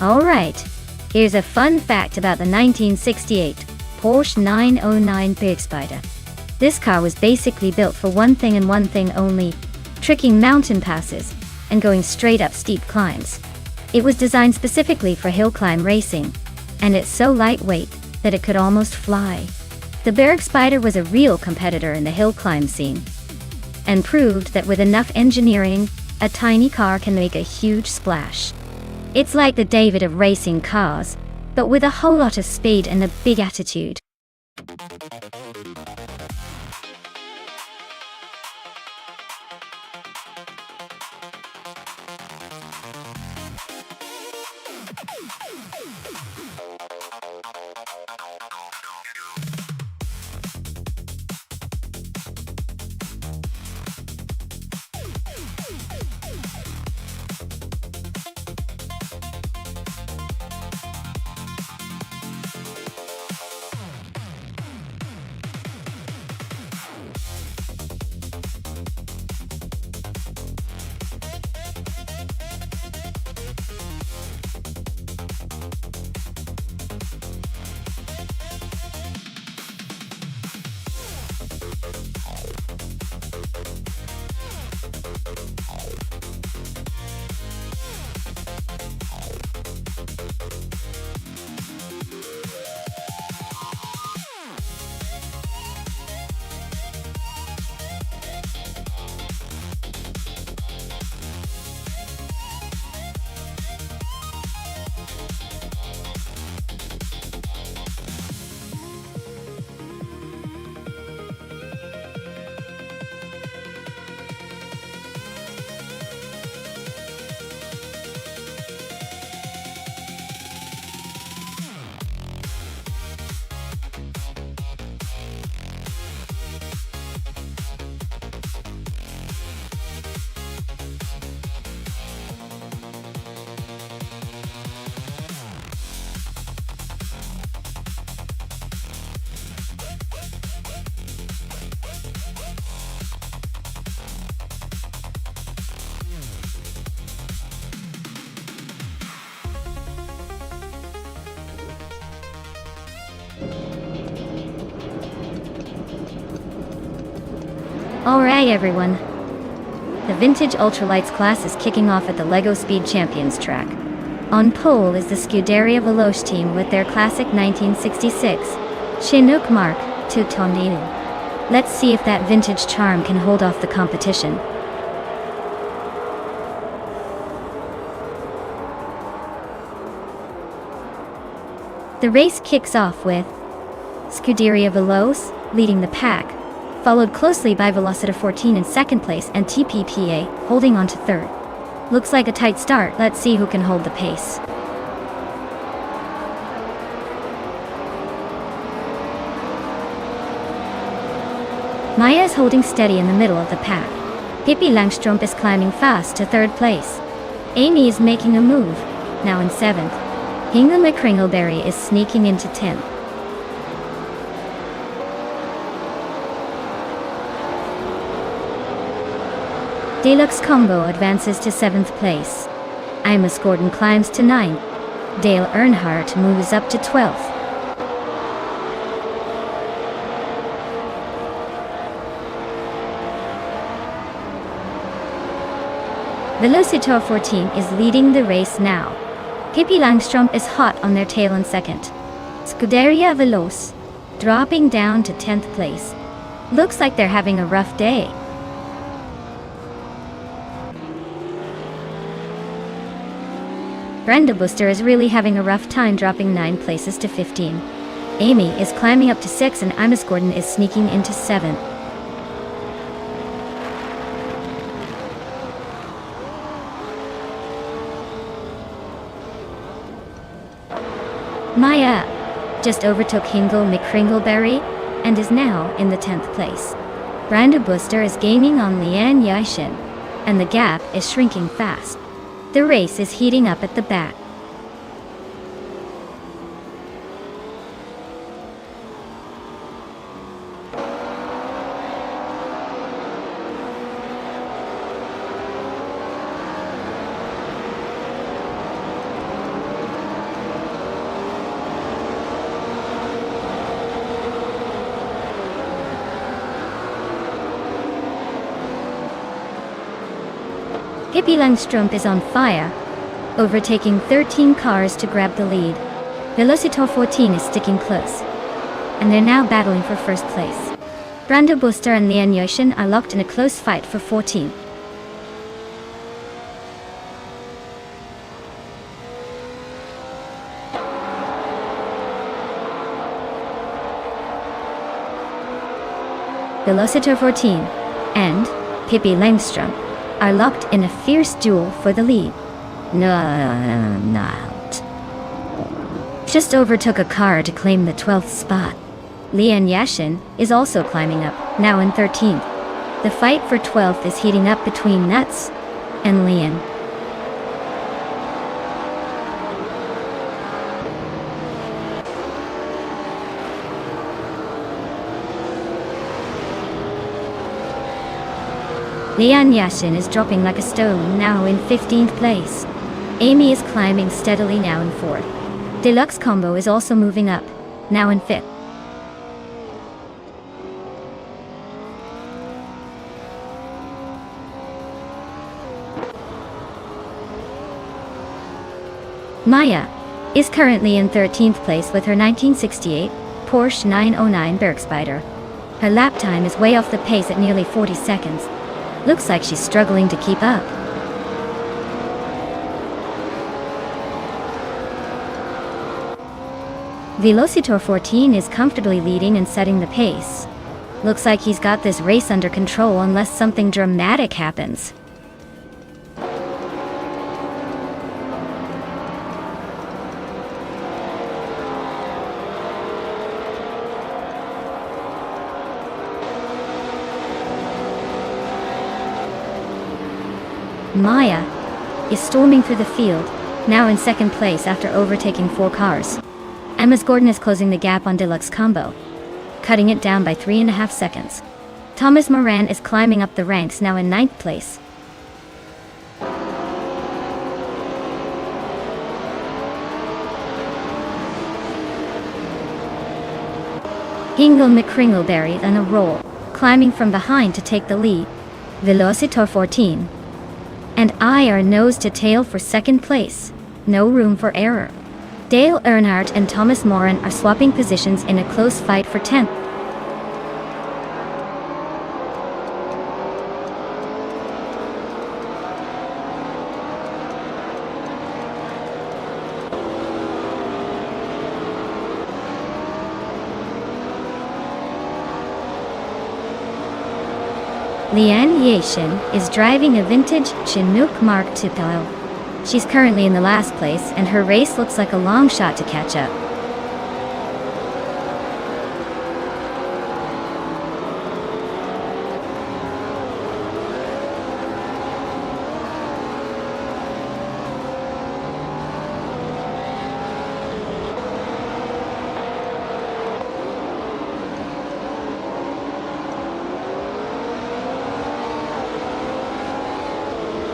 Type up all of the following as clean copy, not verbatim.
Alright, here's a fun fact about the 1968 Porsche 909 Big Spider. This car was basically built for one thing and one thing only: tricking mountain passes and going straight up steep climbs. It was designed specifically for hill climb racing, and it's so lightweight that it could almost fly. The Berg Spider was a real competitor in the hill climb scene, and proved that with enough engineering, a tiny car can make a huge splash. It's like the David of racing cars, but with a whole lot of speed and a big attitude. Alright everyone, the Vintage Ultralights class is kicking off at the LEGO Speed Champions track. On pole is the Scuderia Veloce team with their classic 1966 Chinook Mark II Tornado. Let's see if that vintage charm can hold off the competition. The race kicks off with Scuderia Veloce leading the pack, followed closely by Velocita 14 in second place and TPPA holding on to third. Looks like a tight start. Let's see who can hold the pace. Maya is holding steady in the middle of the pack. Pippi Langstrumpf is climbing fast to third place. Amy is making a move, now in seventh. Hingle McCringleberry is sneaking into 10th. Deluxe Combo advances to 7th place. Imus Gordon climbs to 9th. Dale Earnhardt moves up to 12th. Velocitor 14 is leading the race now. Pippi Langstrumpf is hot on their tail in second. Scuderia Veloce dropping down to 10th place. Looks like they're having a rough day. Brenda Booster is really having a rough time, dropping 9 places to 15. Amy is climbing up to 6 and Imus Gordon is sneaking into 7. Maya just overtook Hingle McCringleberry and is now in the 10th place. Brenda Booster is gaining on Leanne Yashin, and the gap is shrinking fast. The race is heating up at the back. Pippi Langstrumpf is on fire, overtaking 13 cars to grab the lead. Velocitor 14 is sticking close, and they're now battling for first place. Brando Buster and Lian Yoshin are locked in a close fight for 14. Velocitor 14 and Pippi Langstrumpf are locked in a fierce duel for the lead. Not. Just overtook a car to claim the 12th spot. Lian Yashin is also climbing up, now in 13th. The fight for 12th is heating up between Nuts and Lian. Lian Yashin is dropping like a stone, now in 15th place. Amy is climbing steadily, now in 4th. Deluxe Combo is also moving up, now in 5th. Maya is currently in 13th place with her 1968 Porsche 909 Bergspider. Her lap time is way off the pace at nearly 40 seconds. Looks like she's struggling to keep up. Velocitor 14 is comfortably leading and setting the pace. Looks like he's got this race under control unless something dramatic happens. Maya is storming through the field, now in 2nd place after overtaking 4 cars. Emma's Gordon is closing the gap on Deluxe Combo, cutting it down by 3.5 seconds. Thomas Moran is climbing up the ranks, now in 9th place. Hingle McCringleberry on a roll, climbing from behind to take the lead. Velocitor 14 and I are nose to tail for 2nd place. No room for error. Dale Earnhardt and Thomas Moran are swapping positions in a close fight for 10th. Lian Yashin is driving a vintage Chinook Mark II. She's currently in the last place, and her race looks like a long shot to catch up.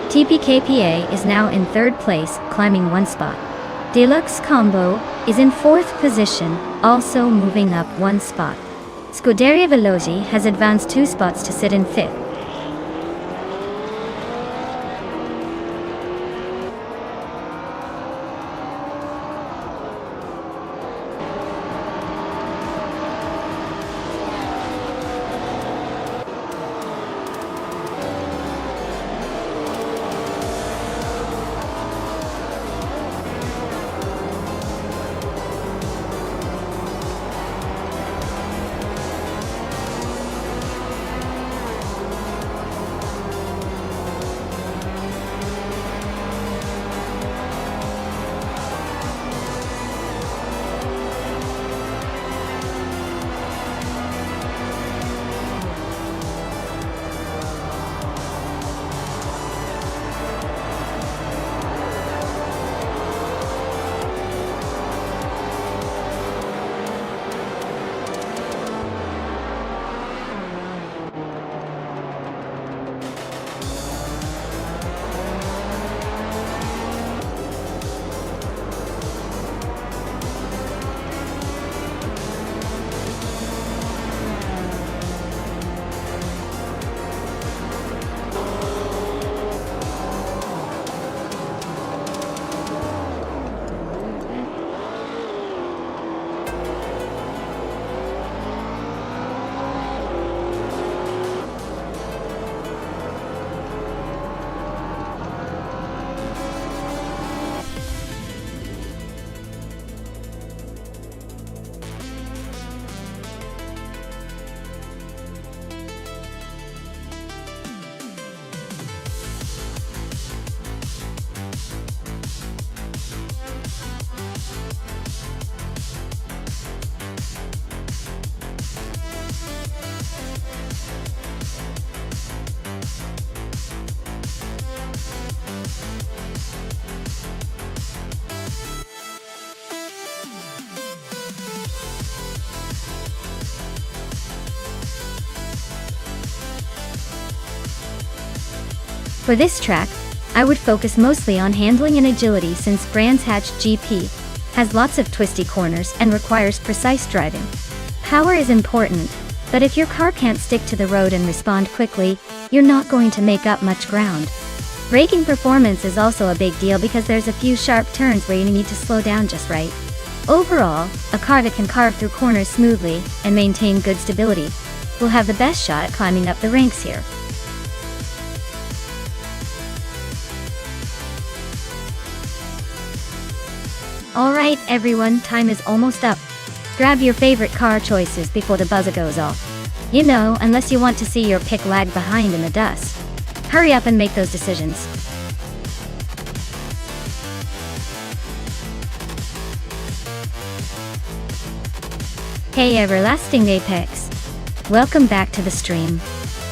TPKPA is now in 3rd place, climbing 1 spot. Deluxe Combo is in 4th position, also moving up 1 spot. Scuderia Veloci has advanced 2 spots to sit in 5th. For this track, I would focus mostly on handling and agility since Brands Hatch GP has lots of twisty corners and requires precise driving. Power is important, but if your car can't stick to the road and respond quickly, you're not going to make up much ground. Braking performance is also a big deal because there's a few sharp turns where you need to slow down just right. Overall, a car that can carve through corners smoothly and maintain good stability will have the best shot at climbing up the ranks here. Alright everyone, time is almost up. Grab your favorite car choices before the buzzer goes off. You know, unless you want to see your pick lag behind in the dust. Hurry up and make those decisions. Hey Everlasting Apex. Welcome back to the stream.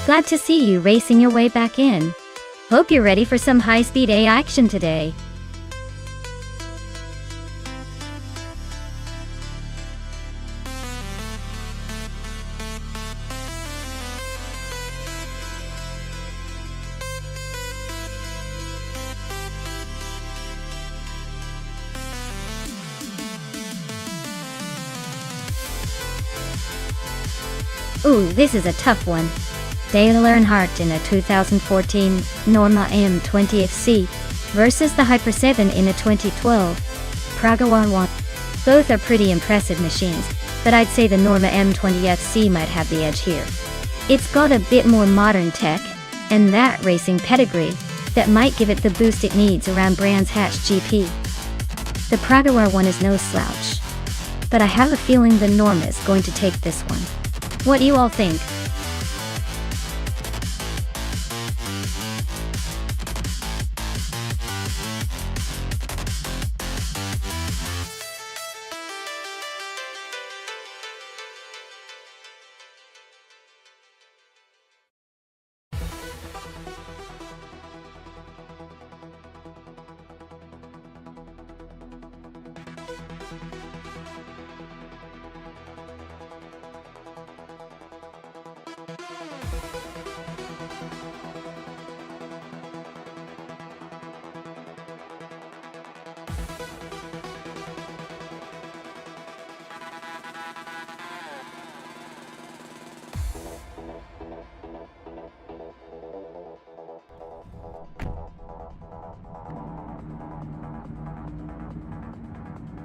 Glad to see you racing your way back in. Hope you're ready for some high-speed A action today. Ooh, this is a tough one. Dale Earnhardt in a 2014 Norma M20FC versus the Hyper 7 in a 2012 Praga 1. Both are pretty impressive machines, but I'd say the Norma M20FC might have the edge here. It's got a bit more modern tech, and that racing pedigree that might give it the boost it needs around Brands Hatch GP. The Praga 1 is no slouch, but I have a feeling the Norma is going to take this one. What do you all think?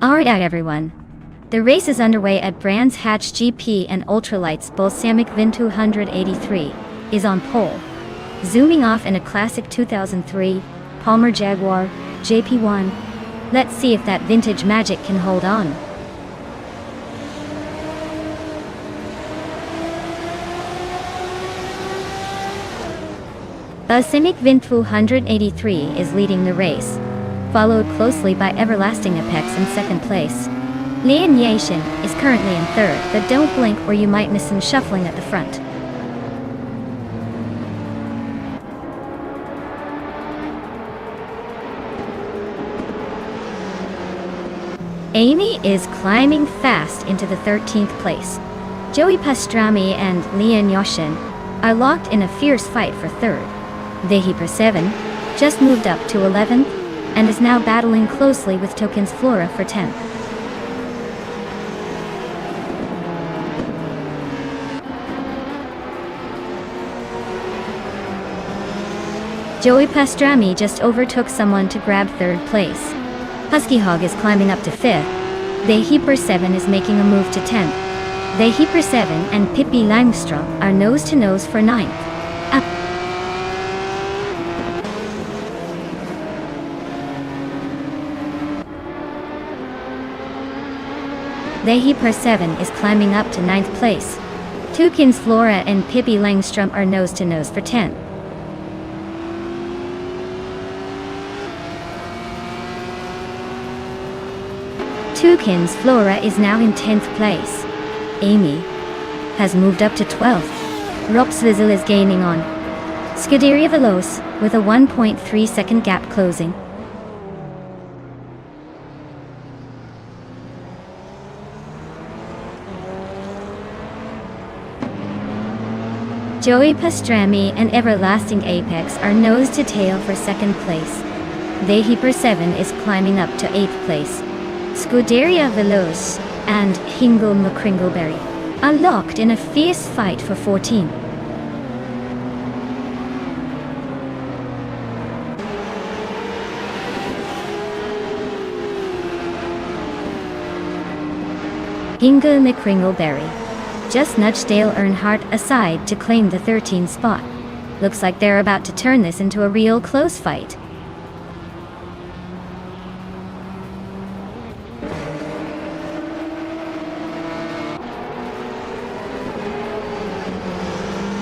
Alright everyone. The race is underway at Brands Hatch GP and Ultralights Balsamic Vin 283 is on pole. Zooming off in a classic 2003 Palmer Jaguar JP1. Let's see if that vintage magic can hold on. Balsamic Vin 283 is leading the race, followed closely by Everlasting Apex in second place. Lian Yashin is currently in third, but don't blink or you might miss him shuffling at the front. Amy is climbing fast into the 13th place. Joey Pastrami and Lian Yashin are locked in a fierce fight for third. Vehiper 7 just moved up to 11th and is now battling closely with Tokens Flora for 10th. Joey Pastrami just overtook someone to grab third place. Husky Hog is climbing up to 5th. Vehiper 7 is making a move to 10th. Vehiper 7 and Pippi Langstrom are nose-to-nose for 9th. Up. Vehiper 7 is climbing up to 9th place. Tokens Flora and Pippi Langstrom are nose-to-nose for 10th. Tokens Flora is now in 10th place. Amy has moved up to 12th. Roxvizzle is gaining on Scuderia Veloce with a 1.3 second gap closing. Joey Pastrami and Everlasting Apex are nose to tail for second place. The Hyper 7 is climbing up to 8th place. Scuderia Veloce and Hingle McCringleberry are locked in a fierce fight for 14. Hingle McCringleberry just nudged Dale Earnhardt aside to claim the 13th spot. Looks like they're about to turn this into a real close fight.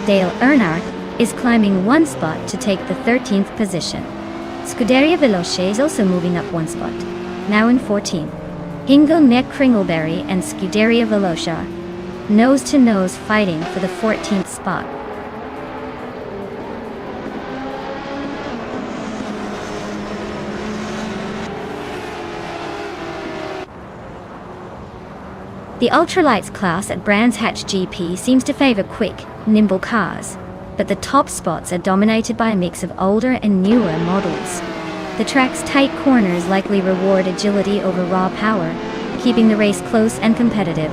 Dale Earnhardt is climbing one spot to take the 13th position. Scuderia Veloce is also moving up one spot, now in 14. Hingle McCringleberry and Scuderia Veloce are nose-to-nose fighting for the 14th spot. The ultralights class at Brands Hatch GP seems to favor quick, nimble cars, but the top spots are dominated by a mix of older and newer models. The track's tight corners likely reward agility over raw power, keeping the race close and competitive.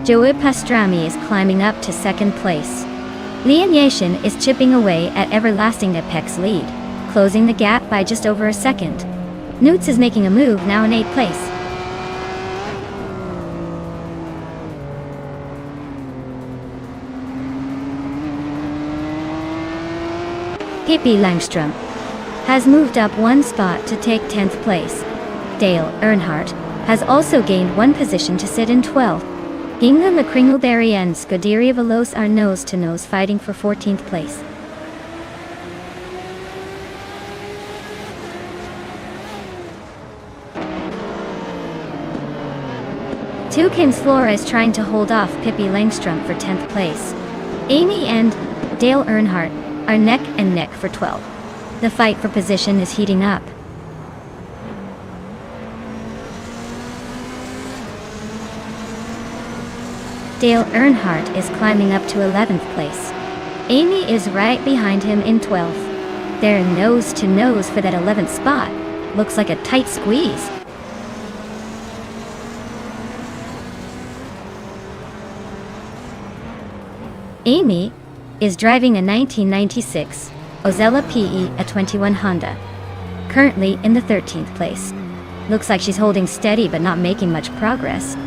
Joey Pastrami is climbing up to second place. Lian Yashin is chipping away at Everlasting Apex lead, closing the gap by just over a second. Newts is making a move, now in 8th place. Pippi Langstrom has moved up one spot to take 10th place. Dale Earnhardt has also gained one position to sit in 12th. Hingle McCringleberry and Scuderia Veloce are nose-to-nose fighting for 14th place. Tukins Flores trying to hold off Pippi Langstrom for 10th place. Amy and Dale Earnhardt are neck and neck for 12th. The fight for position is heating up. Dale Earnhardt is climbing up to 11th place. Amy is right behind him in 12th. They're nose to nose for that 11th spot. Looks like a tight squeeze. Amy is driving a 1996 Ozella PE a 21 Honda, currently in the 13th place. Looks like she's holding steady but not making much progress.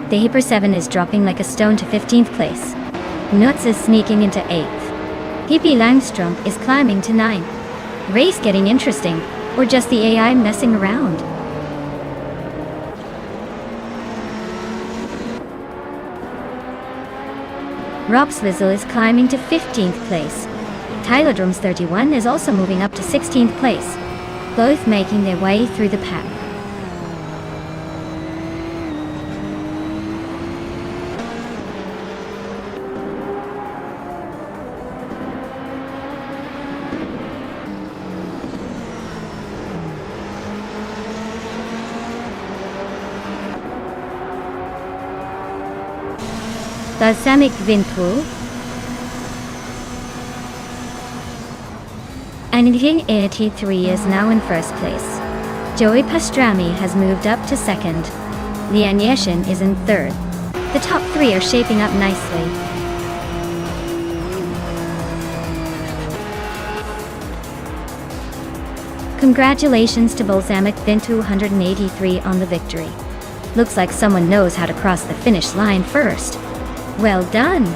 The Hyper 7 is dropping like a stone to 15th place. Nuts is sneaking into 8th. Pippi Langstrom is climbing to 9th. Race getting interesting, or just the AI messing around? Rob Swizzle is climbing to 15th place. Tylodrome's 31 is also moving up to 16th place, both making their way through the pack. Balsamic Vinpool and King 83 is now in first place. Joey Pastrami has moved up to second. Lian Yashin is in third. The top three are shaping up nicely. Congratulations to Balsamic Vintu 183 on the victory. Looks like someone knows how to cross the finish line first. Well done!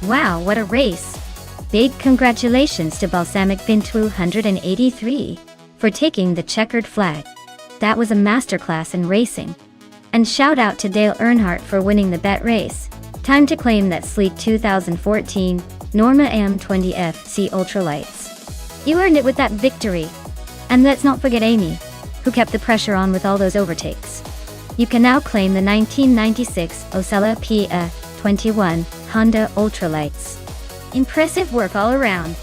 Wow, what a race! Big congratulations to Balsamic Bin 283 for taking the checkered flag. That was a masterclass in racing. And shout out to Dale Earnhardt for winning the bet race. Time to claim that sleek 2014 Norma M20FC Ultralights. You earned it with that victory. And let's not forget Amy, who kept the pressure on with all those overtakes. You can now claim the 1996 Osella PA21 Honda Ultralights. Impressive work all around.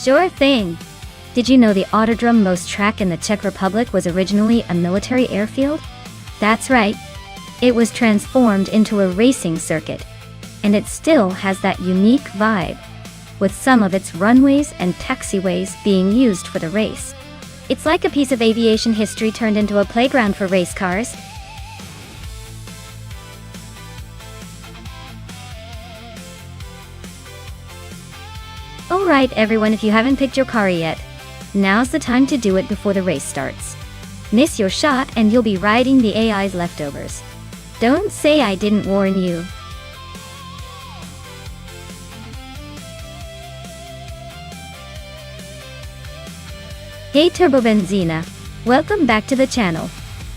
Sure thing. Did you know the Autodrome Most track in the Czech Republic was originally a military airfield? That's right. It was transformed into a racing circuit. And it still has that unique vibe, with some of its runways and taxiways being used for the race. It's like a piece of aviation history turned into a playground for race cars. Alright everyone, if you haven't picked your car yet, now's the time to do it before the race starts. Miss your shot and you'll be riding the AI's leftovers. Don't say I didn't warn you. Hey Turbo Benzina, welcome back to the channel.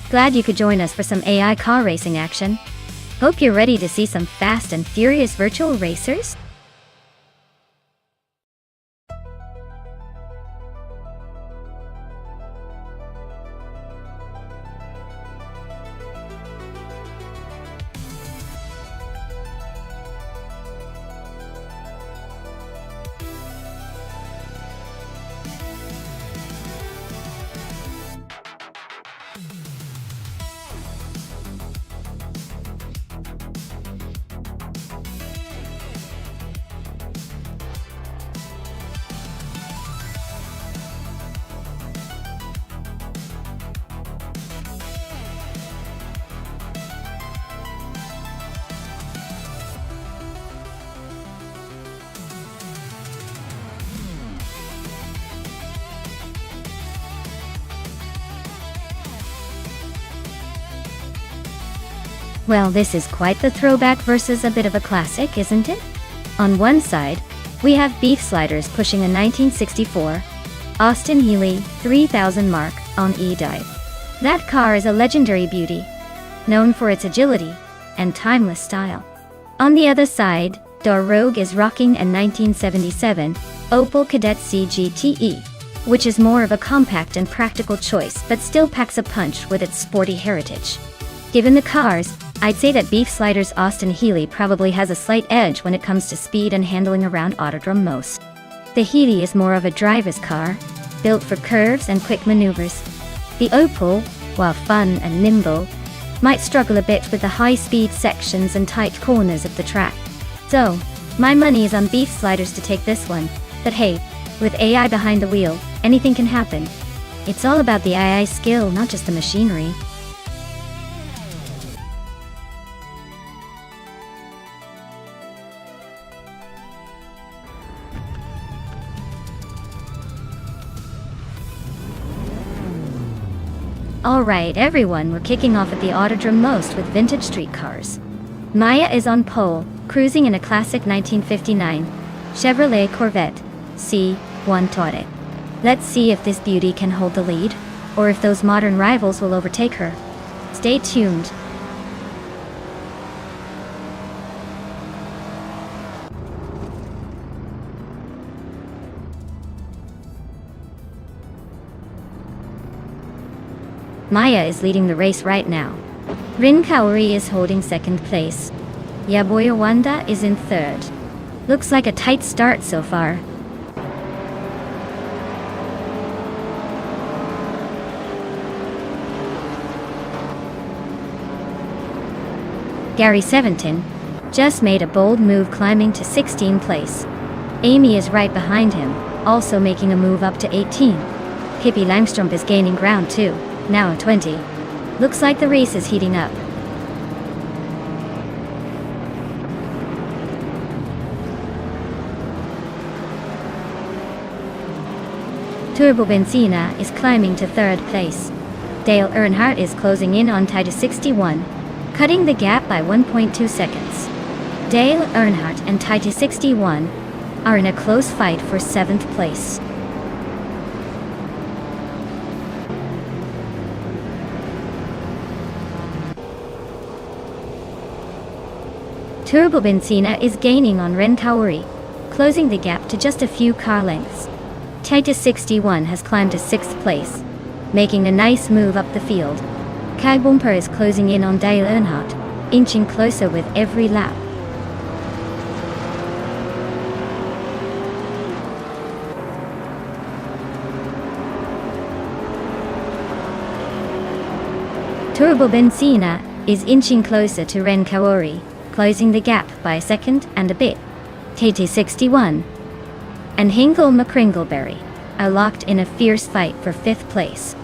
Glad you could join us for some AI car racing action. Hope you're ready to see some fast and furious virtual racers. Well, this is quite the throwback versus a bit of a classic, isn't it? On one side, we have Beef Sliders pushing a 1964 Austin Healey 3000 mark on E-Dive. That car is a legendary beauty, known for its agility and timeless style. On the other side, Dar Rogue is rocking a 1977 Opel Kadett C GTE, which is more of a compact and practical choice but still packs a punch with its sporty heritage. Given the cars, I'd say that Beef Slider's Austin Healey probably has a slight edge when it comes to speed and handling around Autodrome Most. The Healey is more of a driver's car, built for curves and quick maneuvers. The Opel, while fun and nimble, might struggle a bit with the high-speed sections and tight corners of the track. So, my money is on Beef Sliders to take this one, but hey, with AI behind the wheel, anything can happen. It's all about the AI skill, not just the machinery. Alright everyone, we're kicking off at the Autodrome Most with vintage street cars. Maya is on pole, cruising in a classic 1959 Chevrolet Corvette C1 Touareg. Let's see if this beauty can hold the lead, or if those modern rivals will overtake her. Stay tuned. Maya is leading the race right now. Rin Kaori is holding second place. Yaboya Wanda is in third. Looks like a tight start so far. Gary Seventeen just made a bold move, climbing to 16th place. Amy is right behind him, also making a move up to 18. Pippi Langström is gaining ground too, now 20. Looks like the race is heating up. Turbo Benzina is climbing to third place. Dale Earnhardt is closing in on Titus 61, cutting the gap by 1.2 seconds. Dale Earnhardt and Titus 61 are in a close fight for 7th place. Turbo Benzina is gaining on Ren Kaori, closing the gap to just a few car lengths. Titus 61 has climbed to 6th place, making a nice move up the field. Kai Bumper is closing in on Dale Earnhardt, inching closer with every lap. Turbo Benzina is inching closer to Ren Kaori, closing the gap by a second and a bit. TT61 and Hinkle McCringleberry are locked in a fierce fight for 5th place.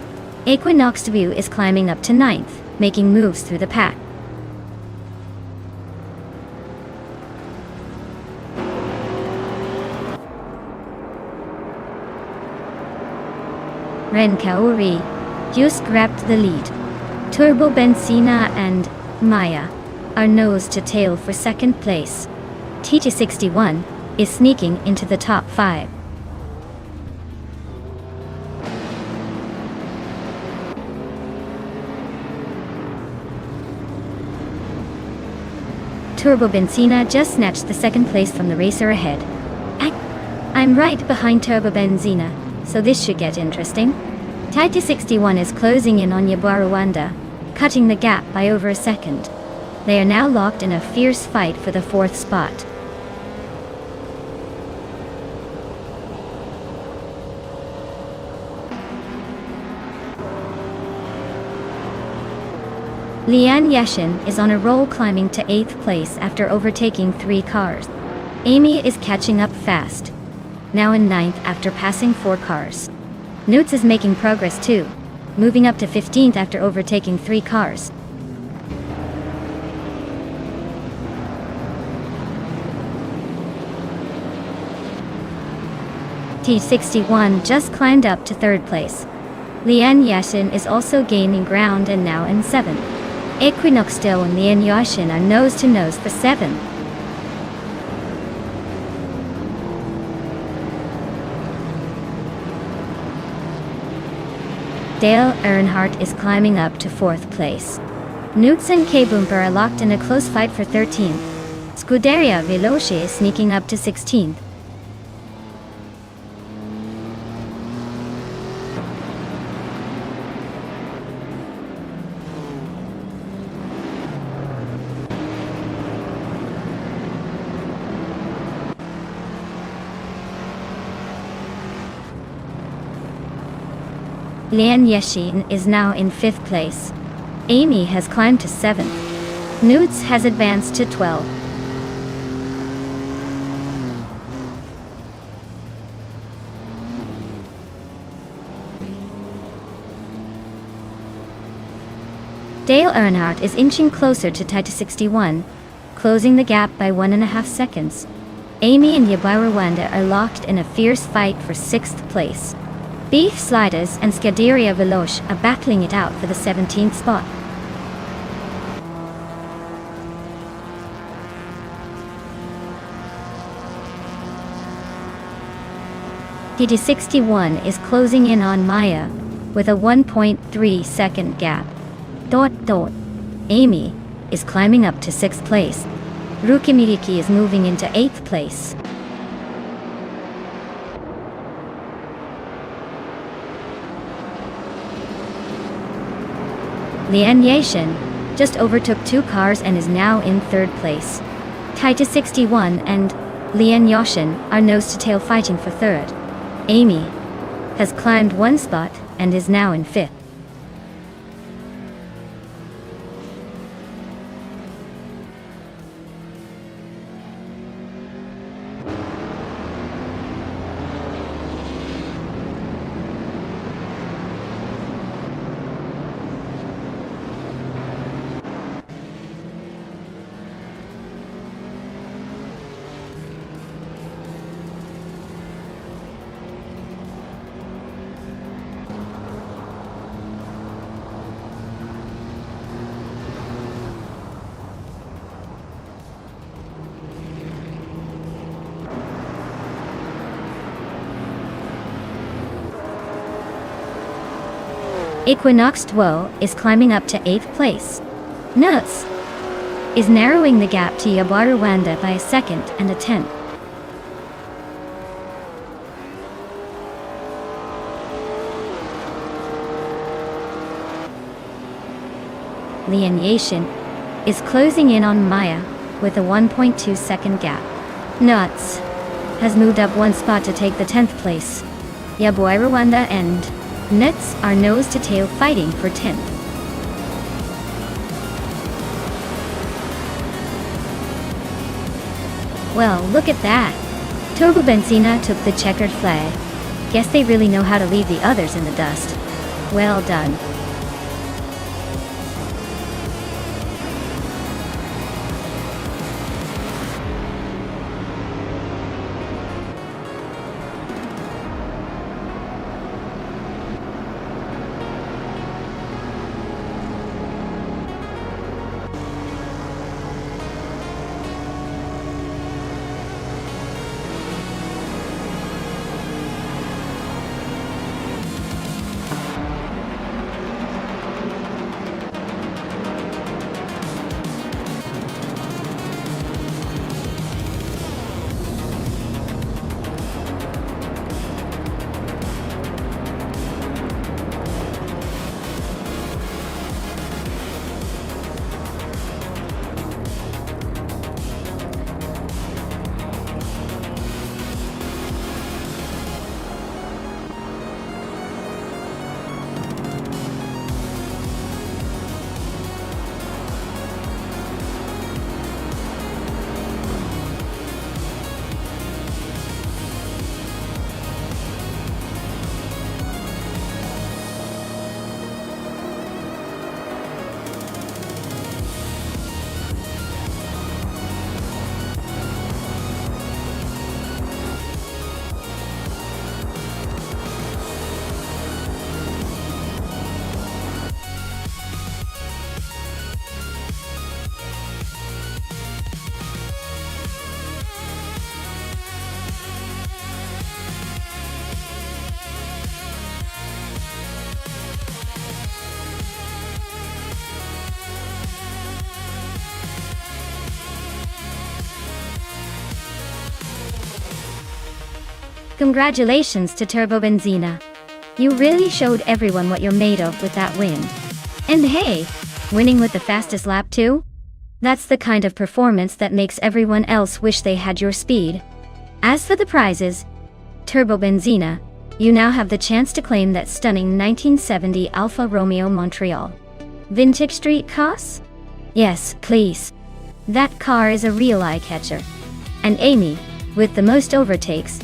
Equinox View is climbing up to 9th, making moves through the pack. Ren Kaori just grabbed the lead. Turbo Benzina and Maya are nose to tail for 2nd place. TT61 is sneaking into the top 5. Turbo Benzina just snatched the 2nd place from the racer ahead. I'm right behind Turbo Benzina, so this should get interesting. Titus 61 is closing in on Yabarawanda, cutting the gap by over a second. They are now locked in a fierce fight for the 4th spot. Lian Yashin is on a roll, climbing to 8th place after overtaking 3 cars. Amy is catching up fast, now in 9th after passing 4 cars. Newts is making progress too, moving up to 15th after overtaking 3 cars. T61 just climbed up to 3rd place. Lian Yashin is also gaining ground and now in 7th. Equinox Dale and Lian Yashin are nose to nose for 7th. Dale Earnhardt is climbing up to 4th place. Newts and K-Bumper are locked in a close fight for 13th. Scuderia Veloce is sneaking up to 16th. Lian Yashin is now in 5th place. Amy has climbed to 7th. Newts has advanced to 12th. Dale Earnhardt is inching closer to Titus 61, closing the gap by 1.5 seconds. Amy and Yabarawanda are locked in a fierce fight for 6th place. Beef Sliders and Scuderia Veloce are battling it out for the 17th spot. TT61 is closing in on Maya with a 1.3 second gap. Amy is climbing up to 6th place. Rukimiriki is moving into 8th place. Lian Yashin just overtook 2 cars and is now in 3rd place. Titus 61 and Lian Yashin are nose to tail fighting for 3rd. Amy has climbed 1 spot and is now in 5th. Equinox Duo is climbing up to 8th place. Nuts is narrowing the gap to Yabaru Wanda by a second and a tenth. Lineation is closing in on Maya with a 1.2 second gap. Nuts has moved up one spot to take the 10th place. Yabaru Wanda and Nuts are nose to tail fighting for 10th. Well, look at that. Turbo Benzina took the checkered flag. Guess they really know how to leave the others in the dust. Well done. Congratulations to Turbo Benzina. You really showed everyone what you're made of with that win. And hey, winning with the fastest lap too? That's the kind of performance that makes everyone else wish they had your speed. As for the prizes, Turbo Benzina, you now have the chance to claim that stunning 1970 Alfa Romeo Montreal vintage street cars? Yes, please. That car is a real eye-catcher. And Amy, with the most overtakes,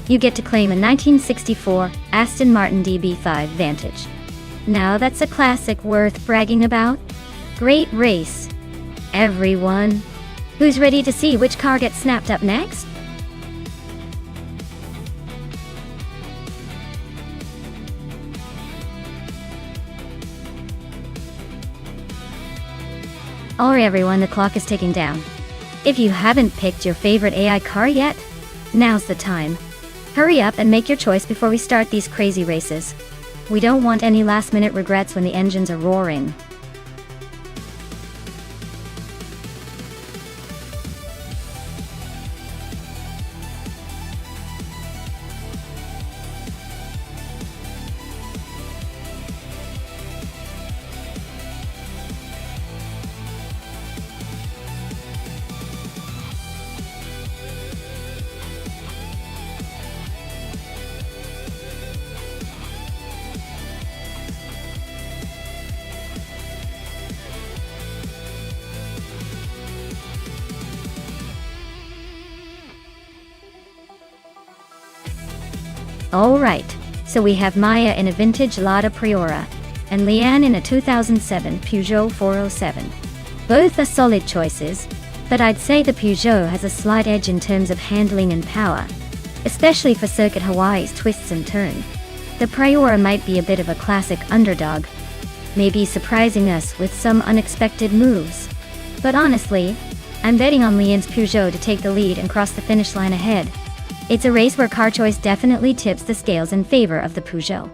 you get to claim a 1964 Aston Martin DB5 Vantage. Now that's a classic worth bragging about. Great race, everyone. Who's ready to see which car gets snapped up next? Alright everyone, the clock is ticking down. If you haven't picked your favorite AI car yet, now's the time. Hurry up and make your choice before we start these crazy races. We don't want any last-minute regrets when the engines are roaring. Alright, so we have Maya in a vintage Lada Priora, and Leanne in a 2007 Peugeot 407. Both are solid choices, but I'd say the Peugeot has a slight edge in terms of handling and power, especially for Circuit Hawaii's twists and turns. The Priora might be a bit of a classic underdog, maybe surprising us with some unexpected moves. But honestly, I'm betting on Leanne's Peugeot to take the lead and cross the finish line ahead. It's a race where car choice definitely tips the scales in favor of the Peugeot.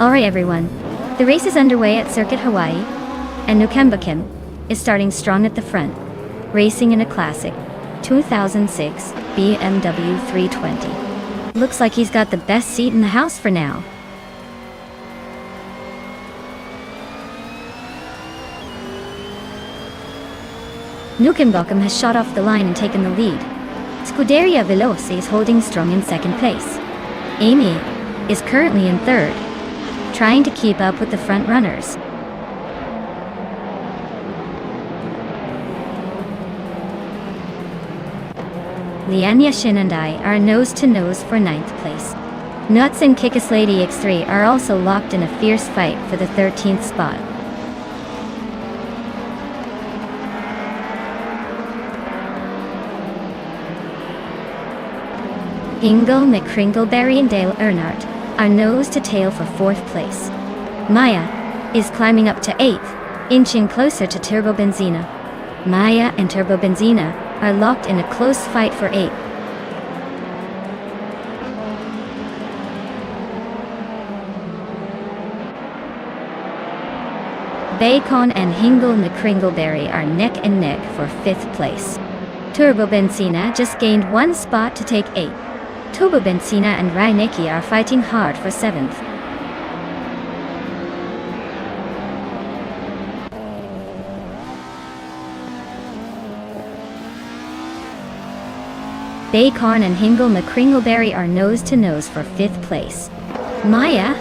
Alright everyone, the race is underway at Circuit Hawaii, and Nukembakim is starting strong at the front, racing in a classic 2006 BMW 320. Looks like he's got the best seat in the house for now. Nukembakim has shot off the line and taken the lead. Scuderia Veloce is holding strong in second place. Amy is currently in third, trying to keep up with the front runners. Lianya Shin and I are nose-to-nose for 9th place. Nuts and Kickus Lady X3 are also locked in a fierce fight for the 13th spot. Ingle, McCringleberry and Dale Earnhardt are nose-to-tail for 4th place. Maya is climbing up to 8th, inching closer to Turbo Benzina. Maya and Turbo Benzina are locked in a close fight for 8th. Bacon and Hingle McCringleberry are neck and neck for 5th place. Turbo Benzina just gained 1 spot to take 8th. Turbo Benzina and Reinecke are fighting hard for 7th. Bacon and Hingle McCringleberry are nose-to-nose for 5th place. Maya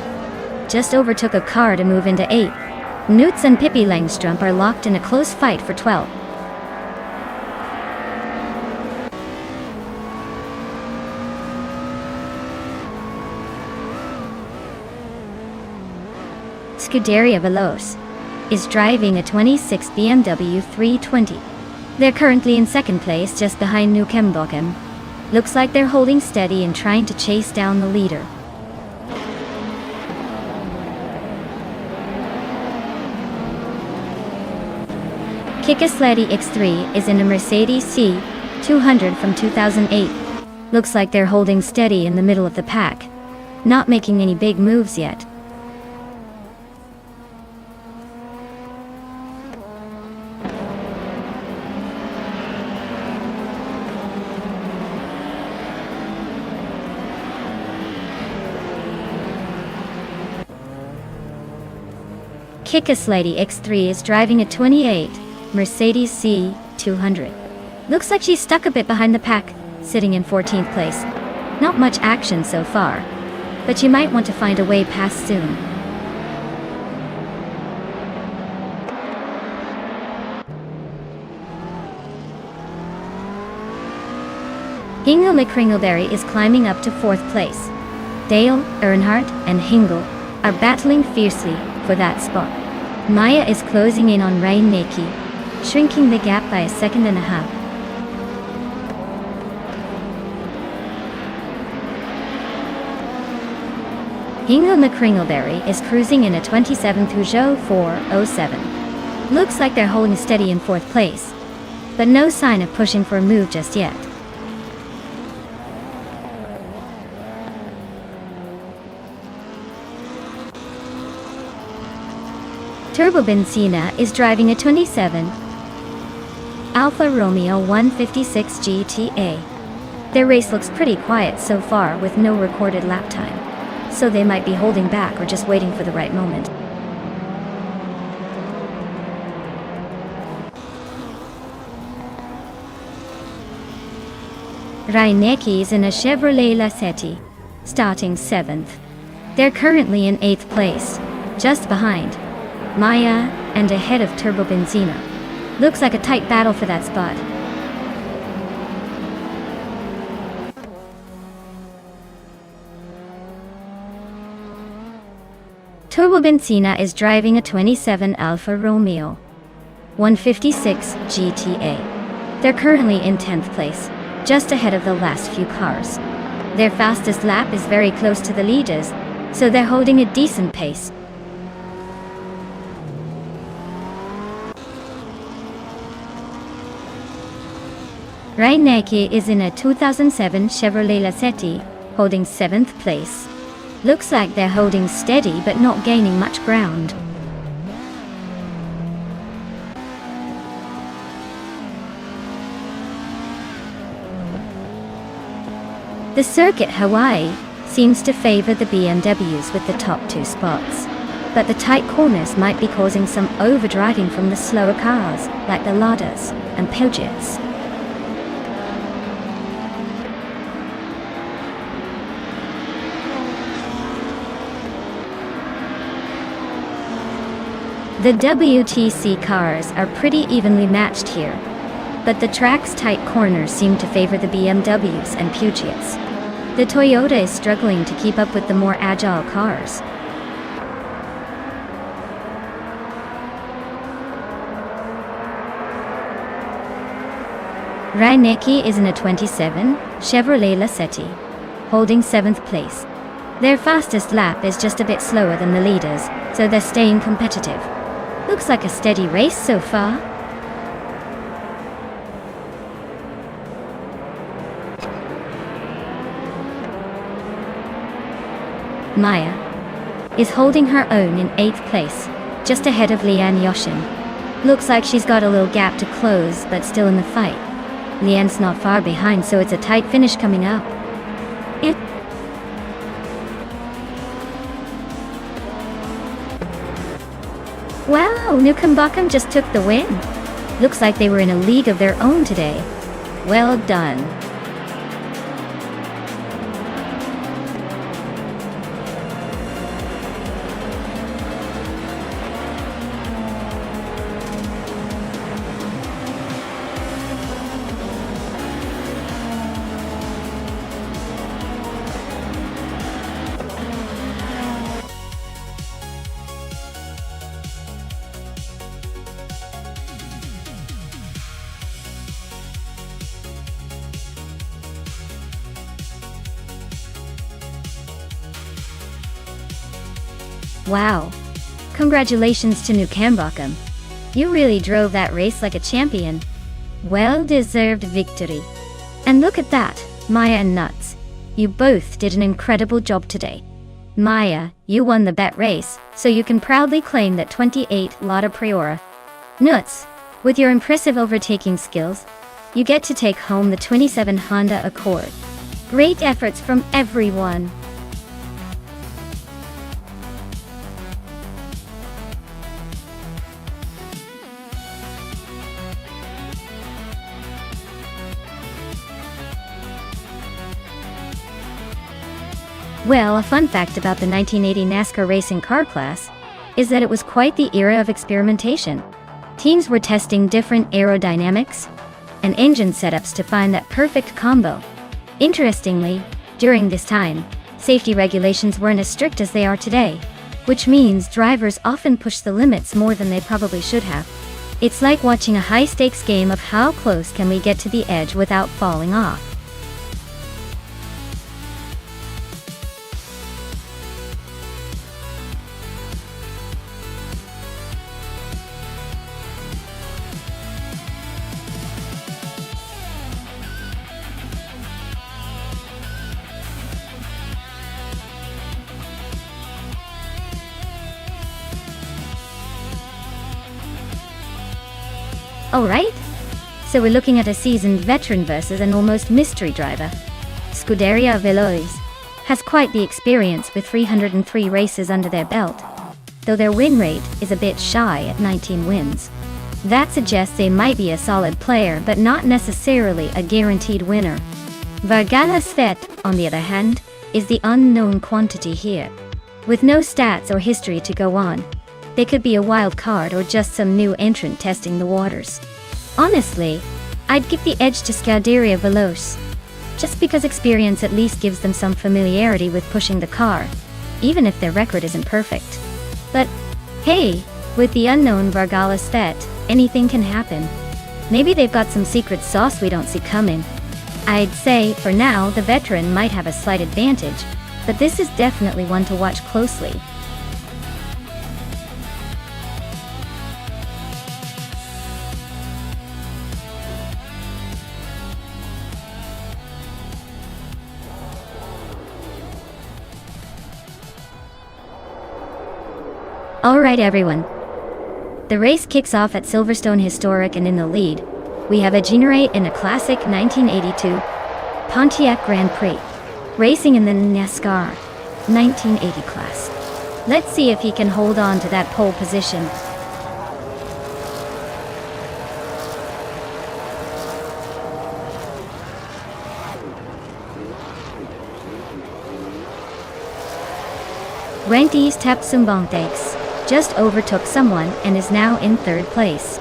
just overtook a car to move into 8th. Newts and Pippi Langstrup are locked in a close fight for 12th. Scuderia Veloce is driving a 26 BMW 320. They're currently in 2nd place just behind Nukembakim. Looks like they're holding steady and trying to chase down the leader. Kickus Lady X3 is in a Mercedes C200 from 2008. Looks like they're holding steady in the middle of the pack, not making any big moves yet. Kickus Lady X3 is driving a 28 Mercedes C200. Looks like she's stuck a bit behind the pack, sitting in 14th place. Not much action so far, but you might want to find a way past soon. Hingle McCringleberry is climbing up to 4th place. Dale, Earnhardt, and Hingle are battling fiercely for that spot. Maya is closing in on Reinecke, shrinking the gap by 1.5 seconds. Hingle McCringleberry is cruising in a 27 Peugeot 407. Looks like they're holding steady in 4th place, but no sign of pushing for a move just yet. Turbo Benzina is driving a 27 Alfa Romeo 156 GTA. Their race looks pretty quiet so far with no recorded lap time, so they might be holding back or just waiting for the right moment. Reinecke is in a Chevrolet Lacetti, starting 7th. They're currently in 8th place, just behind Maya and ahead of Turbo Benzina. Looks like a tight battle for that spot. Turbo Benzina is driving a 27 Alfa Romeo 156 GTA. They're currently in 10th place, just ahead of the last few cars. Their fastest lap is very close to the leaders, so they're holding a decent pace. Reinecke is in a 2007 Chevrolet Lacetti, holding 7th place. Looks like they're holding steady but not gaining much ground. The circuit Hawaii seems to favor the BMWs with the top 2 spots, but the tight corners might be causing some overdriving from the slower cars like the Ladas and Peugeots. The WTC cars are pretty evenly matched here, but the track's tight corners seem to favor the BMWs and Peugeots. The Toyota is struggling to keep up with the more agile cars. Reinecke is in a 27 Chevrolet Lacetti, holding 7th place. Their fastest lap is just a bit slower than the leaders, so they're staying competitive. Looks like a steady race so far. Maya is holding her own in 8th place, just ahead of Lian Yoshin. Looks like she's got a little gap to close, but still in the fight. Lian's not far behind, so it's a tight finish coming up. Wow, Nukambakum just took the win. Looks like they were in a league of their own today. Well done. Wow. Congratulations to Nukambakum. You really drove that race like a champion. Well-deserved victory. And look at that, Maya and Nuts. You both did an incredible job today. Maya, you won the bet race, so you can proudly claim that 28 Lada Priora. Nuts, with your impressive overtaking skills, you get to take home the 27 Honda Accord. Great efforts from everyone. Well, a fun fact about the 1980 NASCAR racing car class is that it was quite the era of experimentation. Teams were testing different aerodynamics and engine setups to find that perfect combo. Interestingly, during this time, safety regulations weren't as strict as they are today, which means drivers often push the limits more than they probably should have. It's like watching a high-stakes game of how close can we get to the edge without falling off. Alright, so we're looking at a seasoned veteran versus an almost mystery driver. Scuderia Veloz has quite the experience with 303 races under their belt, though their win rate is a bit shy at 19 wins. That suggests they might be a solid player but not necessarily a guaranteed winner. Vargala Svet, on the other hand, is the unknown quantity here. With no stats or history to go on, they could be a wild card or just some new entrant testing the waters. Honestly, I'd give the edge to Scuderia Veloz, just because experience at least gives them some familiarity with pushing the car, even if their record isn't perfect. But hey, with the unknown Vargala Svet, anything can happen. Maybe they've got some secret sauce we don't see coming. I'd say, for now, the veteran might have a slight advantage, but this is definitely one to watch closely. Alright everyone. The race kicks off at Silverstone Historic, and in the lead, we have a Generate in a classic 1982 Pontiac Grand Prix, racing in the NASCAR 1980 class. Let's see if he can hold on to that pole position. Rantis Tapsumbontex just overtook someone and is now in third place.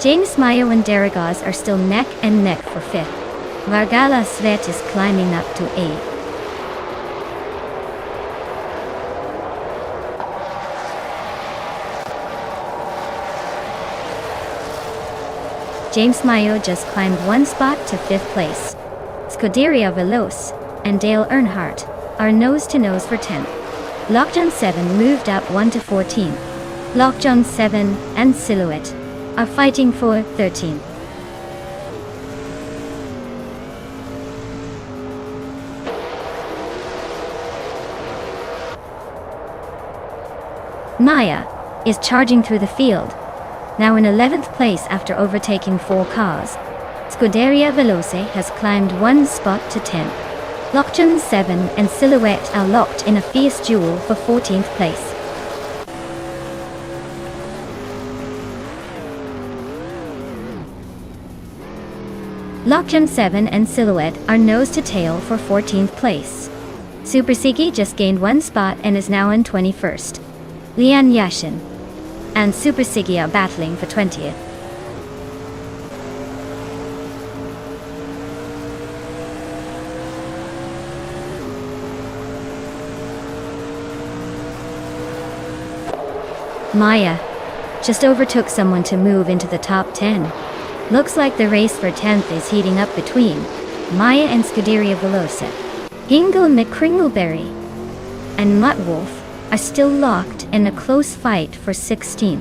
James Mayo and Darigaz are still neck and neck for fifth. Vargala Svet is climbing up to eighth. James Mayo just climbed one spot to fifth place. Scuderia Veloce and Dale Earnhardt are nose-to-nose for 10th. Lockdown 7 moved up 1 to 14. Lockdown 7 and Silhouette are fighting for 13th. Maya is charging through the field, now in 11th place after overtaking 4 cars. Scuderia Veloce has climbed one spot to 10th. Lockdown 7 and Silhouette are locked in a fierce duel for 14th place. Lockdown 7 and Silhouette are nose to tail for 14th place. Super Sigi just gained one spot and is now in 21st. Lian Yashin and Super Sigi are battling for 20th. Maya just overtook someone to move into the top 10. Looks like the race for 10th is heating up between Maya and Scuderia Veloce. Hingle McCringleberry and Mutt Wolf are still locked in a close fight for 16th.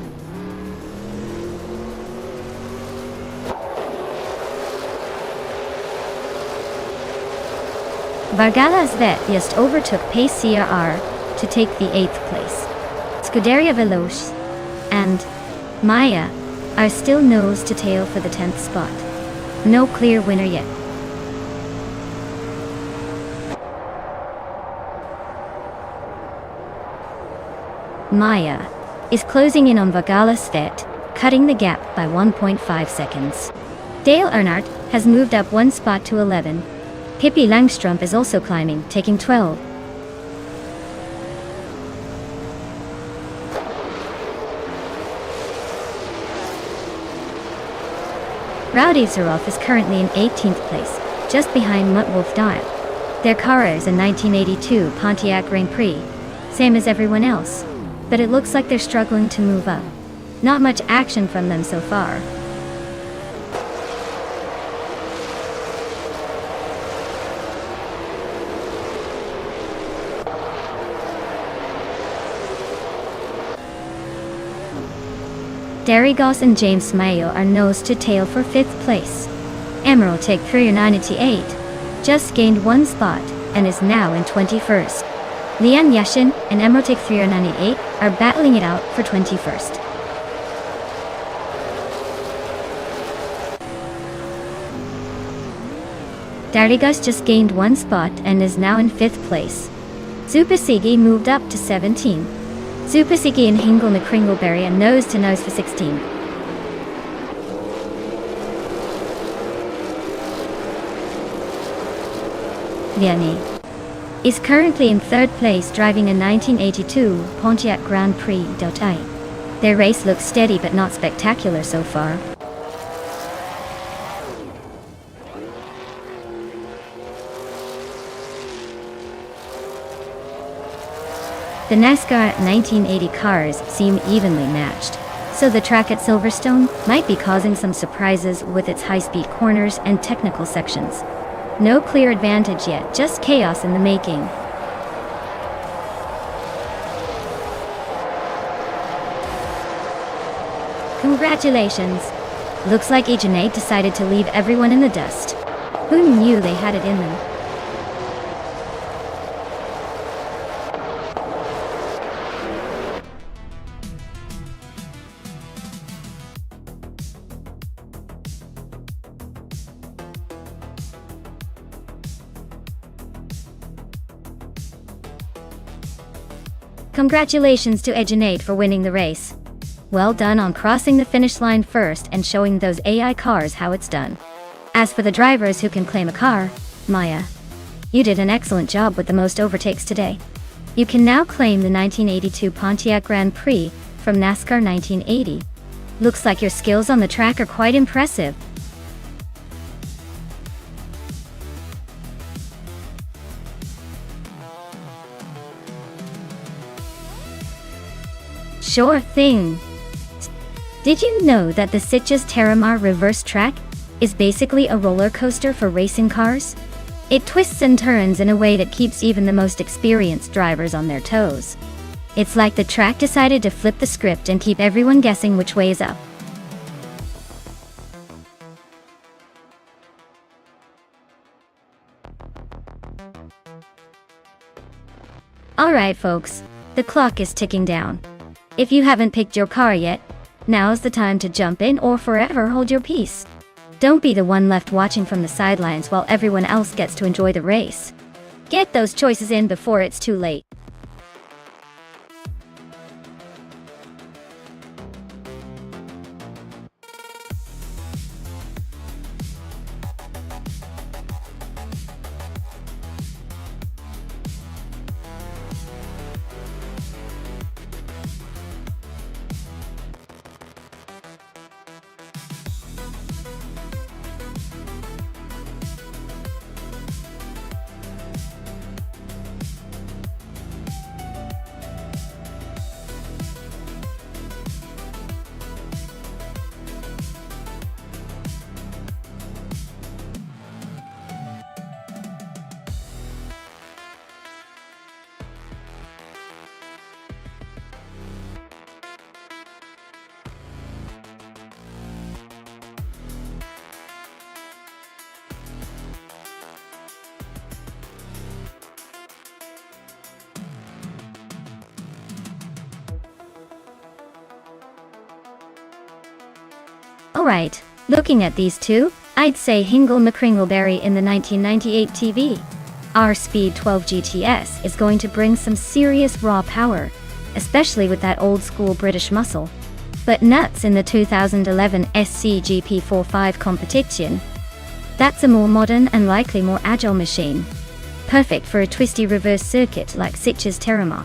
Vargala Svet just overtook Pace CRR to take the 8th place. Scuderia Veloce and Maya are still nose to tail for the 10th spot. No clear winner yet. Maya is closing in on Vargala Svet, cutting the gap by 1.5 seconds. Dale Earnhardt has moved up one spot to 11. Pippi Langstrup is also climbing, taking 12. Rowdy Zaroff is currently in 18th place, just behind Mutt Wolf Dial. Their car is a 1982 Pontiac Grand Prix, same as everyone else, but it looks like they're struggling to move up. Not much action from them so far. Darigaz and James Mayo are nose to tail for 5th place. Emerald Take 398 just gained one spot and is now in 21st. Lian Yashin and Emerald Take 398 are battling it out for 21st. Darigaz just gained one spot and is now in 5th place. Zupasigi moved up to 17. Zupasigi and Hingle McCringleberry are nose to nose for 16. Liani is currently in 3rd place driving a 1982 Pontiac Grand Prix d'Auteuil. Their race looks steady but not spectacular so far. The NASCAR 1980 cars seem evenly matched, so the track at Silverstone might be causing some surprises with its high-speed corners and technical sections. No clear advantage yet, just chaos in the making. Congratulations! Looks like Ejanade decided to leave everyone in the dust. Who knew they had it in them? Congratulations to Ejinade for winning the race. Well done on crossing the finish line first and showing those AI cars how it's done. As for the drivers who can claim a car, Maya, you did an excellent job with the most overtakes today. You can now claim the 1982 Pontiac Grand Prix from NASCAR 1980. Looks like your skills on the track are quite impressive. Sure thing. Did you know that the Sitges Terramar reverse track is basically a roller coaster for racing cars? It twists and turns in a way that keeps even the most experienced drivers on their toes. It's like the track decided to flip the script and keep everyone guessing which way is up. Alright folks, the clock is ticking down. If you haven't picked your car yet, now's the time to jump in or forever hold your peace. Don't be the one left watching from the sidelines while everyone else gets to enjoy the race. Get those choices in before it's too late. Alright, looking at these two, I'd say Hingle McCringleberry in the 1998 TV. Our Speed 12 GTS is going to bring some serious raw power, especially with that old school British muscle. But nuts in the 2011 SCGP 45 competition. That's a more modern and likely more agile machine. Perfect for a twisty reverse circuit like Sitges Terramar.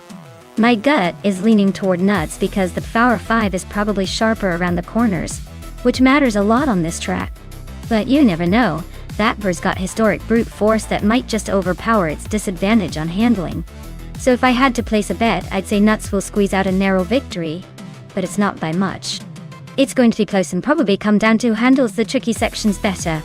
My gut is leaning toward nuts because the Power 5 is probably sharper around the corners, which matters a lot on this track. But you never know, that bird's got historic brute force that might just overpower its disadvantage on handling. So if I had to place a bet, I'd say nuts will squeeze out a narrow victory, but it's not by much. It's going to be close and probably come down to who handles the tricky sections better.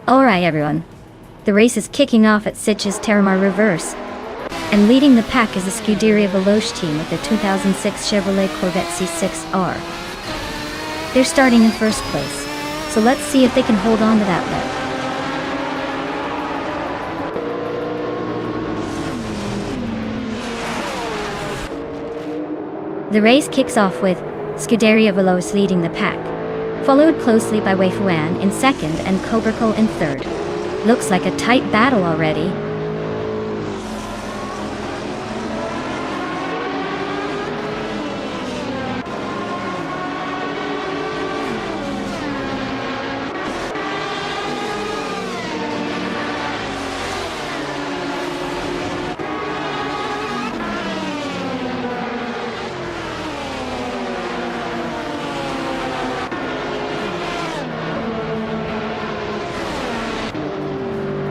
Alright everyone, the race is kicking off at Sitges Terramar Reverse, and leading the pack is the Scuderia Veloce team with the 2006 Chevrolet Corvette C6R. They're starting in first place, so let's see if they can hold on to that lead. The race kicks off with Scuderia Veloce leading the pack, followed closely by Weifuan in second and Coberco in third. Looks like a tight battle already.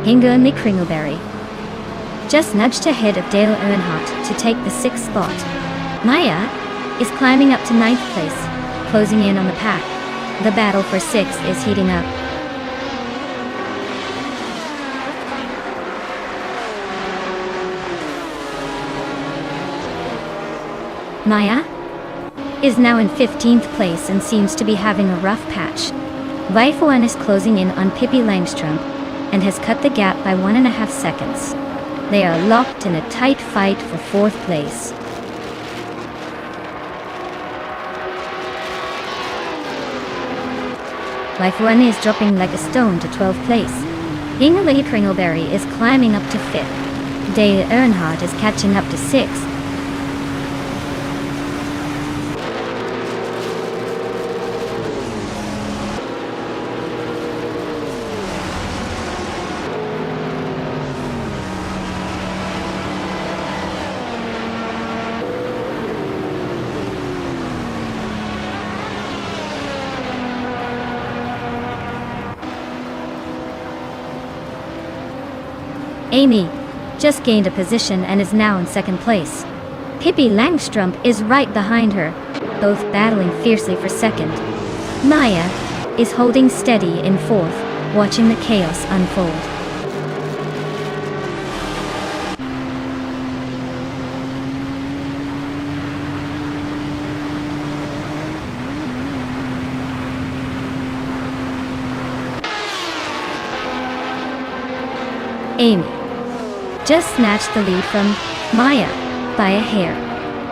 Hinga McCringleberry just nudged ahead of Dale Earnhardt to take the 6th spot. Maya is climbing up to 9th place, closing in on the pack. The battle for 6th is heating up. Maya, is now in 15th place and seems to be having a rough patch. Vaifuan is closing in on Pippi Langstrumpf and has cut the gap by 1.5 seconds. They are locked in a tight fight for 4th place. Vaifuan is dropping like a stone to 12th place. Ingrid Kringleberry is climbing up to 5th. Dale Earnhardt is catching up to 6th. Amy just gained a position and is now in 2nd place. Pippi Langstrumpf is right behind her, both battling fiercely for 2nd. Maya is holding steady in 4th, watching the chaos unfold. Amy just snatched the lead from Maya by a hair.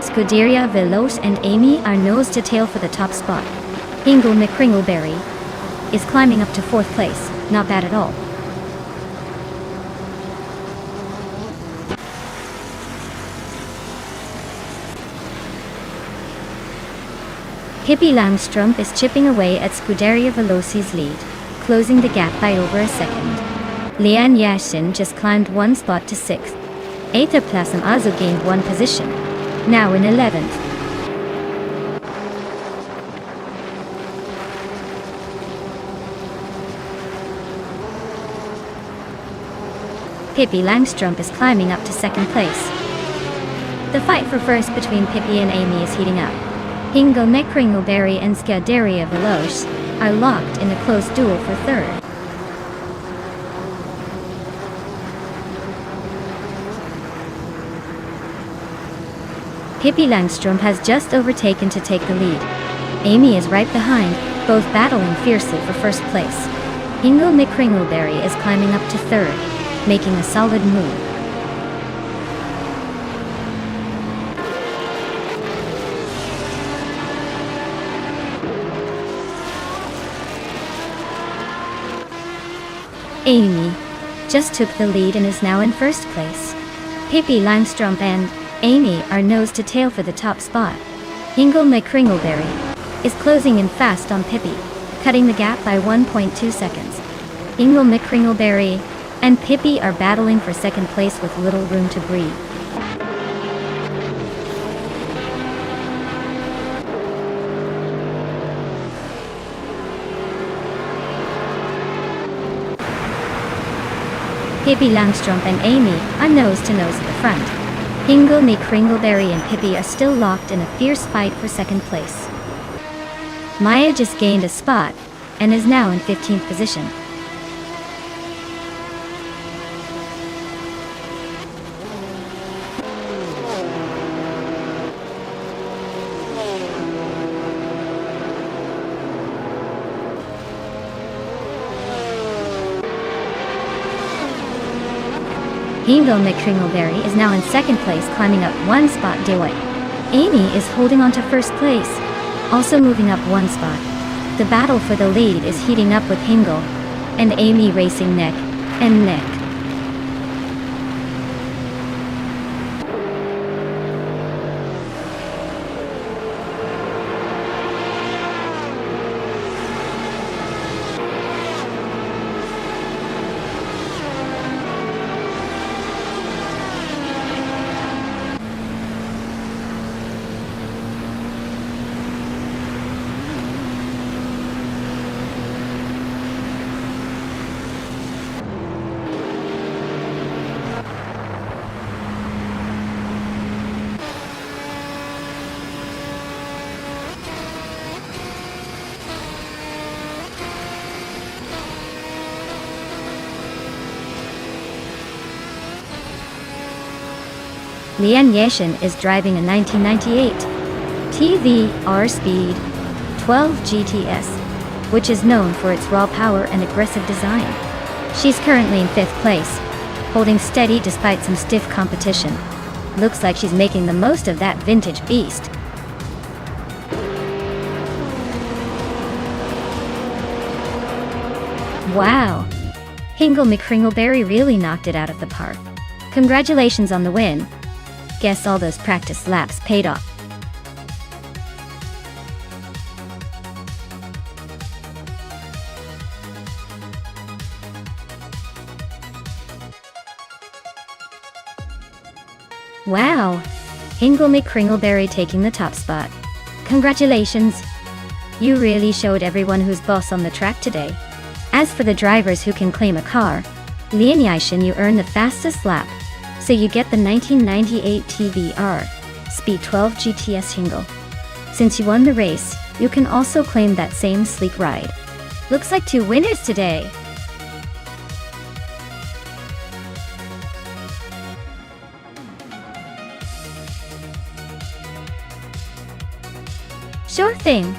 Scuderia Veloce and Amy are nose to tail for the top spot. Ingle McCringleberry is climbing up to 4th place, not bad at all. Pippi Langstrumpf is chipping away at Scuderia Veloci's lead, closing the gap by over a second. Lian Yashin just climbed 1 spot to 6th. Aetherplasm also gained 1 position, now in 11th. Pippi Langstrumpf is climbing up to 2nd place. The fight for 1st between Pippi and Amy is heating up. Ingle McCringleberry and Scuderia Veloce are locked in a close duel for 3rd. Pippi Langstrumpf has just overtaken to take the lead. Amy is right behind, both battling fiercely for 1st place. Ingle McCringleberry is climbing up to 3rd, making a solid move. Amy just took the lead and is now in 1st place. Pippi Langstrumpf and Amy are nose to tail for the top spot. Ingle McCringleberry is closing in fast on Pippi, cutting the gap by 1.2 seconds. Ingle McCringleberry and Pippi are battling for 2nd place with little room to breathe. Pippi Langstrumpf and Amy are nose to nose at the front. Ingle McCringleberry and Pippi are still locked in a fierce fight for 2nd place. Maya just gained a spot and is now in 15th position. Ingle McCringleberry is now in 2nd place, climbing up 1 spot. Dewey. Amy is holding on to 1st place, also moving up 1 spot. The battle for the lead is heating up with Ingle and Amy racing neck and neck. Lian Yashin is driving a 1998 TVR speed 12 GTS, which is known for its raw power and aggressive design. She's currently in 5th place, holding steady despite some stiff competition. Looks like she's making the most of that vintage beast. Wow! Hingle McCringleberry really knocked it out of the park. Congratulations on the win. Guess all those practice laps paid off. Wow! Hingle McCringleberry taking the top spot. Congratulations! You really showed everyone who's boss on the track today. As for the drivers who can claim a car, Lian Yishin, you earn the fastest lap, so you get the 1998 TVR Speed 12 GTS Hingle. Since you won the race, you can also claim that same sleek ride. Looks like 2 winners today. Sure thing.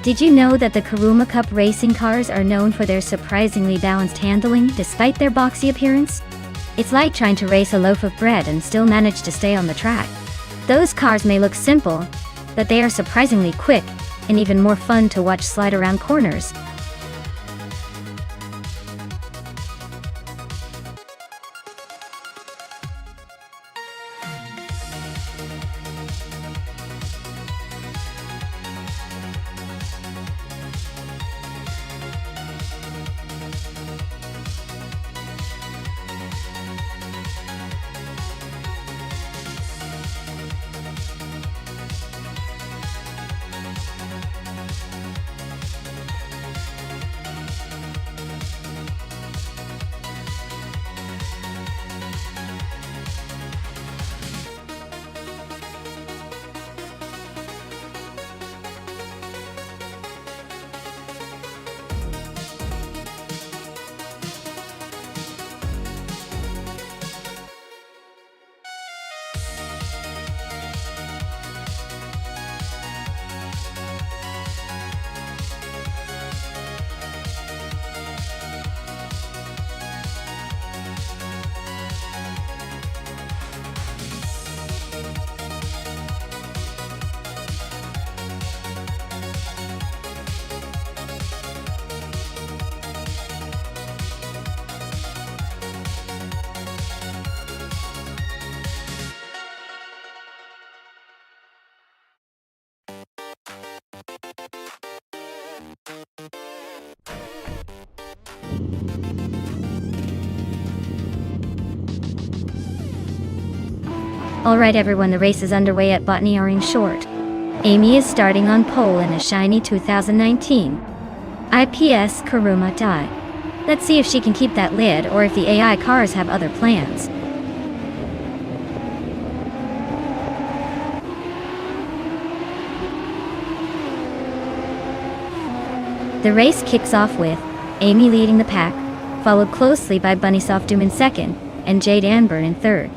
Did you know that the Kuruma Cup racing cars are known for their surprisingly balanced handling despite their boxy appearance? It's like trying to race a loaf of bread and still manage to stay on the track. Those cars may look simple, but they are surprisingly quick and even more fun to watch slide around corners. Alright everyone, the race is underway at Botany Orange Short. Amy is starting on pole in a shiny 2019 IPS Kuruma Dai. Let's see if she can keep that lid or if the AI cars have other plans. The race kicks off with Amy leading the pack, followed closely by Bunnysoft Doom in 2nd, and Jade Anburn in 3rd.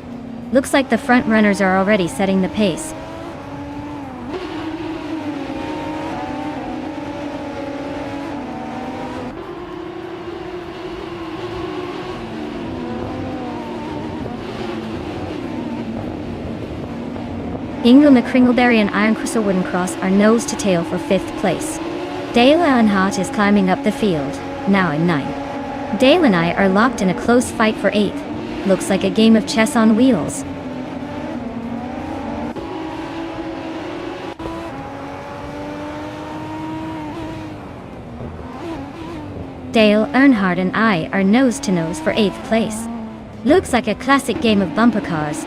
Looks like the front runners are already setting the pace. Ingram McCringleberry and Iron Crystal Wooden Cross are nose to tail for 5th place. Dale Earnhardt is climbing up the field, now in 9th. Dale and I are locked in a close fight for 8th. Looks like a game of chess on wheels. Dale Earnhardt and I are nose to nose for 8th place. Looks like a classic game of bumper cars.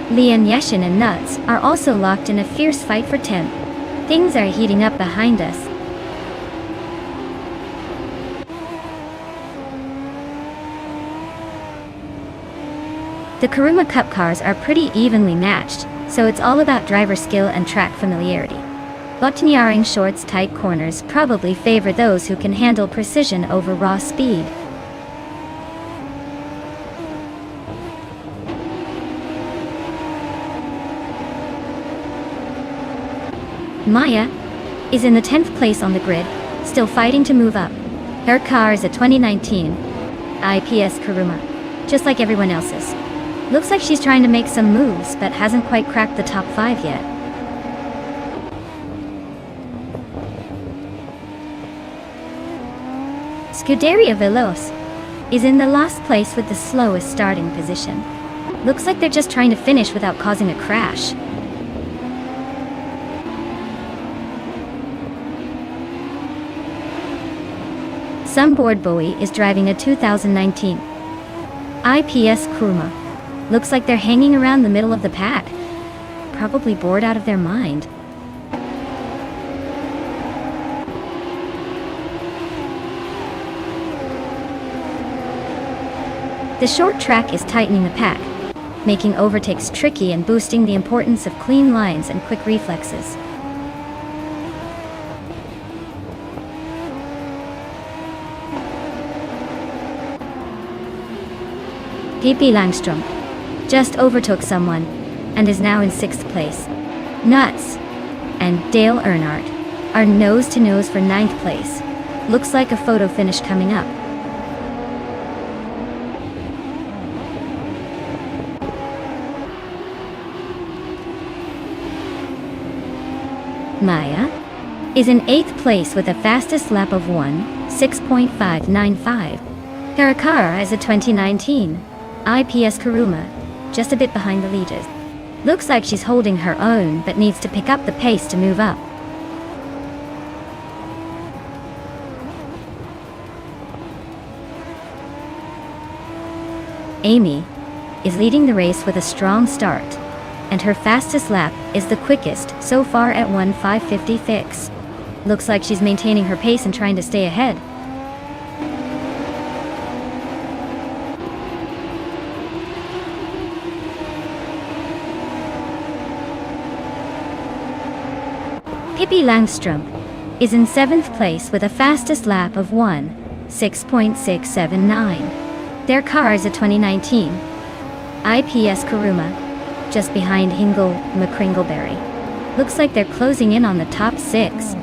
Lian Yeshin and Nuts are also locked in a fierce fight for 10th. Things are heating up behind us. The Kuruma Cup cars are pretty evenly matched, so it's all about driver skill and track familiarity. Botany Short's tight corners probably favor those who can handle precision over raw speed. Maya is in the 10th place on the grid, still fighting to move up. Her car is a 2019 IPS Kuruma, just like everyone else's. Looks like she's trying to make some moves, but hasn't quite cracked the top 5 yet. Scuderia Veloz is in the last place with the slowest starting position. Looks like they're just trying to finish without causing a crash. Some board boy is driving a 2019 IPS Kuruma. Looks like they're hanging around the middle of the pack, probably bored out of their mind. The short track is tightening the pack, making overtakes tricky and boosting the importance of clean lines and quick reflexes. Pippi Langstrom just overtook someone and is now in 6th place. Nuts and Dale Earnhardt are nose to nose for 9th place. Looks like a photo finish coming up. Maya is in 8th place with a fastest lap of 6.595. Karakara is a 2019 IPS Kuruma, just a bit behind the leaders. Looks like she's holding her own, but needs to pick up the pace to move up. Amy is leading the race with a strong start, and her fastest lap is the quickest so far at 1:5:56. Looks like she's maintaining her pace and trying to stay ahead. Pippi Langstrom is in 7th place with a fastest lap of 1:6.679. Their car is a 2019 IPS Kuruma, just behind Hingle McCringleberry. Looks like they're closing in on the top 6.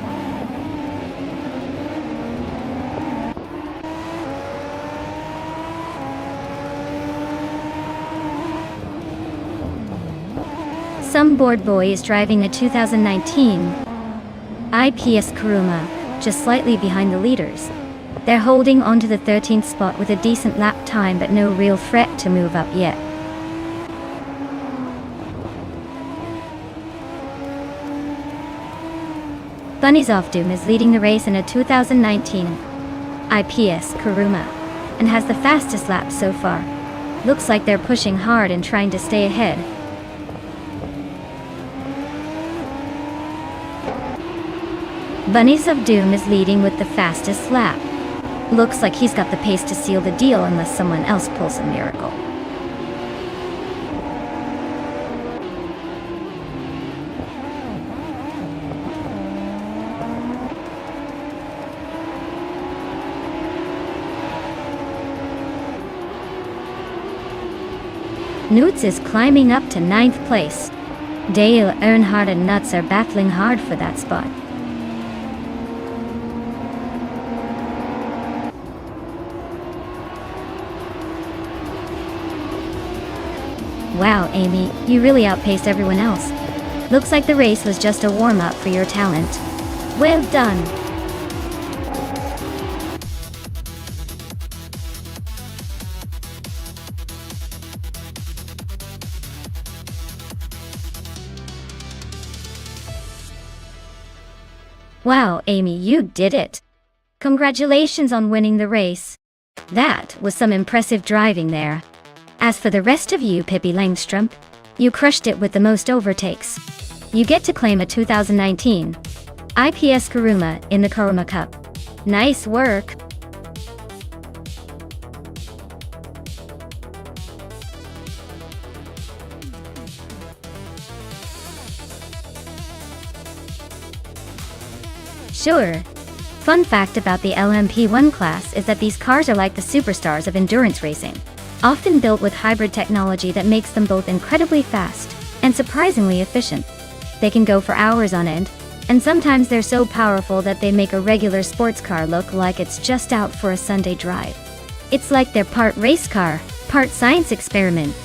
Some board boy is driving a 2019 IPS Kuruma, just slightly behind the leaders. They're holding on to the 13th spot with a decent lap time, but no real threat to move up yet. Bunnies of Doom is leading the race in a 2019 IPS Kuruma and has the fastest lap so far. Looks like they're pushing hard and trying to stay ahead. Bunnies of Doom is leading with the fastest lap. Looks like he's got the pace to seal the deal unless someone else pulls a miracle. Newts is climbing up to 9th place. Dale Earnhardt and Nuts are battling hard for that spot. Wow, Amy, you really outpaced everyone else. Looks like the race was just a warm-up for your talent. Well done. Wow, Amy, you did it. Congratulations on winning the race. That was some impressive driving there. As for the rest of you, Pippi Langstrom, you crushed it with the most overtakes. You get to claim a 2019 IPS Kuruma in the Kuruma Cup. Nice work. Sure. Fun fact about the LMP1 class is that these cars are like the superstars of endurance racing, often built with hybrid technology that makes them both incredibly fast and surprisingly efficient. They can go for hours on end, And sometimes they're so powerful that they make a regular sports car look like it's just out for a Sunday drive. It's like they're part race car, part science experiment.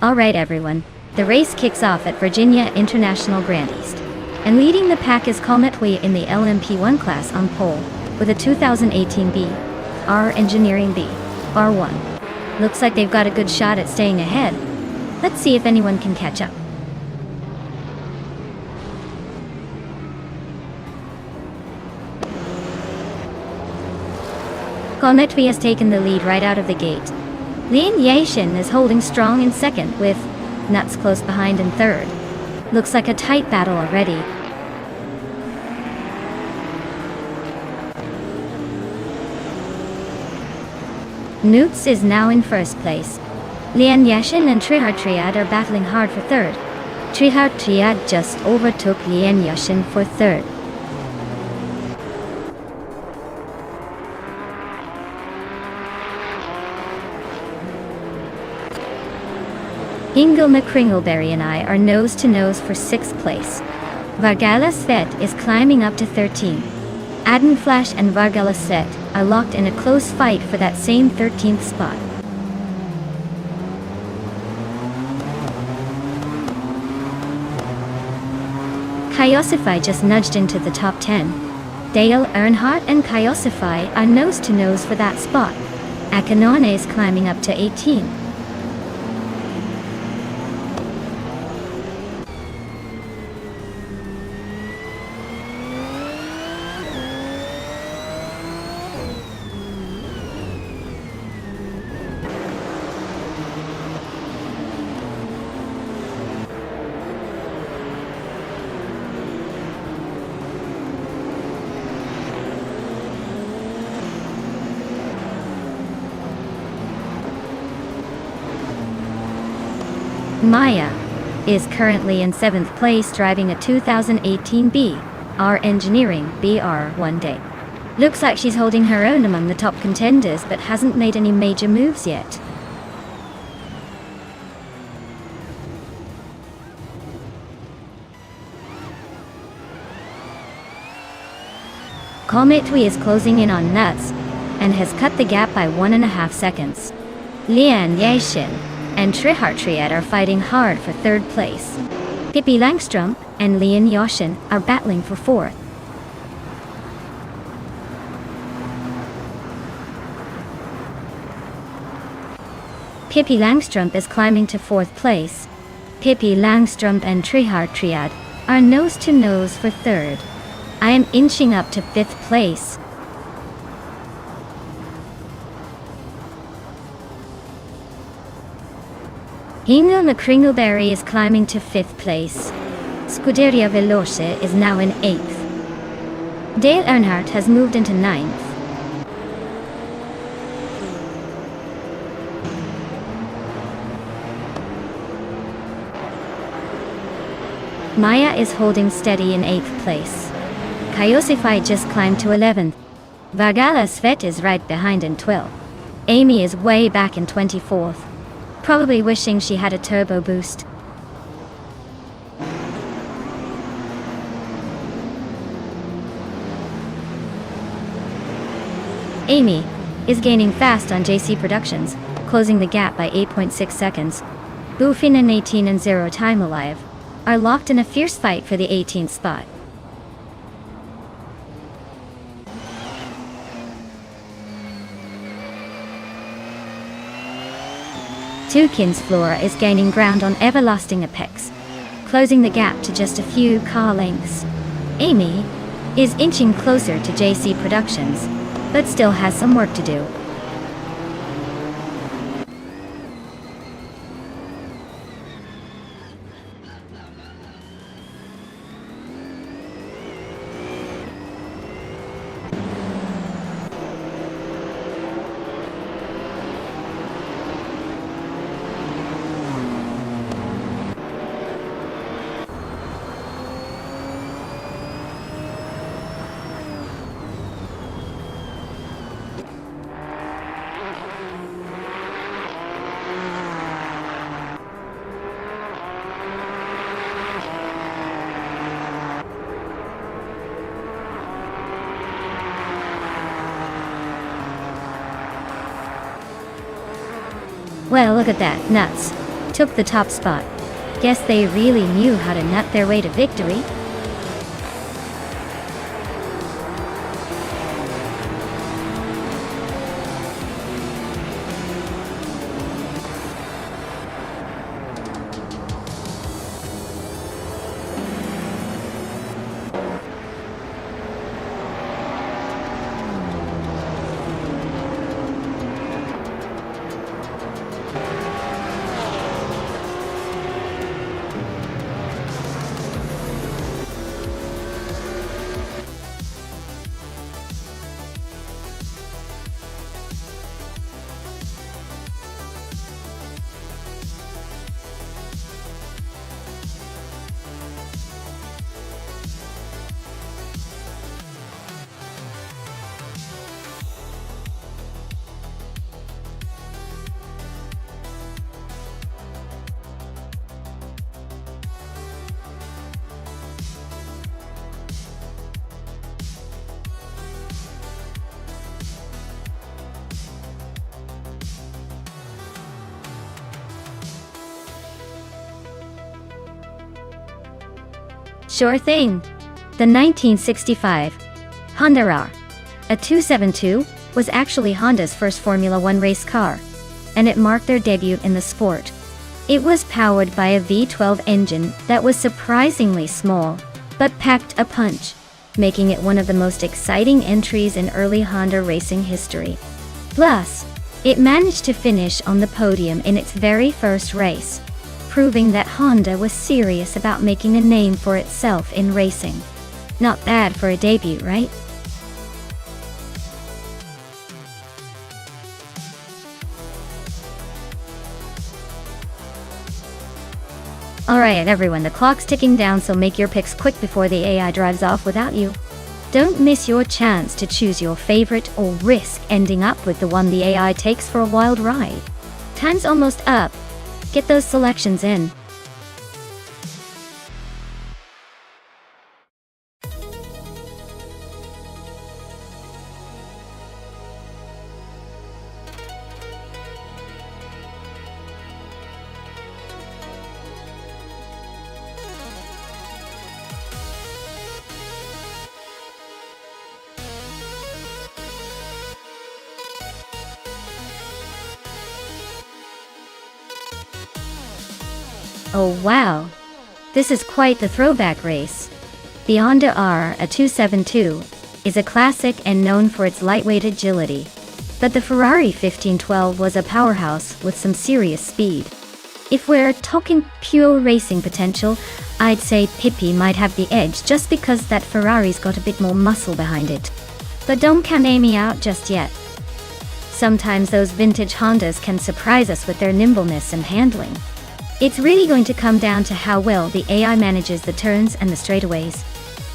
Alright everyone, the race kicks off at Virginia International Grand East. And leading the pack is Cometway in the LMP1 class on pole, with a 2018 B, R Engineering B, R1. Looks like they've got a good shot at staying ahead. Let's see if anyone can catch up. Cometway has taken the lead right out of the gate. Lin Yashin is holding strong in second, with Nuts close behind in third. Looks like a tight battle already. Nuts is now in first place. Lian Yashin and Trihar Triad are battling hard for third. Trihar Triad just overtook Lian Yashin for third. Ingel McCringleberry and I are nose to nose for 6th place. Vargala Svet is climbing up to 13. Aden Flash and Vargala Svet are locked in a close fight for that same 13th spot. Kaiosify just nudged into the top 10. Dale Earnhardt and Kaiosify are nose to nose for that spot. Akanone is climbing up to 18. Maya is currently in 7th place driving a 2018 B, R Engineering BR1 day. Looks like she's holding her own among the top contenders but hasn't made any major moves yet. Cometway is closing in on Nuts and has cut the gap by 1.5 seconds. Lian Yashin and Trihar Triad are fighting hard for 3rd place. Pippi Langstrom and Lian Yashin are battling for 4th. Pippi Langstrumpf is climbing to 4th place. Pippi Langstrumpf and Trihard Triad are nose to nose for 3rd. I am inching up to 5th place. Hingo McCringleberry is climbing to 5th place. Scuderia Veloce is now in 8th. Dale Earnhardt has moved into 9th. Maya is holding steady in 8th place. Kaiosify just climbed to 11th. Vargala Svet is right behind in 12th. Amy is way back in 24th. Probably wishing she had a turbo boost. Amy is gaining fast on JC Productions, closing the gap by 8.6 seconds. Boofin and 18 and 0 Time Alive are locked in a fierce fight for the 18th spot. Tukins Flora is gaining ground on Everlasting Apex, closing the gap to just a few car lengths. Amy is inching closer to JC Productions, but still has some work to do. Well, look at that, nuts. Took the top spot. Guess they really knew how to nut their way to victory. Sure thing. The 1965 Honda RAR, a 272, was actually Honda's first Formula One race car, and it marked their debut in the sport. It was powered by a V12 engine that was surprisingly small, but packed a punch, making it one of the most exciting entries in early Honda racing history. Plus, it managed to finish on the podium in its very first race, proving that Honda was serious about making a name for itself in racing. Not bad for a debut, right? Alright everyone, the clock's ticking down, so make your picks quick before the AI drives off without you. Don't miss your chance to choose your favorite or risk ending up with the one the AI takes for a wild ride. Time's almost up. Get those selections in. Oh wow! This is quite the throwback race. The Honda R, a 272, is a classic and known for its lightweight agility. But the Ferrari 1512 was a powerhouse with some serious speed. If we're talking pure racing potential, I'd say Pippi might have the edge just because that Ferrari's got a bit more muscle behind it. But don't count Amy out just yet. Sometimes those vintage Hondas can surprise us with their nimbleness and handling. It's really going to come down to how well the AI manages the turns and the straightaways.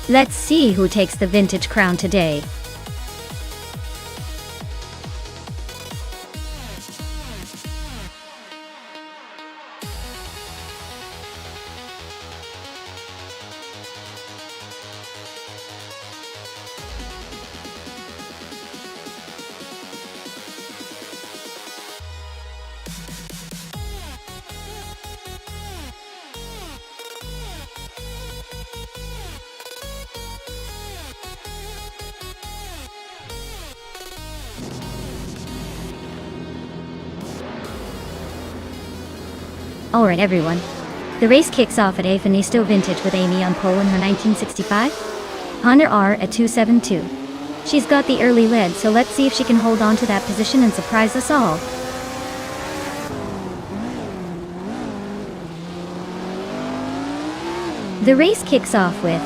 Let's see who takes the vintage crown today. Alright everyone, the race kicks off at Afinisto Vintage with Amy on pole in her 1965 Honda R at 272. She's got the early lead, so let's see if she can hold on to that position and surprise us all. The race kicks off with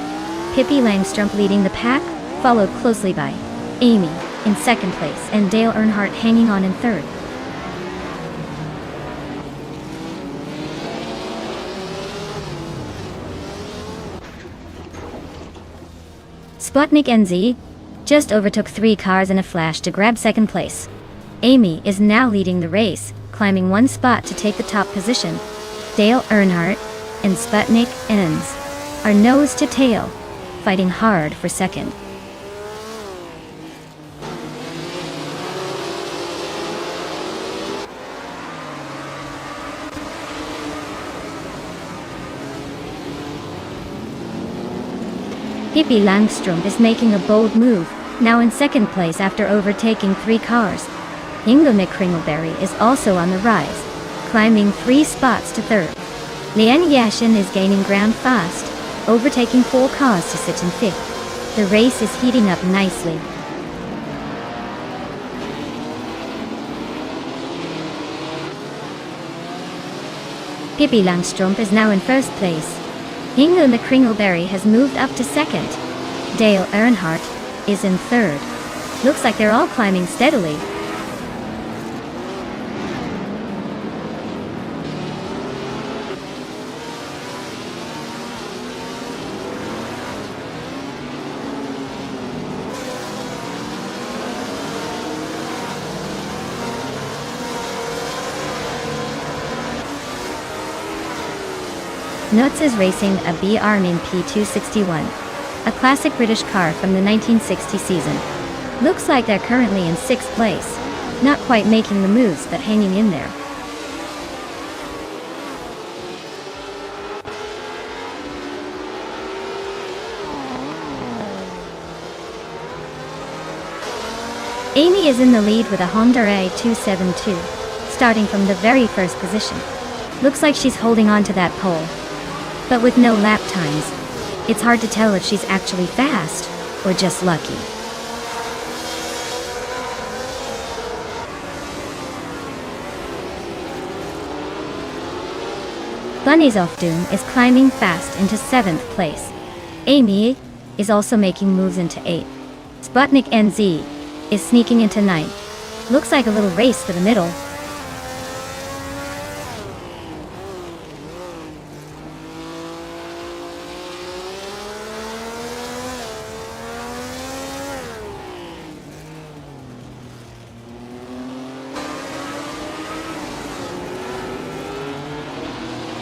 Pippi Langstrumpf leading the pack, followed closely by Amy in second place and Dale Earnhardt hanging on in third. Sputnik NZ just overtook 3 cars in a flash to grab second place. Amy is now leading the race, climbing 1 spot to take the top position. Dale Earnhardt and Sputnik NZ are nose to tail, fighting hard for second. Pippi Langstrumpf is making a bold move, now in second place after overtaking 3 cars. Ingo Kringleberry is also on the rise, climbing 3 spots to third. Lian Yashin is gaining ground fast, overtaking 4 cars to sit in fifth. The race is heating up nicely. Pippi Langstrumpf is now in first place. Ingo Kringleberry has moved up to second. Dale Earnhardt is in third. Looks like they're all climbing steadily. Nuts is racing a BR-MIN P261, a classic British car from the 1960 season. Looks like they're currently in 6th place, not quite making the moves but hanging in there. Amy is in the lead with a Honda A272, starting from the very first position. Looks like she's holding on to that pole. But with no lap times, it's hard to tell if she's actually fast or just lucky. Bunny's Off Doom is climbing fast into 7th place. Amy is also making moves into 8th. Sputnik NZ is sneaking into 9th. Looks like a little race for the middle.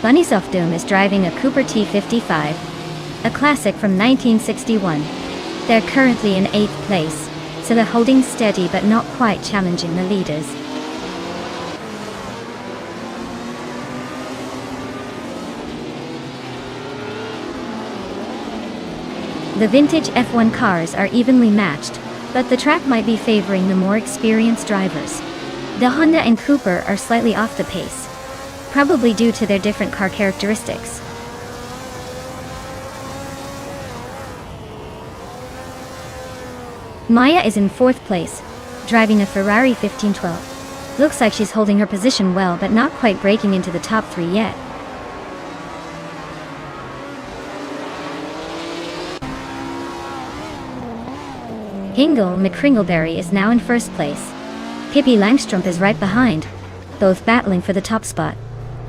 Bunny's Off Doom is driving a Cooper T55, a classic from 1961. They're currently in 8th place, so they're holding steady but not quite challenging the leaders. The vintage F1 cars are evenly matched, but the track might be favoring the more experienced drivers. The Honda and Cooper are slightly off the pace. probably due to their different car characteristics. Maya is in 4th place, driving a Ferrari 1512. Looks like she's holding her position well but not quite breaking into the top 3 yet. Hingle McCringleberry is now in 1st place. Pippi Langstrumpf is right behind, both battling for the top spot.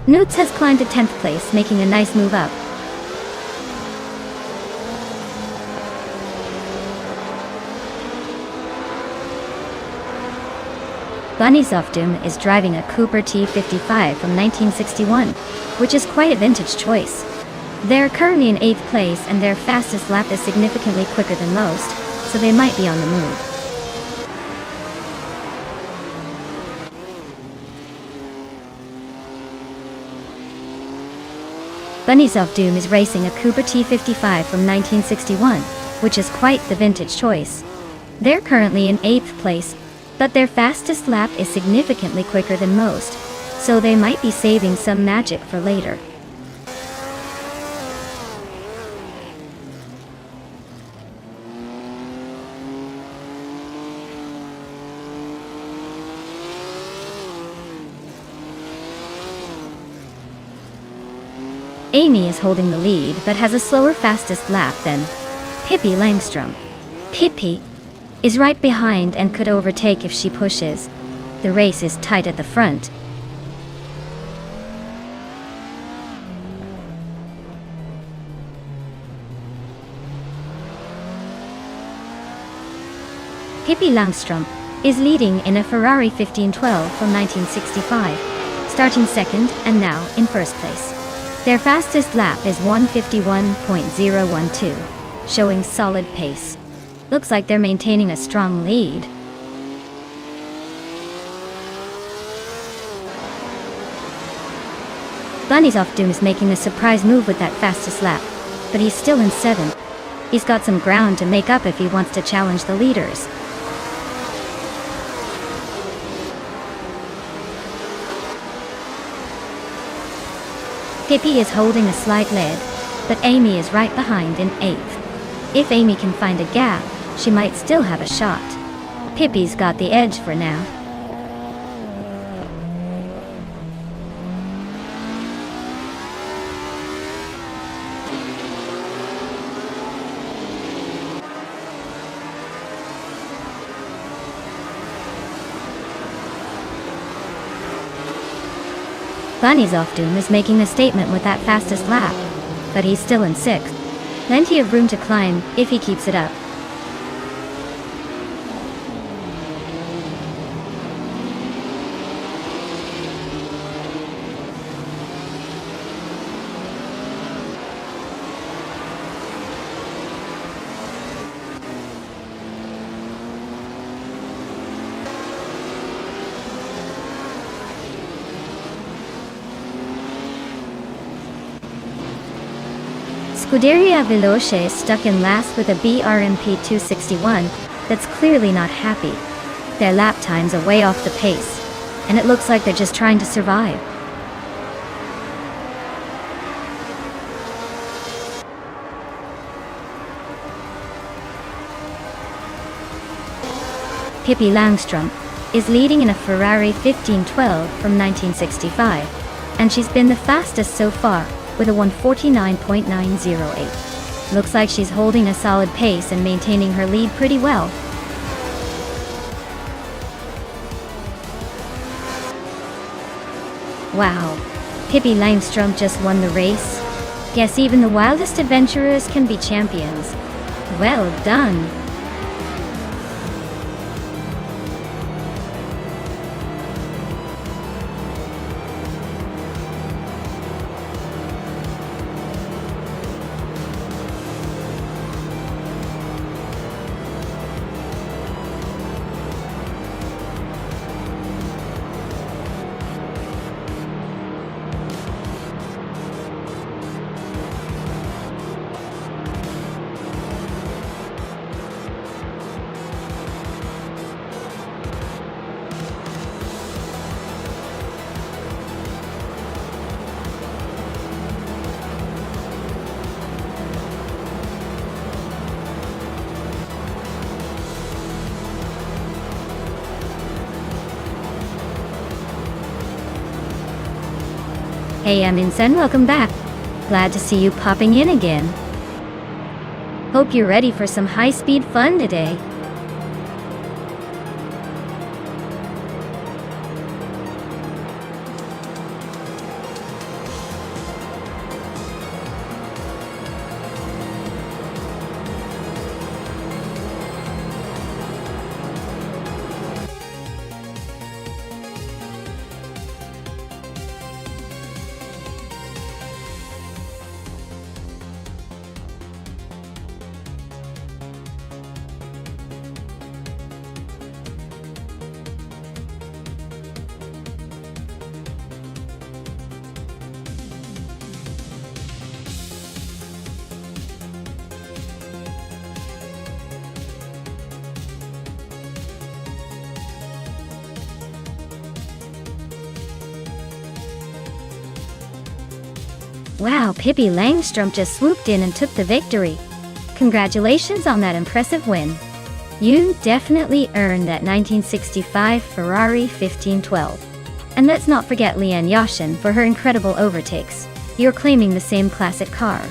Newts has climbed to 10th place, making a nice move up. Bunny Zofdum is driving a Cooper T55 from 1961, which is quite a vintage choice. They're currently in 8th place and their fastest lap is significantly quicker than most, so they might be on the move. Bunny Zofdum is racing a Cooper T55 from 1961, which is quite the vintage choice. They're currently in 8th place, but their fastest lap is significantly quicker than most, so they might be saving some magic for later. Amy is holding the lead but has a slower fastest lap than Pippi Langstrumpf. Pippi is right behind and could overtake if she pushes. The race is tight at the front. Pippi Langstrumpf is leading in a Ferrari 1512 from 1965, starting 2nd and now in 1st place. Their fastest lap is 1:51.012, showing solid pace. Looks like they're maintaining a strong lead. Bunny Zofdum is making a surprise move with that fastest lap, but he's still in 7th. He's got some ground to make up if he wants to challenge the leaders. Pippi is holding a slight lead, but Amy is right behind in 8th. If Amy can find a gap, she might still have a shot. Pippi's got the edge for now. Bunny Zofdum is making a statement with that fastest lap, but he's still in 6th. Plenty of room to climb if he keeps it up. Scuderia Veloce is stuck in last with a BRMP 261 that's clearly not happy. Their lap times are way off the pace, and it looks like they're just trying to survive. Pippi Langstrumpf is leading in a Ferrari 1512 from 1965, and she's been the fastest so far, with a 1:49.908. Looks like she's holding a solid pace and maintaining her lead pretty well. Wow, Pippi Langstrumpf just won the race. Guess even the wildest adventurers can be champions. Well done. Hey Amundsen, welcome back. Glad to see you popping in again. Hope you're ready for some high-speed fun today. Wow, Pippi Langstrom just swooped in and took the victory. Congratulations on that impressive win. You definitely earned that 1965 Ferrari 1512. And let's not forget Liane Yashin for her incredible overtakes. You're claiming the same classic car.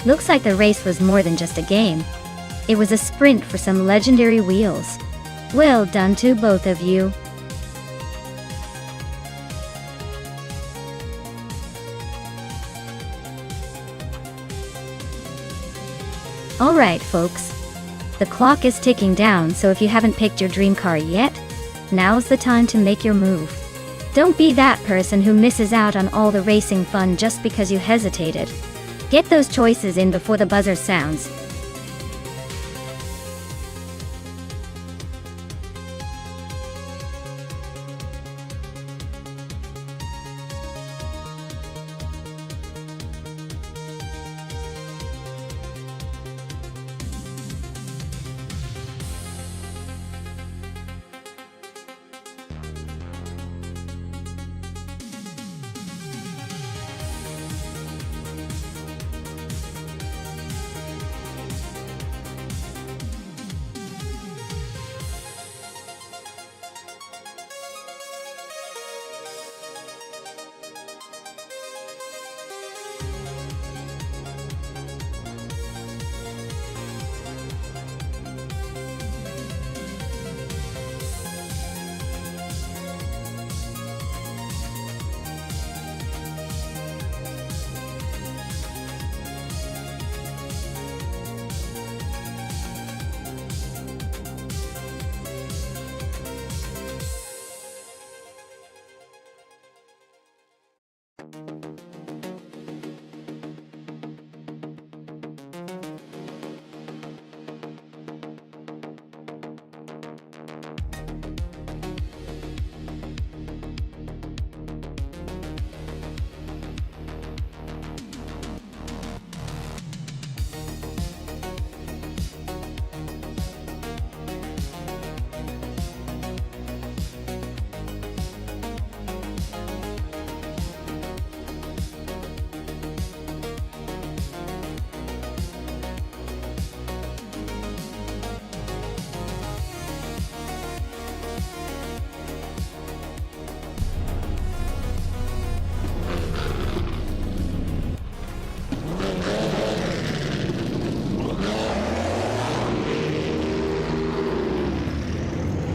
Looks like the race was more than just a game. It was a sprint for some legendary wheels. Well done to both of you. Alright folks, the clock is ticking down, so if you haven't picked your dream car yet, now's the time to make your move. Don't be that person who misses out on all the racing fun just because you hesitated. Get those choices in before the buzzer sounds.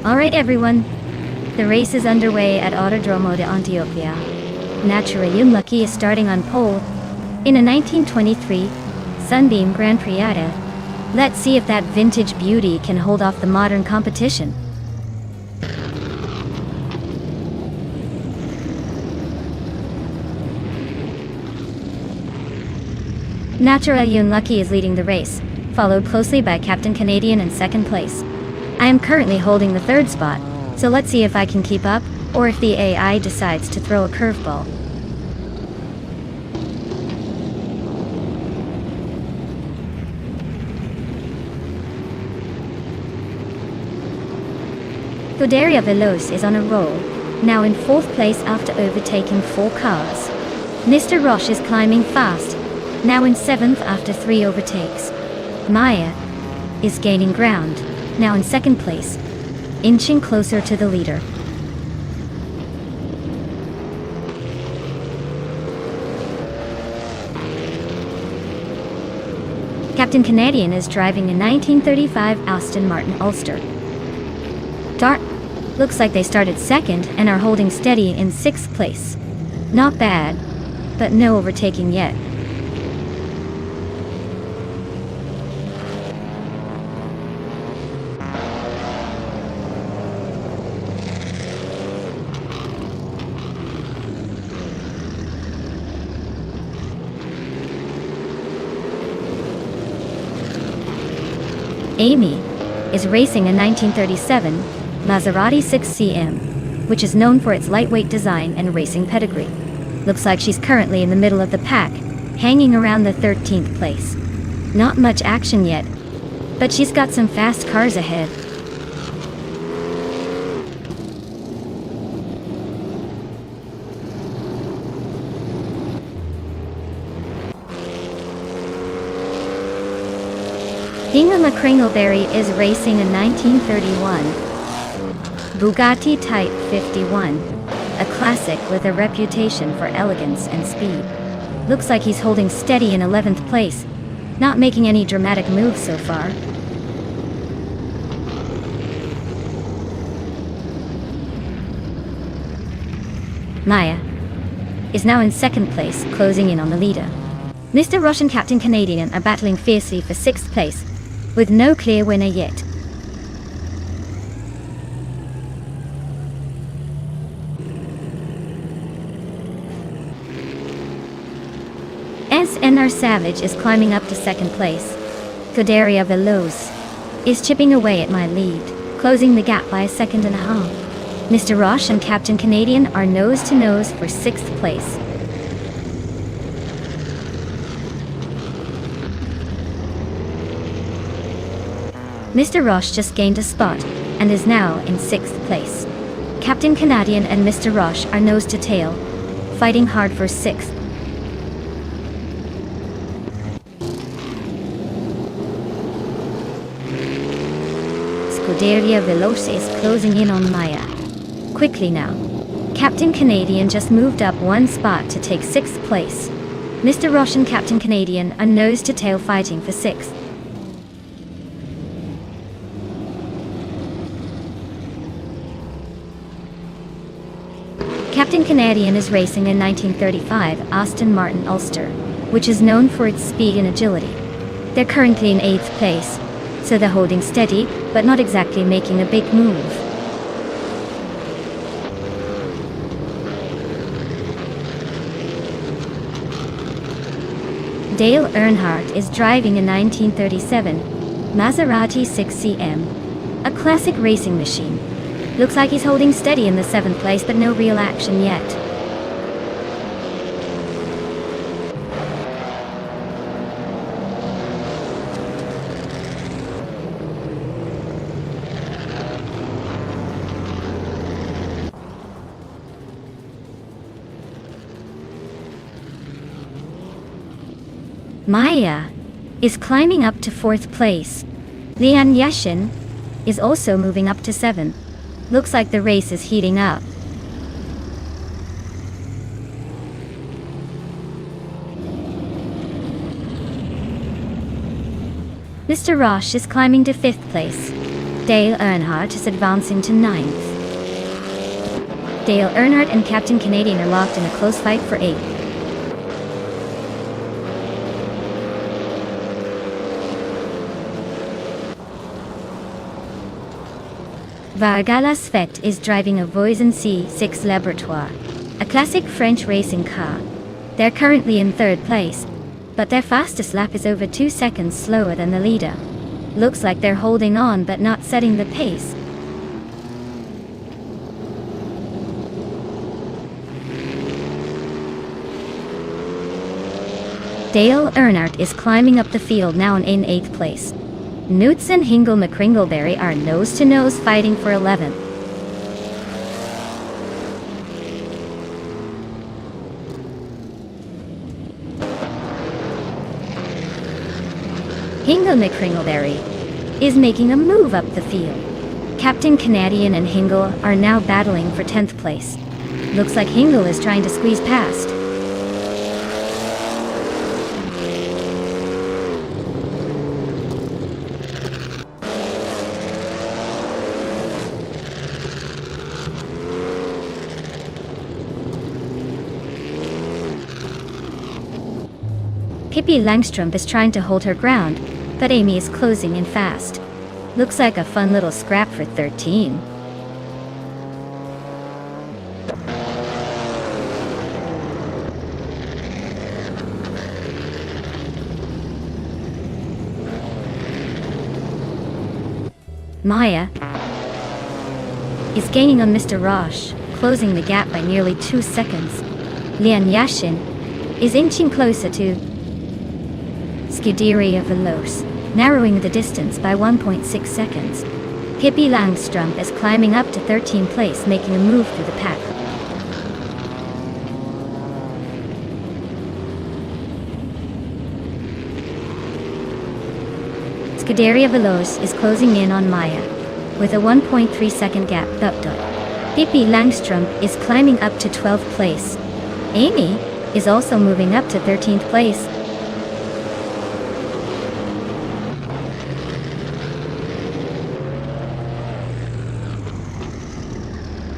Alright everyone, the race is underway at Autodromo de Antioquia. Natura Unlucky is starting on pole in a 1923 Sunbeam Grand Prix. Let's see if that vintage beauty can hold off the modern competition. Natura Unlucky is leading the race, followed closely by Captain Canadian in second place. I am currently holding the third spot, so let's see if I can keep up, or if the AI decides to throw a curveball. Scuderia Veloce is on a roll, now in fourth place after overtaking 4 cars. Mr. Roche is climbing fast, now in 7th after 3 overtakes. Maya is gaining ground, now in second place, inching closer to the leader. Captain Canadian is driving a 1935 Aston Martin Ulster. Dart looks like they started second and are holding steady in 6th place. Not bad, but no overtaking yet. Amy is racing a 1937 Maserati 6CM, which is known for its lightweight design and racing pedigree. Looks like she's currently in the middle of the pack, hanging around the 13th place. Not much action yet, but she's got some fast cars ahead. Inga McCringleberry is racing a 1931 Bugatti Type 51, a classic with a reputation for elegance and speed. Looks like he's holding steady in 11th place, not making any dramatic moves so far. Maya is now in 2nd place, closing in on the leader. Mr. Rush and Captain Canadian are battling fiercely for 6th place, with no clear winner yet. SNR Savage is climbing up to 2nd place. Cuderia Veloz is chipping away at my lead, closing the gap by 1.5 seconds. Mr. Rush and Captain Canadian are nose to nose for 6th place. Mr. Rush just gained a spot and is now in 6th place. Captain Canadian and Mr. Rush are nose to tail, fighting hard for 6th. Scuderia Veloce is closing in on Maya. Quickly now. Captain Canadian just moved up 1 spot to take 6th place. Mr. Rush and Captain Canadian are nose to tail fighting for 6th. Captain Canadian is racing a 1935 Aston Martin Ulster, which is known for its speed and agility. They're currently in 8th place, so they're holding steady, but not exactly making a big move. Dale Earnhardt is driving a 1937 Maserati 6CM, a classic racing machine. Looks like he's holding steady in the 7th place, but no real action yet. Maya is climbing up to 4th place. Lian Yashin is also moving up to 7th. Looks like the race is heating up. Mr. Roche is climbing to 5th place. Dale Earnhardt is advancing to 9th. Dale Earnhardt and Captain Canadian are locked in a close fight for 8th. Vargalas Fett is driving a Voisin C6 Laboratoire, a classic French racing car. They're currently in 3rd place, but their fastest lap is over 2 seconds slower than the leader. Looks like they're holding on but not setting the pace. Dale Earnhardt is climbing up the field now in 8th place. Newts and Hingle McCringleberry are nose-to-nose fighting for 11th. Hingle McCringleberry is making a move up the field. Captain Canadian and Hingle are now battling for 10th place. Looks like Hingle is trying to squeeze past. Pippi Langstrumpf is trying to hold her ground, but Amy is closing in fast. Looks like a fun little scrap for 13. Maya is gaining on Mr. Roche, closing the gap by nearly 2 seconds. Lian Yashin is inching closer to Scuderia Veloce, narrowing the distance by 1.6 seconds. Pippi Langstrumpf is climbing up to 13th place, making a move through the pack. Scuderia Veloce is closing in on Maya, with a 1.3 second gap. Pippi Langstrumpf is climbing up to 12th place. Amy is also moving up to 13th place.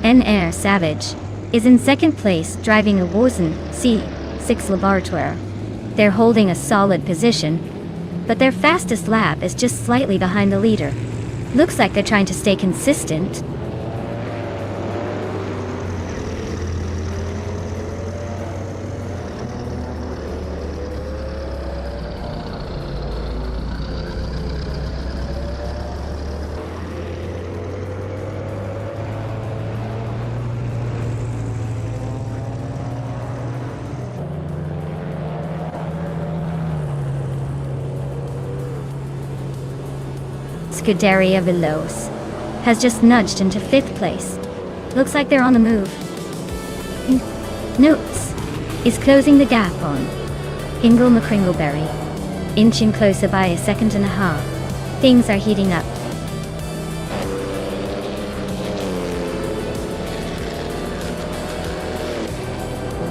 NR Savage is in second place, driving a Wozen C6 Laboratoire. They're holding a solid position, but their fastest lap is just slightly behind the leader. Looks like they're trying to stay consistent. Scuderia Veloce has just nudged into 5th place. Looks like they're on the move. Notes is closing the gap on Ingle McCringleberry, inching closer by 1.5 seconds. Things are heating up.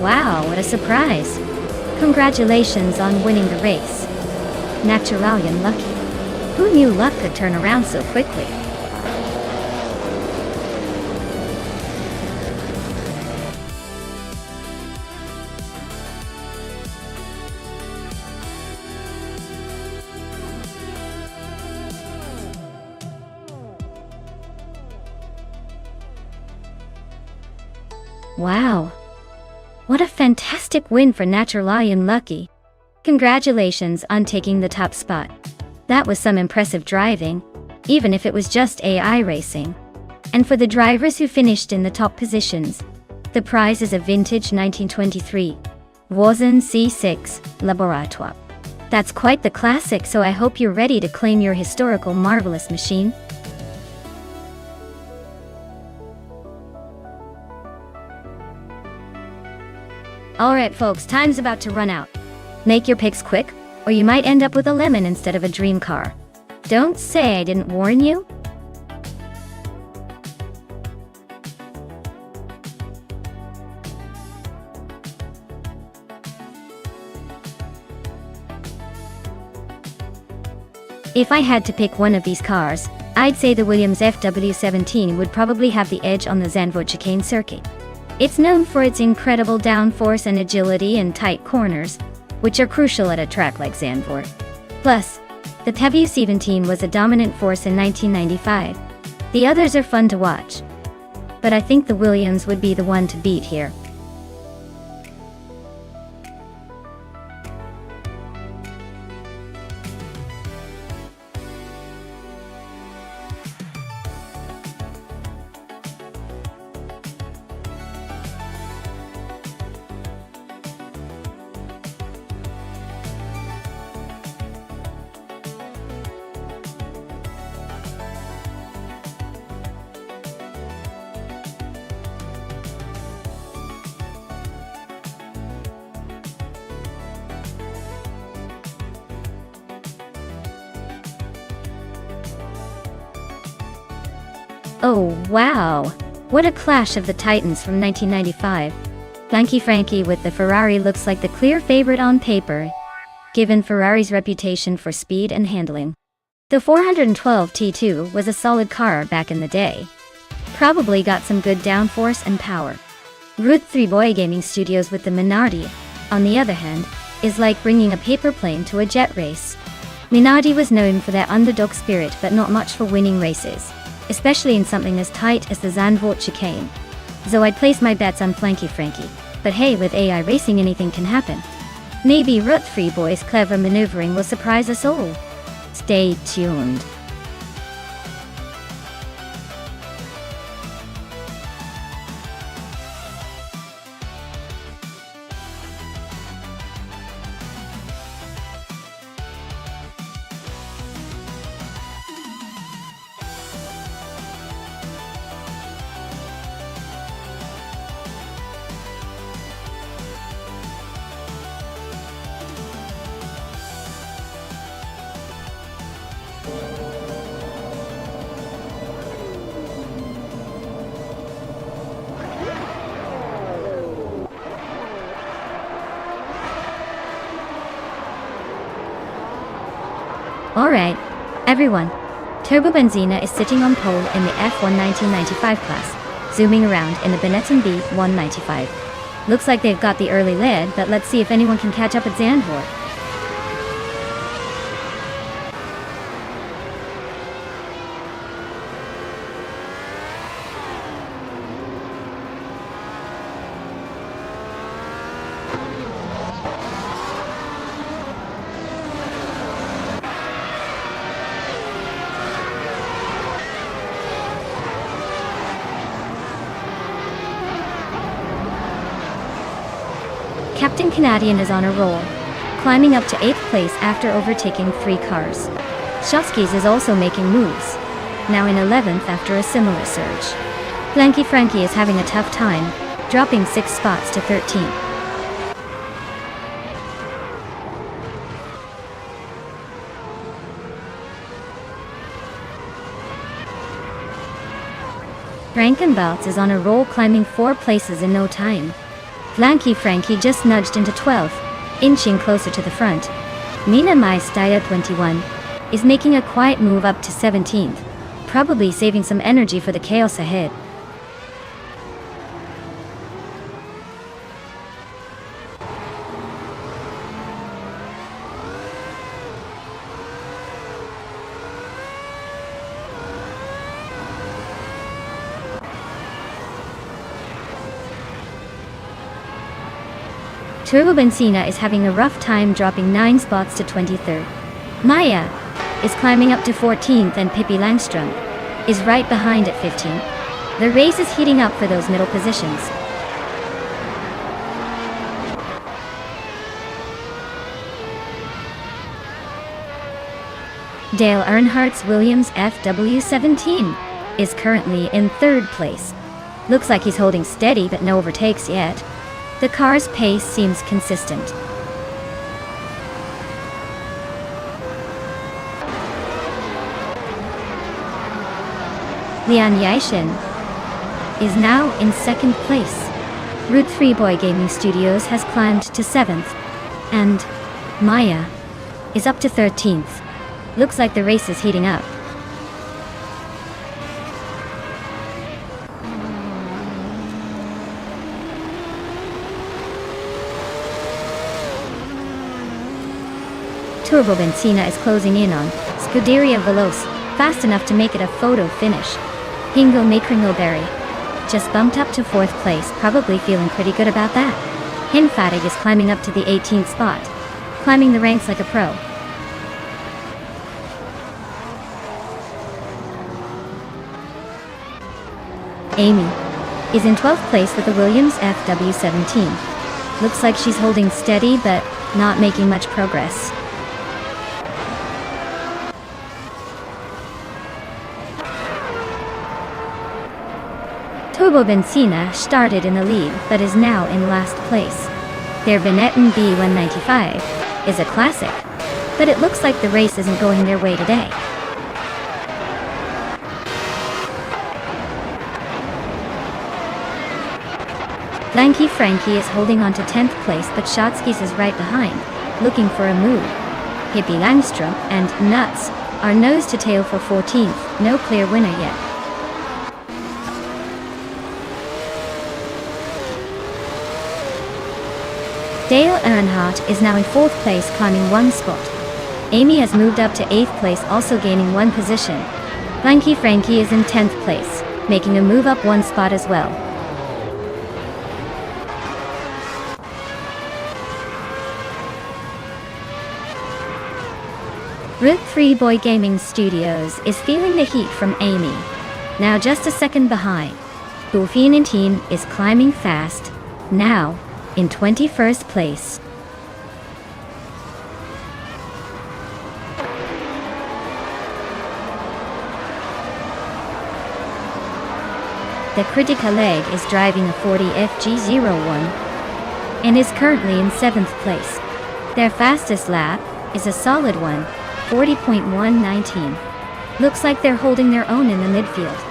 Wow, what a surprise! Congratulations on winning the race. Naturalian Lucky. Who knew luck could turn around so quickly? Wow! What a fantastic win for Naturalian Lucky. Congratulations on taking the top spot. That was some impressive driving, even if it was just AI racing. And for the drivers who finished in the top positions, the prize is a vintage 1923 Wozen C6 Laboratoire. That's quite the classic, so I hope you're ready to claim your historical marvelous machine. Alright folks, time's about to run out. Make your picks quick, or you might end up with a lemon instead of a dream car. Don't say I didn't warn you. If I had to pick one of these cars, I'd say the Williams FW17 would probably have the edge on the Zandvoort chicane circuit. It's known for its incredible downforce and agility in tight corners, which are crucial at a track like Zandvoort. Plus, the W17 was a dominant force in 1995. The others are fun to watch, but I think the Williams would be the one to beat here. Oh wow! What a clash of the titans from 1995. Lanky Frankie with the Ferrari looks like the clear favorite on paper, given Ferrari's reputation for speed and handling. The 412 T2 was a solid car back in the day. Probably got some good downforce and power. Route 3 Boy Gaming Studios with the Minardi, on the other hand, is like bringing a paper plane to a jet race. Minardi was known for their underdog spirit but not much for winning races, especially in something as tight as the Zandvoort chicane. So I'd place my bets on Flanky Frankie, but hey, with AI racing anything can happen. Maybe Rut Free Boy's clever maneuvering will surprise us all. Stay tuned. Alright, everyone. Turbo Benzina is sitting on pole in the F1 1995 class, zooming around in the Benetton B195. Looks like they've got the early lead, but let's see if anyone can catch up at Zandvoort. Captain Canadian is on a roll, climbing up to 8th place after overtaking 3 cars. Shoskis is also making moves, now in 11th after a similar surge. Flanky Frankie is having a tough time, dropping 6 spots to 13th. Frankenbaltz is on a roll, climbing 4 places in no time. Flanky Frankie just nudged into 12th, inching closer to the front. Mina Maistaya 21 is making a quiet move up to 17th, probably saving some energy for the chaos ahead. Turbo Benzina is having a rough time, dropping 9 spots to 23rd. Maya is climbing up to 14th, and Pippi Langström is right behind at 15th. The race is heating up for those middle positions. Dale Earnhardt's Williams FW17 is currently in 3rd place. Looks like he's holding steady, but no overtakes yet. The car's pace seems consistent. Lian Yaishin is now in 2nd place. Root 3 Boy Gaming Studios has climbed to 7th, and Maya is up to 13th. Looks like the race is heating up. Turbo Benzina is closing in on Scuderia Veloce, fast enough to make it a photo finish. Hingo Makringoberry just bumped up to 4th place, probably feeling pretty good about that. Hinfatig is climbing up to the 18th spot, climbing the ranks like a pro. Amy is in 12th place with the Williams FW17. Looks like she's holding steady but not making much progress. Turbo Benzina started in the lead but is now in last place. Their Benetton B195 is a classic, but it looks like the race isn't going their way today. Flanky Frankie is holding on to 10th place, but Shotskis is right behind, looking for a move. Pippi Langström and Nuts are nose to tail for 14th, no clear winner yet. Dale Earnhardt is now in 4th place, climbing 1 spot. Amy has moved up to 8th place, also gaining 1 position. Blanky Frankie is in 10th place, making a move up 1 spot as well. Route 3 Boy Gaming Studios is feeling the heat from Amy, now just a second behind. Dolphin Team is climbing fast, now in 21st place. The Critica Leg is driving a 40 FG01 and is currently in 7th place. Their fastest lap is a solid one, 40.119. Looks like they're holding their own in the midfield.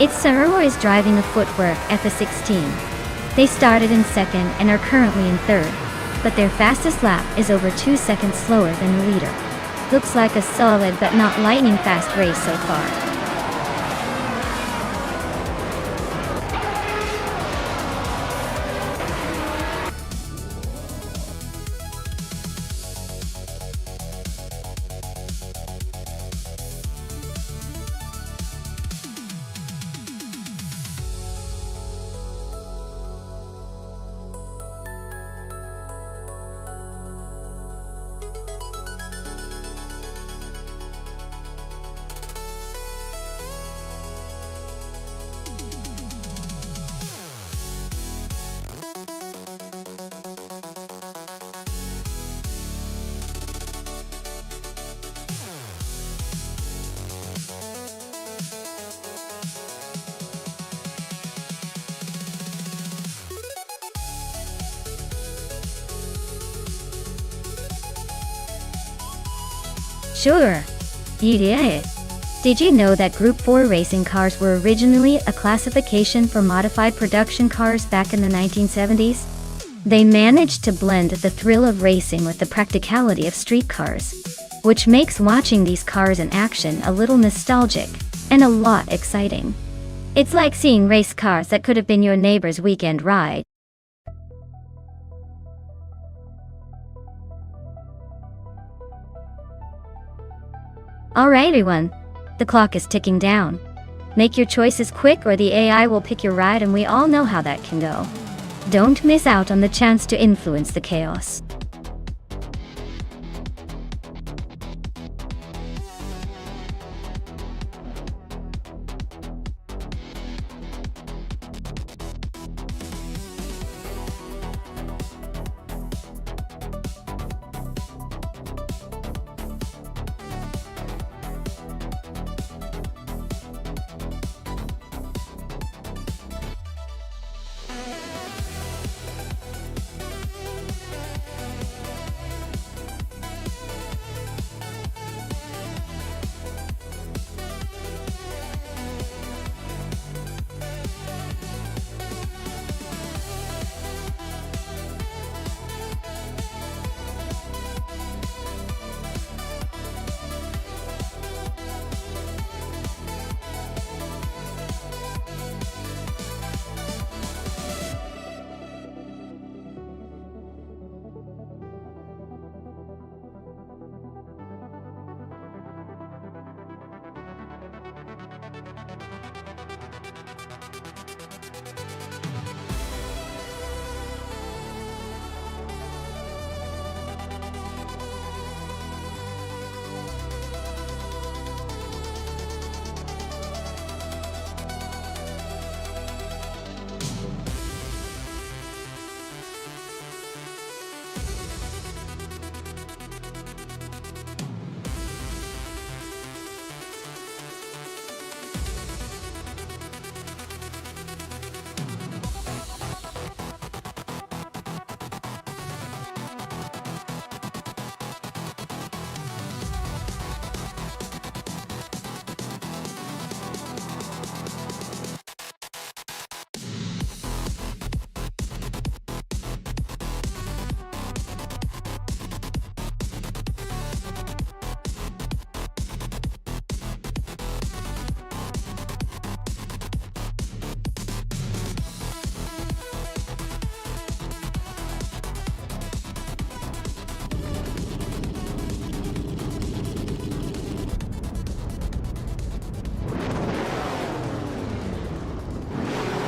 Itzaru is driving a Footwork FA16. They started in 2nd and are currently in 3rd, but their fastest lap is over 2 seconds slower than the leader. Looks like a solid but not lightning fast race so far. Sure. You did. Did you know that Group 4 racing cars were originally a classification for modified production cars back in the 1970s? They managed to blend the thrill of racing with the practicality of street cars, which makes watching these cars in action a little nostalgic and a lot exciting. It's like seeing race cars that could have been your neighbor's weekend ride. Alright everyone, the clock is ticking down. Make your choices quick or the AI will pick your ride, and we all know how that can go. Don't miss out on the chance to influence the chaos.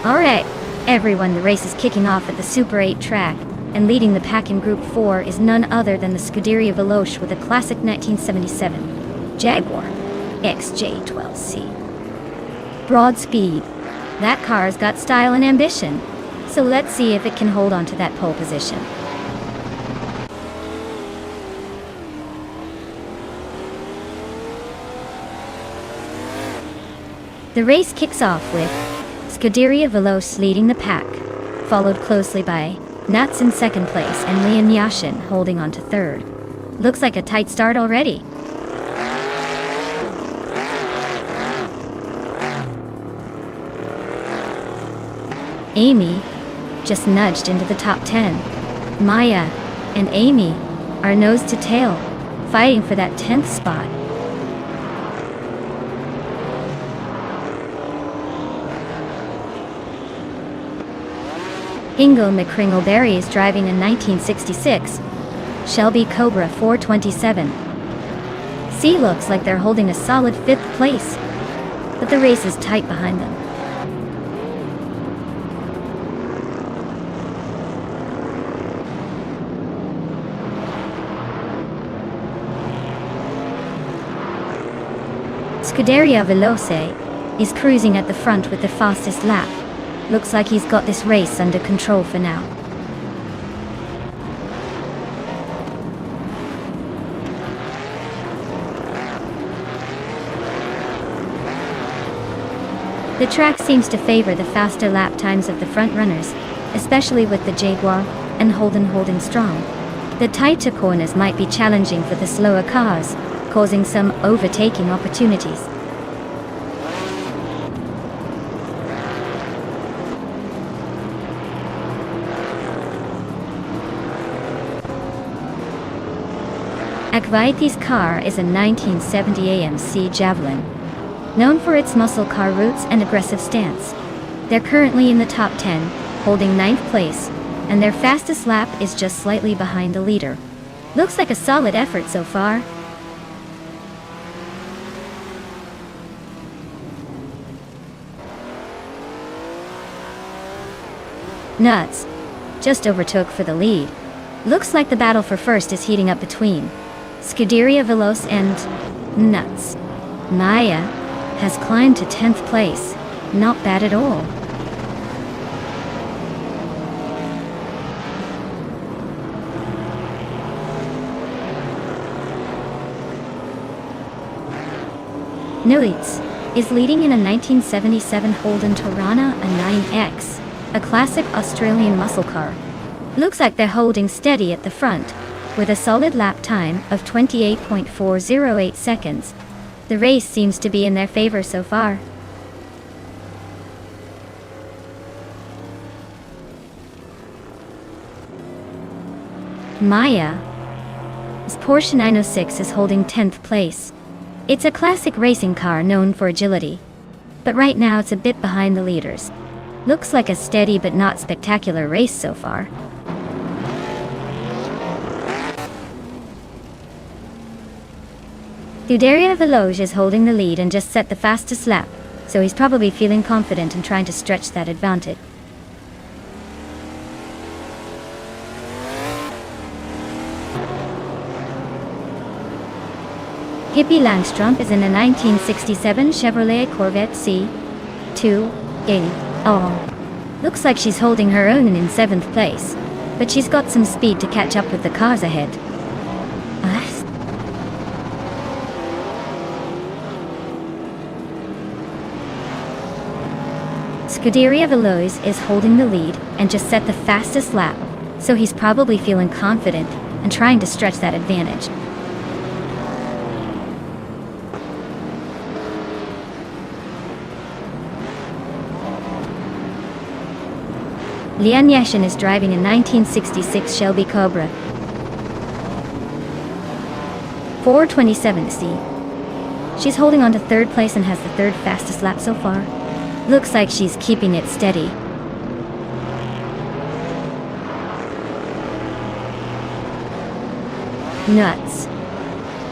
Alright, everyone, the race is kicking off at the Super 8 track, and leading the pack in Group 4 is none other than the Scuderia Veloce with a classic 1977 Jaguar XJ12C. Broad speed. That car's got style and ambition, so let's see if it can hold on to that pole position. The race kicks off with Scuderia Veloce leading the pack, followed closely by Nuts in second place and Leon Yashin holding on to third. Looks like a tight start already. Amy just nudged into the top 10. Maya and Amy are nose to tail, fighting for that 10th spot. Ingo McCringleberry is driving a 1966 Shelby Cobra 427. C looks like they're holding a solid 5th place, but the race is tight behind them. Scuderia Veloce is cruising at the front with the fastest lap. Looks like he's got this race under control for now. The track seems to favor the faster lap times of the front runners, especially with the Jaguar and Holden holding strong. The tighter corners might be challenging for the slower cars, causing some overtaking opportunities. Akvaiti's car is a 1970 AMC Javelin, known for its muscle car roots and aggressive stance. They're currently in the top 10, holding 9th place, and their fastest lap is just slightly behind the leader. Looks like a solid effort so far. Nuts just overtook for the lead. Looks like the battle for first is heating up between Scuderia Veloce and Nuts. Maya has climbed to 10th place. Not bad at all. Nuits is leading in a 1977 Holden Torana, a 9X, a classic Australian muscle car. Looks like they're holding steady at the front, with a solid lap time of 28.408 seconds. The race seems to be in their favor so far. Maya's Porsche 906 is holding 10th place. It's a classic racing car known for agility, but right now it's a bit behind the leaders. Looks like a steady but not spectacular race so far. Scuderia Veloce is holding the lead and just set the fastest lap, so he's probably feeling confident and trying to stretch that advantage. Hippie Langstrom is in a 1967 Chevrolet Corvette C280. Looks like she's holding her own and in 7th place, but she's got some speed to catch up with the cars ahead. Scuderia Veloce is holding the lead and just set the fastest lap, so he's probably feeling confident and trying to stretch that advantage. Leon Yashin is driving a 1966 Shelby Cobra 427C. She's holding on to 3rd place and has the 3rd fastest lap so far. Looks like she's keeping it steady. Nuts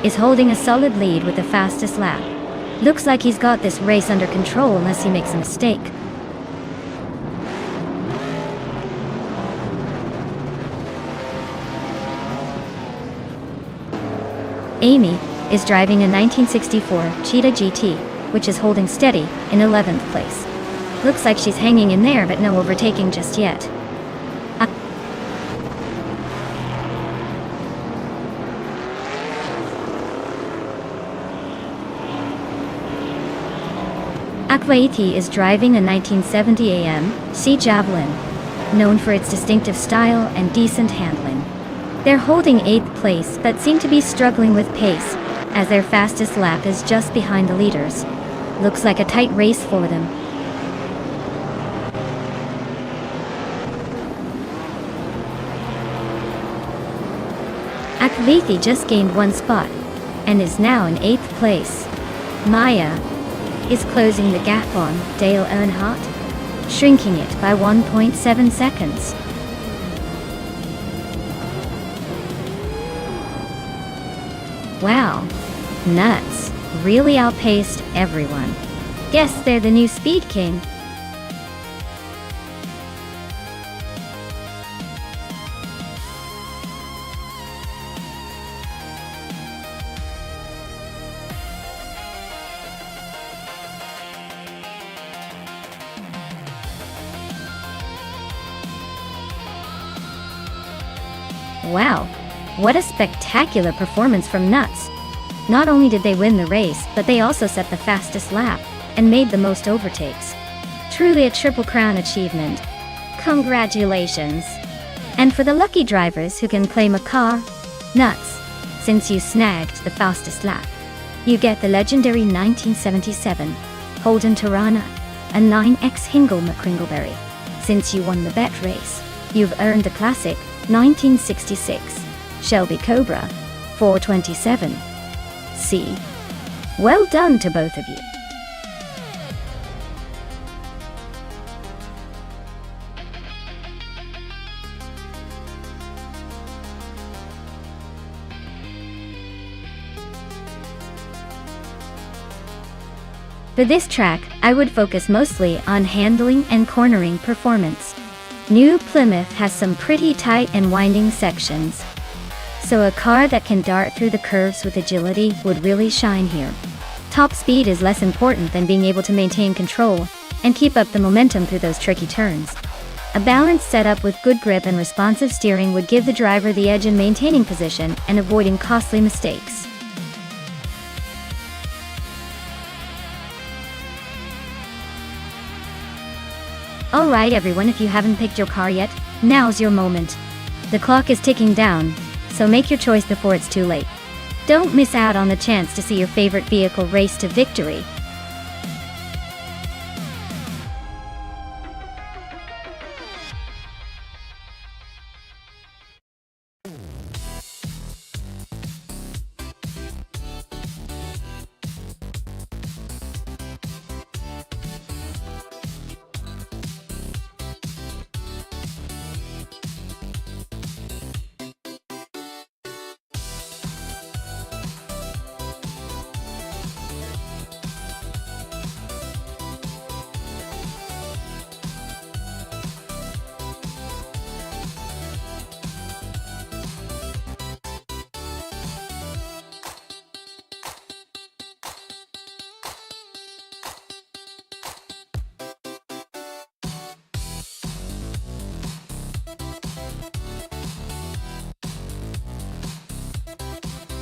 is holding a solid lead with the fastest lap. Looks like he's got this race under control unless he makes a mistake. Amy is driving a 1964 Cheetah GT, which is holding steady in 11th place. Looks like she's hanging in there, but no overtaking just yet. Akwaiti is driving a 1970 AMC Javelin, known for its distinctive style and decent handling. They're holding 8th place but seem to be struggling with pace, as their fastest lap is just behind the leaders. Looks like a tight race for them. Akwaiti just gained 1 spot and is now in 8th place. Maya is closing the gap on Dale Earnhardt, shrinking it by 1.7 seconds. Wow, nuts, really outpaced everyone. Guess they're the new Speed King. Wow, what a spectacular performance from Nuts. Not only did they win the race, but they also set the fastest lap and made the most overtakes. Truly a Triple Crown achievement. Congratulations. And for the lucky drivers who can claim a car, Nuts, since you snagged the fastest lap, you get the legendary 1977 Holden Tirana, a 9X Hingle McCringleberry. Since you won the bet race, you've earned the classic 1966 Shelby Cobra 427C. Well done to both of you. For this track, I would focus mostly on handling and cornering performance. New Plymouth has some pretty tight and winding sections, so a car that can dart through the curves with agility would really shine here. Top speed is less important than being able to maintain control and keep up the momentum through those tricky turns. A balanced setup with good grip and responsive steering would give the driver the edge in maintaining position and avoiding costly mistakes. Alright everyone, if you haven't picked your car yet, now's your moment. The clock is ticking down, so make your choice before it's too late. Don't miss out on the chance to see your favorite vehicle race to victory.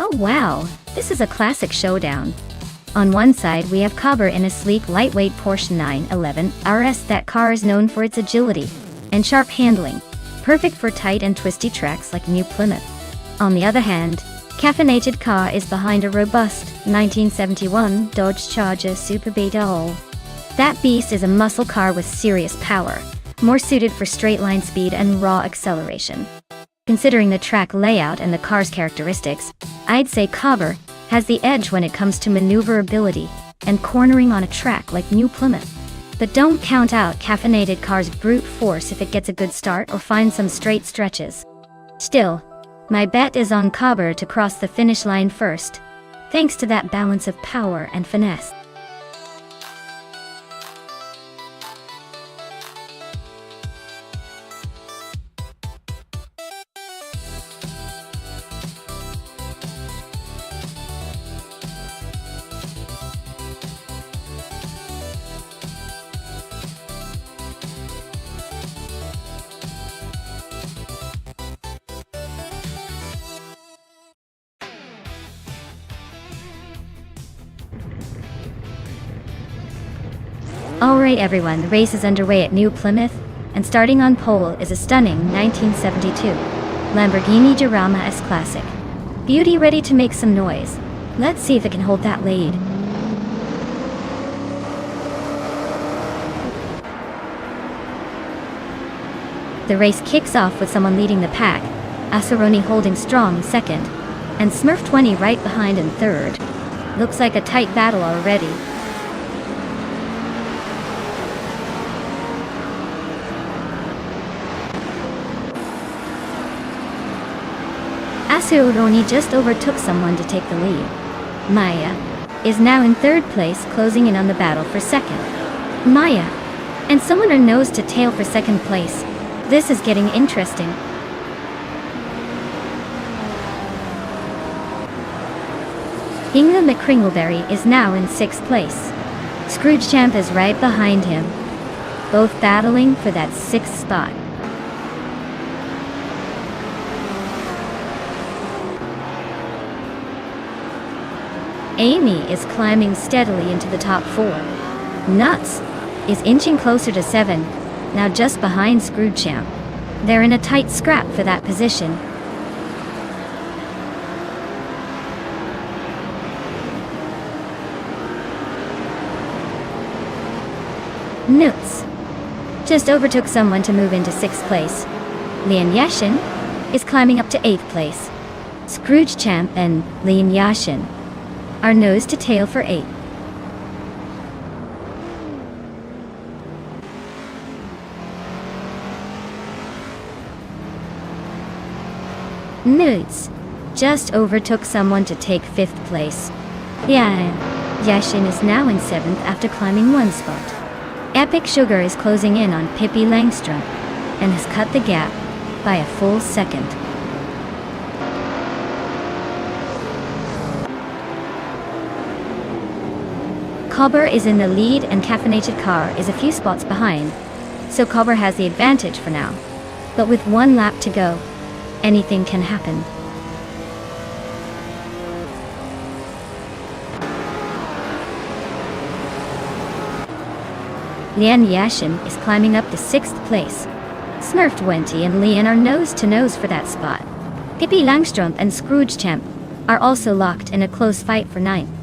Oh wow, this is a classic showdown. On one side we have Cobber in a sleek lightweight Porsche 911 RS. That car is known for its agility and sharp handling, perfect for tight and twisty tracks like New Plymouth. On the other hand, Caffeinated Car is behind a robust 1971 Dodge Charger Super Beta All. That beast is a muscle car with serious power, more suited for straight-line speed and raw acceleration. Considering the track layout and the car's characteristics, I'd say Cobber has the edge when it comes to maneuverability and cornering on a track like New Plymouth. But don't count out Caffeinated Car's brute force if it gets a good start or finds some straight stretches. Still, my bet is on Cobber to cross the finish line first, thanks to that balance of power and finesse. Alright everyone, the race is underway at New Plymouth, and starting on pole is a stunning 1972 Lamborghini Jarama S Classic. Beauty ready to make some noise. Let's see if it can hold that lead. The race kicks off with someone leading the pack, Asaroni holding strong second, and Smurf 20 right behind in third. Looks like a tight battle already. Asaroni just overtook someone to take the lead. Maya is now in third place, closing in on the battle for second. Maya and someone are nose to tail for second place. This is getting interesting. Inga McCringleberry is now in sixth place. Scrooge Champ is right behind him, both battling for that sixth spot. Amy is climbing steadily into the top 4. Nuts is inching closer to 7, now just behind Scrooge Champ. They're in a tight scrap for that position. Newts just overtook someone to move into 6th place. Lian Yashin is climbing up to 8th place. Scrooge Champ and Lian Yashin are nose to tail for 8. Nudes just overtook someone to take 5th place. Yashin is now in 7th after climbing 1 spot. Epic Sugar is closing in on Pippi Langstrom and has cut the gap by a full second. Cobber is in the lead and Caffeinated Car is a few spots behind, so Cobber has the advantage for now. But with 1 lap to go, anything can happen. Lian Yashin is climbing up to 6th place. Smurf 20 and Lian are nose to nose for that spot. Pippi Langstrom and Scrooge Champ are also locked in a close fight for 9th.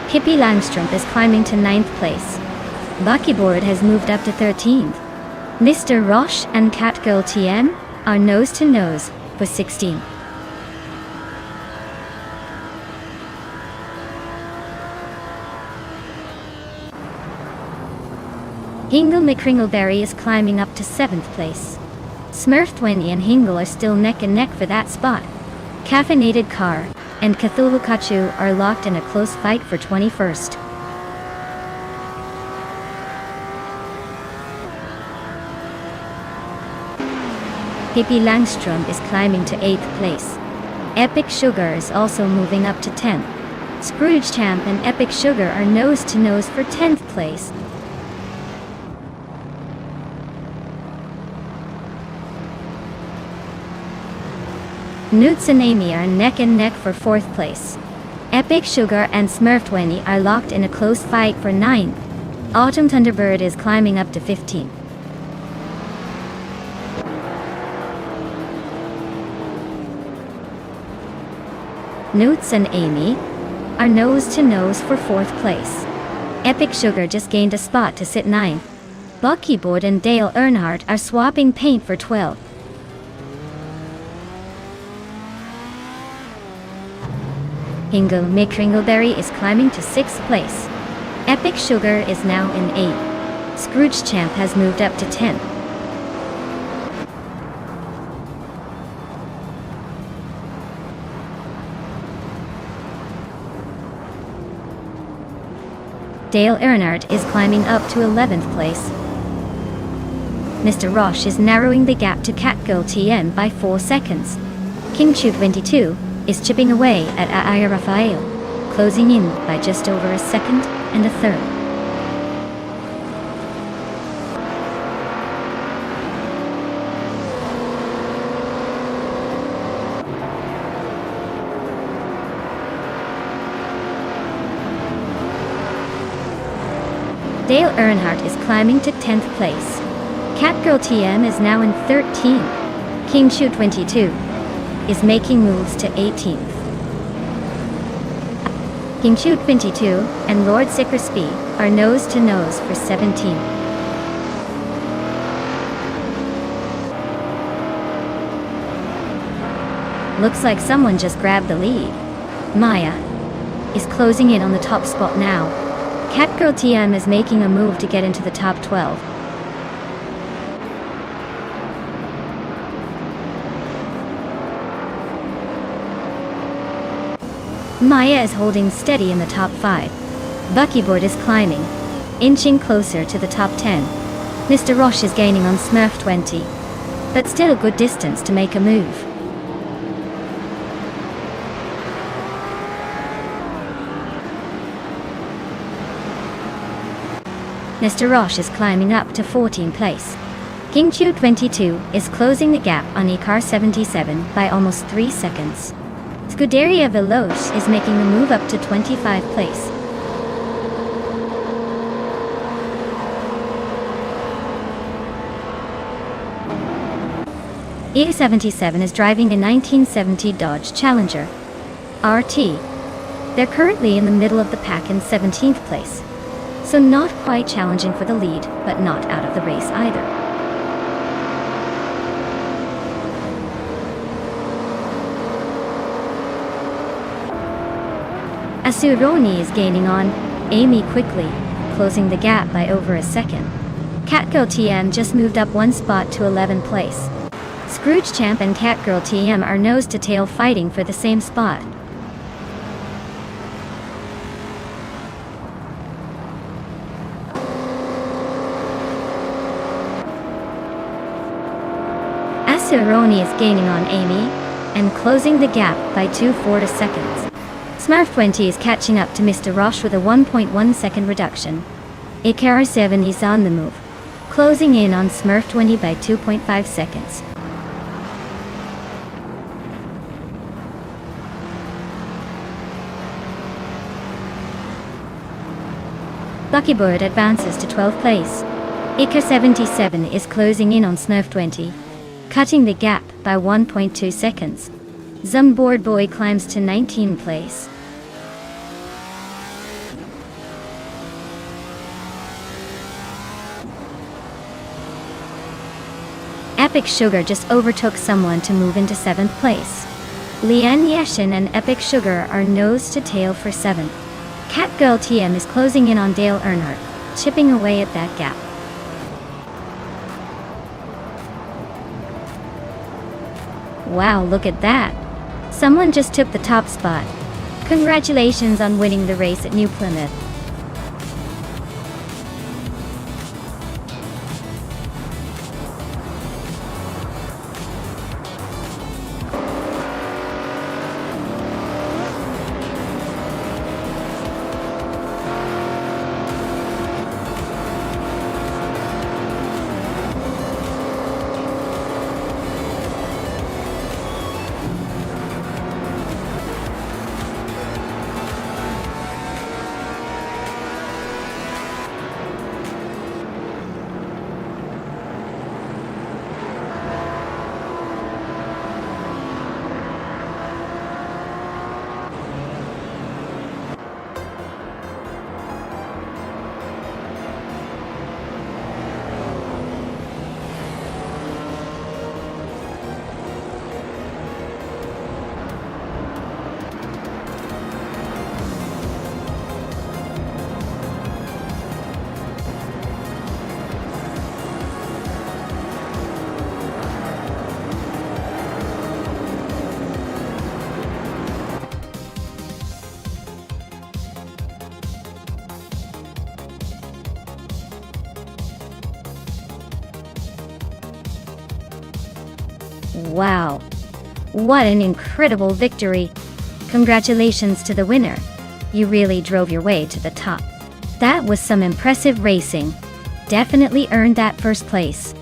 Pippi Langstrom is climbing to 9th place. Buckyboard has moved up to 13th. Mr. Roche and Catgirl TM are nose to nose for 16th. Hingle McCringleberry is climbing up to 7th place. Smurf 20 and Hingle are still neck and neck for that spot. Caffeinated Car and Cthulhu Kachu are locked in a close fight for 21st. Pippi Langstrom is climbing to 8th place. Epic Sugar is also moving up to 10th. Scrooge Champ and Epic Sugar are nose to nose for 10th place. Newts and Amy are neck and neck for 4th place. Epic Sugar and Smurf 20 are locked in a close fight for 9th. Autumn Thunderbird is climbing up to 15th. Newts and Amy are nose to nose for 4th place. Epic Sugar just gained a spot to sit 9th. Buckyboard and Dale Earnhardt are swapping paint for 12th. Hingle McCringleberry is climbing to 6th place. Epic Sugar is now in 8th. Scrooge Champ has moved up to 10th. Dale Earnhardt is climbing up to 11th place. Mr. Roche is narrowing the gap to Catgirl TN by 4 seconds. King Chu 22 is chipping away at Aya Rafael, closing in by just over a second and a third. Dale Earnhardt is climbing to 10th place. Catgirl TM is now in 13th. King Shu 22 is making moves to 18th. King Shu 22 and Lord Sickersby are nose to nose for 17th. Looks like someone just grabbed the lead. Maya is closing in on the top spot now. Catgirl TM is making a move to get into the top 12. Maya is holding steady in the top 5. Buckyboard is climbing, inching closer to the top 10. Mr. Roche is gaining on Smurf 20, but still a good distance to make a move. Mr. Roche is climbing up to 14th place. King Chu 22 is closing the gap on Icar 77 by almost 3 seconds. Scuderia Veloce is making the move up to 25th place. E77 is driving a 1970 Dodge Challenger RT. They're currently in the middle of the pack in 17th place. So not quite challenging for the lead, but not out of the race either. Asuroni is gaining on Amy quickly, closing the gap by over a second. Catgirl TM just moved up 1 spot to 11th place. Scrooge Champ and Catgirl TM are nose to tail fighting for the same spot. Asuroni is gaining on Amy and closing the gap by 2/4 seconds. Smurf 20 is catching up to Mr. Roche with a 1.1 second reduction. Icar 7 is on the move, closing in on Smurf 20 by 2.5 seconds. Buckybird advances to 12th place. Icar 77 is closing in on Smurf 20, cutting the gap by 1.2 seconds. Zumboard Boy climbs to 19th place. Epic Sugar just overtook someone to move into 7th place. Lian Yeshin and Epic Sugar are nose to tail for 7th. Catgirl TM is closing in on Dale Earnhardt, chipping away at that gap. Wow, look at that! Someone just took the top spot. Congratulations on winning the race at New Plymouth. Wow, what an incredible victory! Congratulations to the winner. You really drove your way to the top. That was some impressive racing. Definitely earned that first place.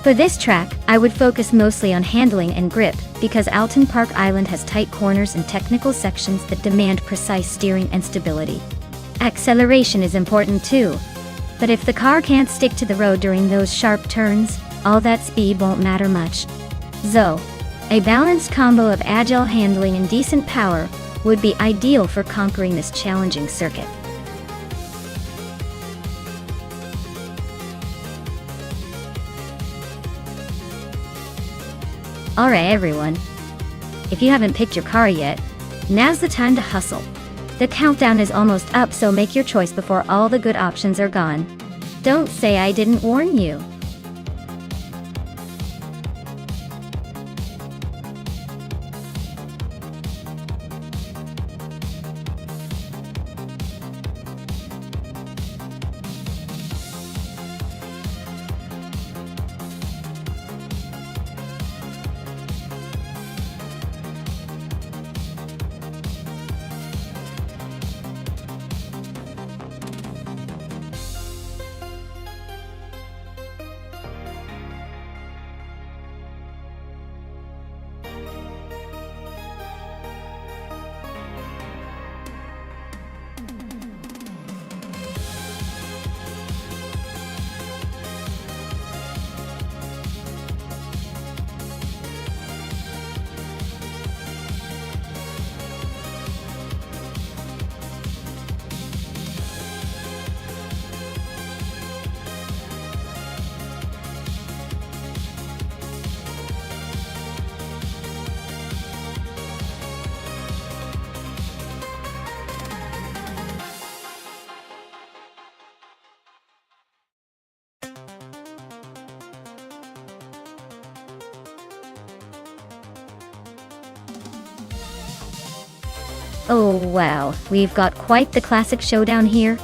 For this track, I would focus mostly on handling and grip, because Alton Park Island has tight corners and technical sections that demand precise steering and stability. Acceleration is important too, but if the car can't stick to the road during those sharp turns, all that speed won't matter much. So, a balanced combo of agile handling and decent power would be ideal for conquering this challenging circuit. Alright everyone, if you haven't picked your car yet, now's the time to hustle. The countdown is almost up, so make your choice before all the good options are gone. Don't say I didn't warn you. Oh wow, we've got quite the classic showdown here.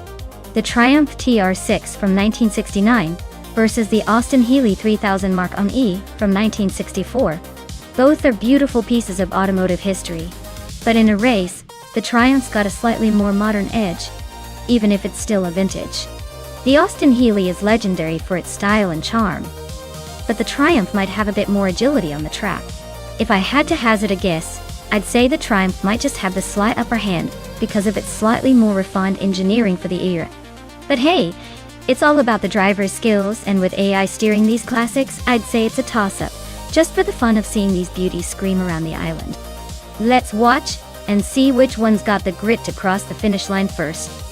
The Triumph TR6 from 1969 versus the Austin Healey 3000 Mark E from 1964. Both are beautiful pieces of automotive history. But in a race, the Triumph's got a slightly more modern edge, even if it's still a vintage. The Austin Healey is legendary for its style and charm, but the Triumph might have a bit more agility on the track. If I had to hazard a guess, I'd say the Triumph might just have the slight upper hand because of its slightly more refined engineering for the era. But hey, it's all about the driver's skills, and with AI steering these classics, I'd say it's a toss-up, just for the fun of seeing these beauties scream around the island. Let's watch and see which one's got the grit to cross the finish line first.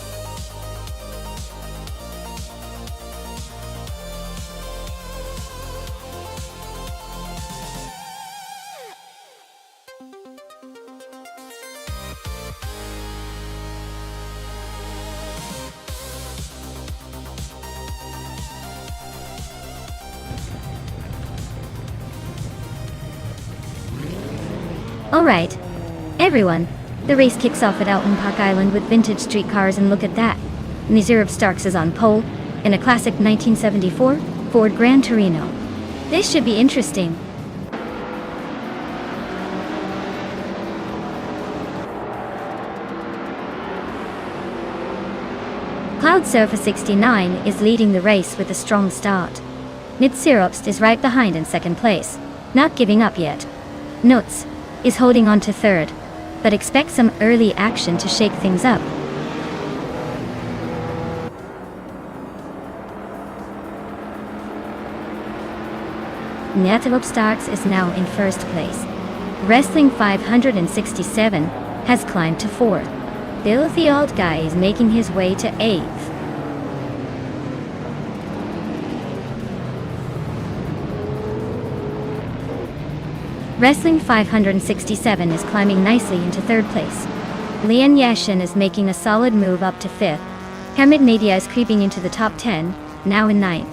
Alright, everyone, the race kicks off at Alton Park Island with vintage street cars, and look at that. Nazir Starks is on pole, in a classic 1974 Ford Gran Torino. This should be interesting. Cloud Surfer 69 is leading the race with a strong start. Nitsyropst is right behind in second place, not giving up yet. Nuts is holding on to third, but expect some early action to shake things up. Starks is now in first place. Wrestling 567 has climbed to fourth. Filthy Old Guy is making his way to eighth. Wrestling 567 is climbing nicely into third place. Lian Yashin is making a solid move up to fifth. Hamid Media is creeping into the top 10, now in ninth.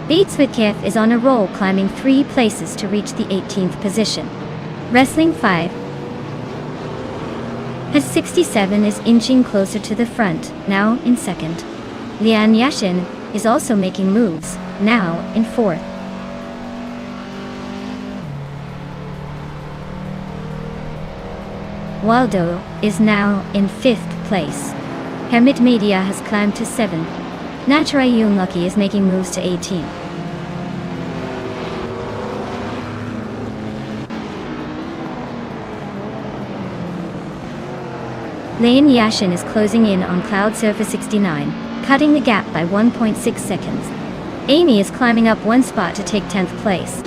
Beats Witkef is on a roll, climbing 3 places to reach the 18th position. Wrestling 5 has 67 is inching closer to the front, now in second. Lian Yashin is also making moves, now in fourth. Waldo is now in 5th place. Hermit Media has climbed to 7th. Naturally Unlucky is making moves to 18. Lane Yashin is closing in on Cloud Surfer 69, cutting the gap by 1.6 seconds. Amy is climbing up 1 spot to take 10th place.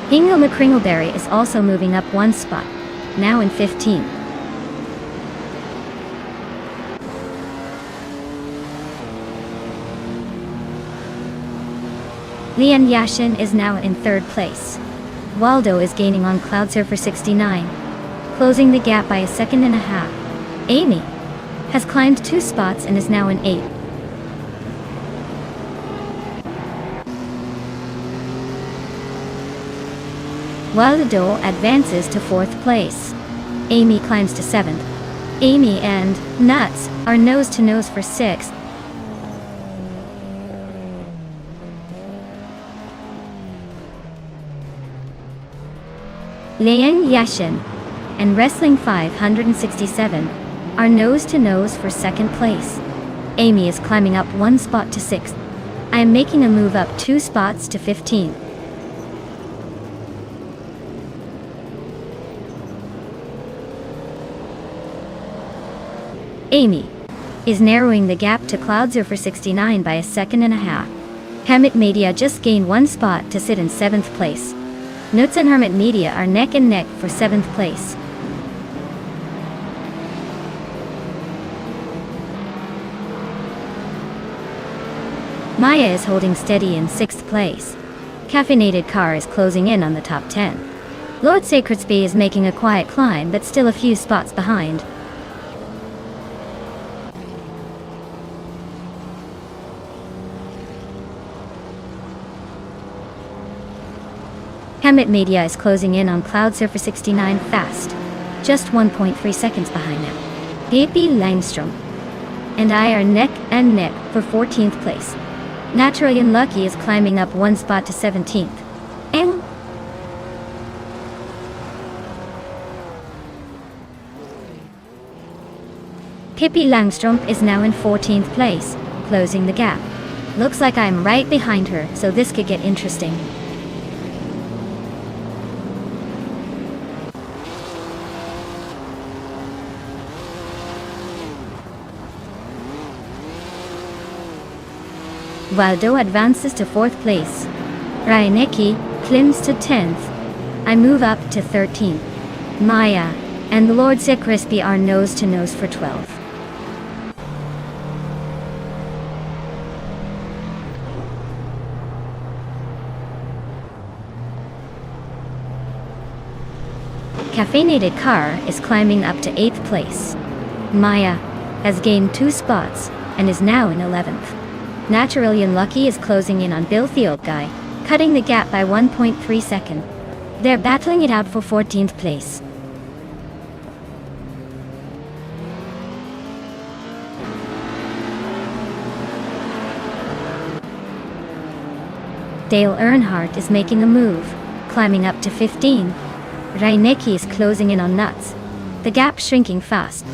Hingle McCringleberry is also moving up 1 spot, now in 15th. Leon Yashin is now in 3rd place. Waldo is gaining on Cloud Surfer 69, closing the gap by 1.5 seconds. Amy has climbed 2 spots and is now in 8th. Waldo advances to 4th place. Amy climbs to 7th. Amy and Nuts are nose to nose for 6th. Liang Yashin and Wrestling 567 are nose to nose for 2nd place. Amy is climbing up 1 spot to 6th. I am making a move up 2 spots to 15th. Amy is narrowing the gap to Cloud Surfer 69 by 1.5 seconds. Hermit Media just gained 1 spot to sit in 7th place. Nuts and Hermit Media are neck and neck for 7th place. Maya is holding steady in 6th place. Caffeinated Car is closing in on the top 10. Lord Sacredsby is making a quiet climb but still a few spots behind. Hermit Media is closing in on Cloud Surfer 69 fast, just 1.3 seconds behind him. P.P. Langstrom and I are neck and neck for 14th place. Naturally Unlucky is climbing up 1 spot to 17th. And Pippi Langstrom is now in 14th place, closing the gap. Looks like I'm right behind her, so this could get interesting. Waldo advances to 4th place. Ryanecki climbs to 10th. I move up to 13th. Maya and Lord Sacredsby are nose to nose for 12th. Caffeinated Car is climbing up to 8th place. Maya has gained 2 spots and is now in 11th. Naturally Unlucky is closing in on Bill the Old Guy, cutting the gap by 1.3 seconds. They're battling it out for 14th place. Dale Earnhardt is making a move, climbing up to 15. Reinecke is closing in on Nuts. The gap shrinking fast.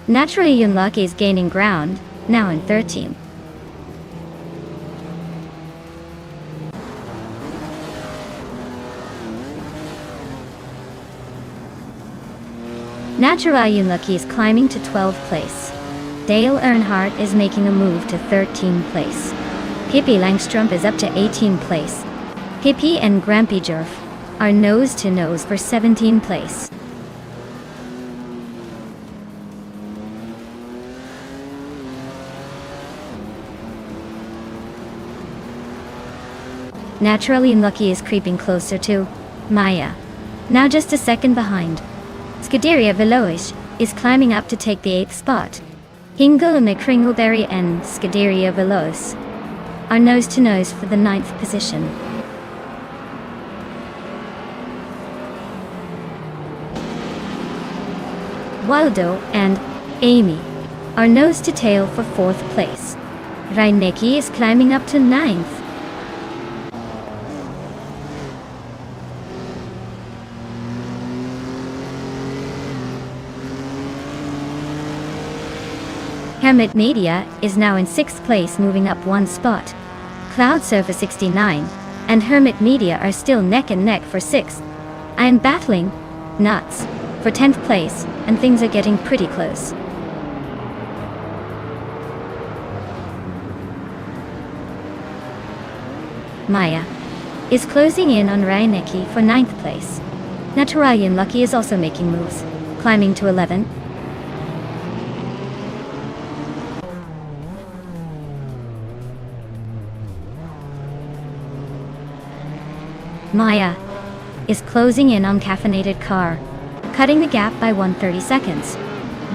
Naturally Unlucky is gaining ground, now in 13th. Naturally Unlucky is climbing to 12th place. Dale Earnhardt is making a move to 13th place. Pippi Langstrom is up to 18th place. Pippi and Grampy Jerf are nose to nose for 17th place. Naturally Unlucky is creeping closer to Maya, now just a second behind. Scuderia Veloce is climbing up to take the 8th spot. Hingle McCringleberry and Scuderia Veloce are nose to nose for the 9th position. Waldo and Amy are nose to tail for 4th place. Reinecke is climbing up to 9th. Hermit Media is now in 6th place, moving up one spot. Cloud Surfer 69 and Hermit Media are still neck and neck for 6th. I am battling nuts for 10th place, and things are getting pretty close. Maya is closing in on Reinecke for 9th place. Naturalian Lucky is also making moves, climbing to 11. Maya is closing in on Caffeinated Car, cutting the gap by 130 seconds.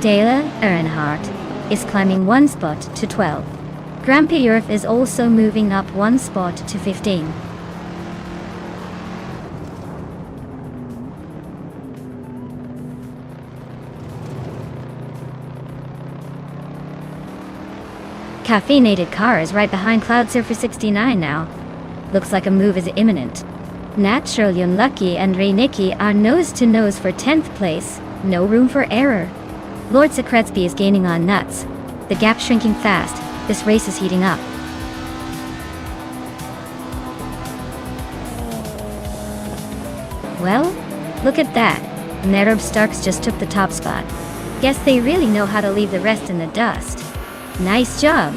Dale Earnhardt is climbing one spot to 12. Grampy Earth is also moving up one spot to 15. Caffeinated Car is right behind Cloud Surfer 69 now. Looks like a move is imminent. Naturally Unlucky and Reinecke are nose to nose for 10th place, no room for error. Lord Secretsby is gaining on nuts, the gap shrinking fast, this race is heating up. Well, look at that, Nerub Starks just took the top spot. Guess they really know how to leave the rest in the dust. Nice job.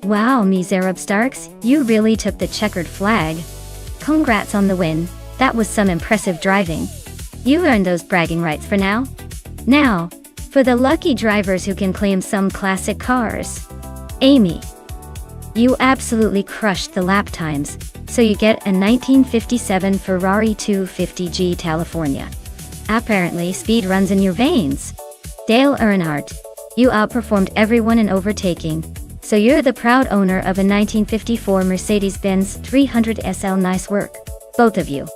Wow, Miserab Starks, you really took the checkered flag. Congrats on the win, that was some impressive driving. You earned those bragging rights for now. Now, for the lucky drivers who can claim some classic cars. Amy, you absolutely crushed the lap times, so you get a 1957 Ferrari 250G California. Apparently speed runs in your veins. Dale Earnhardt, you outperformed everyone in overtaking, so you're the proud owner of a 1954 Mercedes-Benz 300 SL. Nice work, both of you.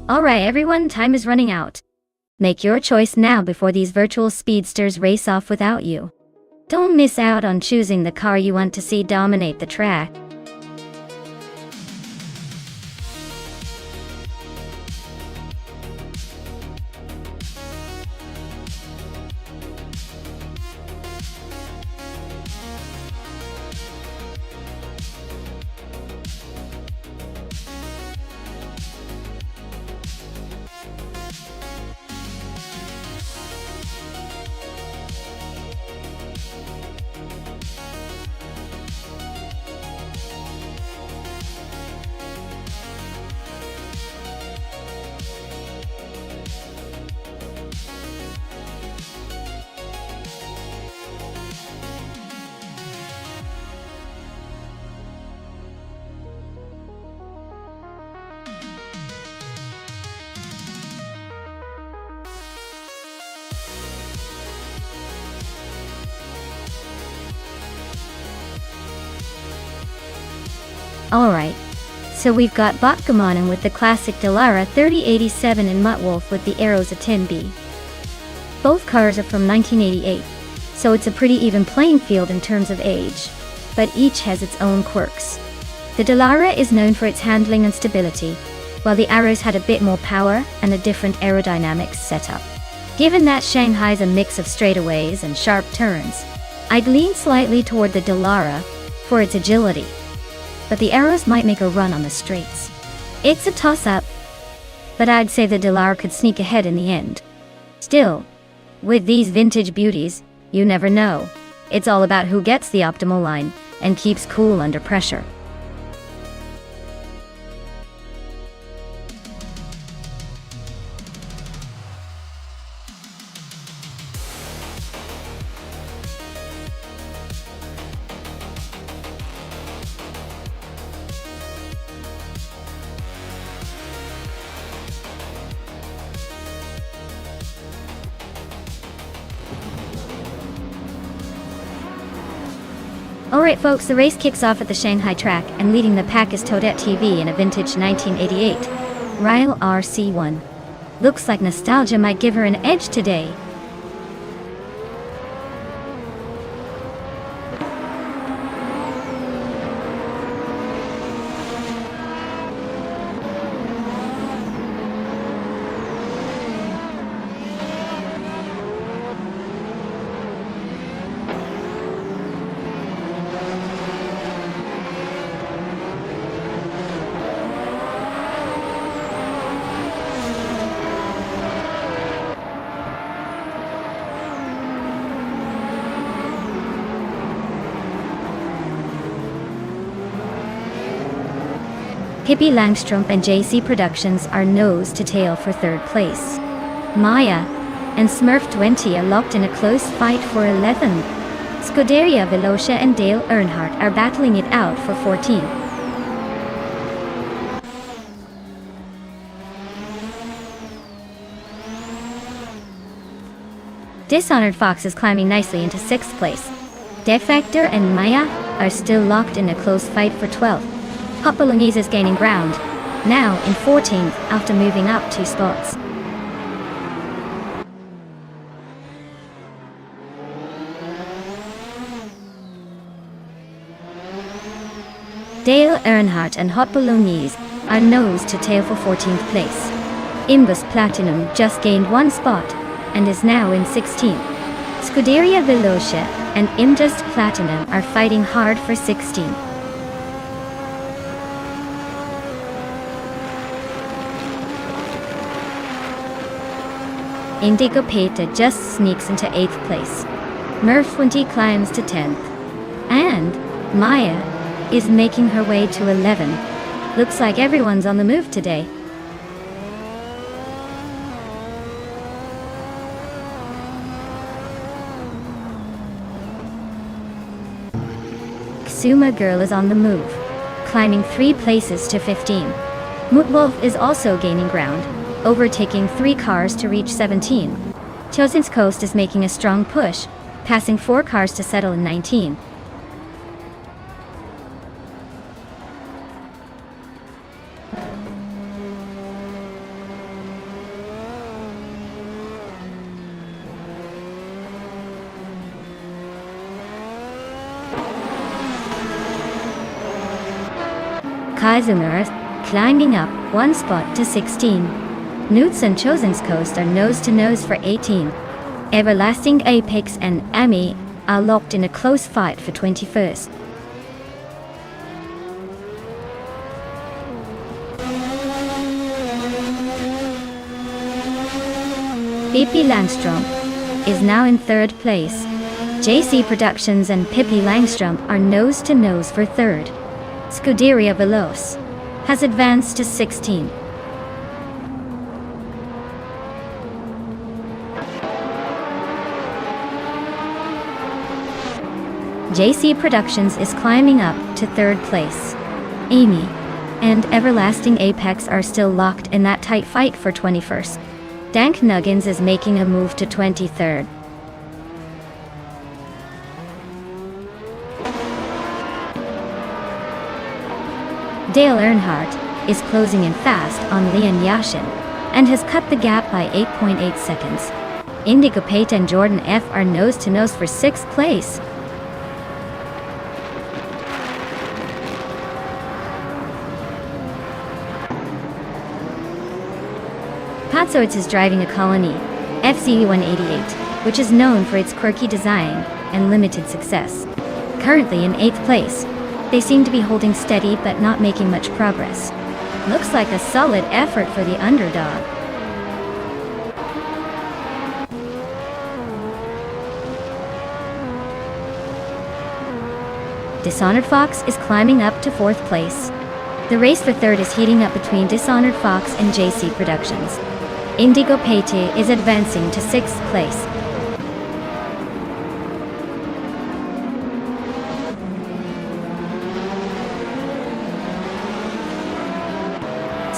Alright everyone, time is running out. Make your choice now before these virtual speedsters race off without you. Don't miss out on choosing the car you want to see dominate the track. Alright, so we've got Botgamanen with the classic Dallara 3087 and Muttwolf with the Aerosa 10B. Both cars are from 1988, so it's a pretty even playing field in terms of age, but each has its own quirks. The Dallara is known for its handling and stability, while the Aeros had a bit more power and a different aerodynamics setup. Given that Shanghai's a mix of straightaways and sharp turns, I'd lean slightly toward the Dallara for its agility. but the arrows might make a run on the straights. It's a toss-up, but I'd say the Delar could sneak ahead in the end. Still, with these vintage beauties, you never know. It's all about who gets the optimal line and keeps cool under pressure. Alright folks, the race kicks off at the Shanghai track, and leading the pack is Toadette TV in a vintage 1988 Ryle RC1. Looks like nostalgia might give her an edge today. Pippi Langstrumpf and JC Productions are nose to tail for third place. Maya and Smurf 20 are locked in a close fight for 11th. Scuderia Velocia and Dale Earnhardt are battling it out for 14th. Dishonored Fox is climbing nicely into 6th place. Defector and Maya are still locked in a close fight for 12th. Hot Bolognese is gaining ground, now in 14th after moving up 2 spots. Dale Earnhardt and Hot Bolognese are nose to tail for 14th place. Imbus Platinum just gained 1 spot and is now in 16th. Scuderia Velocia and Imjust Platinum are fighting hard for 16th. Indigo Peta just sneaks into 8th place. Murph 20 climbs to 10th. And Maya is making her way to 11. Looks like everyone's on the move today. Xuma Girl is on the move, climbing 3 places to 15. Mootwolf is also gaining ground, overtaking 3 cars to reach 17. Chosen's Coast is making a strong push, passing 4 cars to settle in 19. Kaizumer climbing up 1 spot to 16. Newts and Chosen's Coast are nose to nose for 18. Everlasting Apex and Ami are locked in a close fight for 21st. Pippi Langstrumpf is now in 3rd place. JC Productions and Pippi Langstrumpf are nose to nose for 3rd. Scuderia Veloce has advanced to 16. JC Productions is climbing up to 3rd place. Amy and Everlasting Apex are still locked in that tight fight for 21st. Dank Nuggins is making a move to 23rd. Dale Earnhardt is closing in fast on Leon Yashin and has cut the gap by 8.8 seconds. Indigo Pate and Jordan F are nose to nose for 6th place. Patsoitz is driving a Colony FZ188, which is known for its quirky design and limited success. Currently in 8th place, They seem to be holding steady but not making much progress. Looks like a solid effort for the underdog. Dishonored Fox is climbing up to 4th place. The race for 3rd is heating up between Dishonored Fox and JC Productions. Indigo Payte is advancing to 6th place.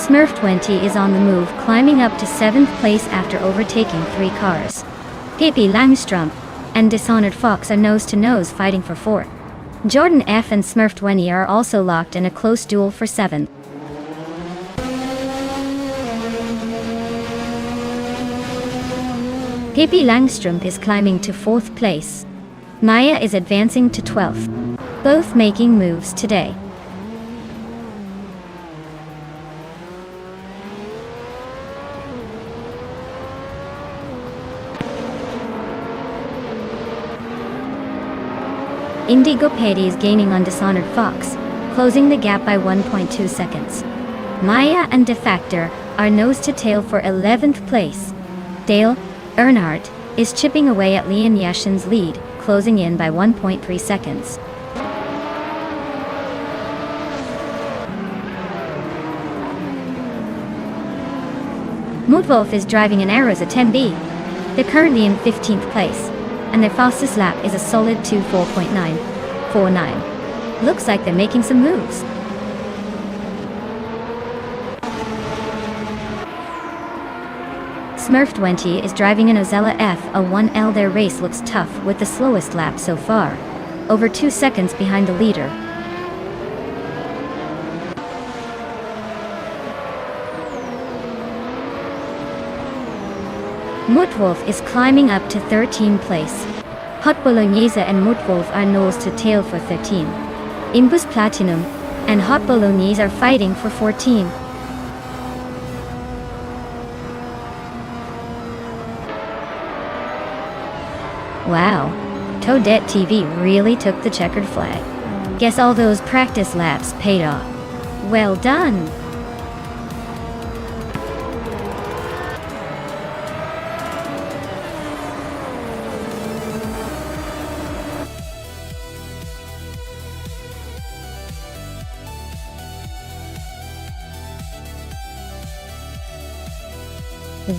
Smurf20 is on the move, climbing up to 7th place after overtaking 3 cars. Pippi Langstrumpf and Dishonored Fox are nose-to-nose fighting for 4th. Jordan F and Smurf20 are also locked in a close duel for 7th. Pippi Langstrumpf is climbing to 4th place. Maya is advancing to 12th. Both making moves today. Indigo Payte is gaining on Dishonored Fox, closing the gap by 1.2 seconds. Maya and Defactor are nose-to-tail for 11th place. Dale Earnhardt is chipping away at Leon Yashin's lead, closing in by 1.3 seconds. Mootwolf is driving an Aeros 10B. They're currently in 15th place, and their fastest lap is a solid 2:4.949. Looks like they're making some moves. Smurf20 is driving an Ozella F a 1L. Their race looks tough with the slowest lap so far, over 2 seconds behind the leader. Mootwolf is climbing up to 13th place. Hot Bolognese and Mootwolf are nose-to-tail for 13. Imbus Platinum and Hot Bolognese are fighting for 14. Wow, Toadette TV really took the checkered flag. Guess all those practice laps paid off. Well done!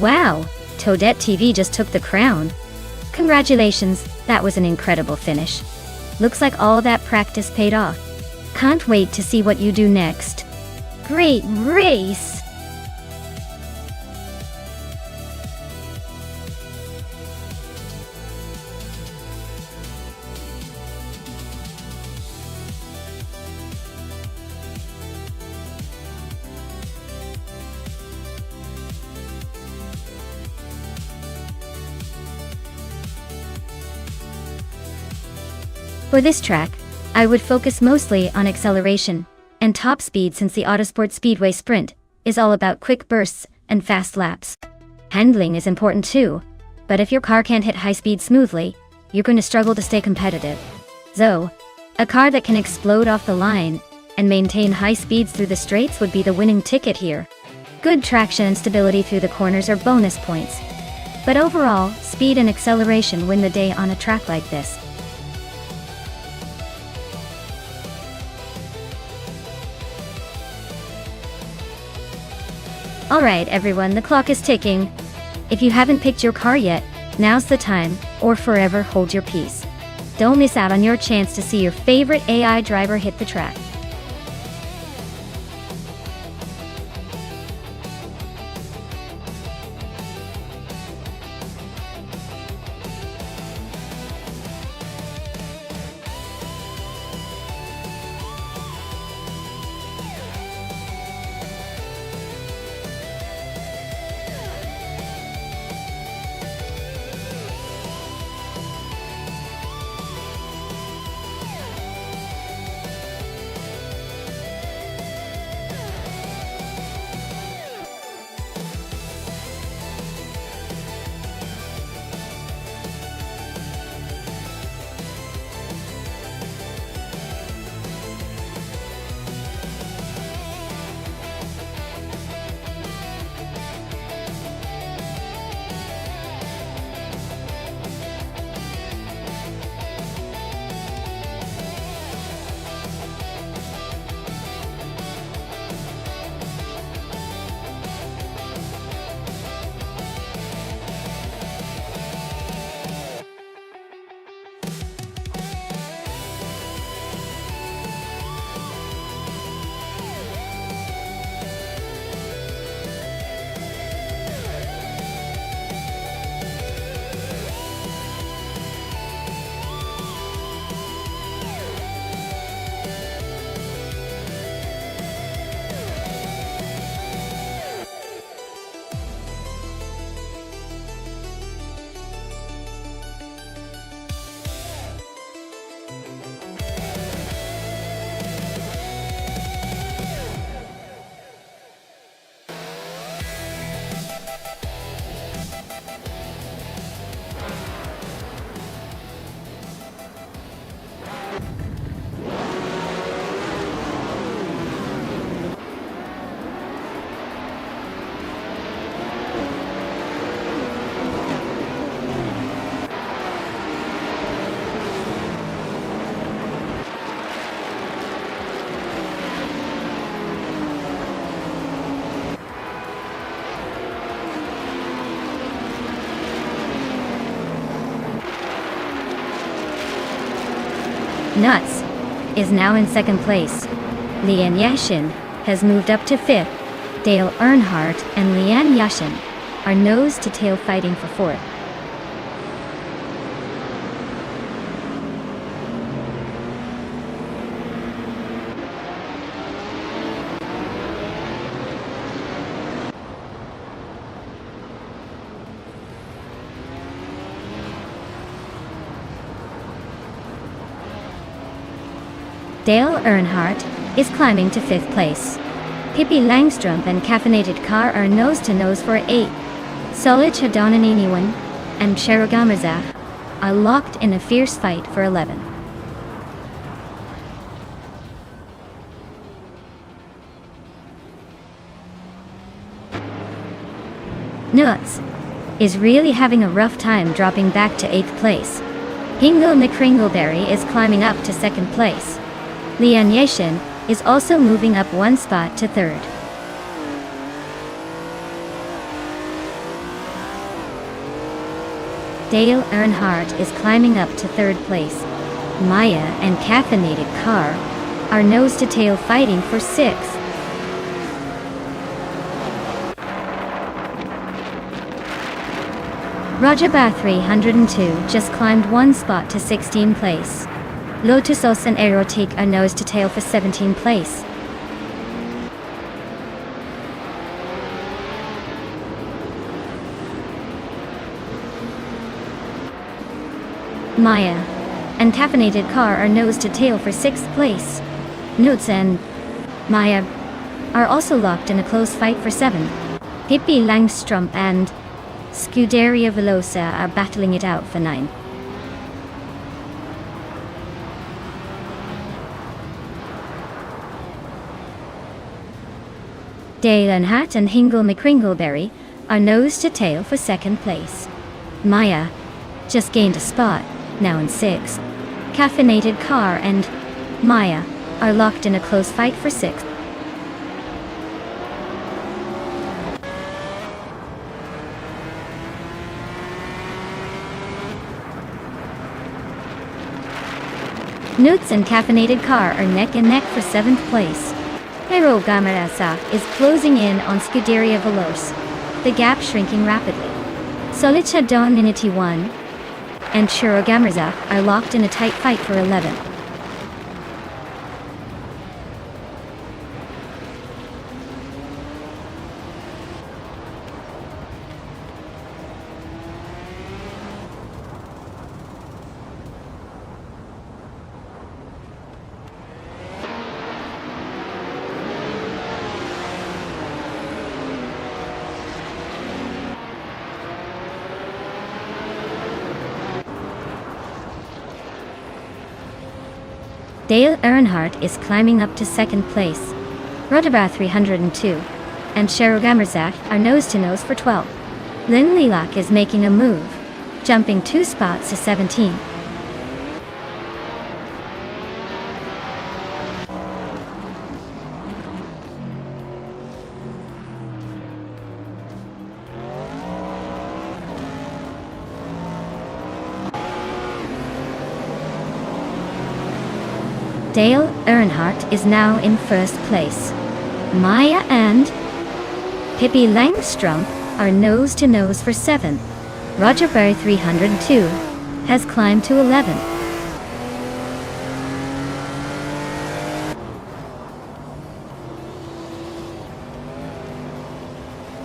Wow, Toadette TV just took the crown. Congratulations, that was an incredible finish. Looks like all that practice paid off. Can't wait to see what you do next. Great race! For this track, I would focus mostly on acceleration and top speed, since the Autosport Speedway Sprint is all about quick bursts and fast laps. Handling is important too, but if your car can't hit high speed smoothly, you're going to struggle to stay competitive. So, a car that can explode off the line and maintain high speeds through the straights would be the winning ticket here. Good traction and stability through the corners are bonus points. But overall, speed and acceleration win the day on a track like this. Alright everyone, the clock is ticking. If you haven't picked your car yet, now's the time, or forever hold your peace. Don't miss out on your chance to see your favorite AI driver hit the track. Nuts is now in second place. Lian Yashin has moved up to fifth. Dale Earnhardt and Lian Yashin are nose-to-tail fighting for fourth. Dale Earnhardt is climbing to fifth place. Pippi Langstrup and Caffeinated Car are nose-to-nose for 8. Solid Hadonaniniwan and Cherugamerzak are locked in a fierce fight for 11. Nuts is really having a rough time dropping back to 8th place. Hingle McCringleberry is climbing up to 2nd place. Lian Yashin is also moving up one spot to 3rd. Dale Earnhardt is climbing up to 3rd place. Maya and Caffeinated Car are nose-to-tail fighting for 6th. Rajabha 302 just climbed one spot to 16th place. Lotusos and Aerotique are nose-to-tail for 17th place. Maya and Caffeinated Car are nose-to-tail for 6th place. Nuts and Maya are also locked in a close fight for 7th. Pippi Langstrup and Scuderia Velosa are battling it out for 9th. Dale Earnhardt and Hingle McCringleberry are nose-to-tail for 2nd place. Maya just gained a spot, now in 6th. Caffeinated Car and Maya are locked in a close fight for 6th. Nuts and Caffeinated Car are neck and neck for 7th place. Hero Gamarasa is closing in on Scuderia Veloce, the gap shrinking rapidly. Solicha Dawn Minity 1 and Cherugamerzak are locked in a tight fight for 11. Dale Earnhardt is climbing up to 2nd place. Rajabha 302 and Cherugamerzak are nose-to-nose for 12. Lin Lilak is making a move, jumping 2 spots to 17. Dale Earnhardt is now in 1st place. Maya and Pippi Langstrup are nose-to-nose for 7th. Rajabha 302 has climbed to 11th.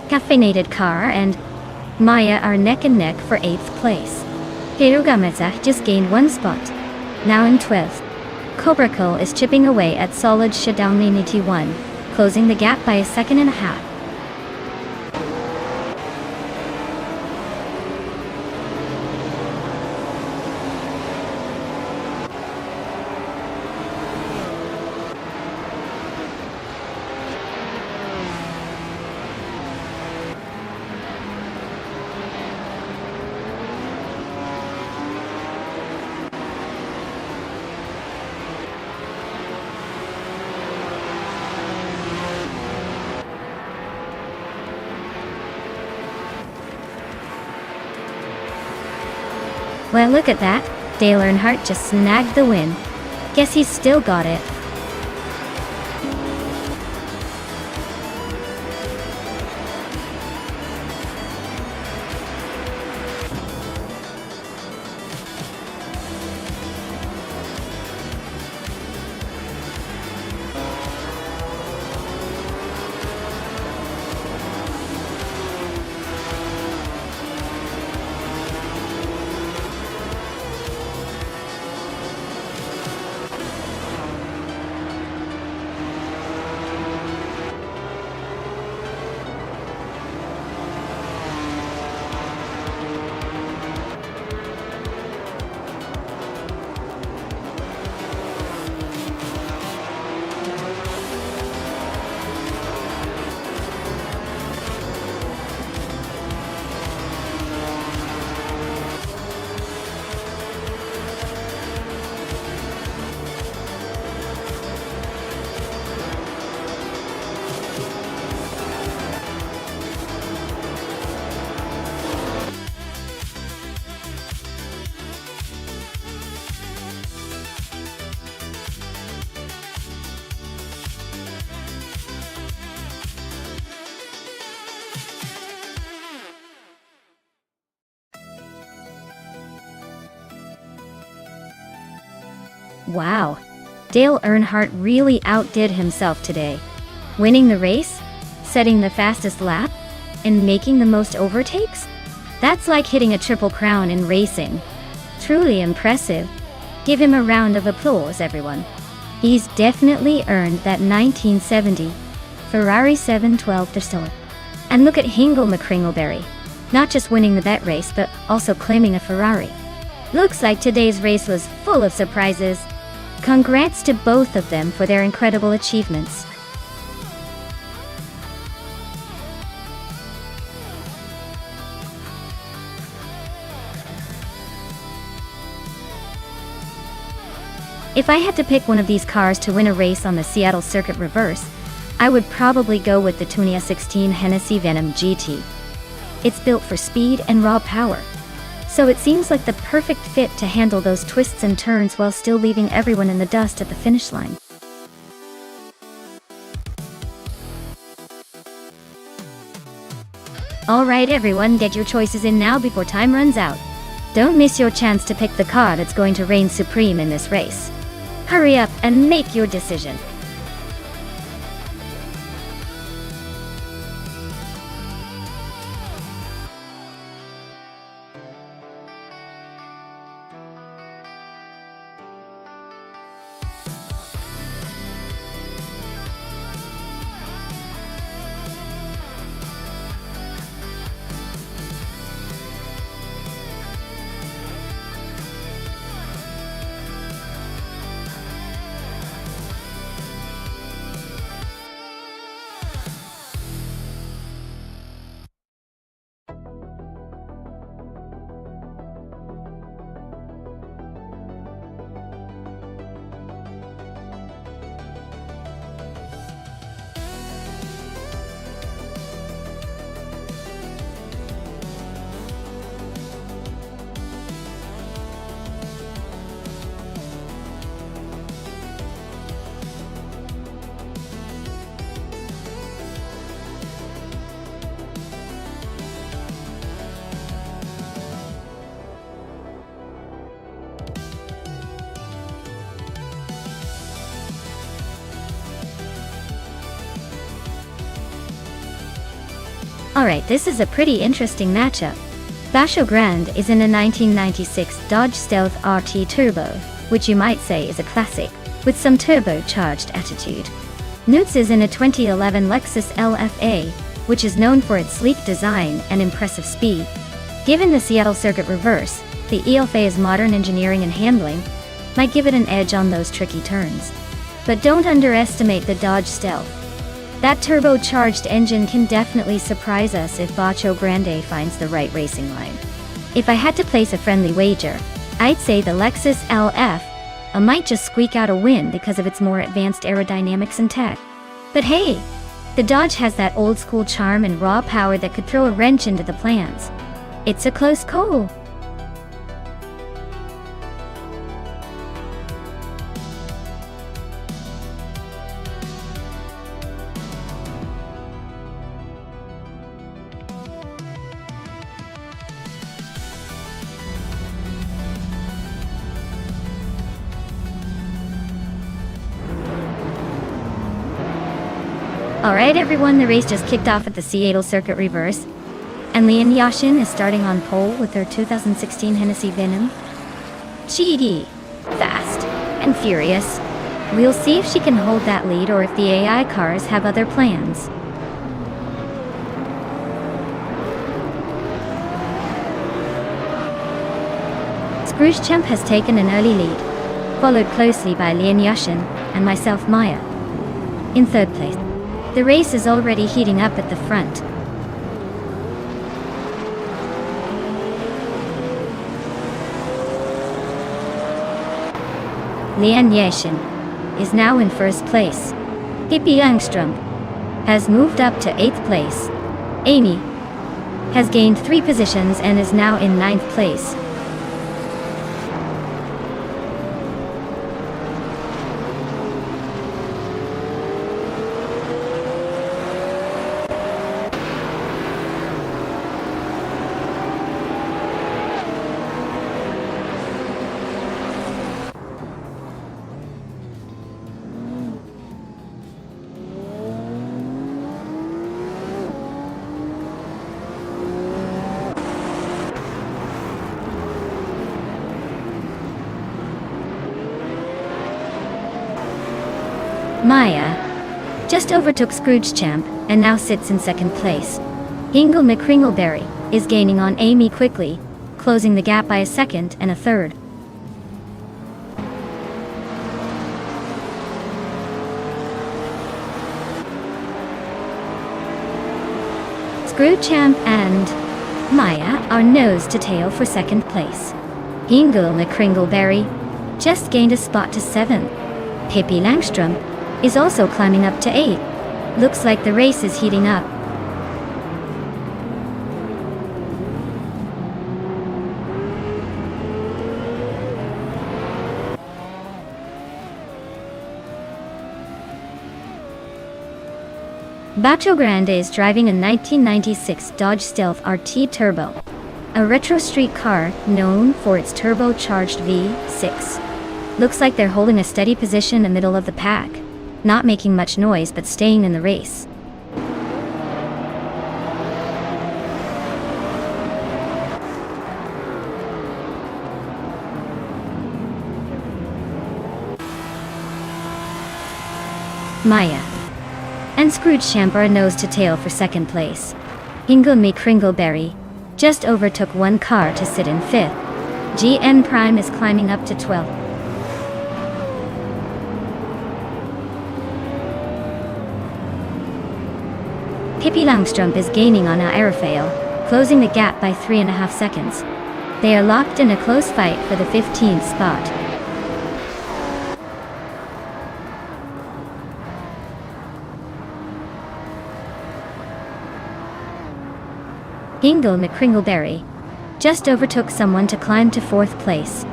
Caffeinated Car and Maya are neck and neck for 8th place. Cherugamerzak just gained one spot, now in 12th. Cobracle is chipping away at Solid Shadowninity 1, closing the gap by a second and a half. Well, look at that. Dale Earnhardt just snagged the win. Guess he's still got it. Wow, Dale Earnhardt really outdid himself today. Winning the race, setting the fastest lap, and making the most overtakes? That's like hitting a triple crown in racing. Truly impressive. Give him a round of applause, everyone. He's definitely earned that 1970 Ferrari 712 Thriller. And look at Hingle McCringleberry, not just winning the bet race but also claiming a Ferrari. Looks like today's race was full of surprises. Congrats to both of them for their incredible achievements. If I had to pick one of these cars to win a race on the Seattle Circuit Reverse, I would probably go with the 2016 Hennessy Venom GT. It's built for speed and raw power, so it seems like the perfect fit to handle those twists and turns while still leaving everyone in the dust at the finish line. Alright everyone, get your choices in now before time runs out. Don't miss your chance to pick the car that's going to reign supreme in this race. Hurry up and make your decision. Alright, this is a pretty interesting matchup. Basho Grande is in a 1996 Dodge Stealth RT Turbo, which you might say is a classic, with some turbocharged attitude. Newts is in a 2011 Lexus LFA, which is known for its sleek design and impressive speed. Given the Seattle Circuit Reverse, the LFA's modern engineering and handling might give it an edge on those tricky turns. But don't underestimate the Dodge Stealth. That turbocharged engine can definitely surprise us if Basho Grande finds the right racing line. If I had to place a friendly wager, I'd say the Lexus LF might just squeak out a win because of its more advanced aerodynamics and tech. But hey, the Dodge has that old school charm and raw power that could throw a wrench into the plans. It's a close call. Alright everyone, the race just kicked off at the Seattle Circuit Reverse, and Lian Yashin is starting on pole with her 2016 Hennessy Venom. GD, fast and furious. We'll see if she can hold that lead or if the AI cars have other plans. Scroogechamp has taken an early lead, followed closely by Lian Yashin and myself Maya. In third place. The race is already heating up at the front. Lian Yashin is now in first place. Pippi Langstrom has moved up to 8th place. Amy has gained 3 positions and is now in 9th place. Maya just overtook Scroogechamp and now sits in second place. Hingle McCringleberry is gaining on Amy quickly, closing the gap by a second and a third. Scroogechamp and Maya are nose to tail for second place. Hingle McCringleberry just gained a spot to 7. Pippi Langstrom is also climbing up to 8. Looks like the race is heating up. Bacho Grande is driving a 1996 Dodge Stealth RT Turbo, a retro street car known for its turbocharged V6. Looks like they're holding a steady position in the middle of the pack, not making much noise but staying in the race. Maya and Scroogechamp are nose to tail for second place. Hingle McCringleberry just overtook one car to sit in 5th. GN Prime is climbing up to 12th. Pippi Langstrom is gaining on Aerofail, closing the gap by 3.5 seconds. They are locked in a close fight for the 15th spot. Hingle McCringleberry just overtook someone to climb to 4th place.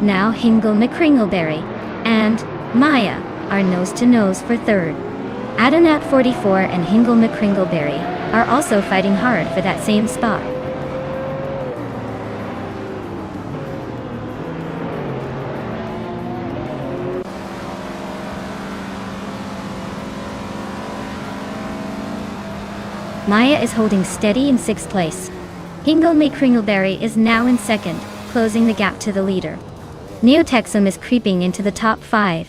Now Hingle McCringleberry and Maya are nose to nose for 3rd. Adanat44 and Hingle McCringleberry are also fighting hard for that same spot. Maya is holding steady in 6th place. Hingle McCringleberry is now in 2nd, closing the gap to the leader. Neotexum is creeping into the top 5,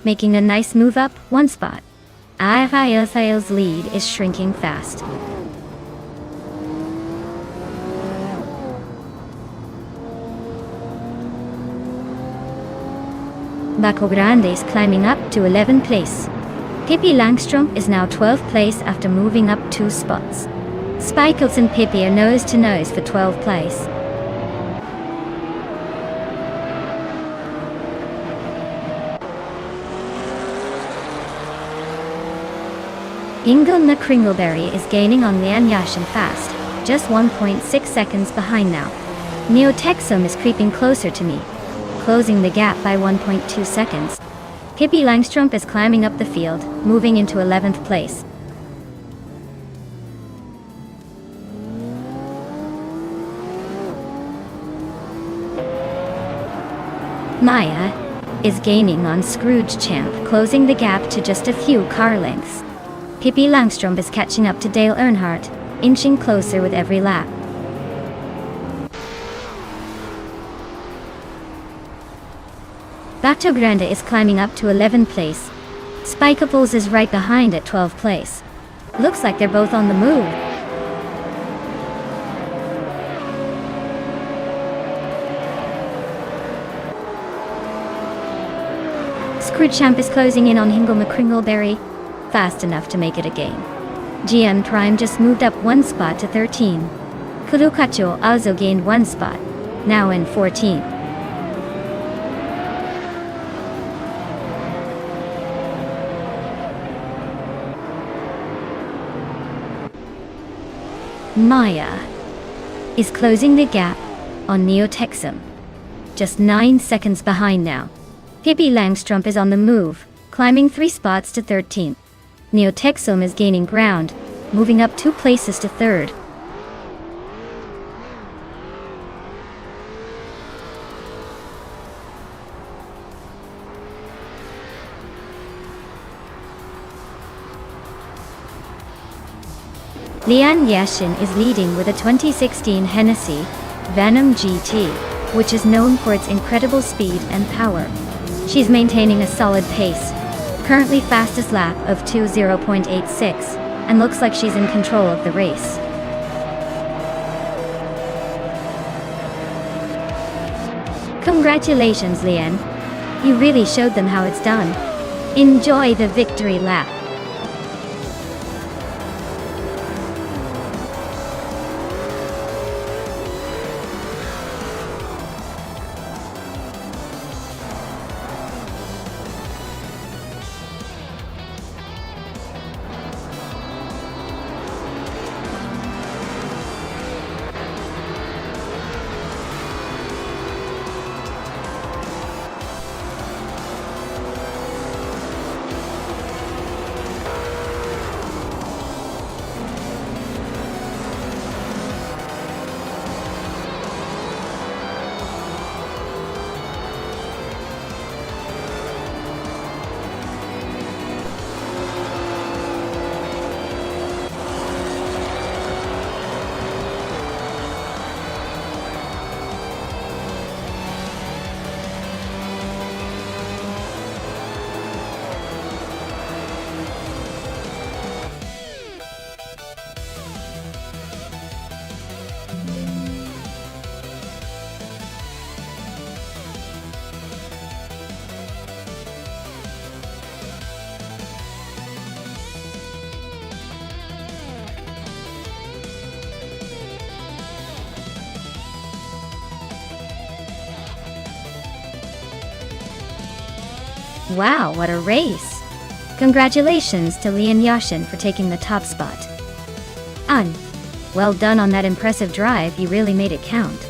making a nice move up 1 spot. IFIO's lead is shrinking fast. Baco Grande is climbing up to 11th place. Pippi Langstrom is now 12th place after moving up 2 spots. Spikles and Pippi are nose to nose for 12th place. Hingle McCringleberry is gaining on Lian Yashin fast, just 1.6 seconds behind now. Neotexum is creeping closer to me, closing the gap by 1.2 seconds. Pippi Langstrom is climbing up the field, moving into 11th place. Maya is gaining on Scroogechamp, closing the gap to just a few car lengths. Pippi Langstrumpf is catching up to Dale Earnhardt, inching closer with every lap. Bato Grande is climbing up to 11th place. Spikeables is right behind at 12th place. Looks like they're both on the move. Screwchamp is closing in on Hingle McCringleberry, fast enough to make it a game. GM Prime just moved up one spot to 13. Kurukacho also gained one spot, now in 14th. Maya is closing the gap on Neotexum. Just 9 seconds behind now. Pippi Langstrumpf is on the move, climbing 3 spots to 13th. Neotexum is gaining ground, moving up 2 places to 3rd. Lian Yashin is leading with a 2016 Hennessy Venom GT, which is known for its incredible speed and power. She's maintaining a solid pace, currently fastest lap of 2:0.86, and looks like she's in control of the race. Congratulations, Lian. You really showed them how it's done. Enjoy the victory lap. Wow, what a race! Congratulations to Lian Yashin for taking the top spot. Well done on that impressive drive, you really made it count.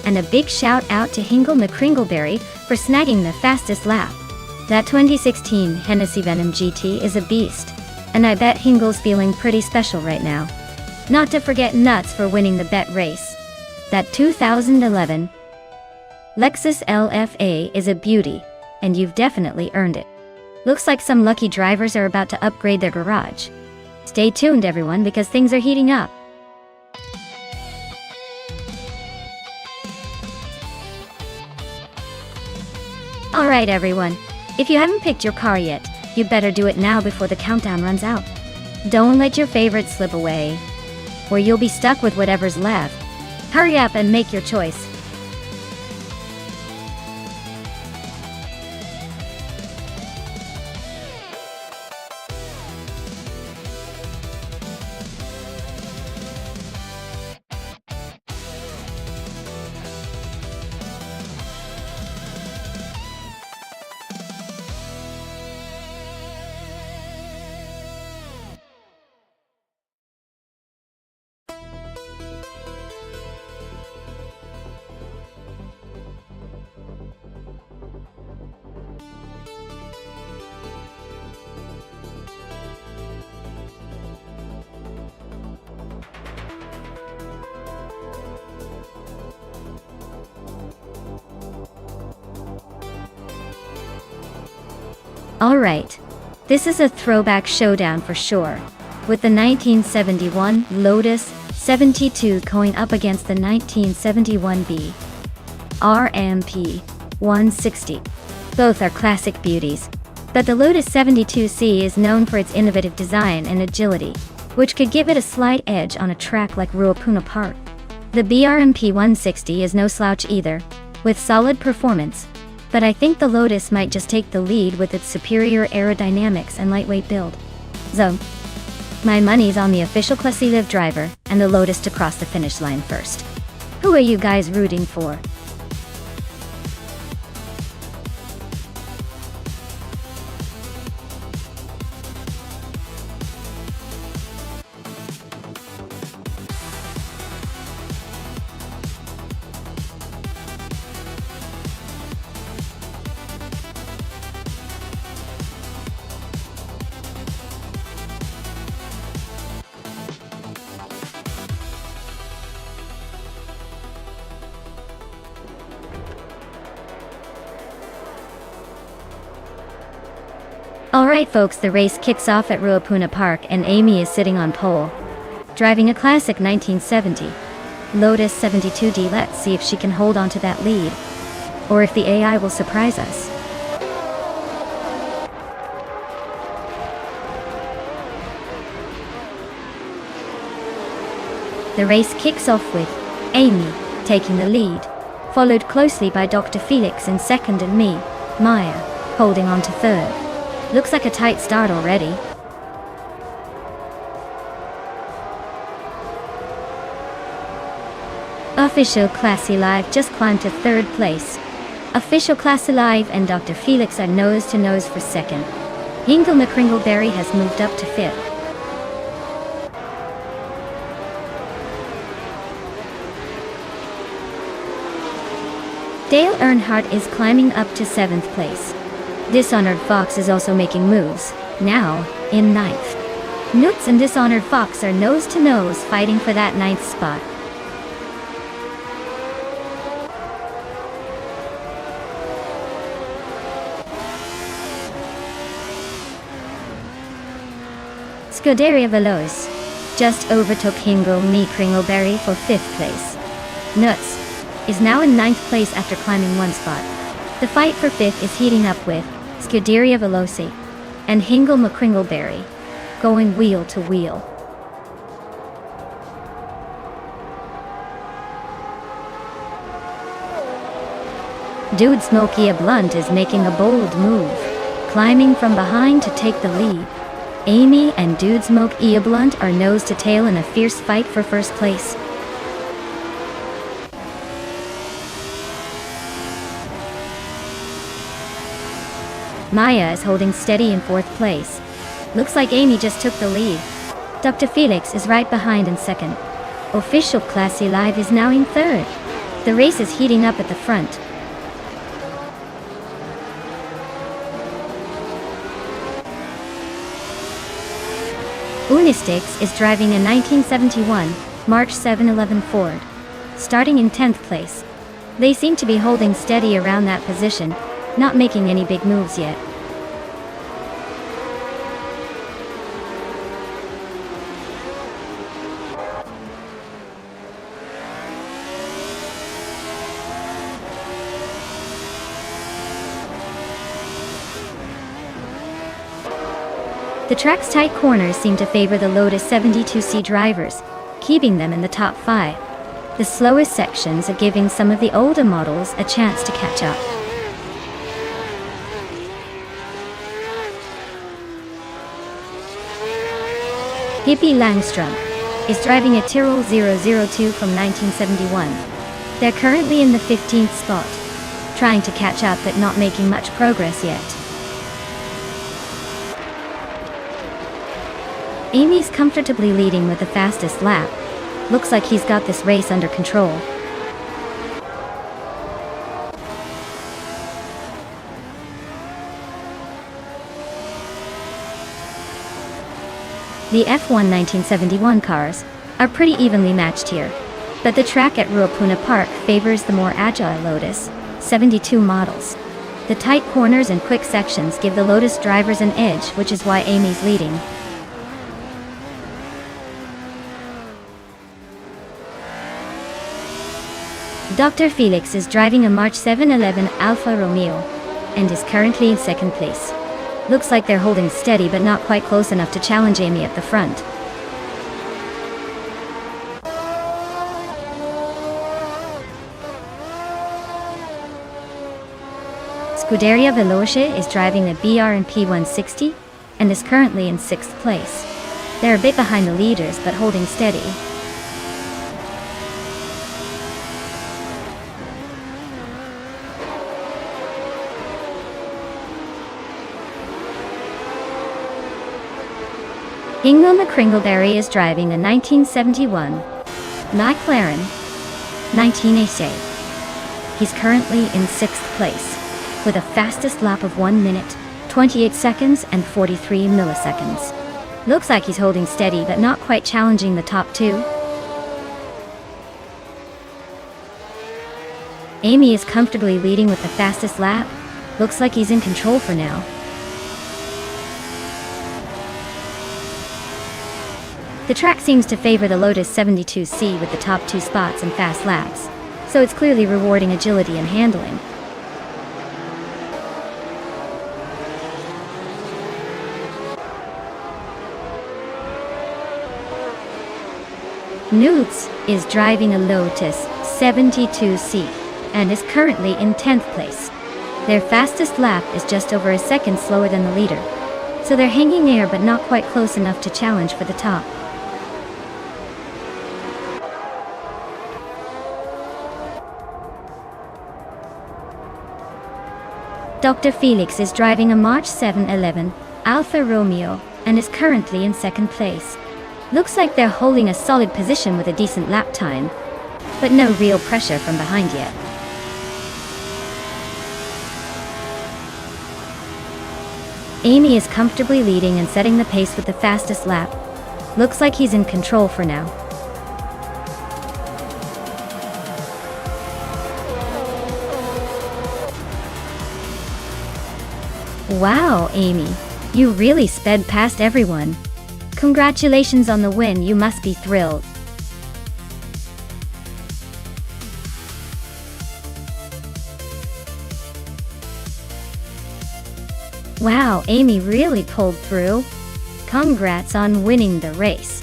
And a big shout out to Hingle McCringleberry for snagging the fastest lap. That 2016 Hennessy Venom GT is a beast, and I bet Hingle's feeling pretty special right now. Not to forget Nuts for winning the bet race. That 2011 Lexus LFA is a beauty, and you've definitely earned it. Looks like some lucky drivers are about to upgrade their garage. Stay tuned, everyone, because things are heating up. Alright everyone, if you haven't picked your car yet, you better do it now before the countdown runs out. Don't let your favorite slip away, or you'll be stuck with whatever's left. Hurry up and make your choice. Alright, This is a throwback showdown for sure, with the 1971 Lotus 72 going up against the 1971B RMP 160. Both are classic beauties, but the Lotus 72C is known for its innovative design and agility, which could give it a slight edge on a track like Ruapuna Park. The BRMP 160 is no slouch either, with solid performance, but I think the Lotus might just take the lead with its superior aerodynamics and lightweight build. So, my money's on the official Classy Live driver and the Lotus to cross the finish line first. Who are you guys rooting for? Alright folks, the race kicks off at Ruapuna Park and Amy is sitting on pole, driving a classic 1970 Lotus 72D. Let's see if she can hold on to that lead, or if the AI will surprise us. The race kicks off with Amy taking the lead, followed closely by Dr. Felix in second and me, Maya, holding on to third. Looks like a tight start already. Official Classy Live just climbed to third place. Official Classy Live and Dr. Felix are nose to nose for second. Hingle McCringleberry has moved up to fifth. Dale Earnhardt is climbing up to seventh place. Dishonored Fox is also making moves, now in ninth. Nuts and Dishonored Fox are nose to nose fighting for that ninth spot. Scuderia Veloz just overtook Hingle McCringleberry for fifth place. Nuts is now in ninth place after climbing one spot. The fight for fifth is heating up with Scuderia Veloci and Hingle McCringleberry going wheel to wheel. Dude Smokey Blunt is making a bold move, climbing from behind to take the lead. Amy and Dude Smokey Blunt are nose to tail in a fierce fight for first place. Maya is holding steady in fourth place. Looks like Amy just took the lead. Dr. Felix is right behind in second. Official Classy Live is now in third. The race is heating up at the front. Unistix is driving a 1971 March 711 Ford, starting in 10th place. They seem to be holding steady around that position, not making any big moves yet. The track's tight corners seem to favor the Lotus 72C drivers, keeping them in the top 5. The slowest sections are giving some of the older models a chance to catch up. Hippie Langstrom is driving a Tyrrell 002 from 1971. They're currently in the 15th spot, trying to catch up but not making much progress yet. Amy's comfortably leading with the fastest lap. Looks like he's got this race under control. The F1 1971 cars are pretty evenly matched here, but the track at Ruapuna Park favors the more agile Lotus 72 models. The tight corners and quick sections give the Lotus drivers an edge, which is why Amy's leading. Dr. Felix is driving a March 711 Alfa Romeo and is currently in second place. Looks like they're holding steady but not quite close enough to challenge Amy at the front. Scuderia Veloce is driving a BR&P 160 and is currently in 6th place. They're a bit behind the leaders but holding steady. Ingo McCringleberry is driving a 1971 McLaren 1988. He's currently in 6th place, with a fastest lap of 1 minute, 28 seconds and 43 milliseconds. Looks like he's holding steady but not quite challenging the top two. Amy is comfortably leading with the fastest lap. Looks like he's in control for now. The track seems to favor the Lotus 72C with the top 2 spots and fast laps, so it's clearly rewarding agility and handling. Newts is driving a Lotus 72C and is currently in 10th place. Their fastest lap is just over a second slower than the leader, so they're hanging air but not quite close enough to challenge for the top. Dr. Felix is driving a March 711 Alfa Romeo and is currently in 2nd place. Looks like they're holding a solid position with a decent lap time, but no real pressure from behind yet. Amy is comfortably leading and setting the pace with the fastest lap. Looks like he's in control for now. Wow, Amy, you really sped past everyone. Congratulations on the win, you must be thrilled. Wow, Amy really pulled through. Congrats on winning the race.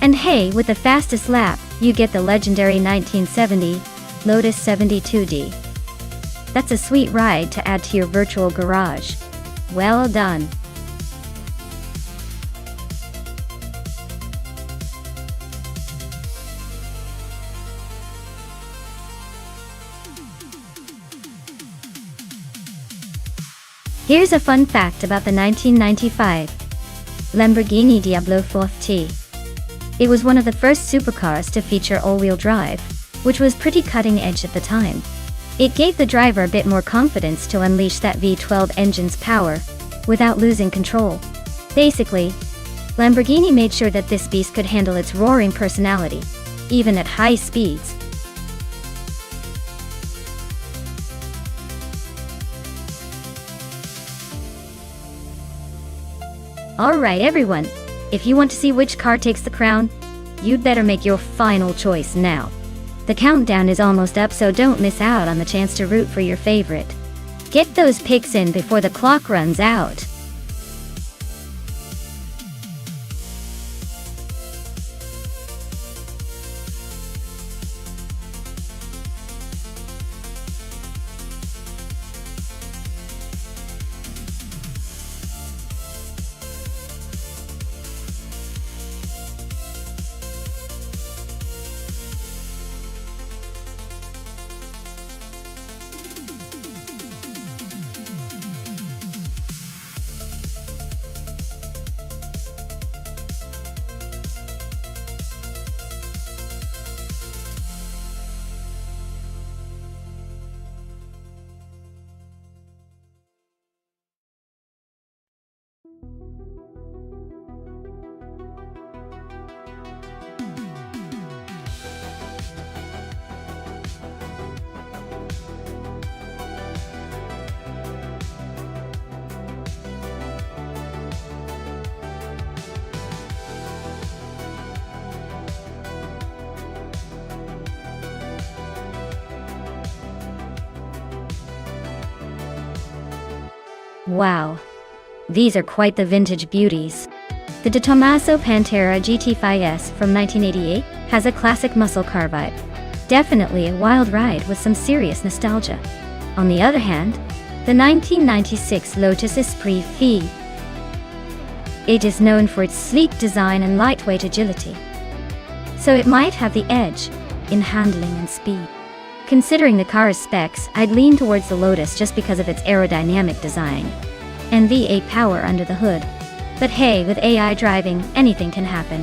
And hey, with the fastest lap, you get the legendary 1970 Lotus 72D. That's a sweet ride to add to your virtual garage. Well done. Here's a fun fact about the 1995 Lamborghini Diablo 4T. It was one of the first supercars to feature all-wheel drive, which was pretty cutting edge at the time. It gave the driver a bit more confidence to unleash that V12 engine's power without losing control. Basically, Lamborghini made sure that this beast could handle its roaring personality, even at high speeds. Alright everyone, if you want to see which car takes the crown, you'd better make your final choice now. The countdown is almost up, so don't miss out on the chance to root for your favorite. Get those picks in before the clock runs out. Wow. These are quite the vintage beauties. The De Tomaso Pantera GT5S from 1988 has a classic muscle car vibe. Definitely a wild ride with some serious nostalgia. On the other hand, the 1996 Lotus Esprit Phi. It is known for its sleek design and lightweight agility. So it might have the edge in handling and speed. Considering the car's specs, I'd lean towards the Lotus just because of its aerodynamic design and V8 power under the hood. But hey, with AI driving, anything can happen.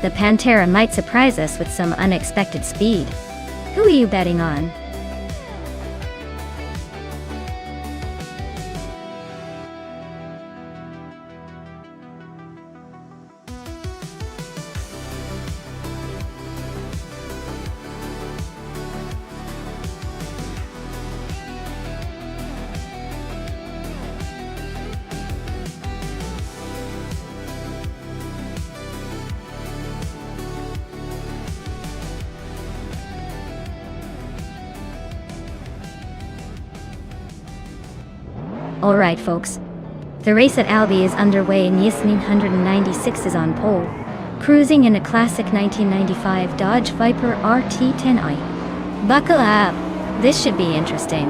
The Pantera might surprise us with some unexpected speed. Who are you betting on? Alright folks, the race at Albi is underway and Yasmin 196 is on pole, cruising in a classic 1995 Dodge Viper RT10i. Buckle up, this should be interesting.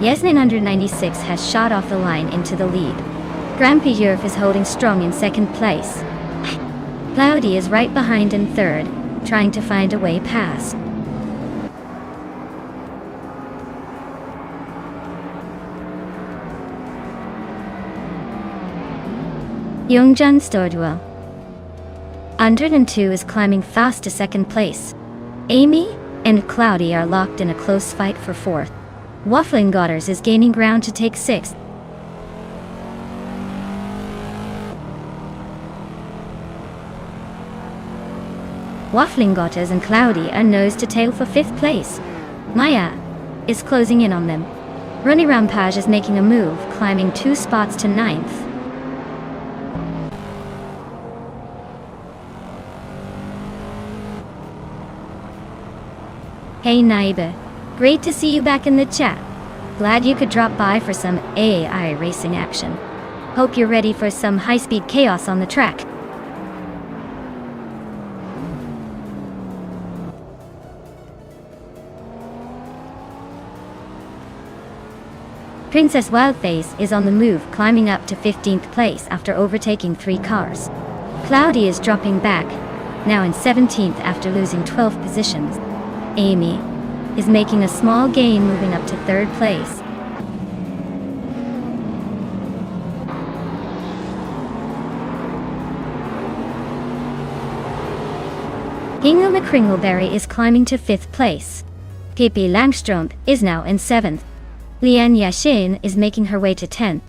Yasmin 196 has shot off the line into the lead. Grand Prix is holding strong in second place. Cloudy is right behind in third, trying to find a way past. Youngjun Stordwell 102 is climbing fast to second place. Amy and Cloudy are locked in a close fight for fourth. Waffling Godders is gaining ground to take sixth. Waffling Gotters and Cloudy are nose to tail for fifth place. Maya is closing in on them. Runny Rampage is making a move, climbing 2 spots to ninth. Hey Naiba, great to see you back in the chat. Glad you could drop by for some AI racing action. Hope you're ready for some high-speed chaos on the track. Princess Wildface is on the move, climbing up to 15th place after overtaking 3 cars. Cloudy is dropping back, now in 17th after losing 12 positions. Amy is making a small gain, moving up to 3rd place. Hingle McCringleberry is climbing to 5th place. Pippi Langström is now in 7th. Lian Yashin is making her way to 10th.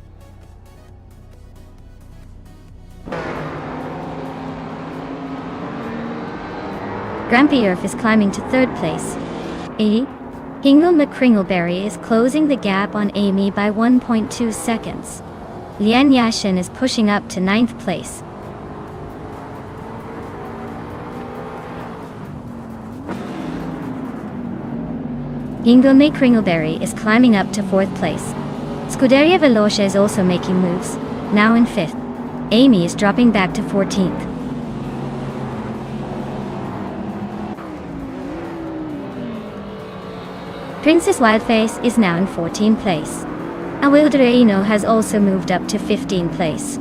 Grampierf is climbing to 3rd place. Hingle McCringleberry is closing the gap on Amy by 1.2 seconds. Lian Yashin is pushing up to 9th place. Hingle McCringleberry is climbing up to 4th place. Scuderia Veloce is also making moves, now in 5th. Amy is dropping back to 14th. Princess Wildface is now in 14th place. Awildereino has also moved up to 15th place.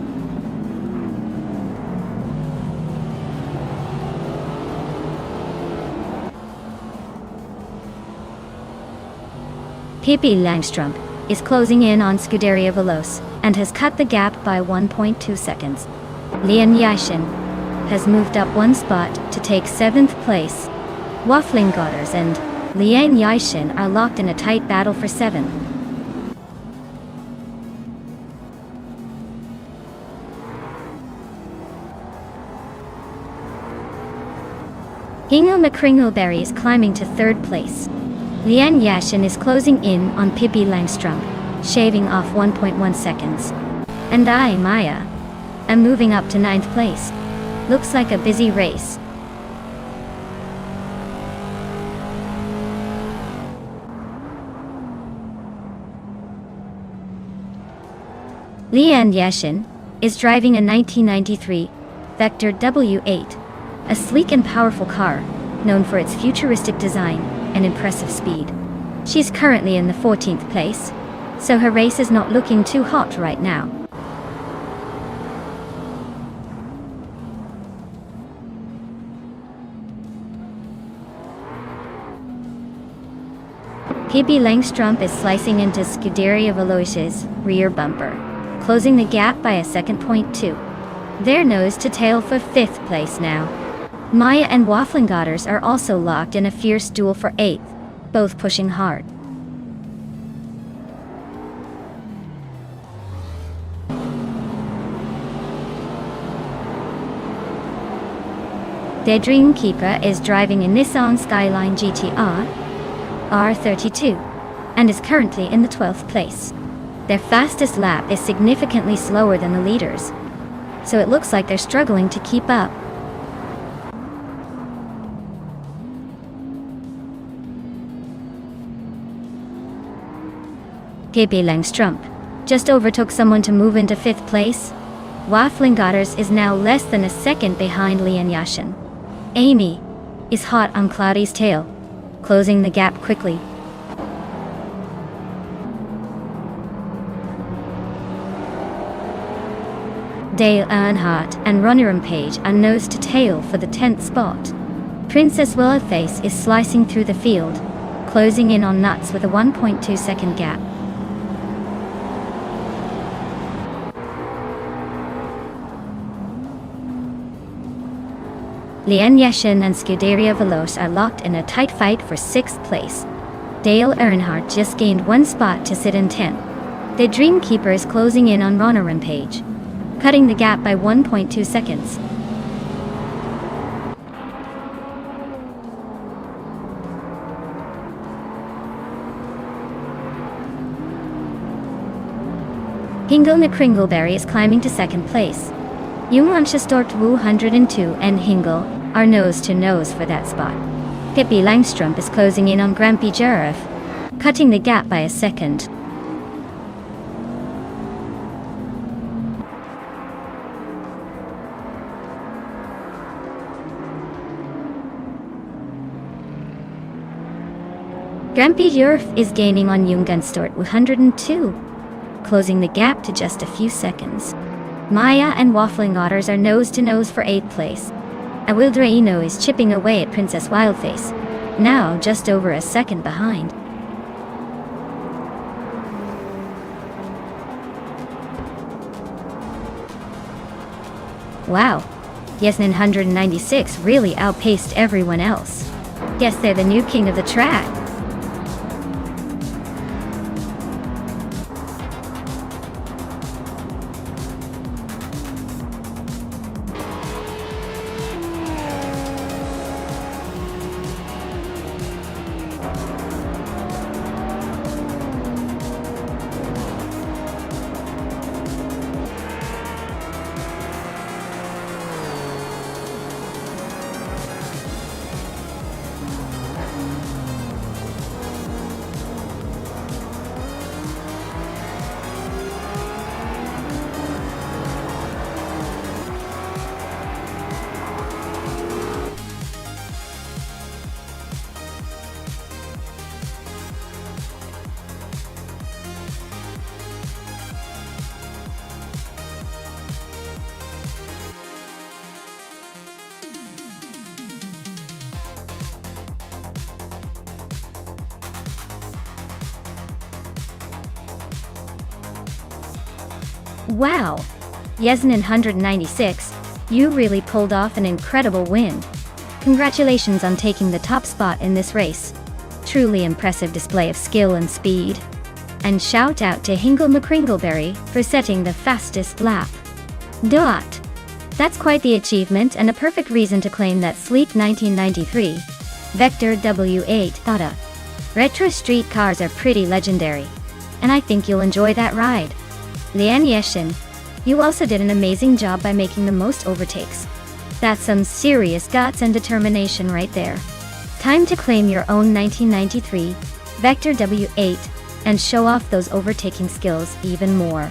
Pippi Langström is closing in on Scuderia Veloce and has cut the gap by 1.2 seconds. Lian Yashin has moved up 1 spot to take 7th place. Waffling Godders and Lian Yashin are locked in a tight battle for 7th. Hingle McCringleberry is climbing to 3rd place. Lian Yashin is closing in on Pippi Langström, shaving off 1.1 seconds. And I, Maya, am moving up to 9th place. Looks like a busy race. Lian Yashin is driving a 1993 Vector W8, a sleek and powerful car known for its futuristic design and impressive speed. She's currently in the 14th place, so her race is not looking too hot right now. Pippi Langstrup is slicing into Scuderia Veloce's rear bumper, closing the gap by a second. 2. They're nose to tail for 5th place now. Maya and Wafflingotters are also locked in a fierce duel for 8th, both pushing hard. Their dream keeper is driving a Nissan Skyline GTR R32 and is currently in the 12th place. Their fastest lap is significantly slower than the leaders, so it looks like they're struggling to keep up. Pippi Langstrup just overtook someone to move into 5th place. Wafflingotters is now less than a second behind Lian Yashin. Amy is hot on Cloudy's tail, closing the gap quickly. Dale Earnhardt and Runner Page are nose to tail for the 10th spot. Princess Willowface is slicing through the field, closing in on Nuts with a 1.2 second gap. Lian Yashin and Scuderia Veloce are locked in a tight fight for 6th place. Dale Earnhardt just gained 1 spot to sit in 10th. The Dreamkeeper is closing in on Runner Page, cutting the gap by 1.2 seconds. Hingle McCringleberry is climbing to 2nd place. Junglandstorrt 202 and Hingle are nose to nose for that spot. Pippi Langstrup is closing in on Grampy Giraffe, cutting the gap by a second. Grampy Giraffe is gaining on Junglandstorrt 102, closing the gap to just a few seconds. Maya and Wafflingotters are nose to nose for 8th place. Awildraino is chipping away at Princess Wildface, now just over a second behind. Wow, Yasnin 196 really outpaced everyone else. Guess they're the new king of the track. Wow! Yasnin 196, you really pulled off an incredible win. Congratulations on taking the top spot in this race. Truly impressive display of skill and speed. And shout out to Hingle McCringleberry for setting the fastest lap. That's quite the achievement and a perfect reason to claim that sleek 1993 Vector W8. Retro street cars are pretty legendary, and I think you'll enjoy that ride. Lian Yashin, you also did an amazing job by making the most overtakes. That's some serious guts and determination right there. Time to claim your own 1993 Vector W8 and show off those overtaking skills even more.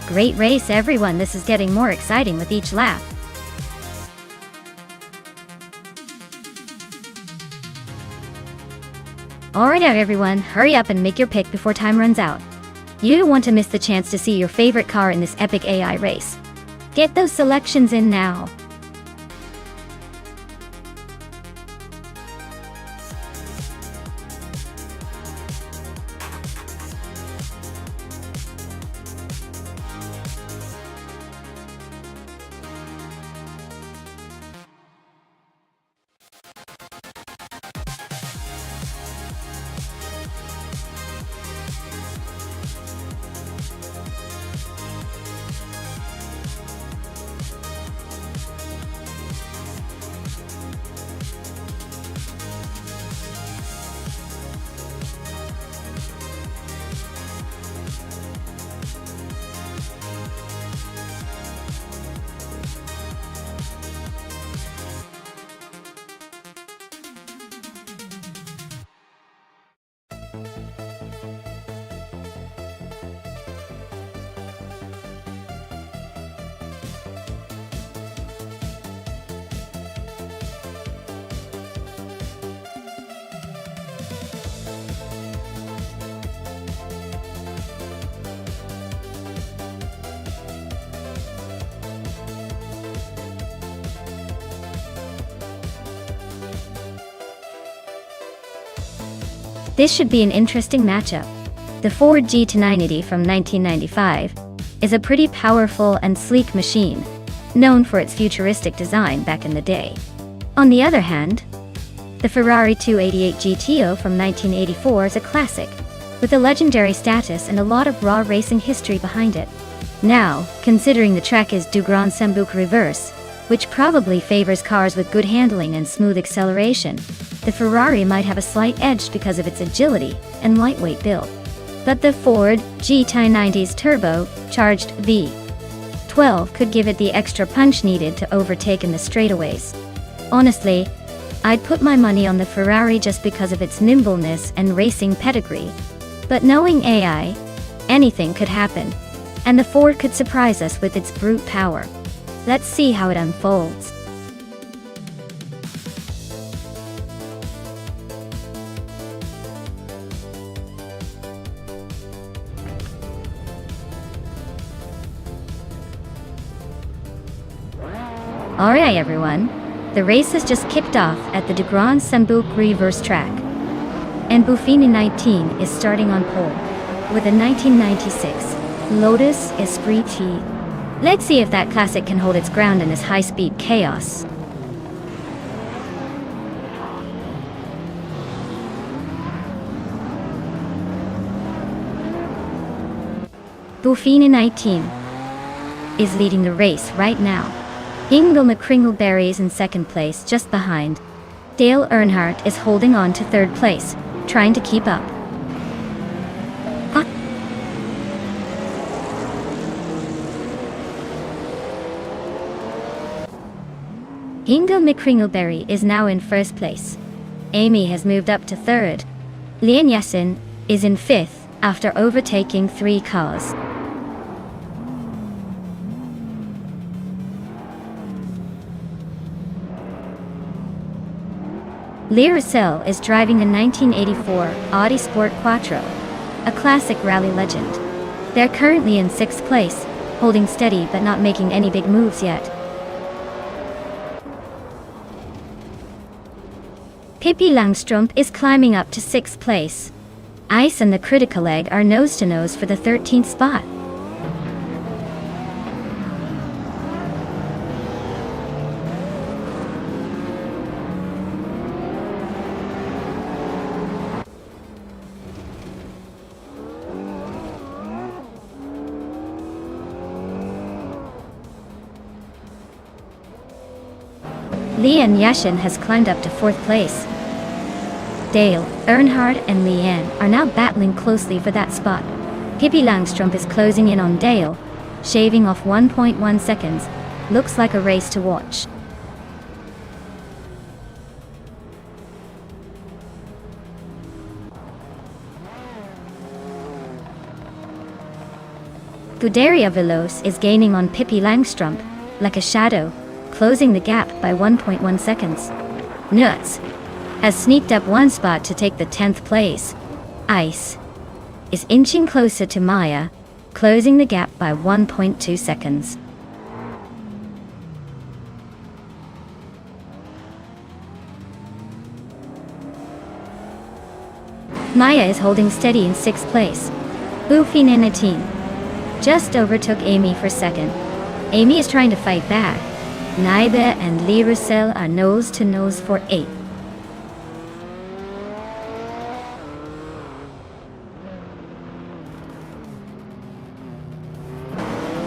Great race, everyone. This is getting more exciting with each lap. Alright now everyone, hurry up and make your pick before time runs out. You don't want to miss the chance to see your favorite car in this epic AI race. Get those selections in now. This should be an interesting matchup. The Ford GT980 from 1995 is a pretty powerful and sleek machine, known for its futuristic design back in the day. On the other hand, the Ferrari 288 GTO from 1984 is a classic, with a legendary status and a lot of raw racing history behind it. Now, considering the track is du Grand Sambuc reverse, which probably favors cars with good handling and smooth acceleration, the Ferrari might have a slight edge because of its agility and lightweight build. But the Ford GT90's turbo-charged V12 could give it the extra punch needed to overtake in the straightaways. Honestly, I'd put my money on the Ferrari just because of its nimbleness and racing pedigree. But knowing AI, anything could happen, and the Ford could surprise us with its brute power. Let's see how it unfolds. Alright everyone, the race has just kicked off at the du Grand Sambuc reverse track. And Buffini 19 is starting on pole, with a 1996 Lotus Esprit T. Let's see if that classic can hold its ground in this high-speed chaos. Buffini 19 is leading the race right now. Ingle McCringleberry is in second place, just behind. Dale Earnhardt is holding on to third place, trying to keep up. Ingle McCringleberry is now in first place. Amy has moved up to third. Lian Yassin is in fifth after overtaking 3 cars. Lee Russell is driving a 1984 Audi Sport Quattro, a classic rally legend. They're currently in 6th place, holding steady but not making any big moves yet. Pippi Langstrumpf is climbing up to 6th place. Ice and the Critical Egg are nose-to-nose for the 13th spot. Lian Yashin has climbed up to 4th place. Dale, Earnhardt and Leanne are now battling closely for that spot. Pippi Langstrumpf is closing in on Dale, shaving off 1.1 seconds. Looks like a race to watch. Scuderia Veloce is gaining on Pippi Langstrumpf, like a shadow, closing the gap by 1.1 seconds. Nuts has sneaked up one spot to take the 10th place. Ice is inching closer to Maya, closing the gap by 1.2 seconds. Maya is holding steady in 6th place. Buffy just overtook Amy for 2nd. Amy is trying to fight back. Naibe and Lee Russell are nose to nose for 8th.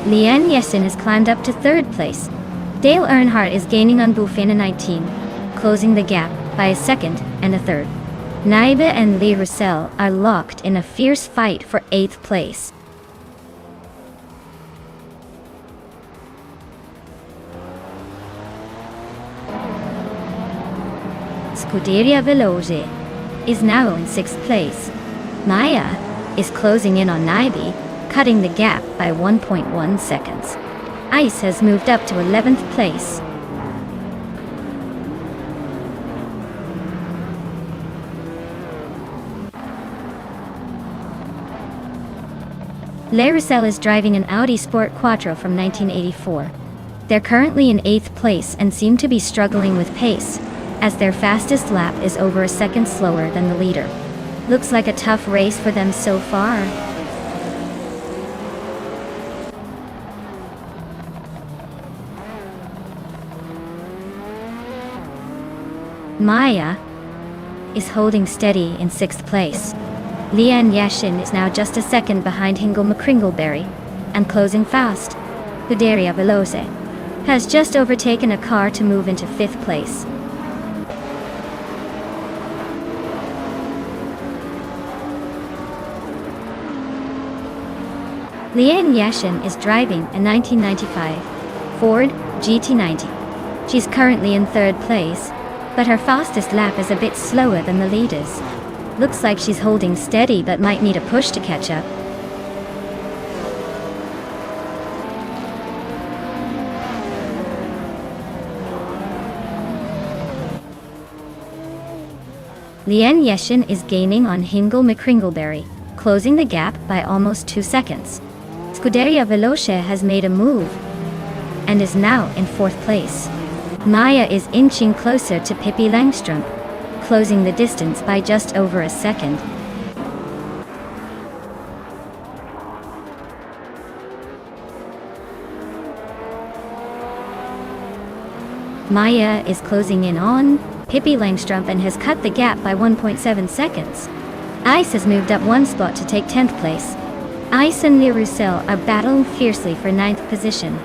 Leanne Yessin has climbed up to 3rd place. Dale Earnhardt is gaining on Buffy closing the gap by a 2nd and a 3rd. Naibe and Lee Russell are locked in a fierce fight for 8th place. Scuderia Veloce is now in 6th place. Maya is closing in on Naibe, cutting the gap by 1.1 seconds. Ice has moved up to 11th place. Le Russell is driving an Audi Sport Quattro from 1984. They're currently in 8th place and seem to be struggling with pace, as their fastest lap is over a second slower than the leader. Looks like a tough race for them so far. Maya is holding steady in 6th place. Leanne Yashin is now just a second behind Hingle McCringleberry, and closing fast. Scuderia Veloce has just overtaken a car to move into 5th place. Leanne Yashin is driving a 1995 Ford GT90. She's currently in 3rd place, but her fastest lap is a bit slower than the leaders. Looks like she's holding steady but might need a push to catch up. Leanne Yeshin is gaining on Hingle McCringleberry, closing the gap by almost 2 seconds. Scuderia Veloce has made a move and is now in 4th place. Maya is inching closer to Pippi Langstrumpf, closing the distance by just over a second. Maya is closing in on Pippi Langstrumpf and has cut the gap by 1.7 seconds. Ice has moved up one spot to take 10th place. Ice and Lee Russell are battling fiercely for 9th position.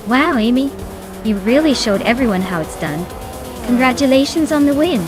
Wow, Amy, you really showed everyone how it's done. Congratulations on the win.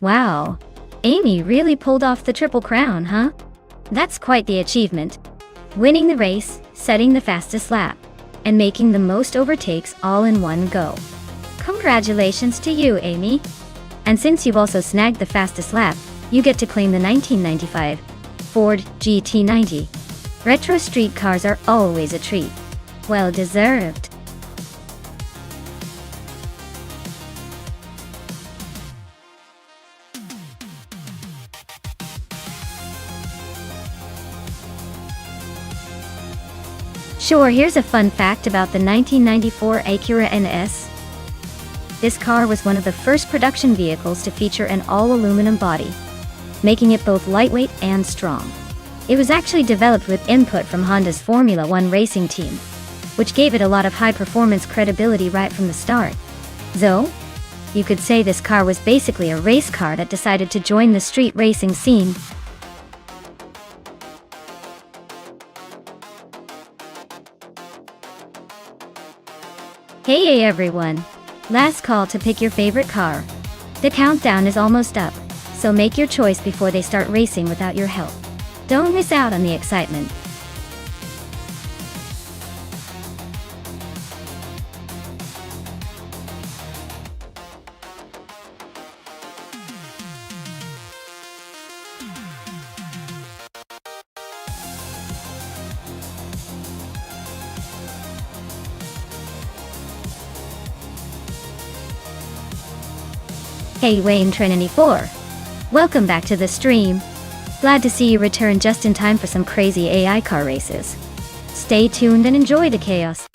Wow, Amy really pulled off the Triple Crown, huh? That's quite the achievement. Winning the race, setting the fastest lap, and making the most overtakes all in one go. Congratulations to you, Amy. And since you've also snagged the fastest lap, you get to claim the 1995 Ford GT90. Retro street cars are always a treat. Well deserved. Sure, here's a fun fact about the 1994 Acura NS. This car was one of the first production vehicles to feature an all-aluminum body, making it both lightweight and strong. It was actually developed with input from Honda's Formula One racing team, which gave it a lot of high-performance credibility right from the start. Though, You could say this car was basically a race car that decided to join the street racing scene. Hey everyone! Last call to pick your favorite car. The countdown is almost up, so make your choice before they start racing without your help. Don't miss out on the excitement. Hey Wayne Trinity 4. Welcome back to the stream. Glad to see you return just in time for some crazy AI car races. Stay tuned and enjoy the chaos.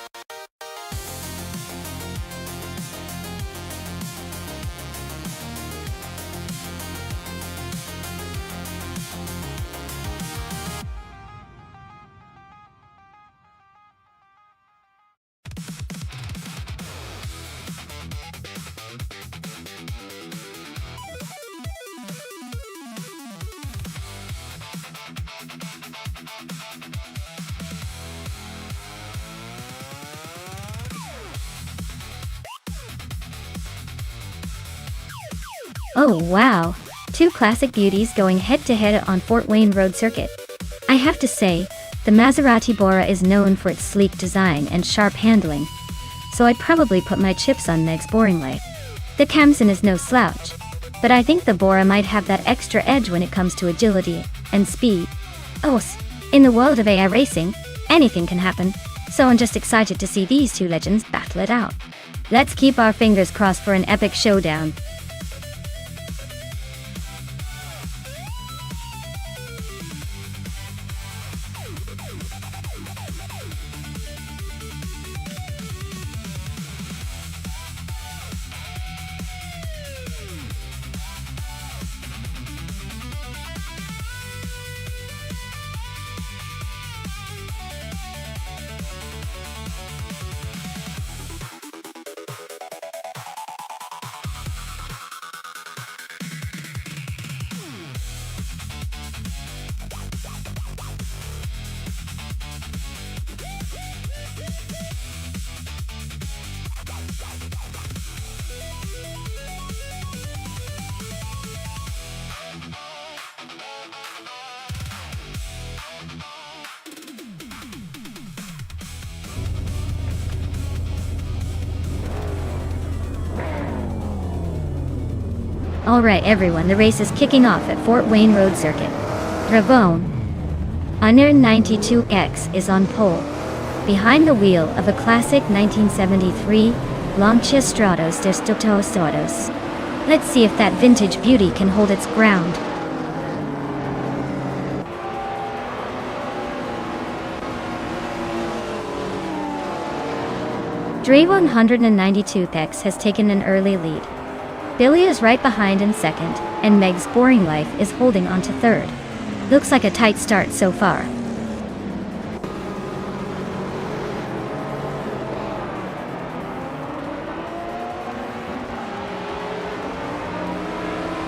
Oh wow! Two classic beauties going head-to-head on Fort Wayne Road Circuit. I have to say, the Maserati Bora is known for its sleek design and sharp handling, so I'd probably put my chips on Meg's Boring Life. The Camson is no slouch, but I think the Bora might have that extra edge when it comes to agility and speed. Oh, in the world of AI racing, anything can happen, so I'm just excited to see these two legends battle it out. Let's keep our fingers crossed for an epic showdown. Alright everyone, the race is kicking off at Fort Wayne Road Circuit. Ravone Honor 92X is on pole, behind the wheel of a classic 1973 Lancia Stratos de Stratos. Let's see if that vintage beauty can hold its ground. Dre 192X has taken an early lead. Billy is right behind in second, and Meg's Boring Life is holding on to third. Looks like a tight start so far.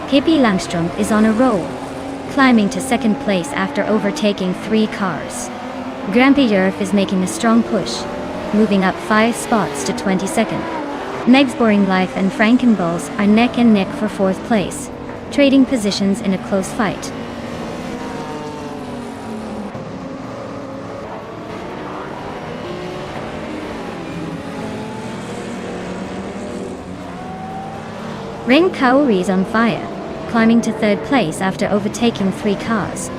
Pippi Langstrom is on a roll, climbing to second place after overtaking 3 cars. Grampy Yerf is making a strong push, moving up 5 spots to 22nd. Meg's Boring Life and Frankenbulls are neck and neck for 4th place, trading positions in a close fight. Ring Kaori is on fire, climbing to 3rd place after overtaking 3 cars.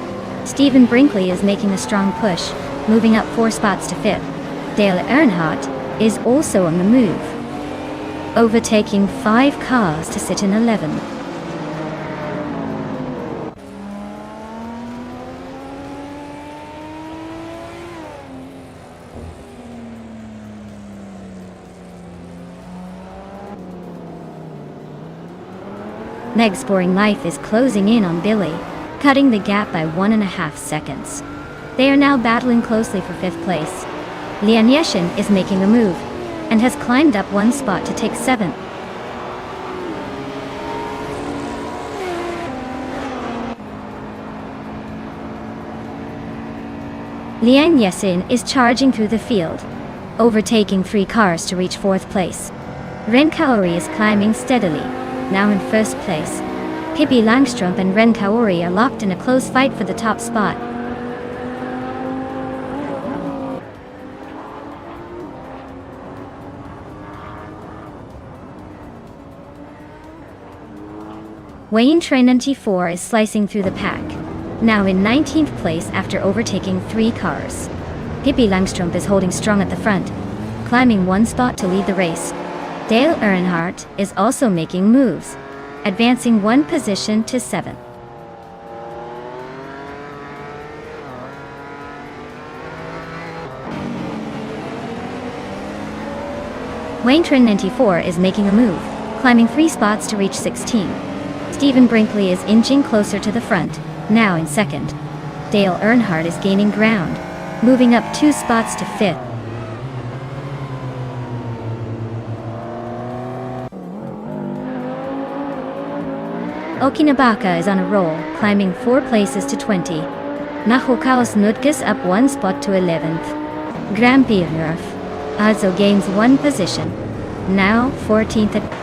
Stephen Brinkley is making a strong push, moving up 4 spots to 5th. Dale Earnhardt is also on the move, overtaking 5 cars to sit in 11th. Meg's Boring Life is closing in on Billy, cutting the gap by 1.5 seconds. They are now battling closely for 5th place. Lian Yeshin is making a move, and has climbed up 1 spot to take 7th. Lian Yesin is charging through the field, overtaking 3 cars to reach 4th place. Ren Kaori is climbing steadily, now in 1st place. Pippi Langstrup and Ren Kaori are locked in a close fight for the top spot. Wayne Trinity 4 is slicing through the pack, now in 19th place after overtaking 3 cars. Pippi Langstrup is holding strong at the front, climbing 1 spot to lead the race. Dale Earnhardt is also making moves, advancing 1 position to 7th. Wayne Trinity 4 is making a move, climbing 3 spots to reach 16. Stephen Brinkley is inching closer to the front, now in 2nd. Dale Earnhardt is gaining ground, moving up 2 spots to 5th. Okinabaka is on a roll, climbing 4 places to 20. Nahokaos Nutkas up 1 spot to 11th. Grampierf also gains 1 position, now 14th at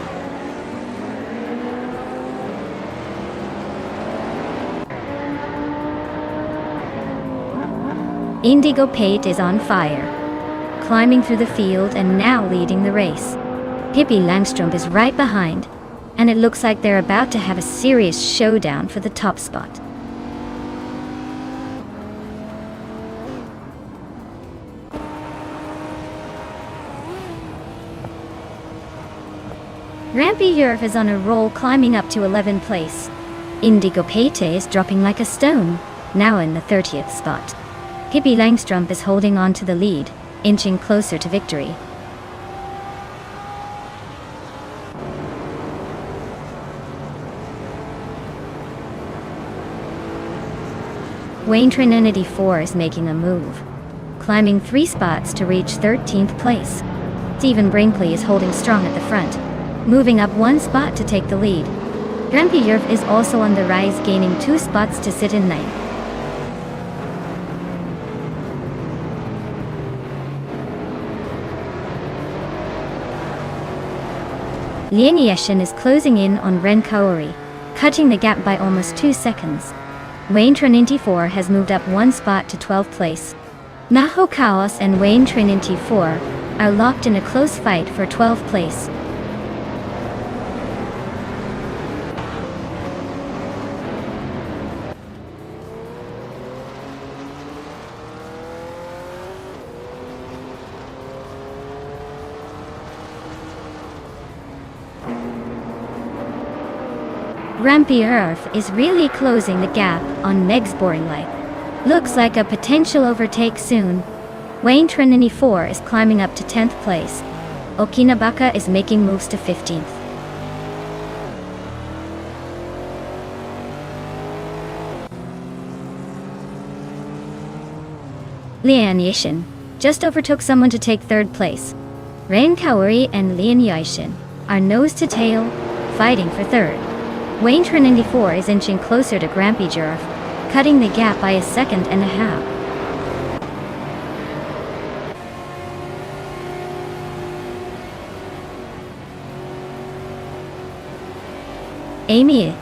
Indigo Pate is on fire, climbing through the field and now leading the race. Pippi Langstrup is right behind, and it looks like they're about to have a serious showdown for the top spot. Rampy Yurf is on a roll, climbing up to 11th place. Indigo Pate is dropping like a stone, now in the 30th spot. Pippi Langstrup is holding on to the lead, inching closer to victory. Wayne Trinity 4 is making a move, climbing 3 spots to reach 13th place. Stephen Brinkley is holding strong at the front, moving up 1 spot to take the lead. Rampy Yurf is also on the rise, gaining 2 spots to sit in 9th. Lian Yeshin is closing in on Ren Kaori, cutting the gap by almost 2 seconds. Wayne Trinity 4 has moved up 1 spot to 12th place. Naho Chaos and Wayne Trinity 4 are locked in a close fight for 12th place. Rampy Earth is really closing the gap on Meg's Boring Light. Looks like a potential overtake soon. Wayne Trinity 4 is climbing up to 10th place. Okinabaka is making moves to 15th. Lian Yishin just overtook someone to take 3rd place. Ren Kaori and Lian Yishin are nose to tail, fighting for 3rd. Wayne Trinity 4 is inching closer to Grampy Jurf, cutting the gap by 1.5 seconds. Amy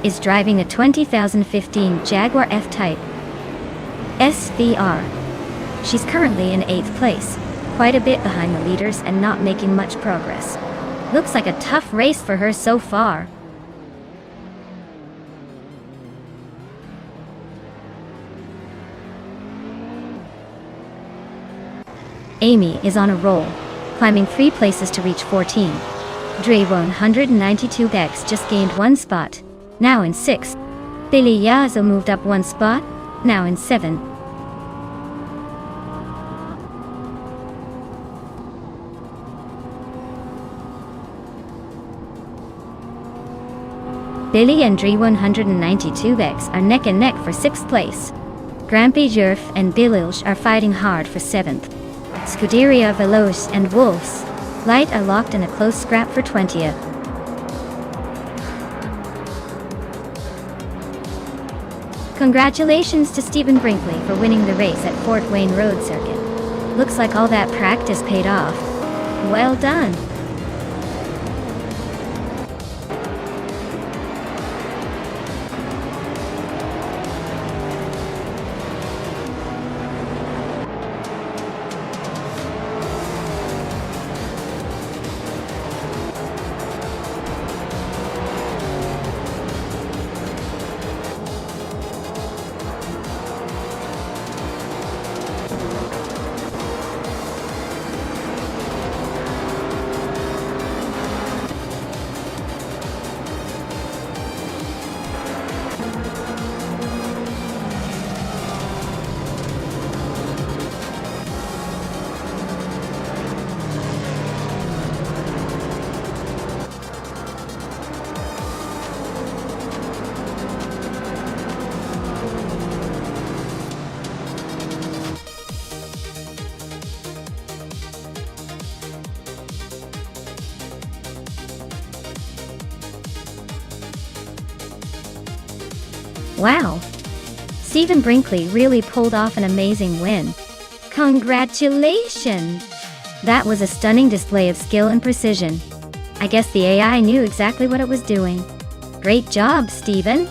is driving a 2015 Jaguar F-Type SVR. She's currently in 8th place, quite a bit behind the leaders and not making much progress. Looks like a tough race for her so far. Amy is on a roll, climbing 3 places to reach 14. Dre 192 Bex just gained 1 spot, now in 6th. Billy Yazo moved up 1 spot, now in 7th. Billy and Dre 192 Bex are neck and neck for 6th place. Grampy Jurf and Bililj are fighting hard for 7th. Scuderia Veloce and Wolves Light are locked in a close scrap for 20th. Congratulations to Stephen Brinkley for winning the race at Fort Wayne Road Circuit. Looks like all that practice paid off. Well done. Wow! Stephen Brinkley really pulled off an amazing win. Congratulations! That was a stunning display of skill and precision. I guess the AI knew exactly what it was doing. Great job, Stephen!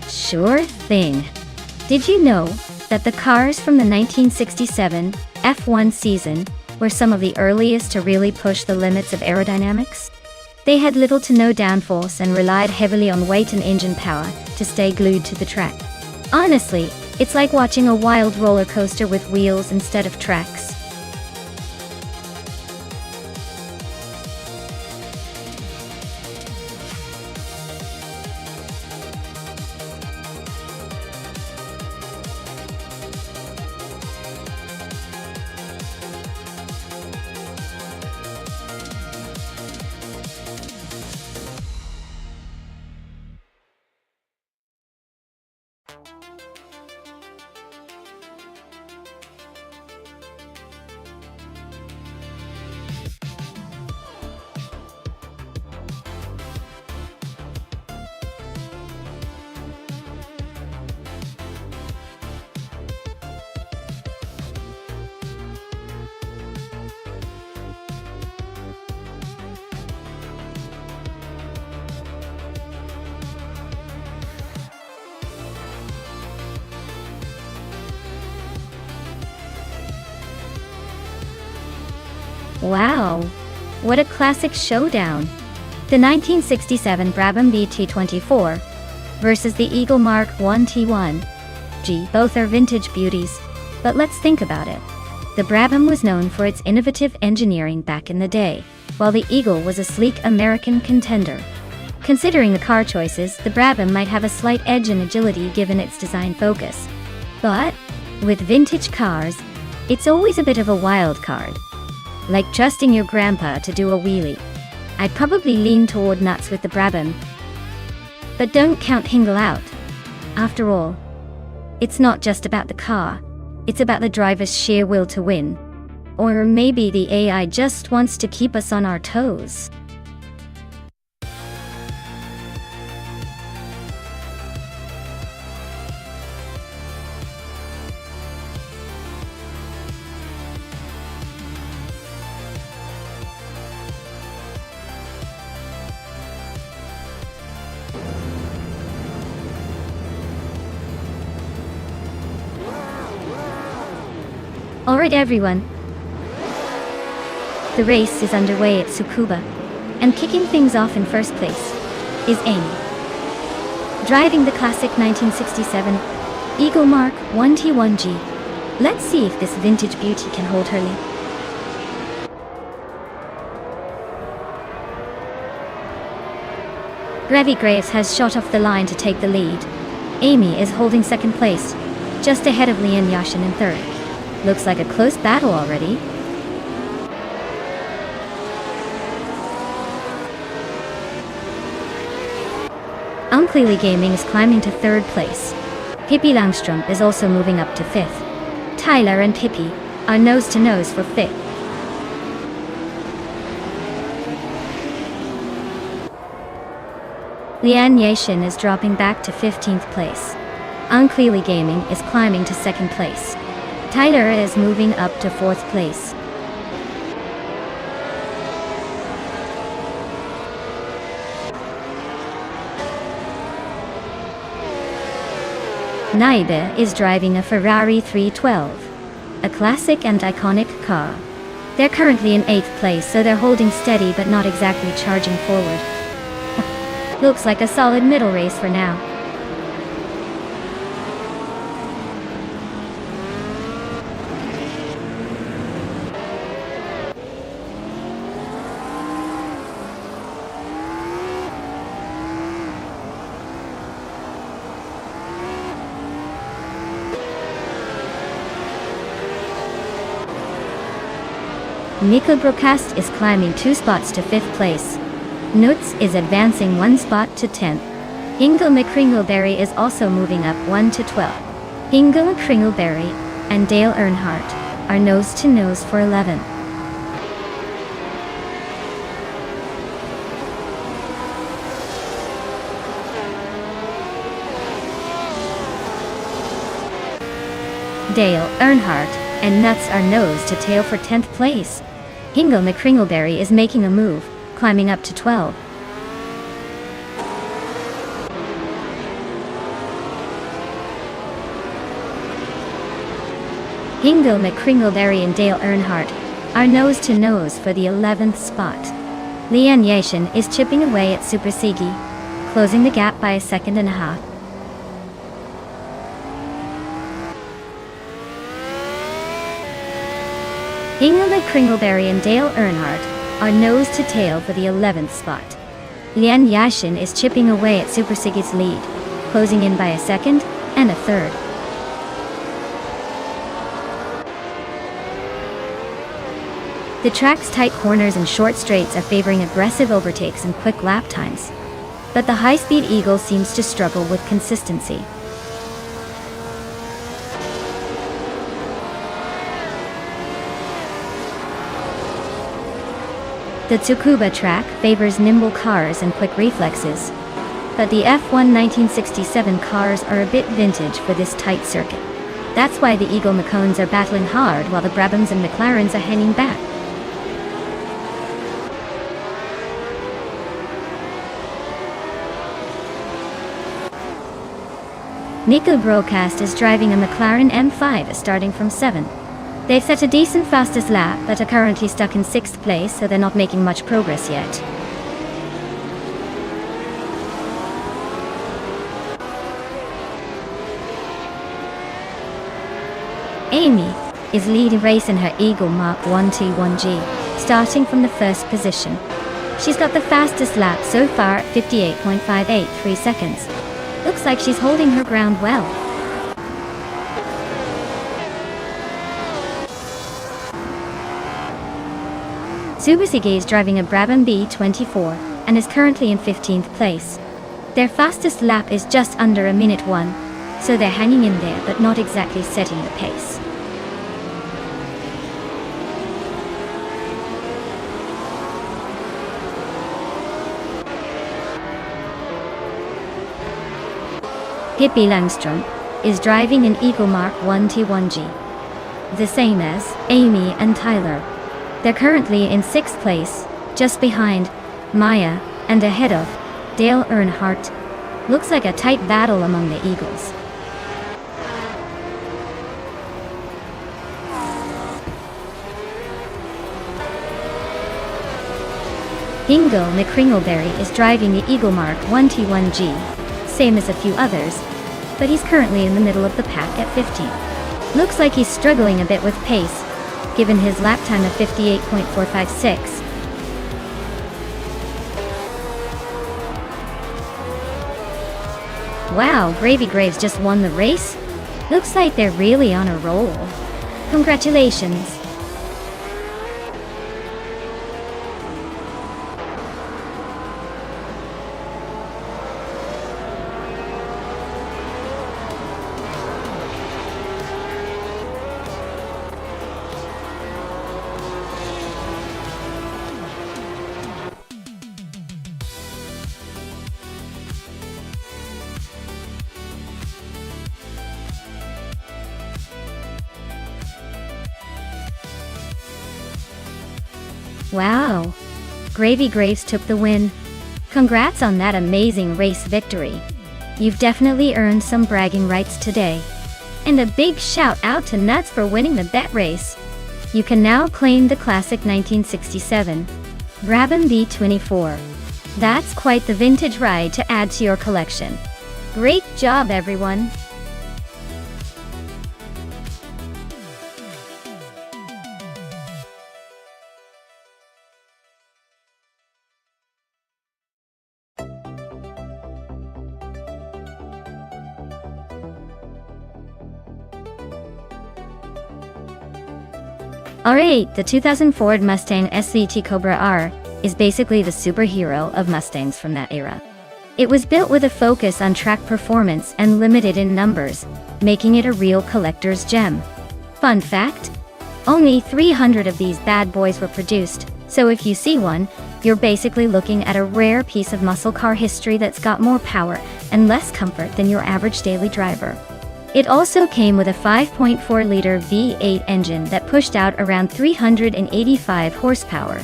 Sure thing. Did you know that the cars from the 1967 F1 season were some of the earliest to really push the limits of aerodynamics? They had little to no downforce and relied heavily on weight and engine power to stay glued to the track. Honestly, it's like watching a wild roller coaster with wheels instead of tracks. Wow! What a classic showdown! The 1967 Brabham BT24 versus the Eagle Mark 1 T1. Gee, both are vintage beauties. But let's think about it. The Brabham was known for its innovative engineering back in the day, while the Eagle was a sleek American contender. Considering the car choices, the Brabham might have a slight edge in agility given its design focus. But with vintage cars, it's always a bit of a wild card. Like trusting your grandpa to do a wheelie. I'd probably lean toward nuts with the Brabham. But don't count Hingle out. After all, it's not just about the car, it's about the driver's sheer will to win. Or maybe the AI just wants to keep us on our toes. Alright everyone, the race is underway at Tsukuba, and kicking things off in first place is Amy. Driving the classic 1967 Eagle Mark 1 T1G. Let's see if this vintage beauty can hold her lead. Grevy Graves has shot off the line to take the lead. Amy is holding second place, just ahead of Lian Yashin in third. Looks like a close battle already. Unclearly Gaming is climbing to third place. Pippi Langstrom is also moving up to fifth. Tyler and Pippi are nose to nose for 5th. Lian Yashin is dropping back to 15th place. Unclearly Gaming is climbing to 2nd place. Tyler is moving up to 4th place. Naibe is driving a Ferrari 312, a classic and iconic car. They're currently in 8th place, so they're holding steady but not exactly charging forward. Looks like a solid middle race for now. Nico Broadcast is climbing 2 spots to 5th place. Nuts is advancing 1 spot to 10th. Hingle McCringleberry is also moving up 1 to 12th. Hingle McCringleberry and Dale Earnhardt are nose to nose for 11th. Dale Earnhardt and Nuts are nose to tail for 10th place. Hingle McCringleberry is making a move, climbing up to 12. Hingle McCringleberry and Dale Earnhardt are nose to nose for the 11th spot. Lian Yashin is chipping away at Super Sigi, closing the gap by 1.5 seconds. Hingle McCringleberry and Dale Earnhardt are nose to tail for the 11th spot. Lian Yashin is chipping away at Super Sigi's lead, closing in by 1 second and 1/3. The track's tight corners and short straights are favoring aggressive overtakes and quick lap times, but the high-speed Eagle seems to struggle with consistency. The Tsukuba track favors nimble cars and quick reflexes, but the F1 1967 cars are a bit vintage for this tight circuit. That's why the Eagle Macones are battling hard while the Brabhams and McLarens are hanging back. Nico Broadcast is driving a McLaren M5 starting from 7th. They've set a decent fastest lap but are currently stuck in 6th place, so they're not making much progress yet. Amy is leading race in her Eagle Mark 1 T1G, starting from the 1st position. She's got the fastest lap so far at 58.583 seconds. Looks like she's holding her ground well. Subasigi is driving a Brabham B24 and is currently in 15th place. Their fastest lap is just under 1:01, so they're hanging in there but not exactly setting the pace. Pippi Langstrom is driving an Eagle Mark 1 T1G, the same as Amy and Tyler. They're currently in 6th place, just behind Maya and ahead of Dale Earnhardt. Looks like a tight battle among the Eagles. Hingle McCringleberry is driving the Eagle Mark 1 T1G, same as a few others, but he's currently in the middle of the pack at 15th. Looks like he's struggling a bit with pace, given his lap time of 58.456. Wow, Gravy Graves just won the race? Looks like they're really on a roll. Congratulations. Wow. Gravy Graves took the win. Congrats on that amazing race victory. You've definitely earned some bragging rights today. And a big shout out to Nuts for winning the bet race. You can now claim the classic 1967 Brabham B24. That's quite the vintage ride to add to your collection. Great job, everyone! Alright, the 2000 Ford Mustang SVT Cobra R is basically the superhero of Mustangs from that era. It was built with a focus on track performance and limited in numbers, making it a real collector's gem. Fun fact: only 300 of these bad boys were produced, so if you see one, you're basically looking at a rare piece of muscle car history that's got more power and less comfort than your average daily driver. It also came with a 5.4-liter V8 engine that pushed out around 385 horsepower,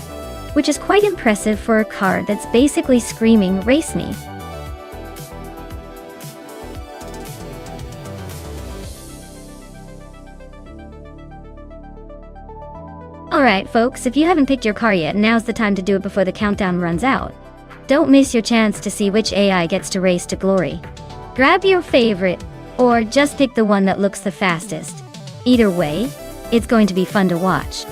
which is quite impressive for a car that's basically screaming "race me." Alright folks, if you haven't picked your car yet, now's the time to do it before the countdown runs out. Don't miss your chance to see which AI gets to race to glory. Grab your favorite, or just pick the one that looks the fastest. Either way, it's going to be fun to watch.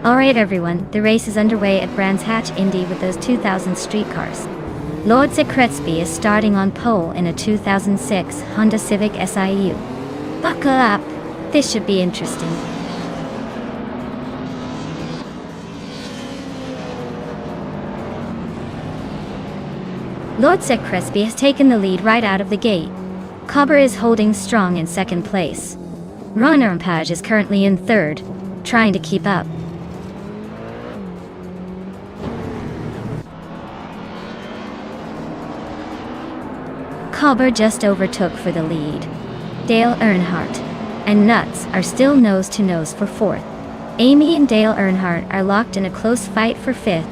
Alright everyone, the race is underway at Brands Hatch Indy with those 2000 street cars. Lord Secretsby is starting on pole in a 2006 Honda Civic SIU. Buckle up, this should be interesting. Lord Secretsby has taken the lead right out of the gate. Cobber is holding strong in second place. Ron Rampage is currently in third, trying to keep up. Cobber just overtook for the lead. Dale Earnhardt and Nuts are still nose-to-nose for fourth. Amy and Dale Earnhardt are locked in a close fight for fifth.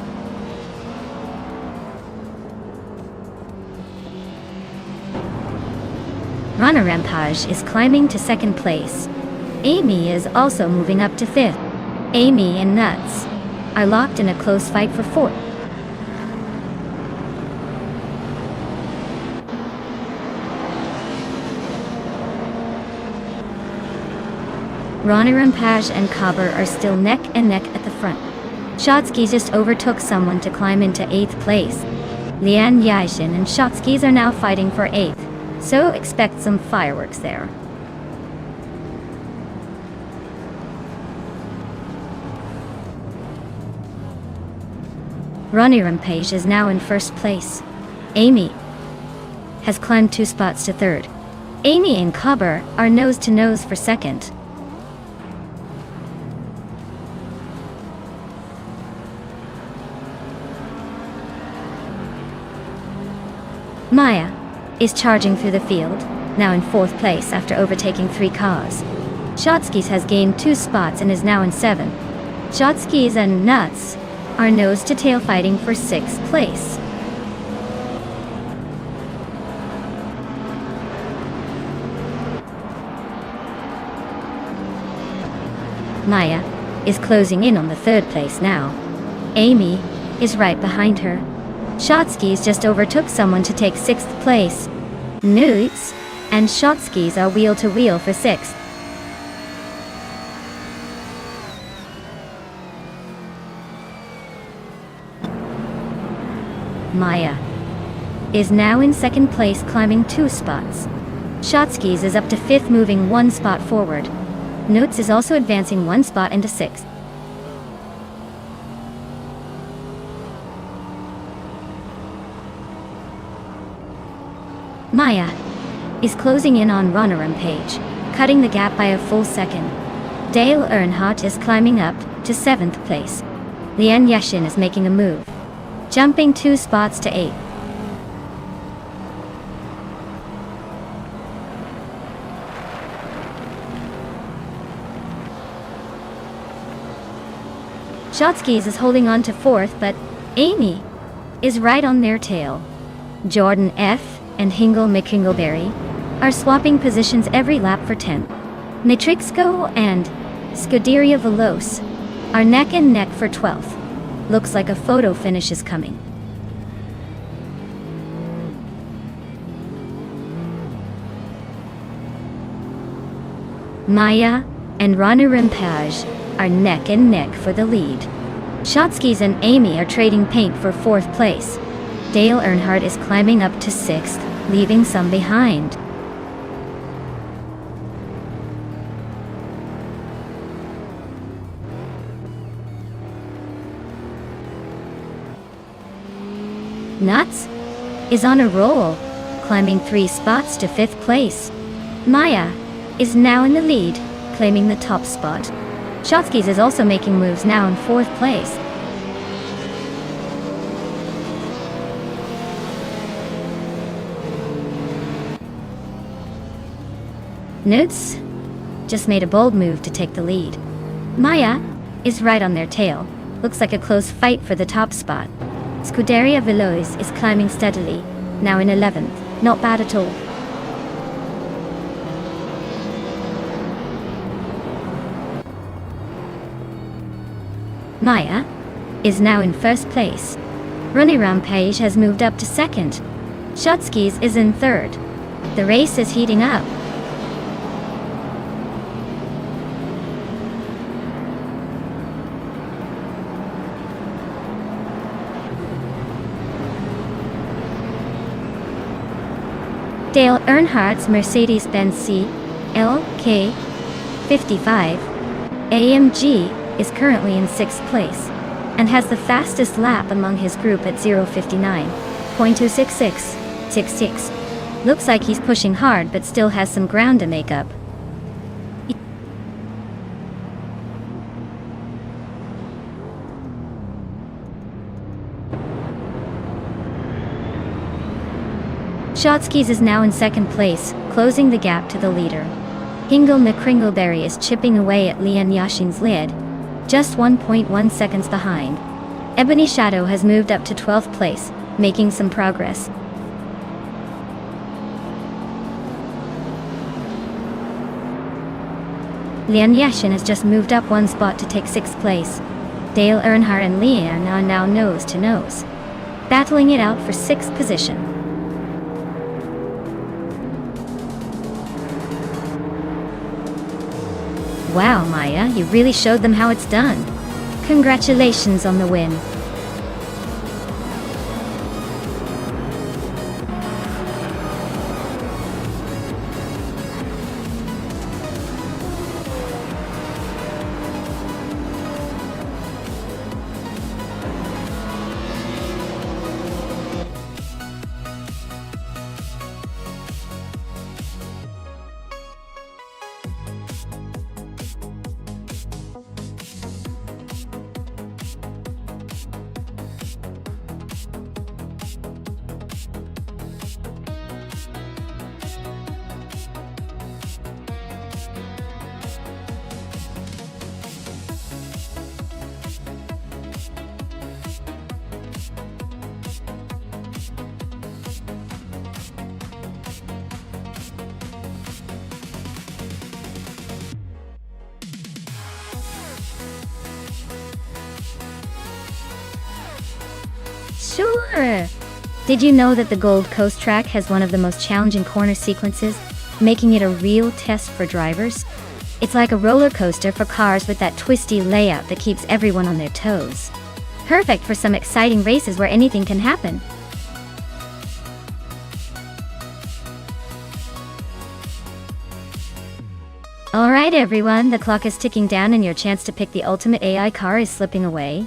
Runner Rampage is climbing to second place. Amy is also moving up to fifth. Amy and Nuts are locked in a close fight for fourth. Ronnie Rampage and Cobber are still neck and neck at the front. Shotsky just overtook someone to climb into 8th place. Lian Yashin and Shotskis are now fighting for 8th, so expect some fireworks there. Ronnie Rampage is now in 1st place. Amy has climbed 2 spots to 3rd. Amy and Cobber are nose to nose for 2nd. Maya is charging through the field, now in 4th place after overtaking 3 cars. Shotskis has gained 2 spots and is now in 7th. Shotskis and Nuts are nose to tail fighting for 6th place. Maya is closing in on the 3rd place now. Amy is right behind her. Shotskis just overtook someone to take 6th place. Nudes and Shotskis are wheel to wheel for 6th. Maya is now in 2nd place, climbing 2 spots. Shotskis is up to 5th, moving 1 spot forward. Nudes is also advancing 1 spot into 6th. Maya is closing in on Ronnie Rampage, cutting the gap by a full second. Dale Earnhardt is climbing up to 7th place. Lian Yashin is making a move, jumping 2 spots to 8th. Shotskis is holding on to 4th, but Amy is right on their tail. Jordan F. and Hingle McHingleberry are swapping positions every lap for 10th. Matrixco and Scuderia Veloce are neck and neck for 12th. Looks like a photo finish is coming. Maya and Ronnie Rampage are neck and neck for the lead. Shotskis and Amy are trading paint for 4th place. Dale Earnhardt is climbing up to 6th, leaving some behind. Nuts is on a roll, climbing 3 spots to 5th place. Maya is now in the lead, claiming the top spot. Shotskis is also making moves, now in 4th place. Nudes just made a bold move to take the lead. Maya is right on their tail. Looks like a close fight for the top spot. Scuderia Veloce is climbing steadily, now in 11th. Not bad at all. Maya is now in 1st place. Ronnie Rampage has moved up to 2nd. Shotskis is in 3rd. The race is heating up. Dale Earnhardt's Mercedes-Benz CLK55 AMG is currently in 6th place and has the fastest lap among his group at 0:59.26666. Looks like he's pushing hard but still has some ground to make up. Shotskis is now in 2nd place, closing the gap to the leader. Hingle McHingleberry is chipping away at Lian Yashin's lead, just 1.1 seconds behind. Ebony Shadow has moved up to 12th place, making some progress. Lian Yashin has just moved up 1 spot to take 6th place. Dale Earnhardt and Lian are now nose to nose, battling it out for 6th position. Wow, Maya, you really showed them how it's done. Congratulations on the win. Sure! Did you know that the Gold Coast track has one of the most challenging corner sequences, making it a real test for drivers? It's like a roller coaster for cars with that twisty layout that keeps everyone on their toes. Perfect for some exciting races where anything can happen. Alright everyone, the clock is ticking down and your chance to pick the ultimate AI car is slipping away.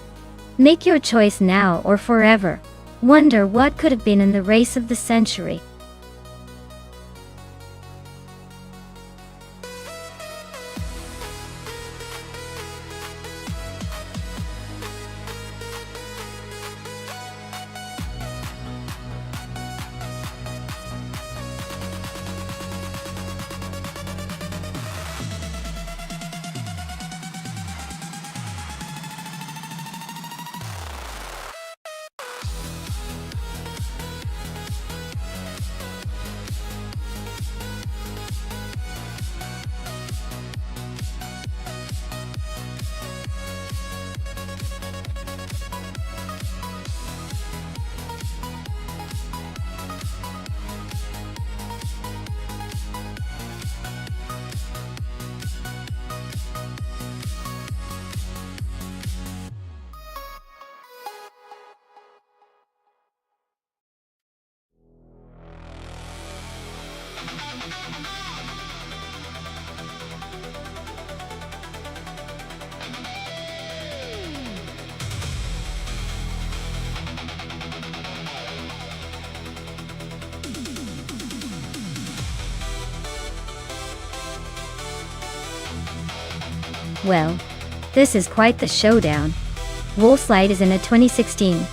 Make your choice now or forever. Wonder what could have been in the race of the century. Well, this is quite the showdown. Wolfslide is in a 2016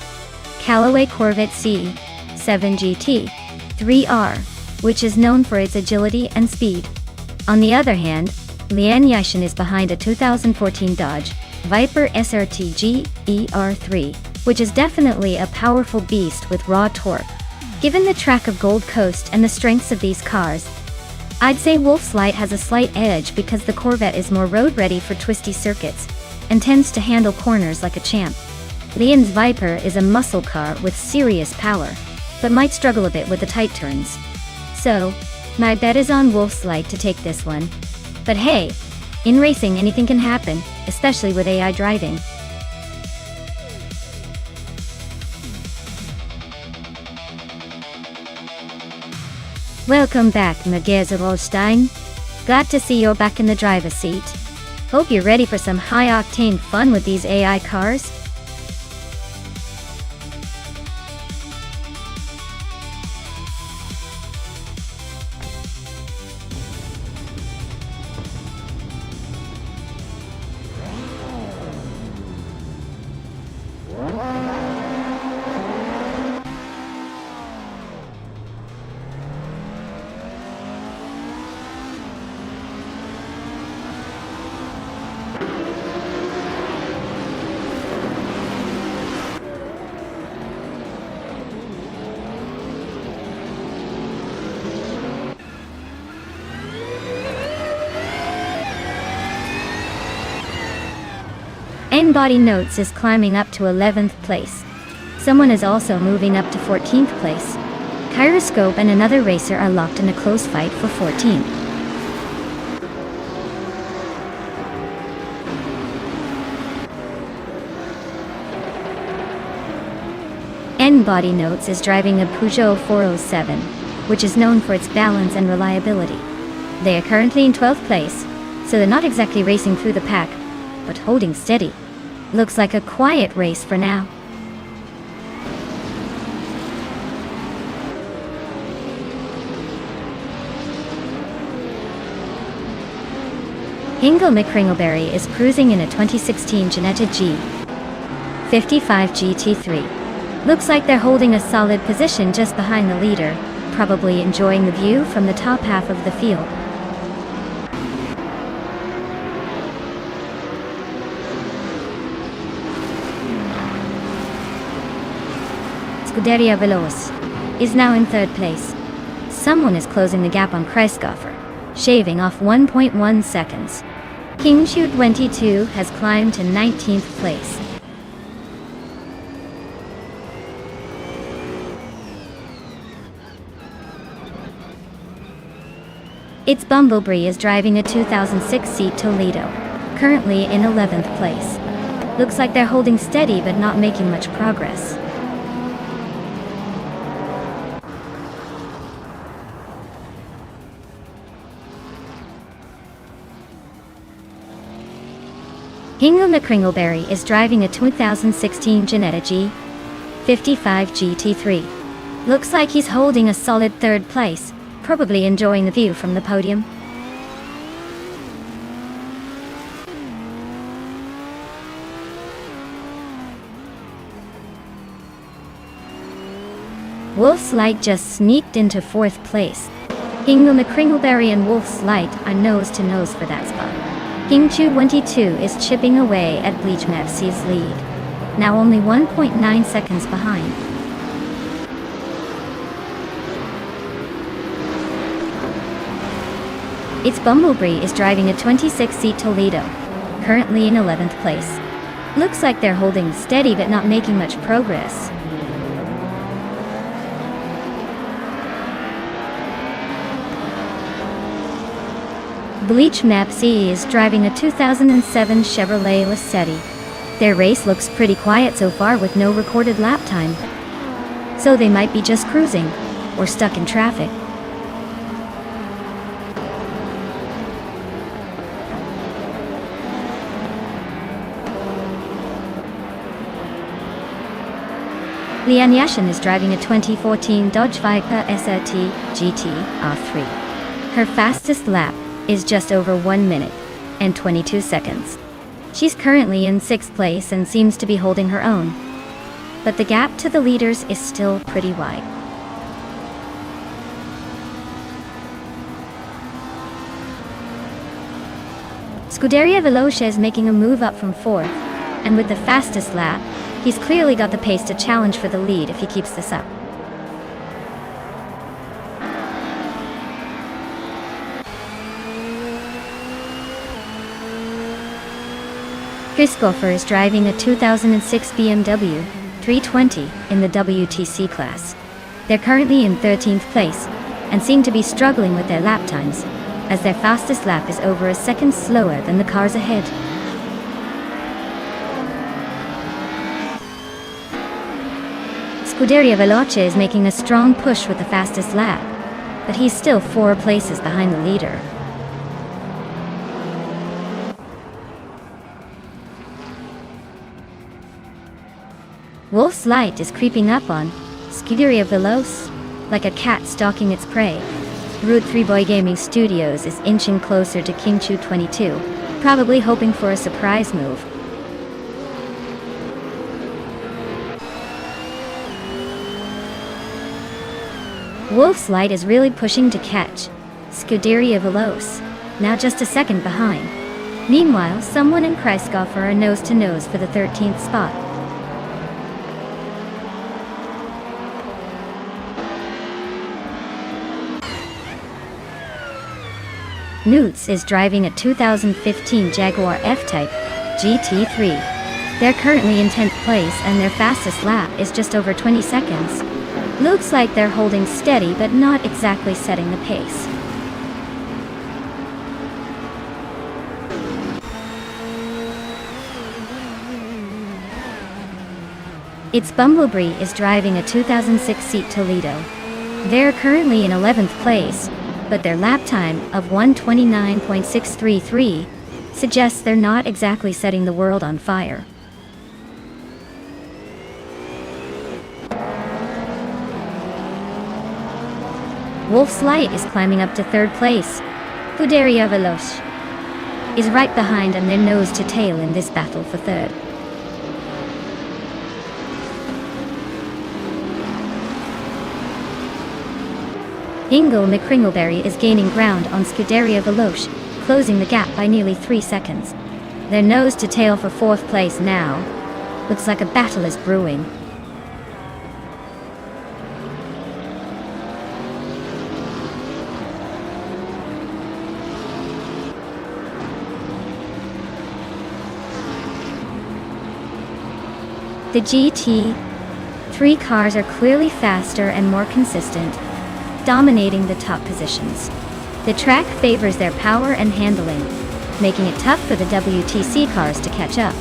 Callaway Corvette C7 GT 3R, which is known for its agility and speed. On the other hand, Lian Yishan is behind a 2014 Dodge Viper SRT GER3, which is definitely a powerful beast with raw torque. Given the track of Gold Coast and the strengths of these cars, I'd say Wolfslide has a slight edge because the Corvette is more road-ready for twisty circuits and tends to handle corners like a champ. Lian's Viper is a muscle car with serious power, but might struggle a bit with the tight turns. So, my bet is on Wolfslide to take this one. But hey, in racing anything can happen, especially with AI driving. Welcome back, Magazine. Glad to see you're back in the driver's seat. Hope you're ready for some high-octane fun with these AI cars. N-Body Notes is climbing up to 11th place. Someone is also moving up to 14th place. Kyroscope and another racer are locked in a close fight for 14th. N Body Notes is driving a Peugeot 407, which is known for its balance and reliability. They are currently in 12th place, so they're not exactly racing through the pack, but holding steady. Looks like a quiet race for now. Hingle McCringleberry is cruising in a 2016 Ginetta G55 GT3. Looks like they're holding a solid position just behind the leader, probably enjoying the view from the top half of the field. Scuderia Veloce is now in 3rd place. Someone is closing the gap on Kreisgoffer, shaving off 1.1 seconds. King Chu 22 has climbed to 19th place. Its Bumblebee is driving a 2006 seat Toledo, currently in 11th place. Looks like they're holding steady but not making much progress. Hingle McCringleberry is driving a 2016 Ginetta G55 GT3. Looks like he's holding a solid 3rd place, probably enjoying the view from the podium. Wolf's Light just sneaked into 4th place. Hingle McCringleberry and Wolf's Light are nose to nose for that spot. King Chu 22 is chipping away at Bleach Mapsy's lead, now only 1.9 seconds behind. Its Bumblebee is driving a 26-seat Toledo, currently in 11th place. Looks like they're holding steady but not making much progress. Bleach Mapsy is driving a 2007 Chevrolet Lacetti. Their race looks pretty quiet so far with no recorded lap time. So they might be just cruising, or stuck in traffic. Lian Yashin is driving a 2014 Dodge Viper SRT GT R3. Her fastest lap is just over 1 minute and 22 seconds. She's currently in 6th place and seems to be holding her own, but the gap to the leaders is still pretty wide. Scuderia Veloce is making a move up from 4th, and with the fastest lap, he's clearly got the pace to challenge for the lead if he keeps this up. Kreisgoffer is driving a 2006 BMW 320 in the WTC class. They're currently in 13th place and seem to be struggling with their lap times, as their fastest lap is over a second slower than the cars ahead. Scuderia Veloce is making a strong push with the fastest lap, but he's still 4 places behind the leader. Wolf's Light is creeping up on Scuderia Veloce like a cat stalking its prey. Route 3 Boy Gaming Studios is inching closer to King Chu 22, probably hoping for a surprise move. Wolf's Light is really pushing to catch Scuderia Veloce, now just a second behind. Meanwhile, someone in Kreisgoffer are nose to nose for the 13th spot. Newts is driving a 2015 Jaguar F-Type GT3. They're currently in 10th place and their fastest lap is just over 20 seconds. Looks like they're holding steady but not exactly setting the pace. Its Bumblebee is driving a 2006 seat Toledo. They're currently in 11th place, but their lap time of 1:29.633 suggests they're not exactly setting the world on fire. Wolf's Light is climbing up to 3rd place. Scuderia Veloce is right behind and they're nose to tail in this battle for 3rd. Ingle McCringleberry is gaining ground on Scuderia Veloce, closing the gap by nearly 3 seconds. They're nose to tail for 4th place now. Looks like a battle is brewing. The GT3 cars are clearly faster and more consistent, dominating the top positions. The track favors their power and handling, making it tough for the WTC cars to catch up.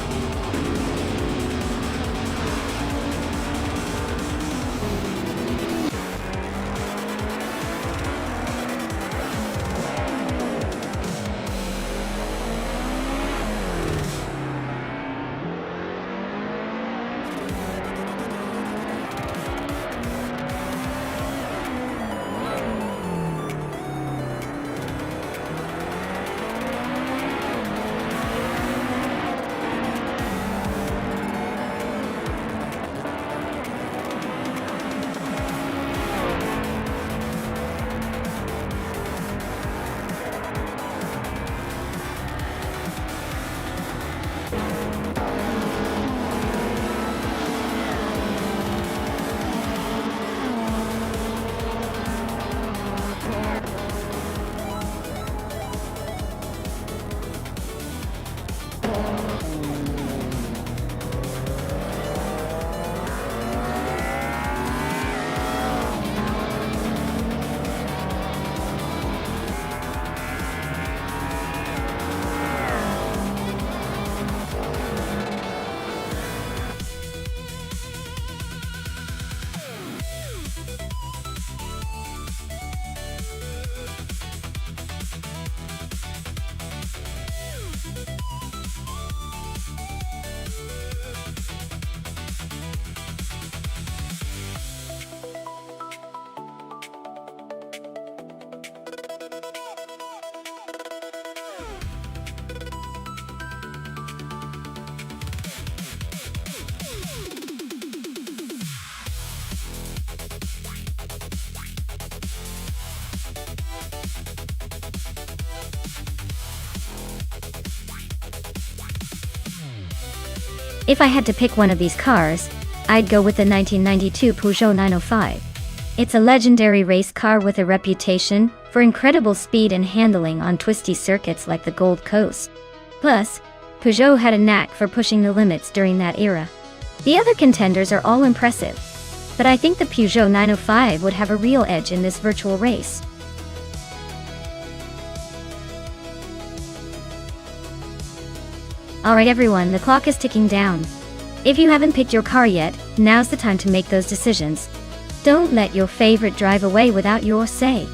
If I had to pick one of these cars, I'd go with the 1992 Peugeot 905. It's a legendary race car with a reputation for incredible speed and handling on twisty circuits like the Gold Coast. Plus, Peugeot had a knack for pushing the limits during that era. The other contenders are all impressive, but I think the Peugeot 905 would have a real edge in this virtual race. Alright everyone, the clock is ticking down. If you haven't picked your car yet, now's the time to make those decisions. Don't let your favorite drive away without your say.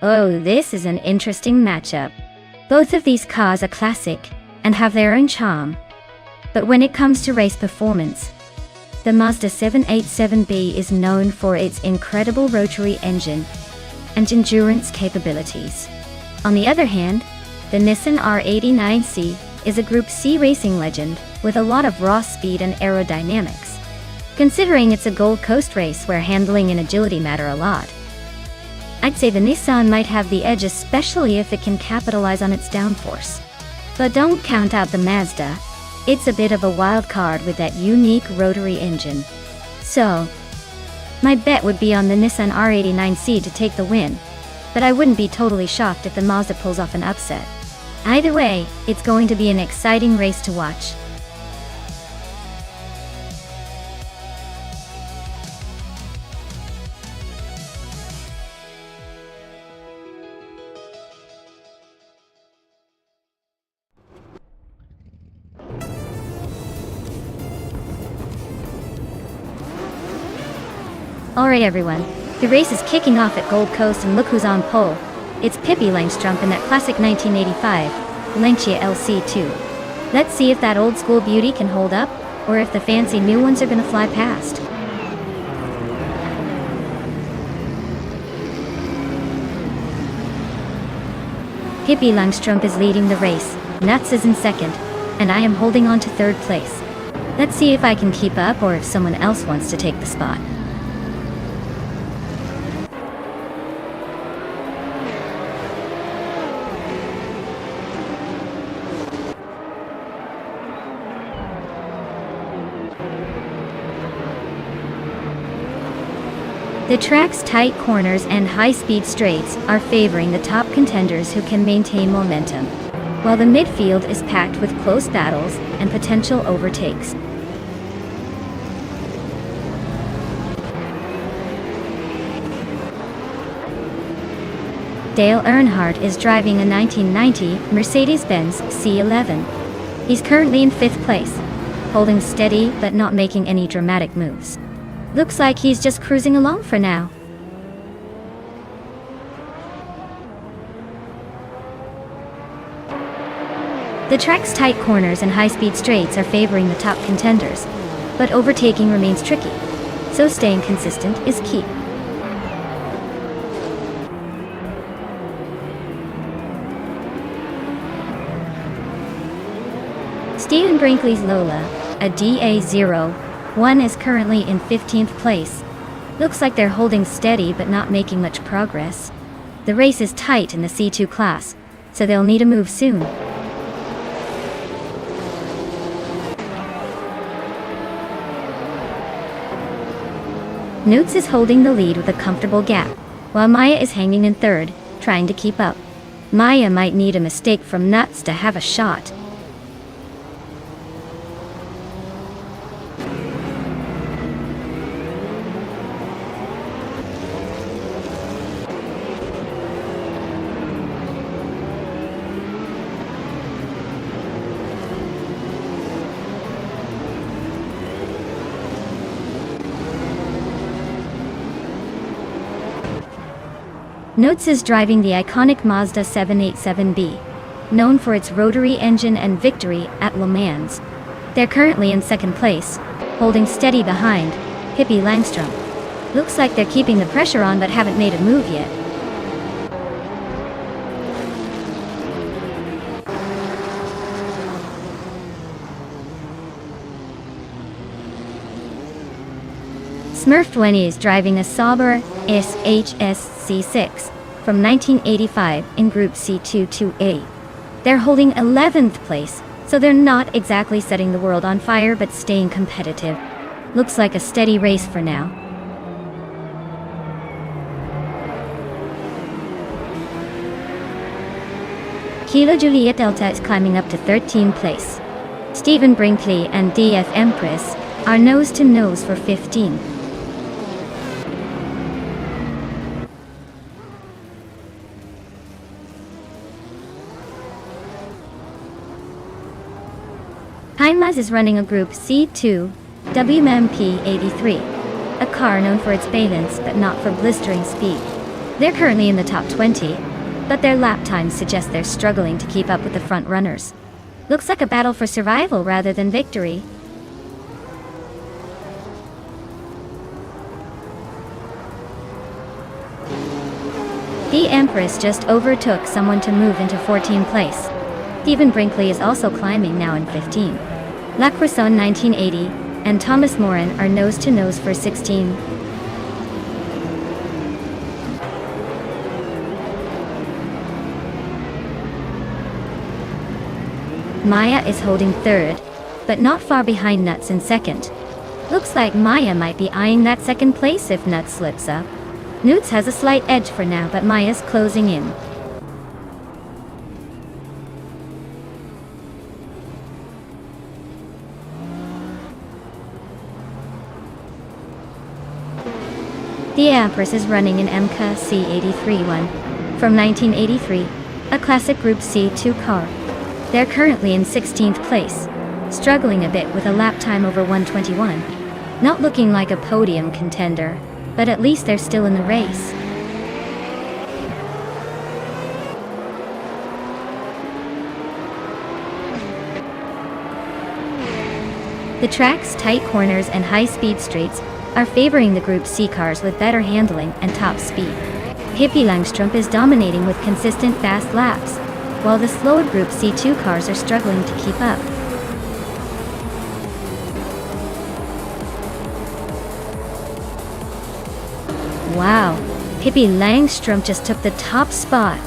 Oh, this is an interesting matchup. Both of these cars are classic and have their own charm. But when it comes to race performance, The Mazda 787B is known for its incredible rotary engine and endurance capabilities. On the other hand, the Nissan R89C is a Group C racing legend with a lot of raw speed and aerodynamics, considering it's a Gold Coast race where handling and agility matter a lot. I'd say the Nissan might have the edge, especially if it can capitalize on its downforce. But don't count out the Mazda. It's a bit of a wild card with that unique rotary engine. So, my bet would be on the Nissan R89C to take the win, but I wouldn't be totally shocked if the Mazda pulls off an upset. Either way, it's going to be an exciting race to watch. Alright everyone, the race is kicking off at Gold Coast and look who's on pole. It's Pippi Langstrumpf in that classic 1985 Lancia LC2. Let's see if that old school beauty can hold up, or if the fancy new ones are gonna fly past. Pippi Langstrumpf is leading the race, Nuts is in second, and I am holding on to third place. Let's see if I can keep up or if someone else wants to take the spot. The track's tight corners and high-speed straights are favoring the top contenders who can maintain momentum, while the midfield is packed with close battles and potential overtakes. Dale Earnhardt is driving a 1990 Mercedes-Benz C11. He's currently in 5th place, holding steady but not making any dramatic moves. Looks like he's just cruising along for now. The track's tight corners and high-speed straights are favoring the top contenders, but overtaking remains tricky, so staying consistent is key. Stephen Brinkley's Lola, a DA01, is currently in 15th place. Looks like they're holding steady but not making much progress. The race is tight in the C2 class, so they'll need a move soon. Newts is holding the lead with a comfortable gap, while Maya is hanging in third, trying to keep up. Maya might need a mistake from Nuts to have a shot. Notes is driving the iconic Mazda 787B, known for its rotary engine and victory at Le Mans. They're currently in 2nd place, holding steady behind Pippi Langstrumpf. Looks like they're keeping the pressure on but haven't made a move yet. Smurf20 is driving a Sauber SHS-C6 from 1985 in Group C2-2A. They're holding 11th place, so they're not exactly setting the world on fire but staying competitive. Looks like a steady race for now. Kilo Juliet Delta is climbing up to 13th place. Stephen Brinkley and DF Empress are nose to nose for 15th. Heinmaz is running a Group C2 WMP83, a car known for its balance but not for blistering speed. They're currently in the top 20, but their lap times suggest they're struggling to keep up with the front runners. Looks like a battle for survival rather than victory. The Empress just overtook someone to move into 14th place. Stephen Brinkley is also climbing now in 15. La Croissant 1980 and Thomas Moran are nose to nose for 16. Maya is holding third, but not far behind Nuts in second. Looks like Maya might be eyeing that second place if Nuts slips up. Nuts has a slight edge for now, but Maya's closing in. The Empress is running an MK C83-1 from 1983, a classic Group C2 car. They're currently in 16th place, struggling a bit with a lap time over 121. Not looking like a podium contender, but at least they're still in the race. The track's tight corners and high-speed streets are favoring the Group C cars with better handling and top speed. Pippi Langstrup is dominating with consistent fast laps, while the slower Group C2 cars are struggling to keep up. Wow, Pippi Langstrup just took the top spot.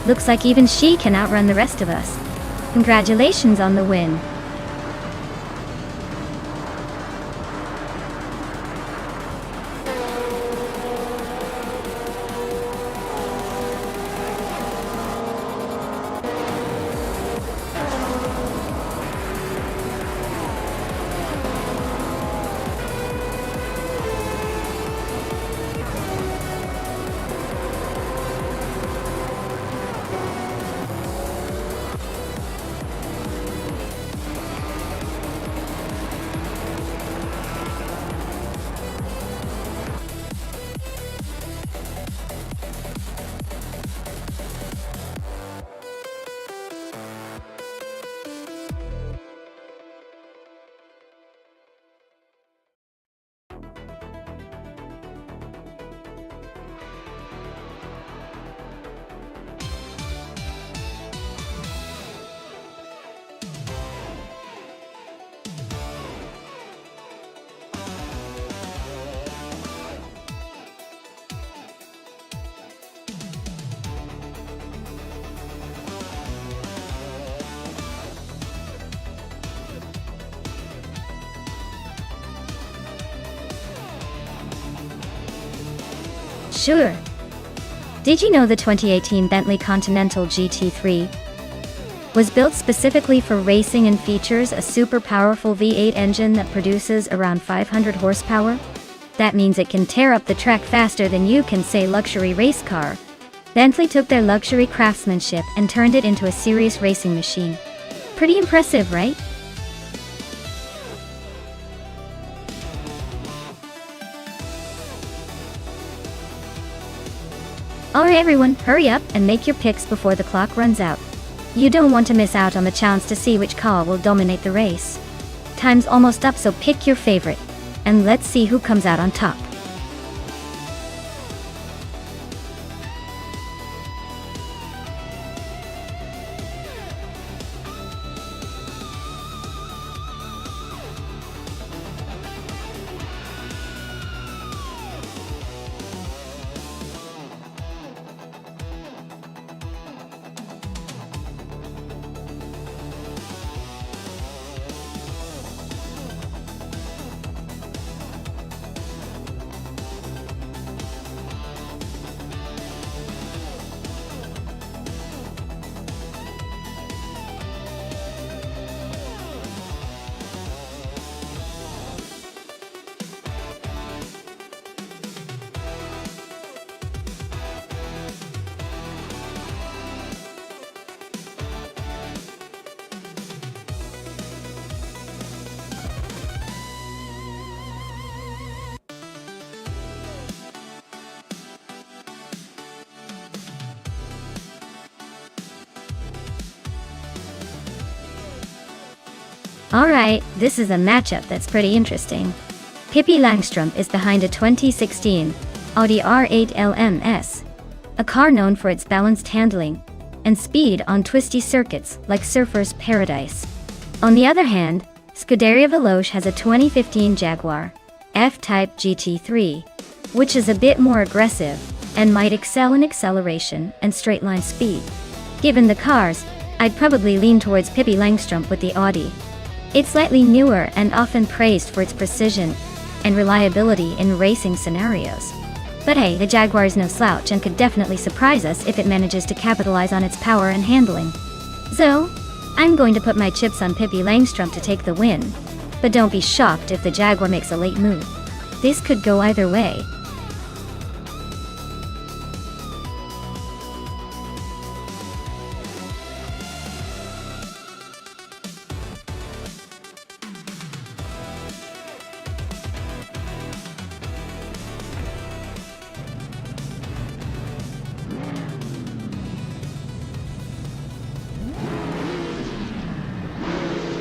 Looks like even she can outrun the rest of us. Congratulations on the win. Sure. Did you know the 2018 Bentley Continental GT3 was built specifically for racing and features a super powerful V8 engine that produces around 500 horsepower? That means it can tear up the track faster than you can say luxury race car. Bentley took their luxury craftsmanship and turned it into a serious racing machine. Pretty impressive, right? Alright everyone, hurry up and make your picks before the clock runs out. You don't want to miss out on the chance to see which car will dominate the race. Time's almost up, so pick your favorite, and let's see who comes out on top. Alright, this is a matchup that's pretty interesting. Pippi Langstrup is behind a 2016 Audi R8 LMS, a car known for its balanced handling and speed on twisty circuits like Surfer's Paradise. On the other hand, Scuderia Veloce has a 2015 Jaguar F-Type GT3, which is a bit more aggressive and might excel in acceleration and straight-line speed. Given the cars, I'd probably lean towards Pippi Langstrumpf with the Audi. It's slightly newer and often praised for its precision and reliability in racing scenarios. But hey, the Jaguar is no slouch and could definitely surprise us if it manages to capitalize on its power and handling. So, I'm going to put my chips on Pippi Langstrumpf to take the win. But don't be shocked if the Jaguar makes a late move. This could go either way.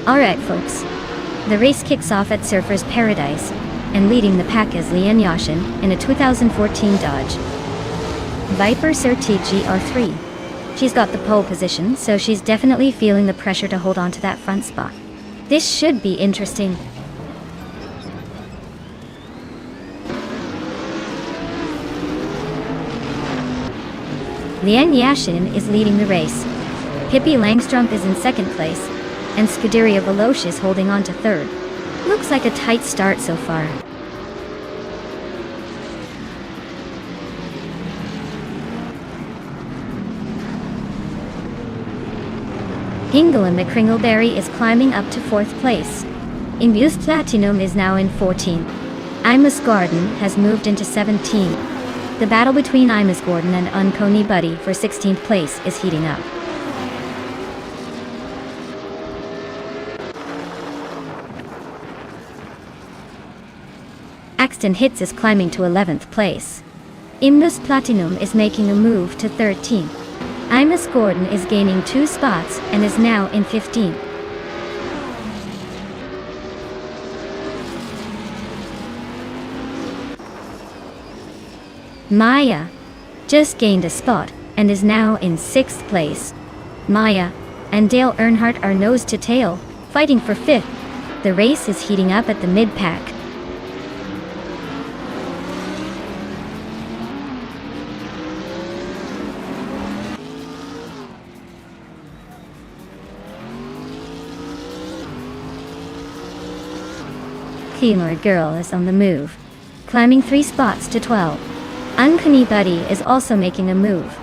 Alright folks, the race kicks off at Surfer's Paradise, and leading the pack is Lian Yashin in a 2014 Dodge Viper Surte GR3. She's got the pole position, so she's definitely feeling the pressure to hold on to that front spot. This should be interesting. Lian Yashin is leading the race. Pippi Langstrumpf is in second place, and Scuderia Veloce is holding on to third. Looks like a tight start so far. Hingle and McCringleberry is climbing up to fourth place. Imbus Platinum is now in 14th. Imus Gordon has moved into 17th. The battle between Imus Gordon and Uncony Buddy for 16th place is heating up. Axton Hits is climbing to 11th place. Imbus Platinum is making a move to 13th. Imus Gordon is gaining 2 spots and is now in 15th. Maya just gained a spot and is now in 6th place. Maya and Dale Earnhardt are nose to tail, fighting for 5th. The race is heating up at the mid-pack. Humor Girl is on the move, climbing 3 spots to 12. Uncanny Buddy is also making a move,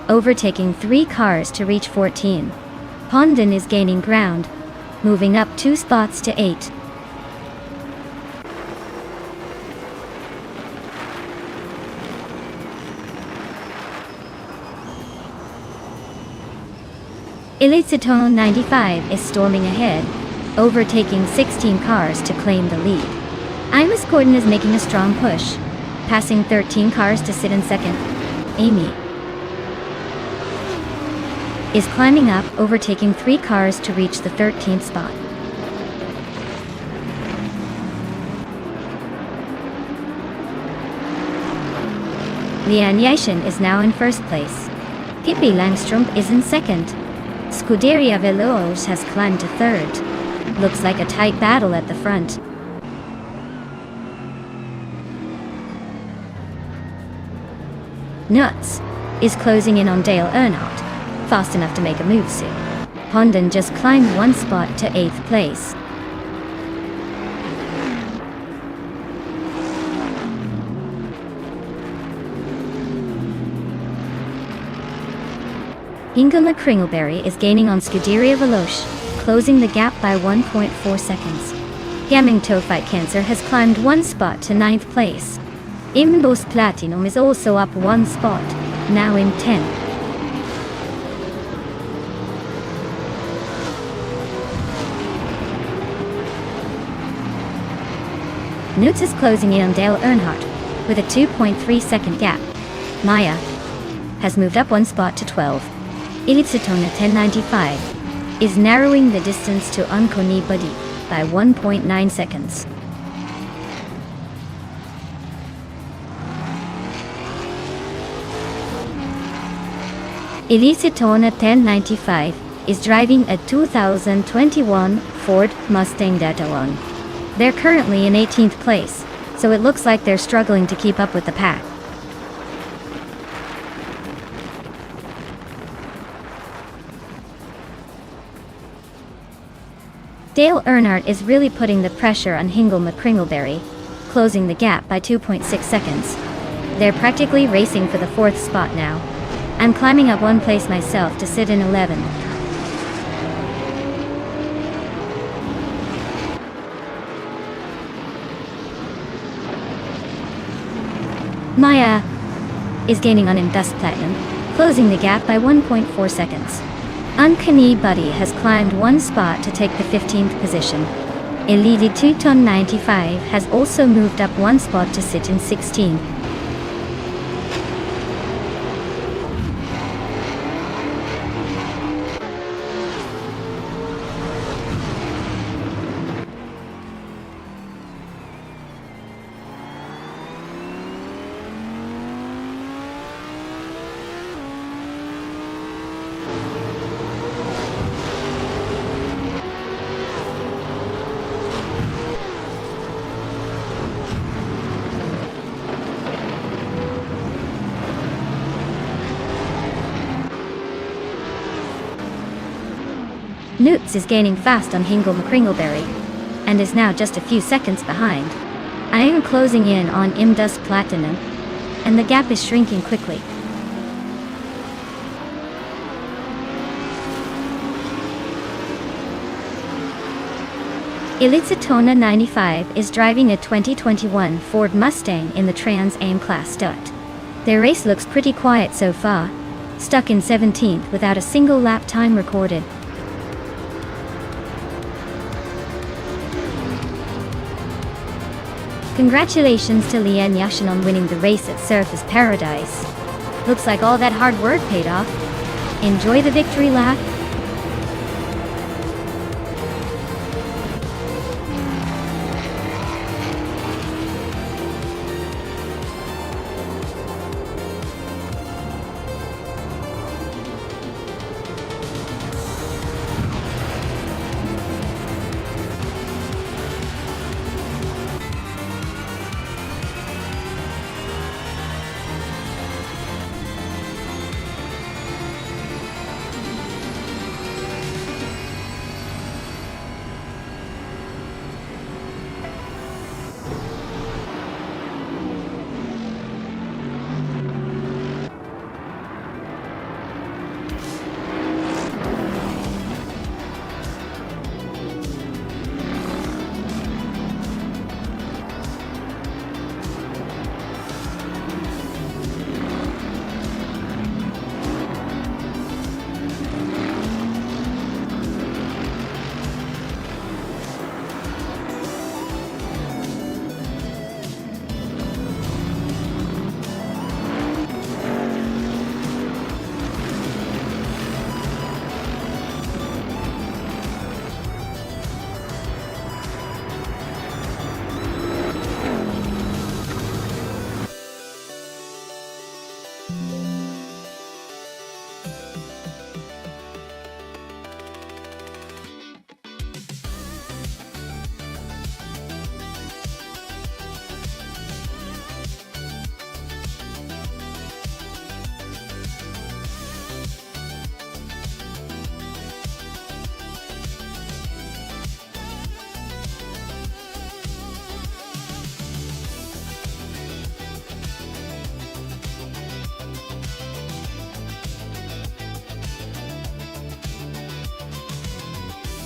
overtaking 3 cars to reach 14. Pondon is gaining ground, moving up 2 spots to 8. Elitziton 95 is storming ahead, overtaking 16 cars to claim the lead. Imus Gordon is making a strong push, passing 13 cars to sit in second. Amy is climbing up, overtaking 3 cars to reach the 13th spot. Lian Yashin is now in first place. Pippi Langstrumpf is in second. Scuderia Veloce has climbed to third. Looks like a tight battle at the front. Nuts is closing in on Dale Earnhardt, fast enough to make a move soon. Pondon just climbed 1 spot to 8th place. Inga McCringleberry is gaining on Scuderia Veloce, closing the gap by 1.4 seconds. Gaming Toe Fight Cancer has climbed 1 spot to 9th place. Imbus Platinum is also up 1 spot, now in 10th. Newts is closing in on Dale Earnhardt, with a 2.3 second gap. Maya has moved up 1 spot to 12. Elitziton 1095 is narrowing the distance to Uncony Buddy by 1.9 seconds. Elisitona 1095 is driving a 2021 Ford Mustang Delta. They're currently in 18th place, so it looks like they're struggling to keep up with the pack. Dale Earnhardt is really putting the pressure on Hingle McCringleberry, closing the gap by 2.6 seconds. They're practically racing for the 4th spot now. I'm climbing up one place myself to sit in 11. Maya is gaining on him Dust Platinum, closing the gap by 1.4 seconds. Uncanny Buddy has climbed one spot to take the 15th position. Elite 295 has also moved up one spot to sit in 16. Newts is gaining fast on Hingle McCringleberry, and is now just a few seconds behind. I am closing in on Dust Platinum, and the gap is shrinking quickly. Elisitona 95 is driving a 2021 Ford Mustang in the Trans Am Class Start. Their race looks pretty quiet so far, stuck in 17th without a single lap time recorded. Congratulations to Lian Yashin on winning the race at Surface Paradise. Looks like all that hard work paid off. Enjoy the victory lap.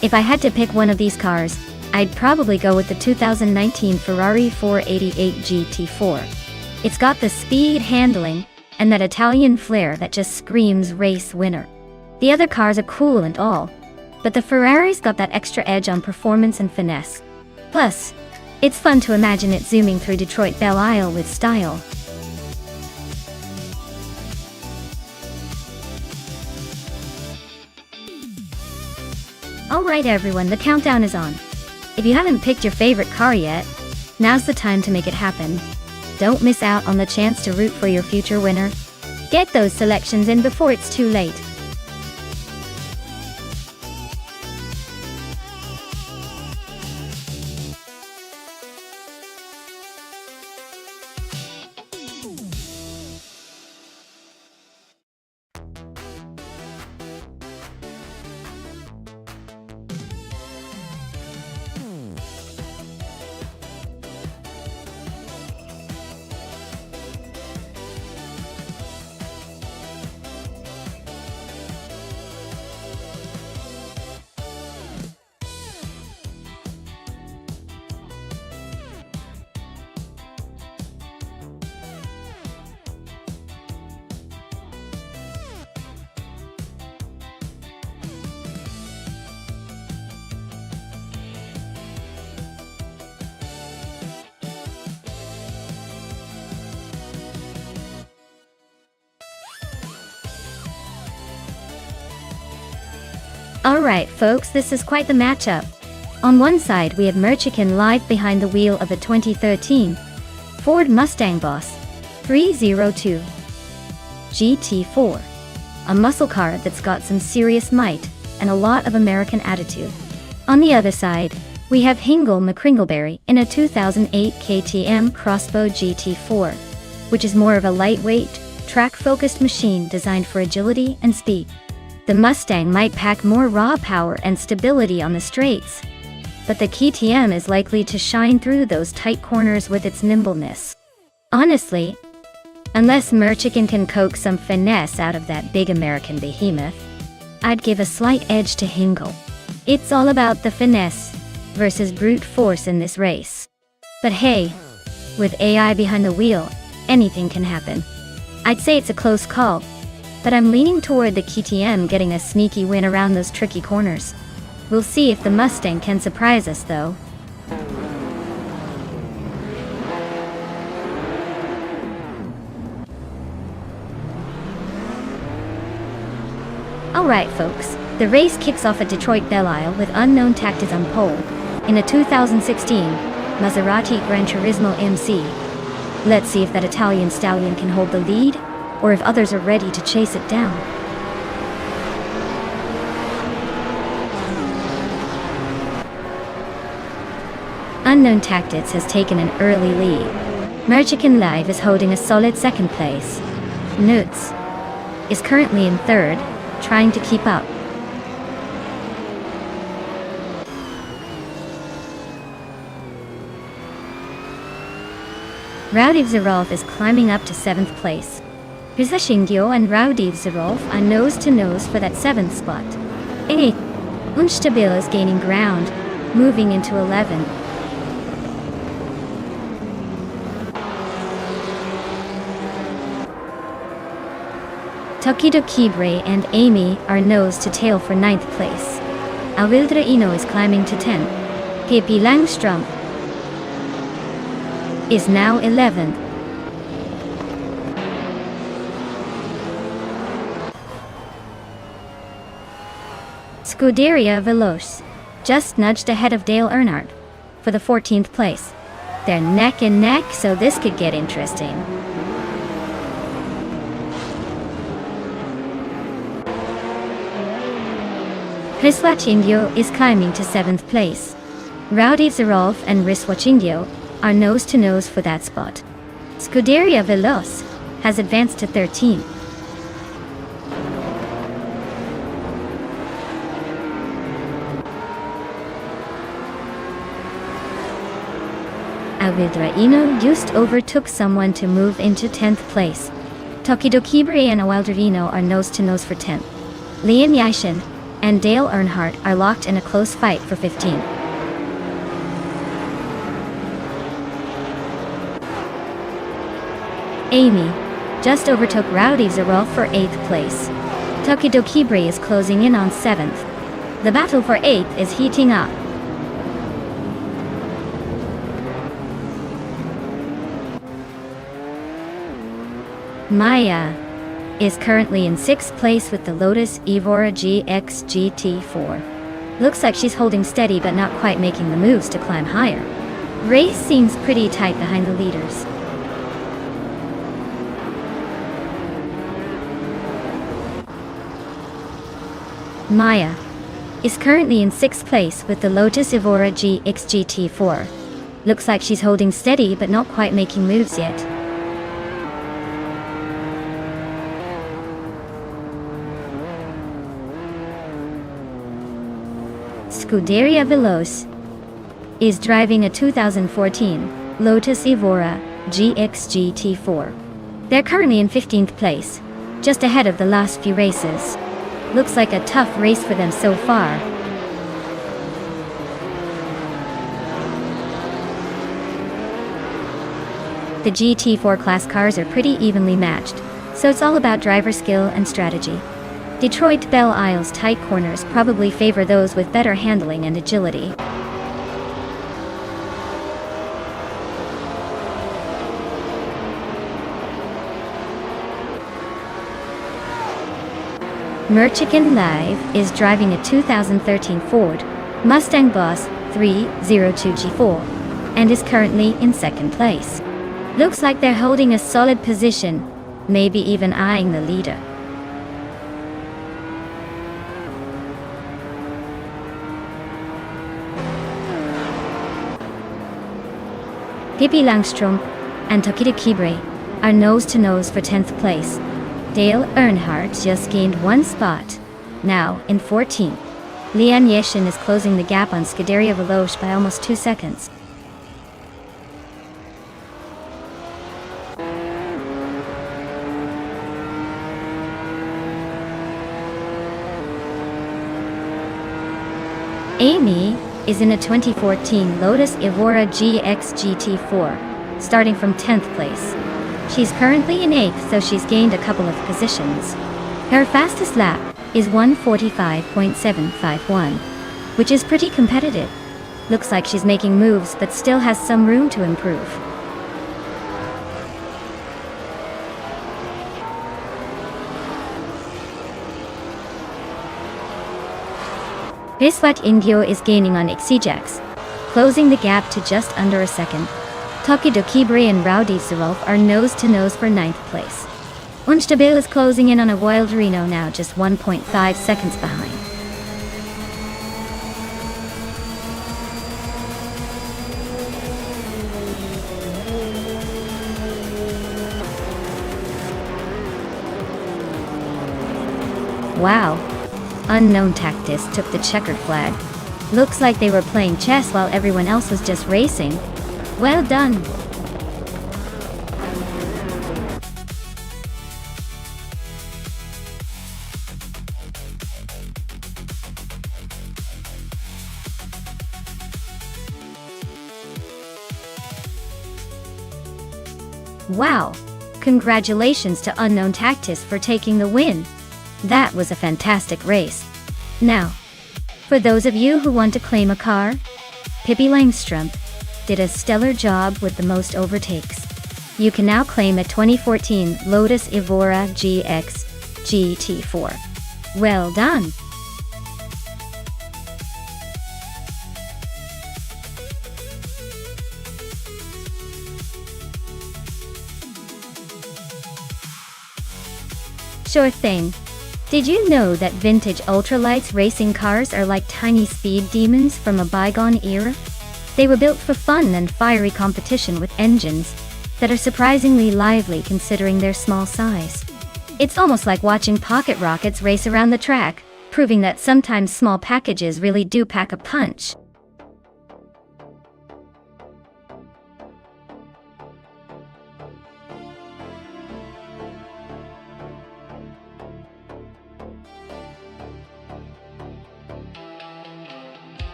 If I had to pick one of these cars, I'd probably go with the 2019 Ferrari 488 GT4. It's got the speed, handling, and that Italian flair that just screams race winner. The other cars are cool and all, but the Ferrari's got that extra edge on performance and finesse. Plus, it's fun to imagine it zooming through Detroit Belle Isle with style. Alright everyone, the countdown is on. If you haven't picked your favorite car yet, now's the time to make it happen. Don't miss out on the chance to root for your future winner. Get those selections in before it's too late. Alright folks, this is quite the matchup. On one side we have Merchican live behind the wheel of a 2013 Ford Mustang Boss 302 GT4, a muscle car that's got some serious might and a lot of American attitude. On the other side, we have Hingle McCringleberry in a 2008 KTM Crossbow GT4, which is more of a lightweight, track-focused machine designed for agility and speed. The Mustang might pack more raw power and stability on the straights, but the KTM is likely to shine through those tight corners with its nimbleness. Honestly, unless Merchican can coax some finesse out of that big American behemoth, I'd give a slight edge to Hingle. It's all about the finesse versus brute force in this race. But hey, with AI behind the wheel, anything can happen. I'd say it's a close call, but I'm leaning toward the KTM getting a sneaky win around those tricky corners. We'll see if the Mustang can surprise us though. Alright folks, the race kicks off at Detroit Belle Isle with Unknown Tactics on pole, in a 2016 Maserati Gran Turismo MC. Let's see if that Italian stallion can hold the lead, or if others are ready to chase it down. Unknown Tactics has taken an early lead. Merchican Live is holding a solid second place. Nuts is currently in third, trying to keep up. Rowdy Zerolf is climbing up to 7th place. Rizashingyo and Rowdy Zerolf are nose-to-nose for that 7th spot. 8. Unstabil is gaining ground, moving into 11th. Tokido Kibre and Amy are nose-to-tail for 9th place. Awildra Ino is climbing to 10th. KP Langstrom is now 11th. Scuderia Veloce just nudged ahead of Dale Earnhardt for the 14th place. They're neck and neck, so this could get interesting. Riswachindio is climbing to 7th place. Rowdy Zerolf and Riswachindio are nose-to-nose for that spot. Scuderia Veloce has advanced to 13th. Awildra Ino just overtook someone to move into 10th place. Tokido Kibre and Awildra Ino are nose-to-nose for 10th. Liam Yashin and Dale Earnhardt are locked in a close fight for 15th. Amy just overtook Rowdy Zerolf for 8th place. Tokido Kibre is closing in on 7th. The battle for 8th is heating up. Maya is currently in 6th place with the Lotus Evora GX GT4. Looks like she's holding steady but not quite making the moves to climb higher. Race seems pretty tight behind the leaders. Maya is currently in 6th place with the Lotus Evora GX GT4. Looks like she's holding steady but not quite making moves yet. Scuderia Veloce is driving a 2014 Lotus Evora GX GT4. They're currently in 15th place, just ahead of the last few races. Looks like a tough race for them so far. The GT4 class cars are pretty evenly matched, so it's all about driver skill and strategy. Detroit Belle Isle's tight corners probably favor those with better handling and agility. Merchigan Live is driving a 2013 Ford Mustang Boss 302 G4 and is currently in 2nd place. Looks like they're holding a solid position, maybe even eyeing the leader. Pippi Langstrom and Takeda Kibre are nose-to-nose for 10th place. Dale Earnhardt just gained 1 spot, now in 14th. Lian Yeshin is closing the gap on Scuderia Veloce by almost 2 seconds. Amy is in a 2014 Lotus Evora GX GT4, starting from 10th place. She's currently in 8th, so she's gained a couple of positions. Her fastest lap is 1:45.751, which is pretty competitive. Looks like she's making moves but still has some room to improve. Viswat Indio is gaining on Exijax, closing the gap to just under a second. Takedo Kibre and Rowdy Zarolf are nose-to-nose for 9th place. Unstabil is closing in on a Wild Reno now, just 1.5 seconds behind. Wow. Unknown Tactis took the checkered flag. Looks like they were playing chess while everyone else was just racing. Well done. Wow. Congratulations to Unknown Tactis for taking the win. That was a fantastic race. Now, for those of you who want to claim a car, Pippi Langstrom did a stellar job with the most overtakes. You can now claim a 2014 Lotus Evora GX GT4. Well done! Sure thing. Did you know that vintage ultralights racing cars are like tiny speed demons from a bygone era? They were built for fun and fiery competition with engines that are surprisingly lively considering their small size. It's almost like watching pocket rockets race around the track, proving that sometimes small packages really do pack a punch.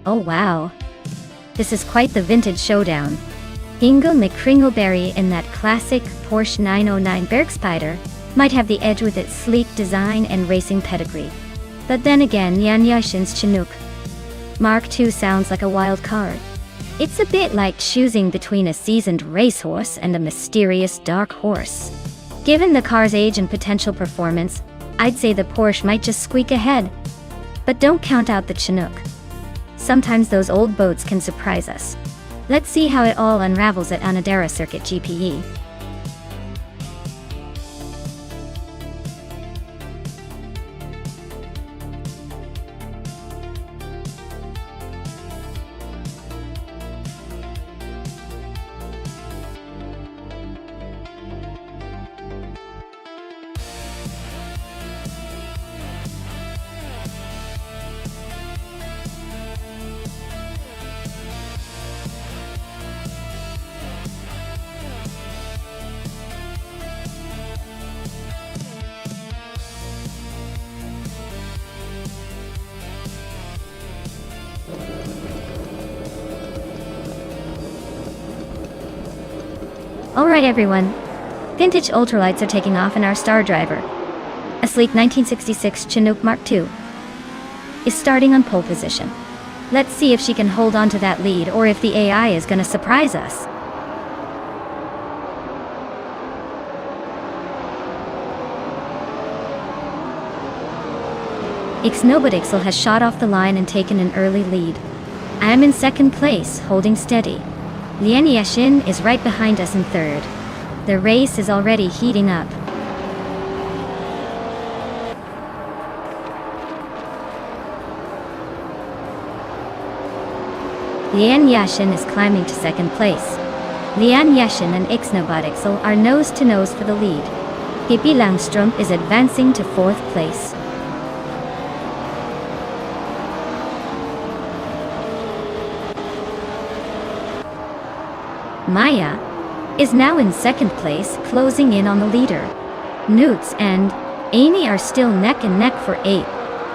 Oh wow. This is quite the vintage showdown. Ingo McCringleberry in that classic Porsche 909 Bergspider might have the edge with its sleek design and racing pedigree. But then again, Yan Yashin's Chinook Mark II sounds like a wild card. It's a bit like choosing between a seasoned racehorse and a mysterious dark horse. Given the car's age and potential performance, I'd say the Porsche might just squeak ahead. But don't count out the Chinook. Sometimes those old boats can surprise us. Let's see how it all unravels at Anadera Circuit GPE. Alright everyone, vintage ultralights are taking off in our star driver. A sleek 1966 Chinook Mark II is starting on pole position. Let's see if she can hold on to that lead or if the AI is gonna surprise us. Ixnobodixel has shot off the line and taken an early lead. I am in second place, holding steady. Lian Yashin is right behind us in third. The race is already heating up. Lian Yashin is climbing to second place. Lian Yashin and Ixnobodixel are nose to nose for the lead. Pippi Langstrom is advancing to fourth place. Maya is now in second place, closing in on the leader. Newts and Amy are still neck and neck for 8th.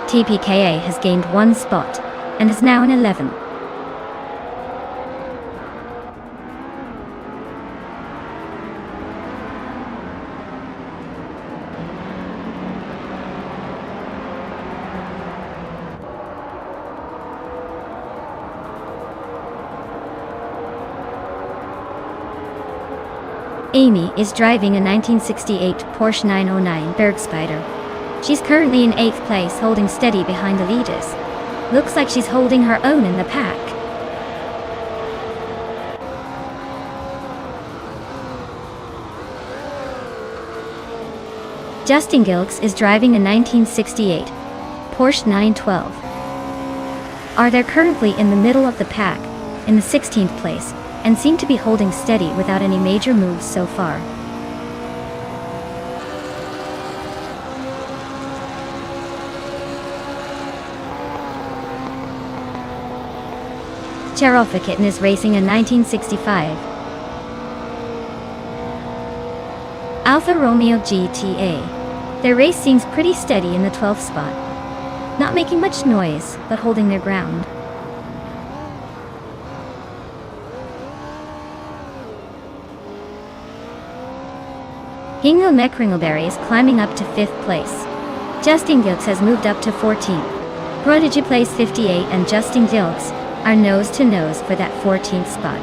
TPKA has gained 1 spot and is now in 11th. Amy is driving a 1968 Porsche 909 Bergspider. She's currently in 8th place, holding steady behind the leaders. Looks like she's holding her own in the pack. Justin Gilks is driving a 1968 Porsche 912. They're currently in the middle of the pack, in the 16th place, and seem to be holding steady without any major moves so far. Cherofakitten is racing a 1965 Alfa Romeo GTA. Their race seems pretty steady in the 12th spot. Not making much noise, but holding their ground. Hingle Mekringelberry is climbing up to 5th place. Justin Gilks has moved up to 14th. Prodigy plays 58 and Justin Gilks are nose to nose for that 14th spot.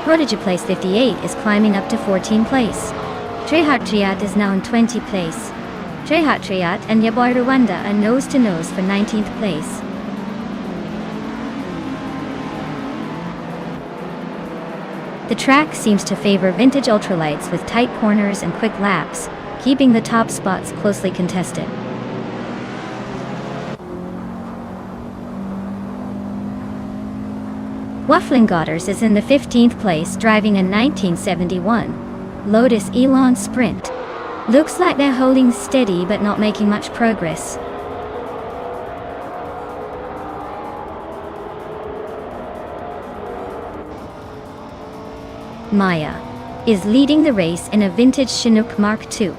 Prodigy plays 58 is climbing up to 14th place. Trehat Triat is now in 20th place. Trehat Triat and Yaboy Rwanda are nose to nose for 19th place. The track seems to favor vintage ultralights with tight corners and quick laps, keeping the top spots closely contested. Waffling Godders is in the 15th place, driving a 1971 Lotus Elan Sprint. Looks like they're holding steady but not making much progress. Maya is leading the race in a vintage Chinook Mark II.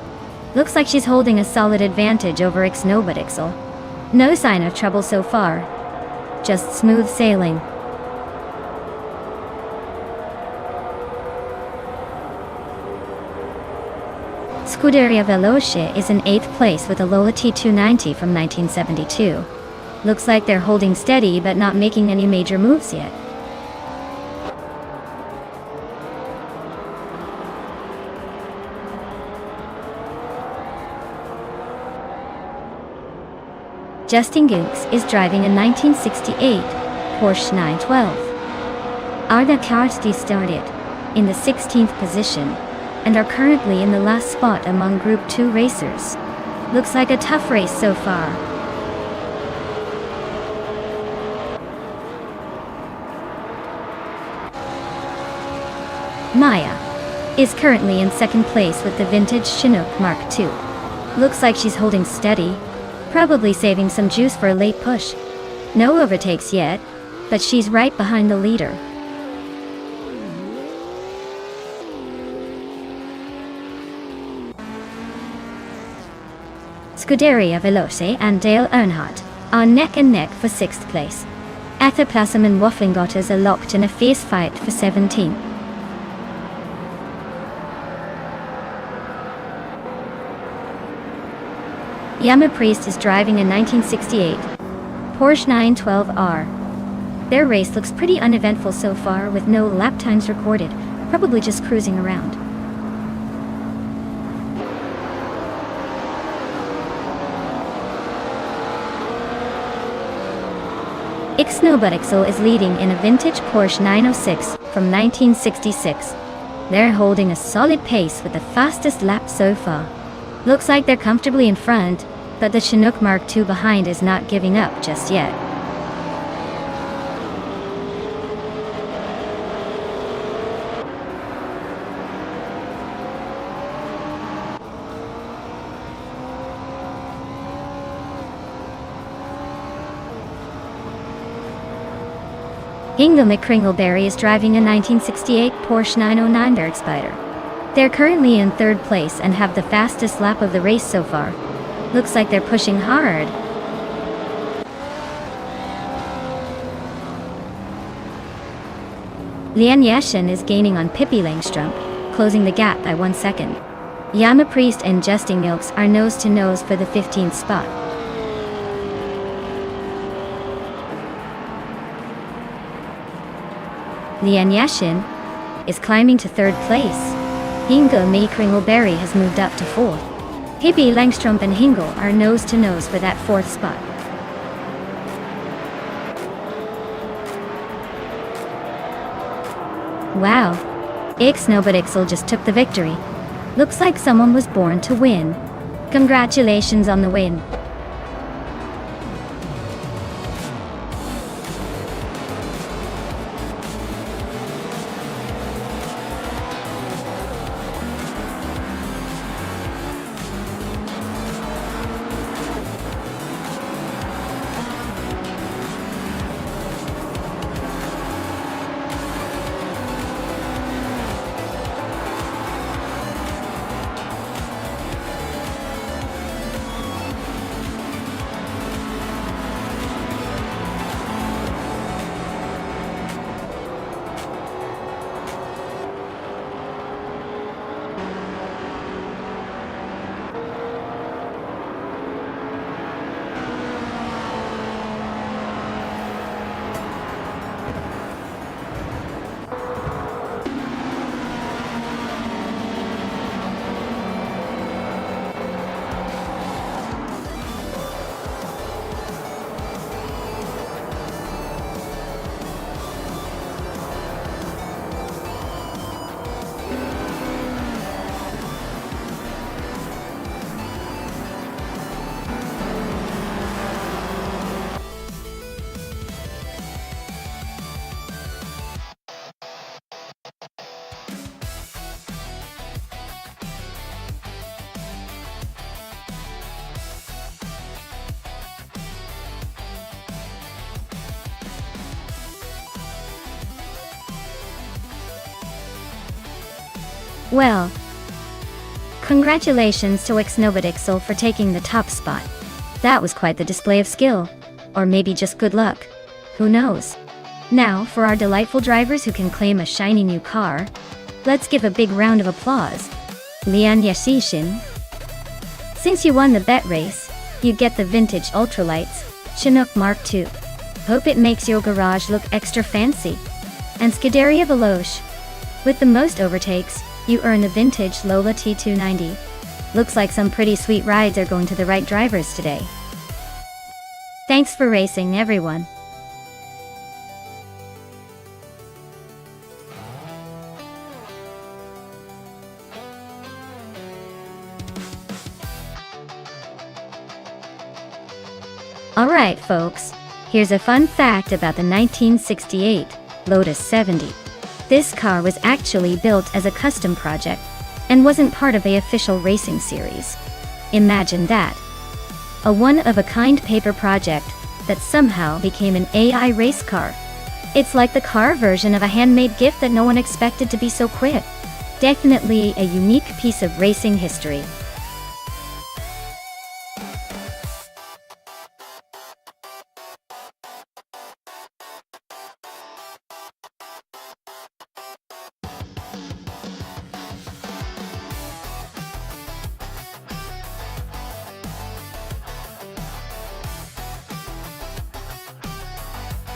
Looks like she's holding a solid advantage over Ixnobodixel. No sign of trouble so far. Just smooth sailing. Scuderia Veloce is in 8th place with a Lola T290 from 1972. Looks like they're holding steady but not making any major moves yet. Justin Ginks is driving a 1968 Porsche 912. Arda Karsti started in the 16th position and are currently in the last spot among Group 2 racers. Looks like a tough race so far. Maya is currently in 2nd place with the vintage Chinook Mark II. Looks like she's holding steady, probably saving some juice for a late push. No overtakes yet, but she's right behind the leader. Scuderia Veloce and Dale Earnhardt are neck and neck for 6th place. Athaplasm and Wafflingotters are locked in a fierce fight for 17th. Yama Priest is driving a 1968 Porsche 912R. Their race looks pretty uneventful so far with no lap times recorded, probably just cruising around. Ixnobutixel is leading in a vintage Porsche 906 from 1966. They're holding a solid pace with the fastest lap so far. Looks like they're comfortably in front, but the Chinook Mark II behind is not giving up just yet. Inga McCringleberry is driving a 1968 Porsche 909 Bergspider. They're currently in 3rd place and have the fastest lap of the race so far. Looks like they're pushing hard. Lian Yashin is gaining on Pippi Langstrup, closing the gap by 1 second. Yama Priest and Justin Gilks are nose to nose for the 15th spot. Lian Yashin is climbing to 3rd place. Inga McCringleberry has moved up to 4th. Pippi Langstrup and Hingle are nose to nose for that 4th spot. Wow, Ixnobutixel just took the victory. Looks like someone was born to win. Congratulations on the win. Well, congratulations to Ixnobutixel for taking the top spot. That was quite the display of skill. Or maybe just good luck. Who knows? Now, for our delightful drivers who can claim a shiny new car, let's give a big round of applause. Lian Yashin, Since you won the bet race, you get the vintage ultralights, Chinook Mark II. Hope it makes your garage look extra fancy. And Scuderia Veloce. With the most overtakes, you earn the vintage Lola T290. Looks like some pretty sweet rides are going to the right drivers today. Thanks for racing, everyone. Alright folks, here's a fun fact about the 1968 Lotus 70. This car was actually built as a custom project and wasn't part of the official racing series. Imagine that. A one-of-a-kind paper project that somehow became an AI race car. It's like the car version of a handmade gift that no one expected to be so quick. Definitely a unique piece of racing history.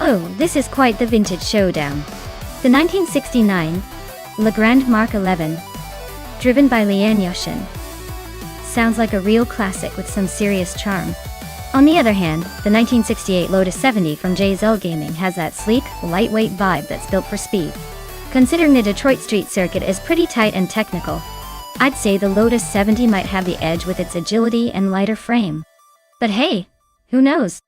Oh, this is quite the vintage showdown. The 1969 Legrand Mark 11, driven by Lian Yoshin. Sounds like a real classic with some serious charm. On the other hand, the 1968 Lotus 70 from JZL Gaming has that sleek, lightweight vibe that's built for speed. Considering the Detroit street circuit is pretty tight and technical, I'd say the Lotus 70 might have the edge with its agility and lighter frame. But hey, who knows?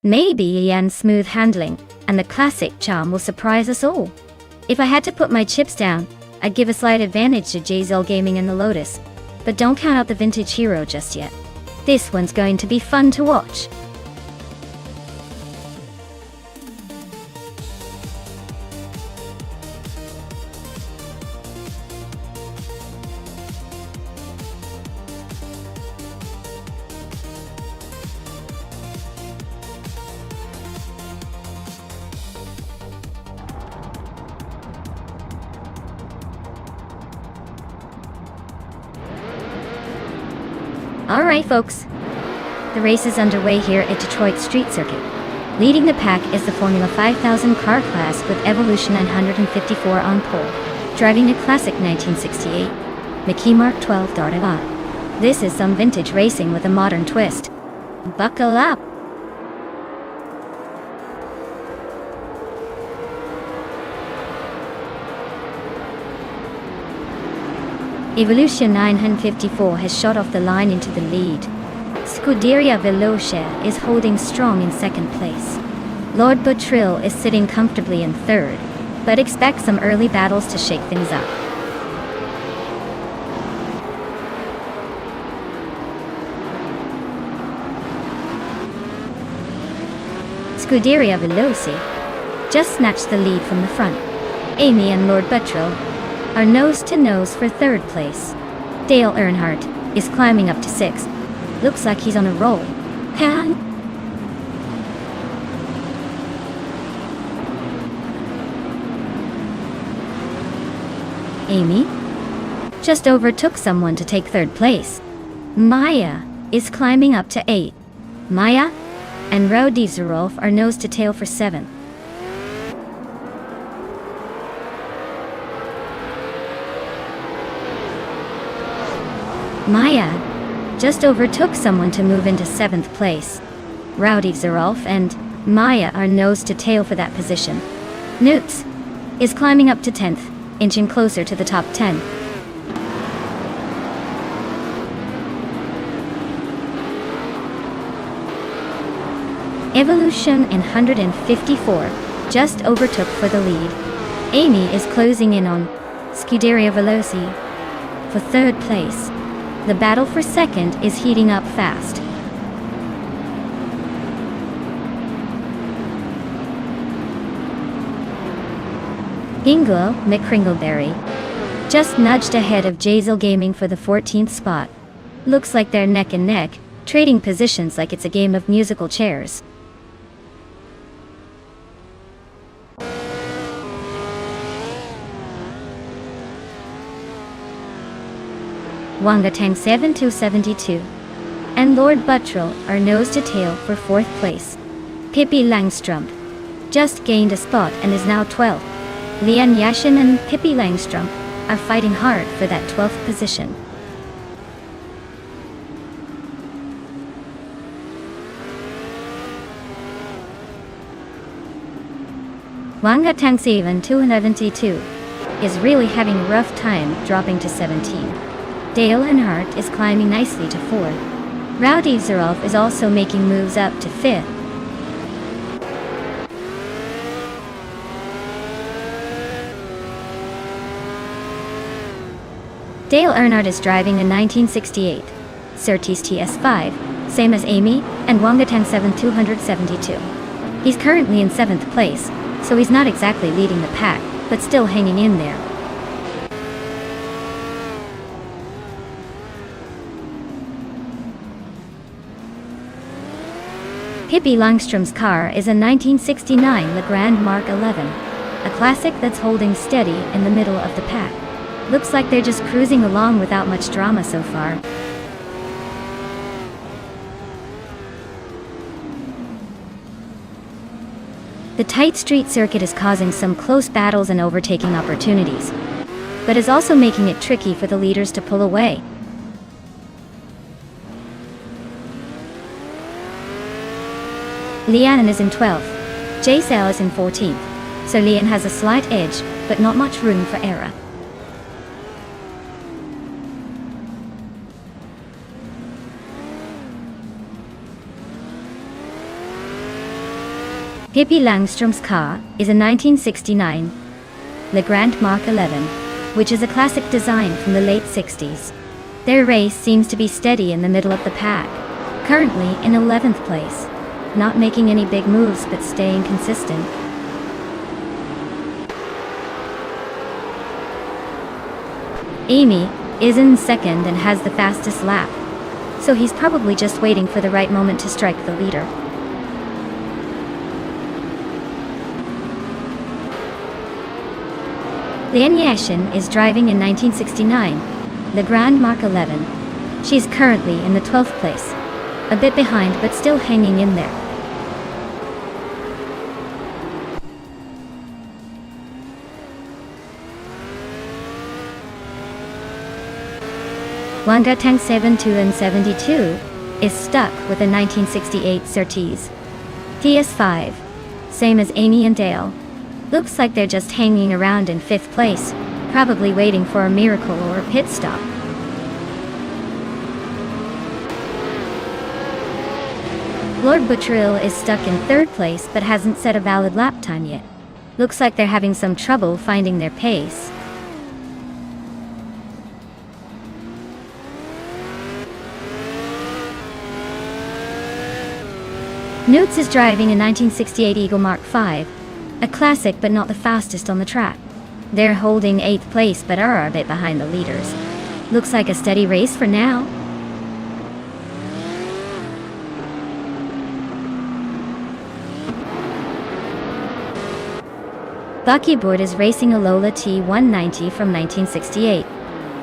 Maybe Lian's smooth handling and the classic charm will surprise us all. If I had to put my chips down, I'd give a slight advantage to JZL Gaming and the Lotus, but don't count out the vintage hero just yet. This one's going to be fun to watch. Alright folks, the race is underway here at Detroit Street Circuit. Leading the pack is the Formula 5000 car class with Evolution 954 on pole, driving a classic 1968 Mickey Mark 12 Dart. This is some vintage racing with a modern twist. Buckle up! Evolution 954 has shot off the line into the lead. Scuderia Veloce is holding strong in second place. Lord Bottrill is sitting comfortably in third, but expect some early battles to shake things up. Scuderia Veloce just snatched the lead from the front. Amy and Lord Bottrill are nose-to-nose for third place. Dale Earnhardt is climbing up to sixth. Looks like he's on a roll. Amy just overtook someone to take third place. Maya is climbing up to 8. Maya and Rowdy Zerolf are nose-to-tail for 7th. Maya just overtook someone to move into 7th place. Rowdy Zerolf and Maya are nose-to-tail for that position. Newts is climbing up to 10th, inching closer to the top 10. Evolution in 154 just overtook for the lead. Amy is closing in on Scuderia Veloce for third place. The battle for second is heating up fast. Ingo McCringleberry just nudged ahead of JZL Gaming for the 14th spot. Looks like they're neck and neck, trading positions like it's a game of musical chairs. Wangatang 7272 Lord Buttrell are nose to tail for 4th place. Pippi Langstrump just gained a spot and is now 12th. Lian Yashin and Pippi Langstrump are fighting hard for that 12th position. Wanga Tangseven 272 is really having a rough time, dropping to 17. Dale Earnhardt is climbing nicely to 4th. Rowdy Zerolf is also making moves up to 5th. Dale Earnhardt is driving a 1968 Surtees TS5, same as Amy and Wangatang 7272. He's currently in 7th place, so he's not exactly leading the pack, but still hanging in there. Pippi Langstrum's car is a 1969 Legrand Mark 11, a classic that's holding steady in the middle of the pack. Looks like they're just cruising along without much drama so far. The tight street circuit is causing some close battles and overtaking opportunities, but is also making it tricky for the leaders to pull away. Lian is in 12th, J-Cell is in 14th, so Lian has a slight edge, but not much room for error. Pippi Langstrum's car is a 1969 Legrand Mark 11, which is a classic design from the late 60s. Their race seems to be steady in the middle of the pack, currently in 11th place, not making any big moves but staying consistent. Amy is in 2nd and has the fastest lap, so he's probably just waiting for the right moment to strike the leader. Lian Yashin is driving in 1969 Legrand Mark 11. She's currently in the 12th place, a bit behind but still hanging in there. Wanga Tang 72 and 72 is stuck with a 1968 Surtees TS5, same as Amy and Dale. Looks like they're just hanging around in 5th place, probably waiting for a miracle or a pit stop. Lord Buttrell is stuck in 3rd place but hasn't set a valid lap time yet. Looks like they're having some trouble finding their pace. Newts is driving a 1968 Eagle Mark 5. A classic but not the fastest on the track. They're holding 8th place but are a bit behind the leaders. Looks like a steady race for now. Buckyboard is racing a Lola T190 from 1968.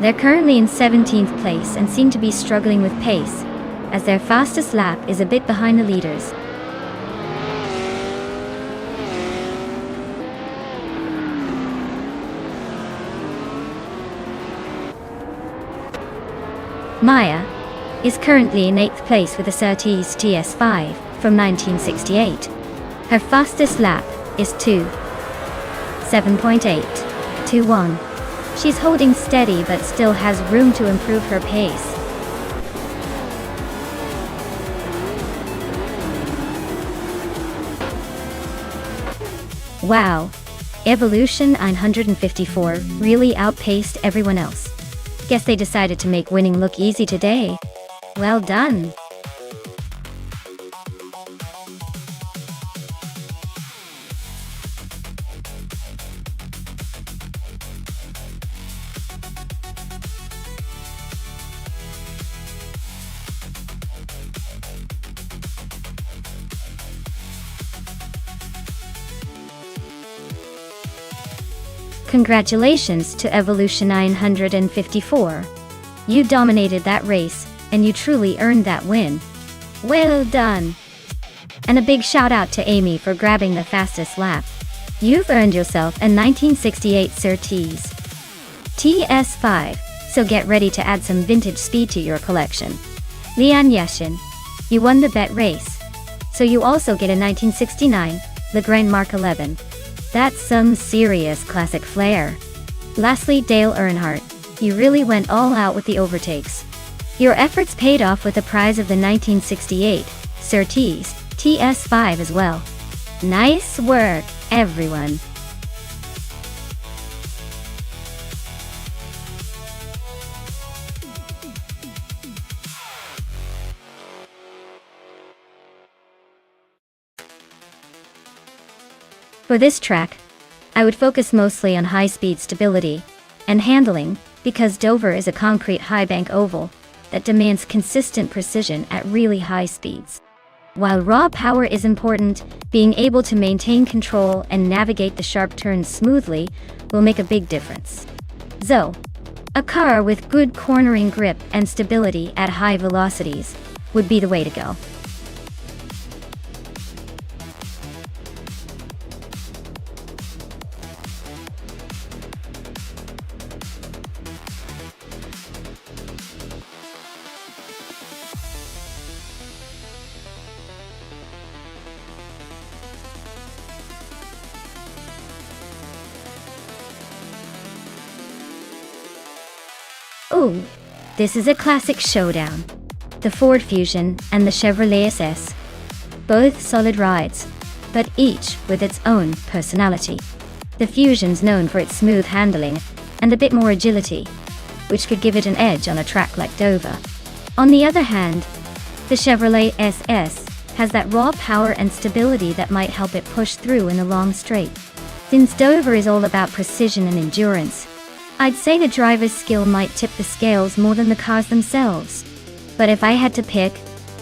They're currently in 17th place and seem to be struggling with pace, as their fastest lap is a bit behind the leaders. Maya is currently in 8th place with a Surtees TS5 from 1968. Her fastest lap is 7.821. She's holding steady but still has room to improve her pace. Wow! Evolution 954 really outpaced everyone else. Guess they decided to make winning look easy today. Well done! Congratulations to Evolution 954. You dominated that race, and you truly earned that win. Well done! And a big shout out to Amy for grabbing the fastest lap. You've earned yourself a 1968 Surtees TS5, so get ready to add some vintage speed to your collection. Lian Yashin, you won the bet race, so you also get a 1969 Le Grand Mark 11. That's some serious classic flair. Lastly, Dale Earnhardt, you really went all out with the overtakes. Your efforts paid off with the prize of the 1968 Surtees TS5 as well. Nice work, everyone. For this track, I would focus mostly on high-speed stability and handling, because Dover is a concrete high-bank oval that demands consistent precision at really high speeds. While raw power is important, being able to maintain control and navigate the sharp turns smoothly will make a big difference. So, a car with good cornering grip and stability at high velocities would be the way to go. Ooh, this is a classic showdown. The Ford Fusion and the Chevrolet SS. Both solid rides, but each with its own personality. The Fusion's known for its smooth handling and a bit more agility, which could give it an edge on a track like Dover. On the other hand, the Chevrolet SS has that raw power and stability that might help it push through in a long straight. Since Dover is all about precision and endurance, I'd say the driver's skill might tip the scales more than the cars themselves. But if I had to pick,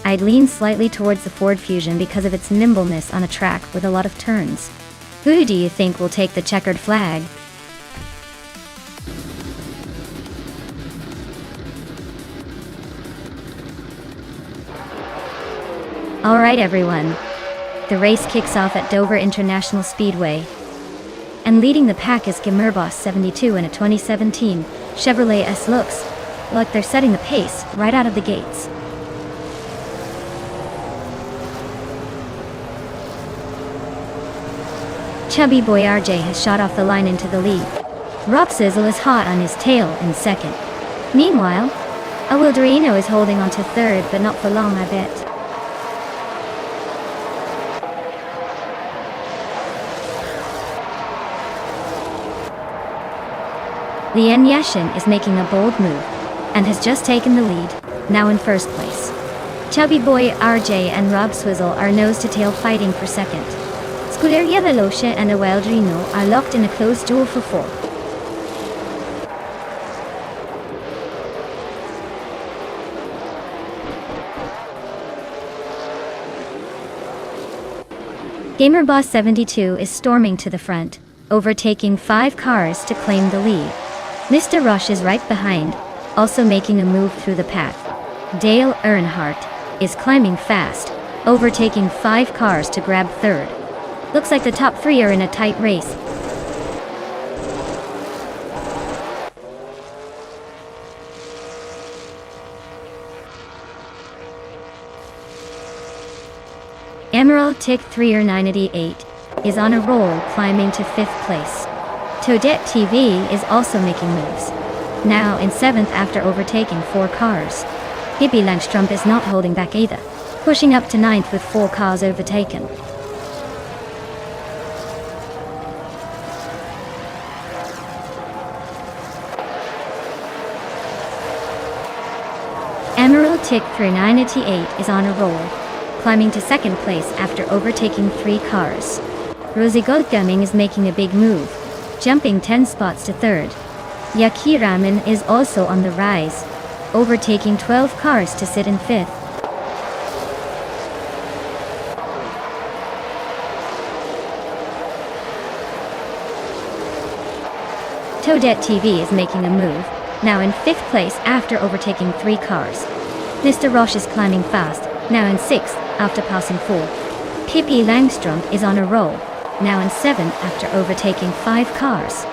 I'd lean slightly towards the Ford Fusion because of its nimbleness on a track with a lot of turns. Who do you think will take the checkered flag? Alright everyone, the race kicks off at Dover International Speedway. And leading the pack is Gimmerboss 72 in a 2017 Chevrolet S. Looks like they're setting the pace right out of the gates. Chubby Boy RJ has shot off the line into the lead. Rob Sizzle is hot on his tail in second. Meanwhile, Awildarino is holding on to third, but not for long, I bet. Lian Yashin is making a bold move and has just taken the lead, now in first place. Chubby Boy RJ and Rob Swizzle are nose-to-tail fighting for second. Scuderia Veloce and Awildarino are locked in a close duel for fourth. Gamerboss 72 is storming to the front, overtaking 5 cars to claim the lead. Mr. Rush is right behind, also making a move through the pack. Dale Earnhardt is climbing fast, overtaking 5 cars to grab third. Looks like the top 3 are in a tight race. Emerald Tick 3er988 is on a roll, climbing to 5th place. Toadette TV is also making moves, now in 7th after overtaking 4 cars. Hippie Langstrom is not holding back either, pushing up to 9th with 4 cars overtaken. Emerald Tick 3er988 is on a roll, climbing to 2nd place after overtaking 3 cars. Rosie Goldgumming is making a big move, jumping 10 spots to 3rd. Yaki Ramen is also on the rise, overtaking 12 cars to sit in 5th. Toadette TV is making a move, now in 5th place after overtaking 3 cars. Mr. Roche is climbing fast, now in 6th after passing 4. Pippi Langstrump is on a roll, now in 7th after overtaking 5 cars.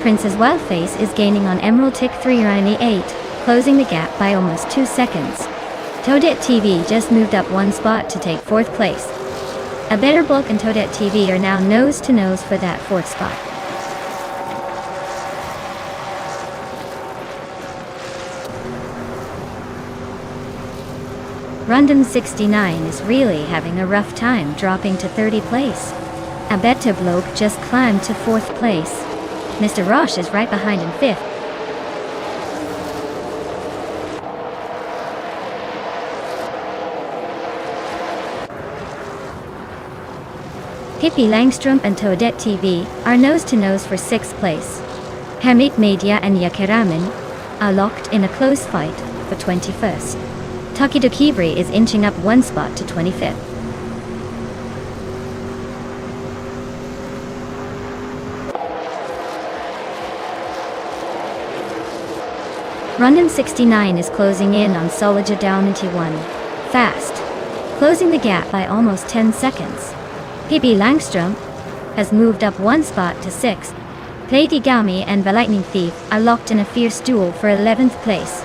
Princess Wildface is gaining on Emerald Tick 3 around the 8, closing the gap by almost 2 seconds. Toadette TV just moved up 1 spot to take 4th place. A Better Book and Toadette TV are now nose to nose for that 4th spot. Rundum 69 is really having a rough time dropping to 30th place. A Better Bloke just climbed to 4th place. Mr. Roche is right behind in 5th. Pippi Langstrump and Toadette TV are nose-to-nose for 6th place. Hamid Media and Yakiraman are locked in a close fight for 21st. Takido Kibri is inching up 1 spot to 25th. Rundum 69 is closing in on Solija down into 1. Fast, closing the gap by almost 10 seconds. Pippi Langstrump has moved up 1 spot to 6th. Lady Gami and the Lightning Thief are locked in a fierce duel for 11th place.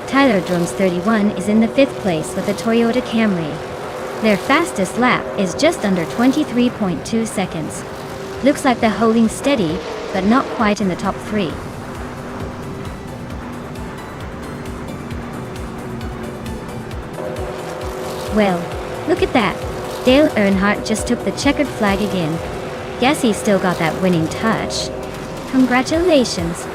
Tyler Drums 31 is in the 5th place with a Toyota Camry. Their fastest lap is just under 23.2 seconds. Looks like they're holding steady, but not quite in the top 3. Well, look at that. Dale Earnhardt just took the checkered flag again. Guess he's still got that winning touch. Congratulations.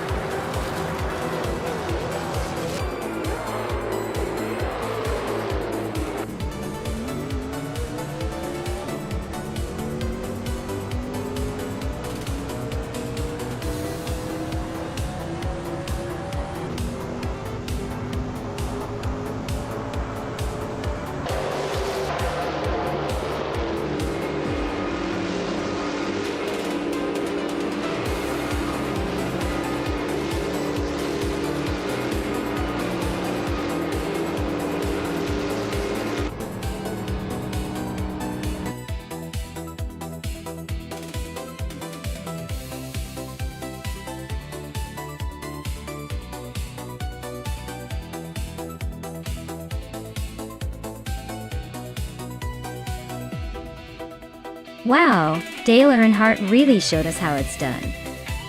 Wow, Dale Earnhardt really showed us how it's done.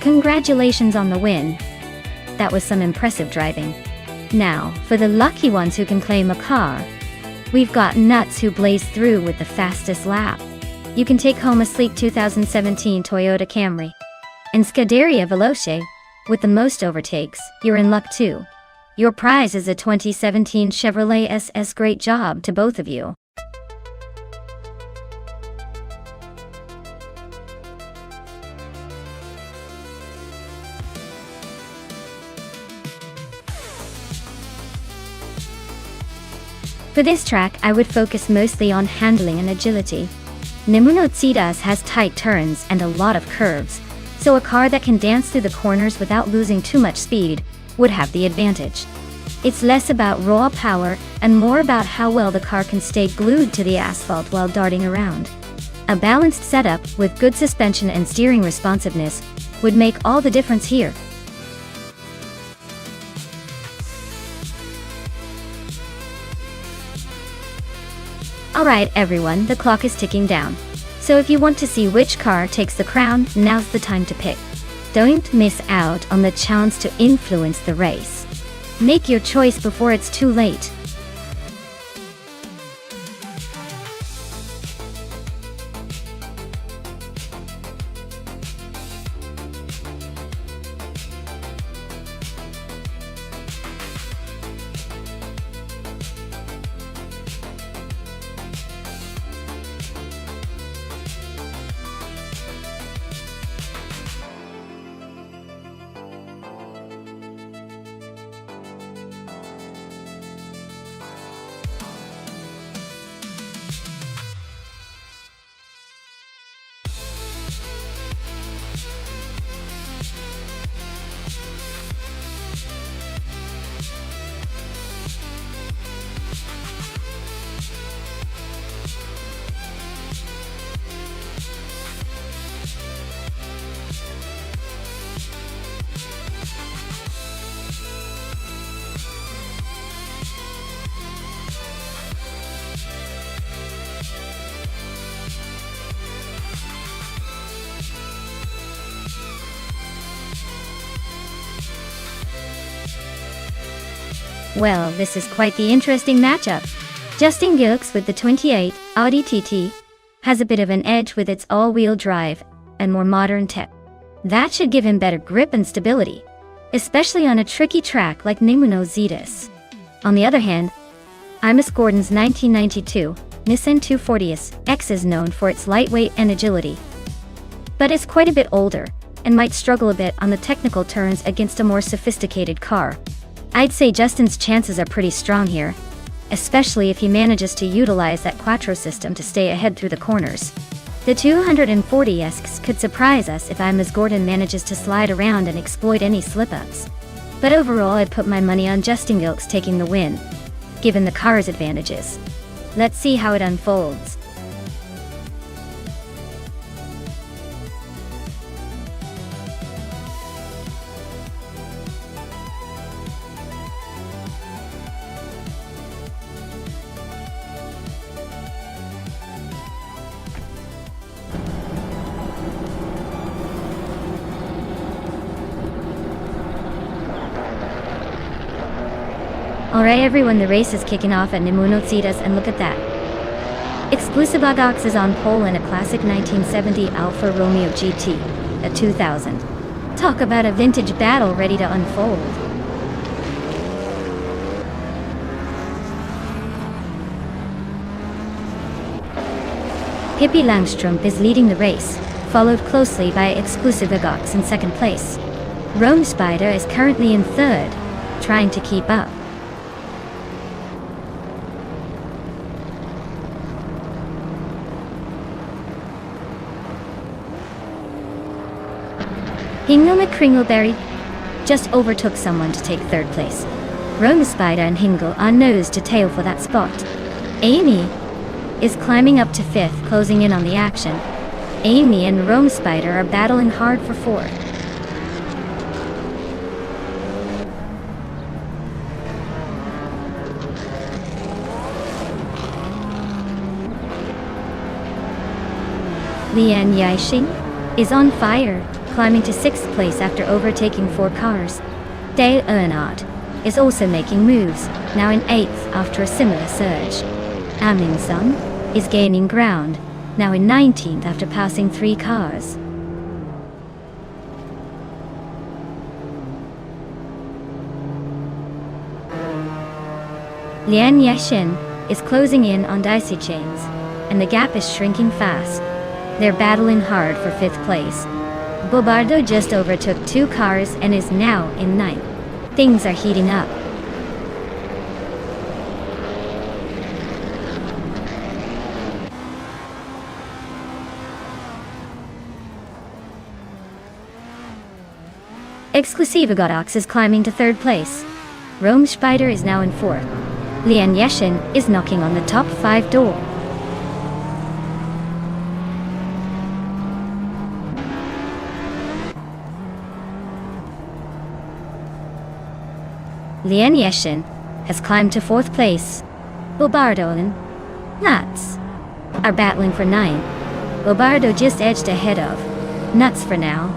Congratulations on the win. That was some impressive driving. Now, for the lucky ones who can claim a car, we've got Nuts who blazed through with the fastest lap. You can take home a sleek 2017 Toyota Camry. And Scuderia Veloce, with the most overtakes, you're in luck too. Your prize is a 2017 Chevrolet SS. Great job to both of you. For this track, I would focus mostly on handling and agility. Nemuno Tsitas has tight turns and a lot of curves, so a car that can dance through the corners without losing too much speed would have the advantage. It's less about raw power and more about how well the car can stay glued to the asphalt while darting around. A balanced setup with good suspension and steering responsiveness would make all the difference here. Alright everyone, the clock is ticking down. So if you want to see which car takes the crown, now's the time to pick. Don't miss out on the chance to influence the race. Make your choice before it's too late. Well, this is quite the interesting matchup. Justin Gilks with the 28 Audi TT has a bit of an edge with its all-wheel drive and more modern tech. That should give him better grip and stability, especially on a tricky track like Nemuno Zetas. On the other hand, Imus Gordon's 1992 Nissan 240S is known for its lightweight and agility, but it's quite a bit older and might struggle a bit on the technical turns against a more sophisticated car. I'd say Justin's chances are pretty strong here, especially if he manages to utilize that Quattro system to stay ahead through the corners. The 240S could surprise us if Imus Gordon manages to slide around and exploit any slip-ups. But overall, I'd put my money on Justin Gilks taking the win, given the car's advantages. Let's see how it unfolds. Alright everyone, the race is kicking off at Nemuno Zetas, and look at that. Exclusive Adox is on pole in a classic 1970 Alfa Romeo GT, a 2000. Talk about a vintage battle ready to unfold. Pippi Langstrup is leading the race, followed closely by Exclusive Adox in second place. Rome Spider is currently in third, trying to keep up. Hingle McCringleberry just overtook someone to take third place. Rome Spider and Hingle are nose to tail for that spot. Amy is climbing up to fifth, closing in on the action. Amy and Rome Spider are battling hard for fourth. Lian Yaixing is on fire, climbing to 6th place after overtaking 4 cars. Dale Earnhardt is also making moves, now in 8th after a similar surge. Amin Sun is gaining ground, now in 19th after passing 3 cars. Lian Yashin is closing in on Daisy Chains, and the gap is shrinking fast. They're battling hard for 5th place. Bobardo just overtook 2 cars and is now in 9th. Things are heating up. Exclusive Godox is climbing to 3rd place. Rome Spider is now in 4th. Lian Yeshin is knocking on the top 5 door. Lian Yeshin has climbed to 4th place. Bobardo and Nuts are battling for 9. Bobardo just edged ahead of Nuts for now.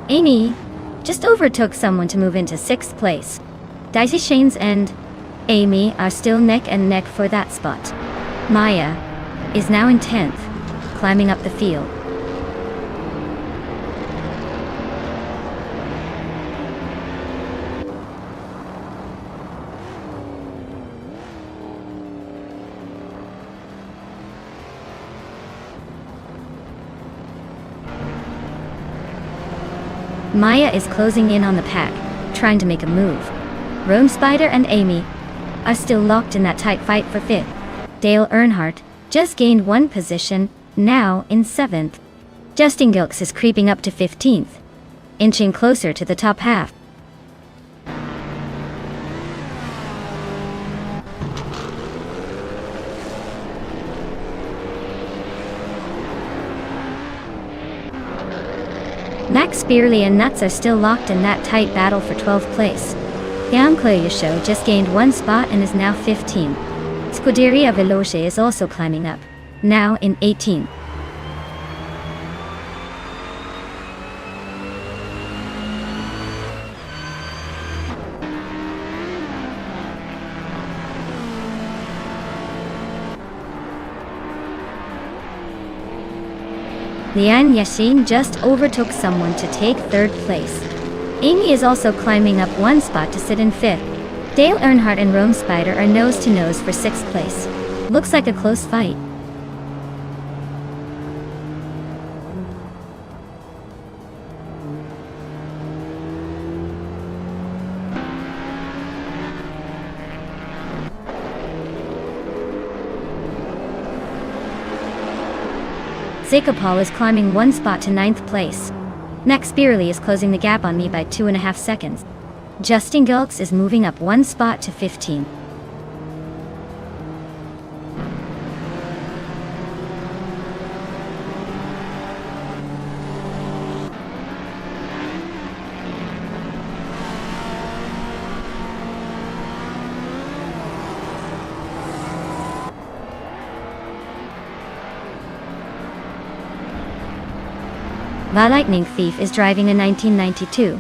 Amy just overtook someone to move into 6th place. Daisy Shanes and Amy are still neck and neck for that spot. Maya is now in 10th, climbing up the field. Maya is closing in on the pack, trying to make a move. Rome Spider and Amy are still locked in that tight fight for 5th. Dale Earnhardt just gained 1 position, now in 7th. Justin Gilks is creeping up to 15th, inching closer to the top half. Max Spearley and Nuts are still locked in that tight battle for 12th place. Jan Show just gained 1 spot and is now 15. Scuderia Veloce is also climbing up, now in 18. Lian Yashin just overtook someone to take third place. Amy is also climbing up one spot to sit in fifth. Dale Earnhardt and Rome Spider are nose to nose for sixth place. Looks like a close fight. Zakapal is climbing one spot to ninth place. Max Beerley is closing the gap on me by 2.5 seconds. Justin Gilks is moving up one spot to 15. The Lightning Thief is driving a 1992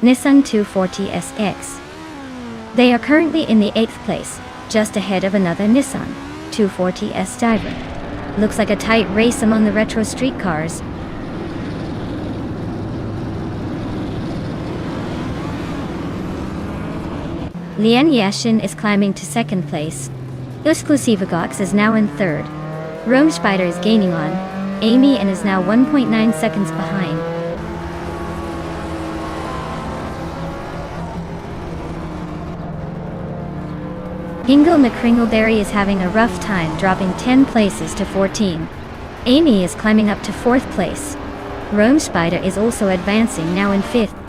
Nissan 240 SX. They are currently in the 8th place, just ahead of another Nissan 240S diver. Looks like a tight race among the retro street cars. Lian Yashin is climbing to 2nd place. Exclusivagox is now in 3rd. Rome Spider is gaining on Amy and is now 1.9 seconds behind. Hingle McCringleberry is having a rough time, dropping 10 places to 14. Amy is climbing up to 4th place. Rome Spider is also advancing, now in 5th.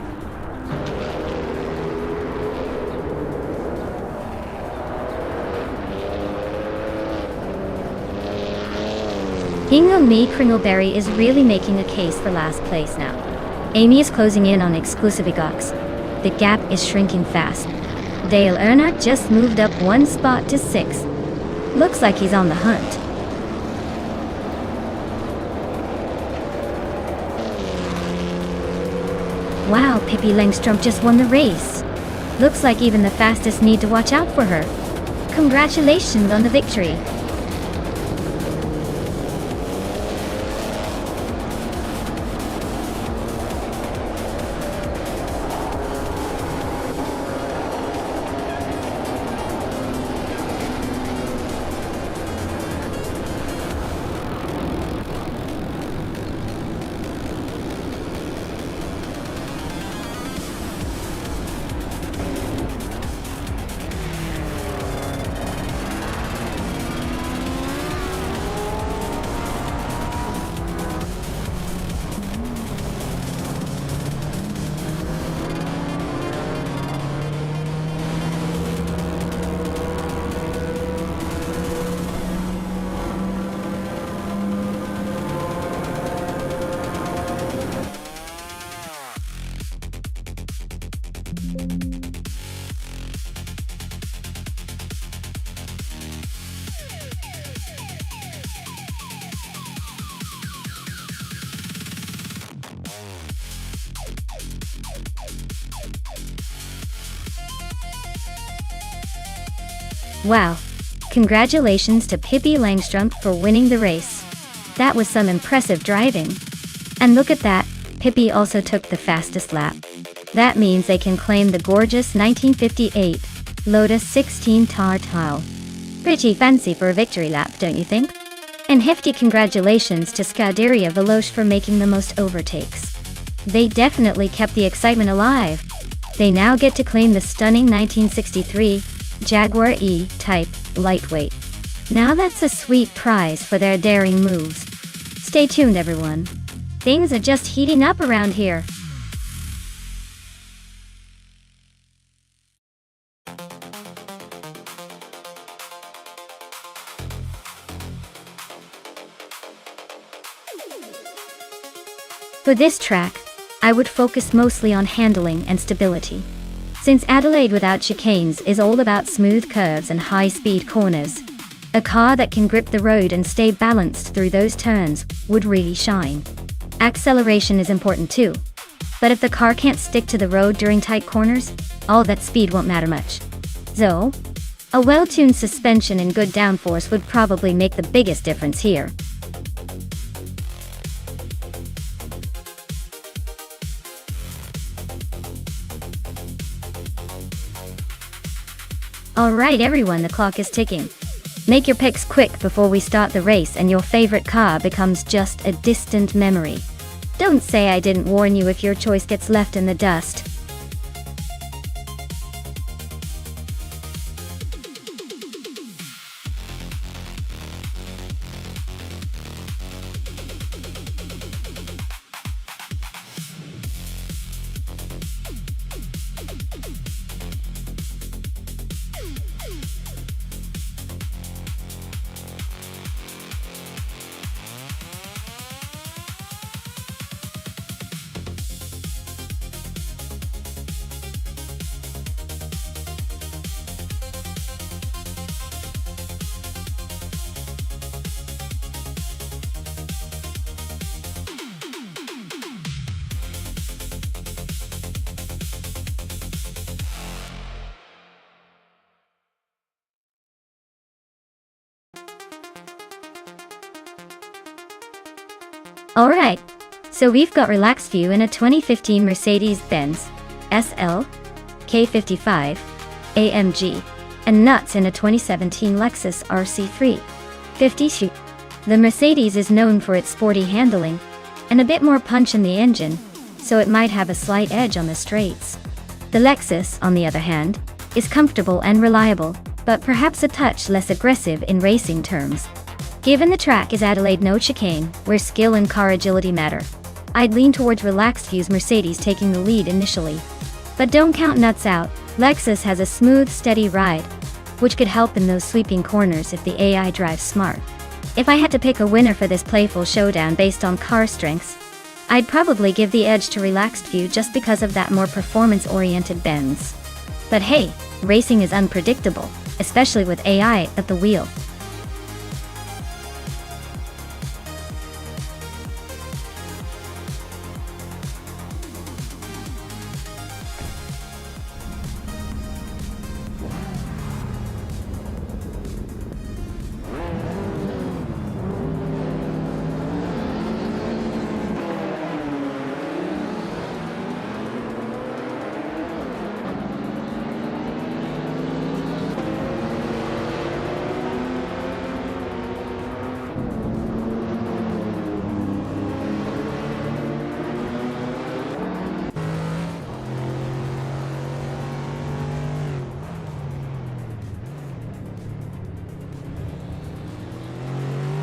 Hingle Me Kringleberry is really making a case for last place now. Amy is closing in on Exclusivagox. The gap is shrinking fast. Dale Earnhardt just moved up one spot to 6th. Looks like he's on the hunt. Wow, Pippi Langstrom just won the race. Looks like even the fastest need to watch out for her. Congratulations on the victory. Wow. Congratulations to Pippi Langstrom for winning the race. That was some impressive driving. And look at that, Pippi also took the fastest lap. That means they can claim the gorgeous 1958 Lotus 16 Tartile. Pretty fancy for a victory lap, don't you think? And hefty congratulations to Scuderia Veloce for making the most overtakes. They definitely kept the excitement alive. They now get to claim the stunning 1963 Jaguar E-Type lightweight. Now that's a sweet prize for their daring moves. Stay tuned, everyone. Things are just heating up around here. For this track, I would focus mostly on handling and stability. Since Adelaide without chicanes is all about smooth curves and high-speed corners, a car that can grip the road and stay balanced through those turns would really shine. Acceleration is important too, but if the car can't stick to the road during tight corners, all that speed won't matter much. So, a well-tuned suspension and good downforce would probably make the biggest difference here. Alright everyone, the clock is ticking. Make your picks quick before we start the race and your favorite car becomes just a distant memory. Don't say I didn't warn you if your choice gets left in the dust. Alright, so we've got relaxed view in a 2015 Mercedes-Benz SL K55 AMG, and nuts in a 2017 Lexus RC3 50. The Mercedes is known for its sporty handling and a bit more punch in the engine, so it might have a slight edge on the straights. The Lexus, on the other hand, is comfortable and reliable, but perhaps a touch less aggressive in racing terms. Given the track is Adelaide no chicane, where skill and car agility matter, I'd lean towards relaxed view's Mercedes taking the lead initially. But don't count nuts out, Lexus has a smooth, steady ride, which could help in those sweeping corners if the AI drives smart. If I had to pick a winner for this playful showdown based on car strengths, I'd probably give the edge to relaxed view just because of that more performance-oriented Benz. But hey, racing is unpredictable, especially with AI at the wheel.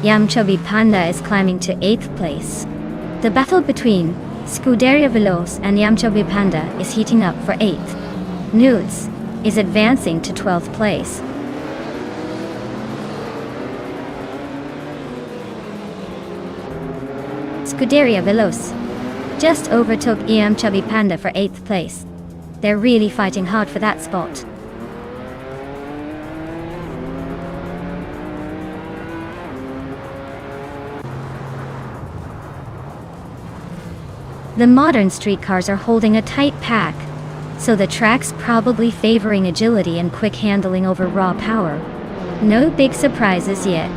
Yam Chubby Panda is climbing to 8th place. The battle between Scuderia Veloce and Yam Chubby Panda is heating up for 8th. Nudes is advancing to 12th place. Scuderia Veloce just overtook Yam Chubby Panda for 8th place. They're really fighting hard for that spot. The modern streetcars are holding a tight pack, so the track's probably favoring agility and quick handling over raw power. No big surprises yet.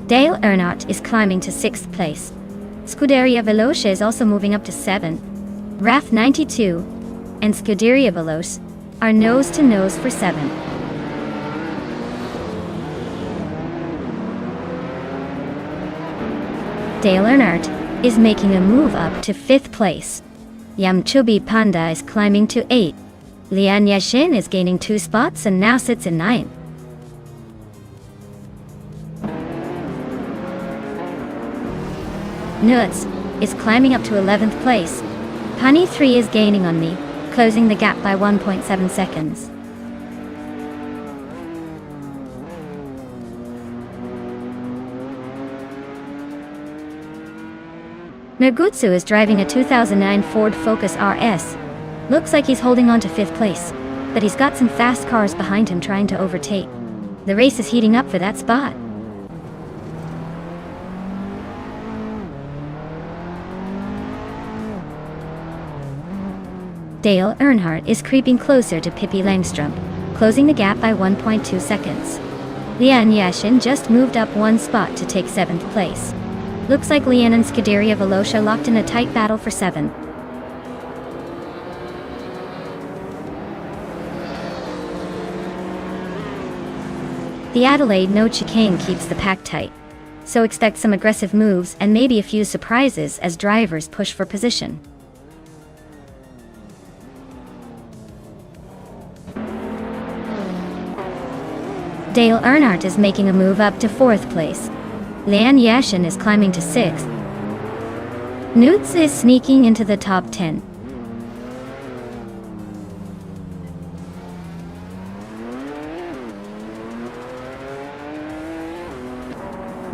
Dale Earnhardt is climbing to 6th place. Scuderia Veloce is also moving up to 7. RAF 92 and Scuderia Veloce are nose-to-nose for 7. Dale Earnhardt is making a move up to 5th place. Yam Chubby Panda is climbing to 8. Lian Yashin is gaining 2 spots and now sits in 9th. Nuts is climbing up to 11th place. Honey 3 is gaining on me, closing the gap by 1.7 seconds. Mergutsu is driving a 2009 Ford Focus RS. Looks like he's holding on to 5th place, but he's got some fast cars behind him trying to overtake. The race is heating up for that spot. Dale Earnhardt is creeping closer to Pippi Langstrup, closing the gap by 1.2 seconds. Lian Yashin just moved up 1 spot to take 7th place. Looks like Leanne and Scuderia Velocia locked in a tight battle for 7. The Adelaide no chicane keeps the pack tight, so expect some aggressive moves and maybe a few surprises as drivers push for position. Dale Earnhardt is making a move up to 4th place. Leanne Yashin is climbing to 6th. Newts is sneaking into the top 10.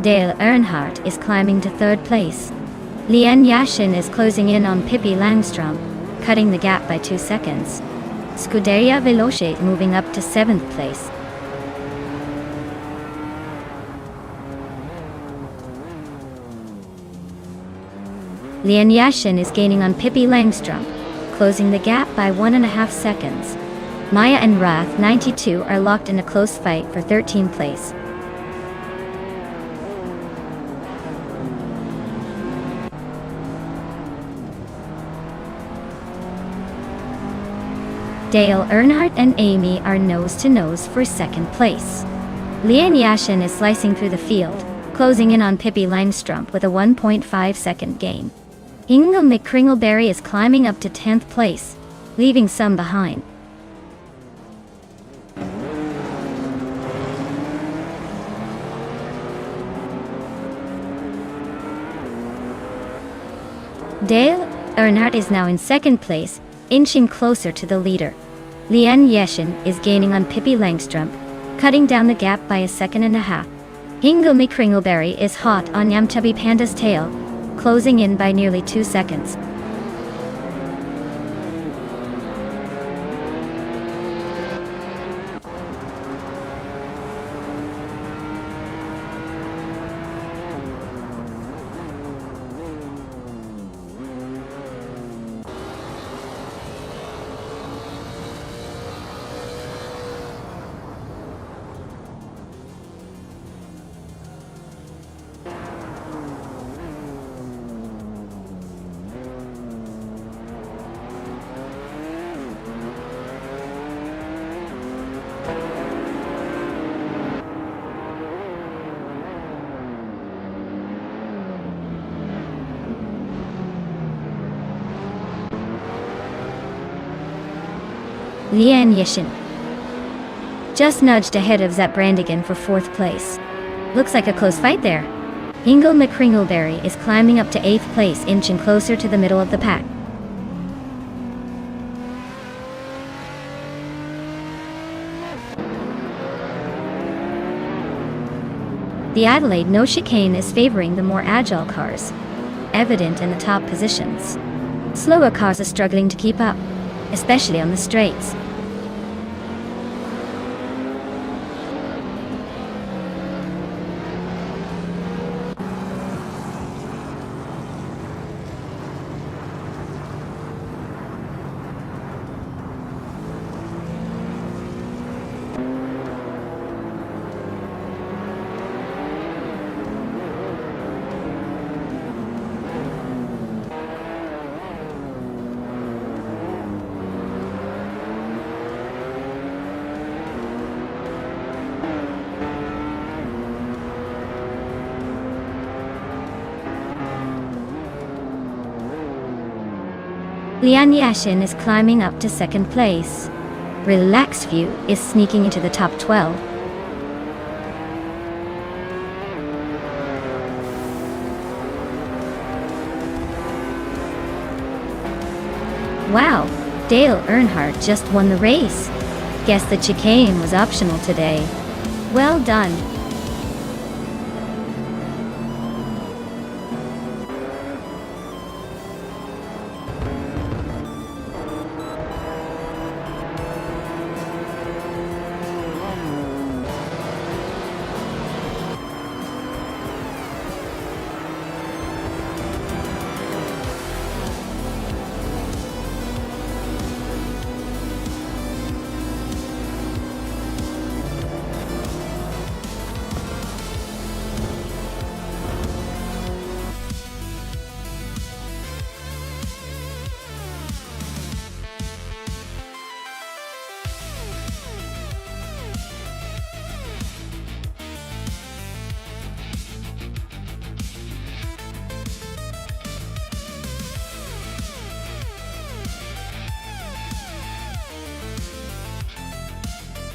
Dale Earnhardt is climbing to 3rd place. Leanne Yashin is closing in on Pippi Langstrom, cutting the gap by 2 seconds. Scuderia Veloce moving up to 7th place. Leanne Yashin is gaining on Pippi Langstrom, closing the gap by 1.5 seconds. Maya and Rath 92 are locked in a close fight for 13th place. Dale Earnhardt and Amy are nose-to-nose for 2nd place. Leanne Yashin is slicing through the field, closing in on Pippi Langstrom with a 1.5-second gain. Inga McCringleberry is climbing up to 10th place, leaving some behind. Dale Earnhardt is now in 2nd place, inching closer to the leader. Leanne Yashin is gaining on Pippi Langstrom, cutting down the gap by 1.5 seconds. Inga McCringleberry is hot on Yamchubby Panda's tail, closing in by nearly 2 seconds. Leanne Yashin just nudged ahead of Zep Brandigan for 4th place. Looks like a close fight there. Inga McCringleberry is climbing up to 8th place, inching closer to the middle of the pack. The Adelaide no chicane is favoring the more agile cars, evident in the top positions. Slower cars are struggling to keep up, especially on the straights. Leanne Yashin is climbing up to 2nd place. Relax View is sneaking into the top 12. Wow, Dale Earnhardt just won the race. Guess the chicane was optional today. Well done.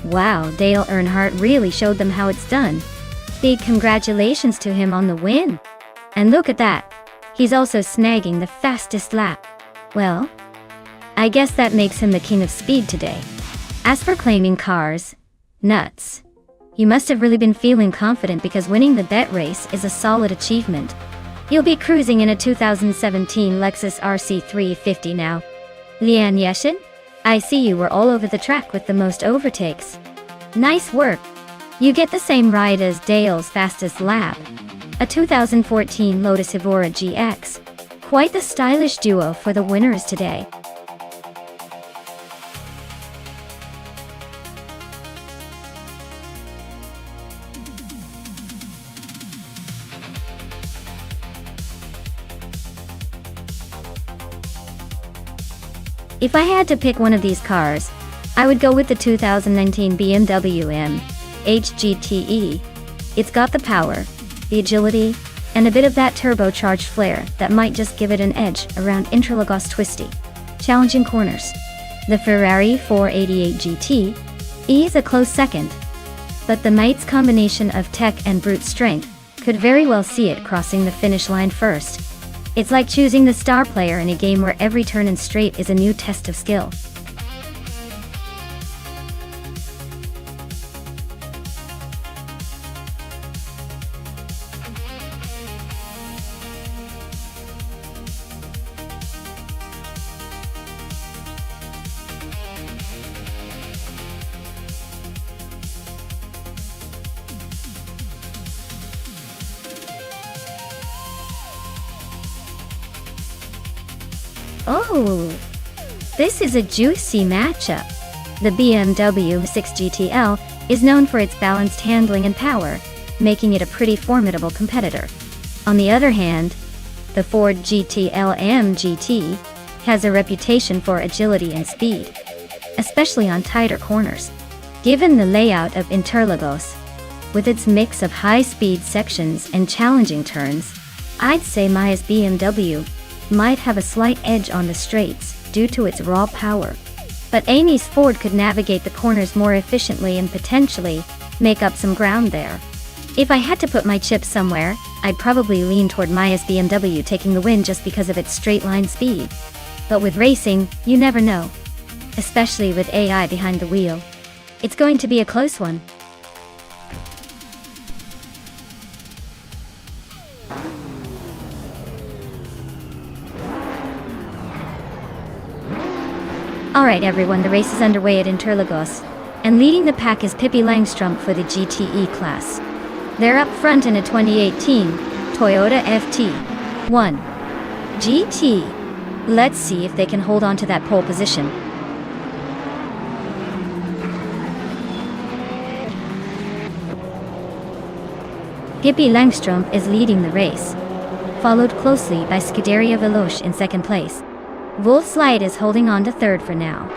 Wow, Dale Earnhardt really showed them how it's done. Big congratulations to him on the win. And look at that. He's also snagging the fastest lap. Well, I guess that makes him the king of speed today. As for claiming cars, nuts. You must have really been feeling confident because winning the bet race is a solid achievement. You'll be cruising in a 2017 Lexus RC350 now. Lian Yeshin? I see you were all over the track with the most overtakes. Nice work. You get the same ride as Dale's fastest lap, a 2014 Lotus Evora GX. Quite the stylish duo for the winners today. If I had to pick one of these cars, I would go with the 2019 BMW M HGTE. It's got the power, the agility, and a bit of that turbocharged flair that might just give it an edge around Interlagos twisty, challenging corners. The Ferrari 488 GT is a close second, but the mate's combination of tech and brute strength could very well see it crossing the finish line first. It's like choosing the star player in a game where every turn and straight is a new test of skill. Oh, this is a juicy matchup. The BMW 6 GTL is known for its balanced handling and power, making it a pretty formidable competitor. On the other hand, the Ford GTL M GT has a reputation for agility and speed, especially on tighter corners. Given the layout of Interlagos, with its mix of high-speed sections and challenging turns, I'd say Maya's BMW might have a slight edge on the straights due to its raw power. But Amy's Ford could navigate the corners more efficiently and potentially make up some ground there. If I had to put my chips somewhere, I'd probably lean toward Maya's BMW taking the win just because of its straight-line speed. But with racing, you never know. Especially with AI behind the wheel. It's going to be a close one. Alright everyone, the race is underway at Interlagos, and leading the pack is Pippi Langstrumpf for the GTE class. They're up front in a 2018 Toyota FT1 GT. Let's see if they can hold on to that pole position. Pippi Langstrumpf is leading the race, followed closely by Scuderia Veloce in second place. Wolfslide is holding on to third for now.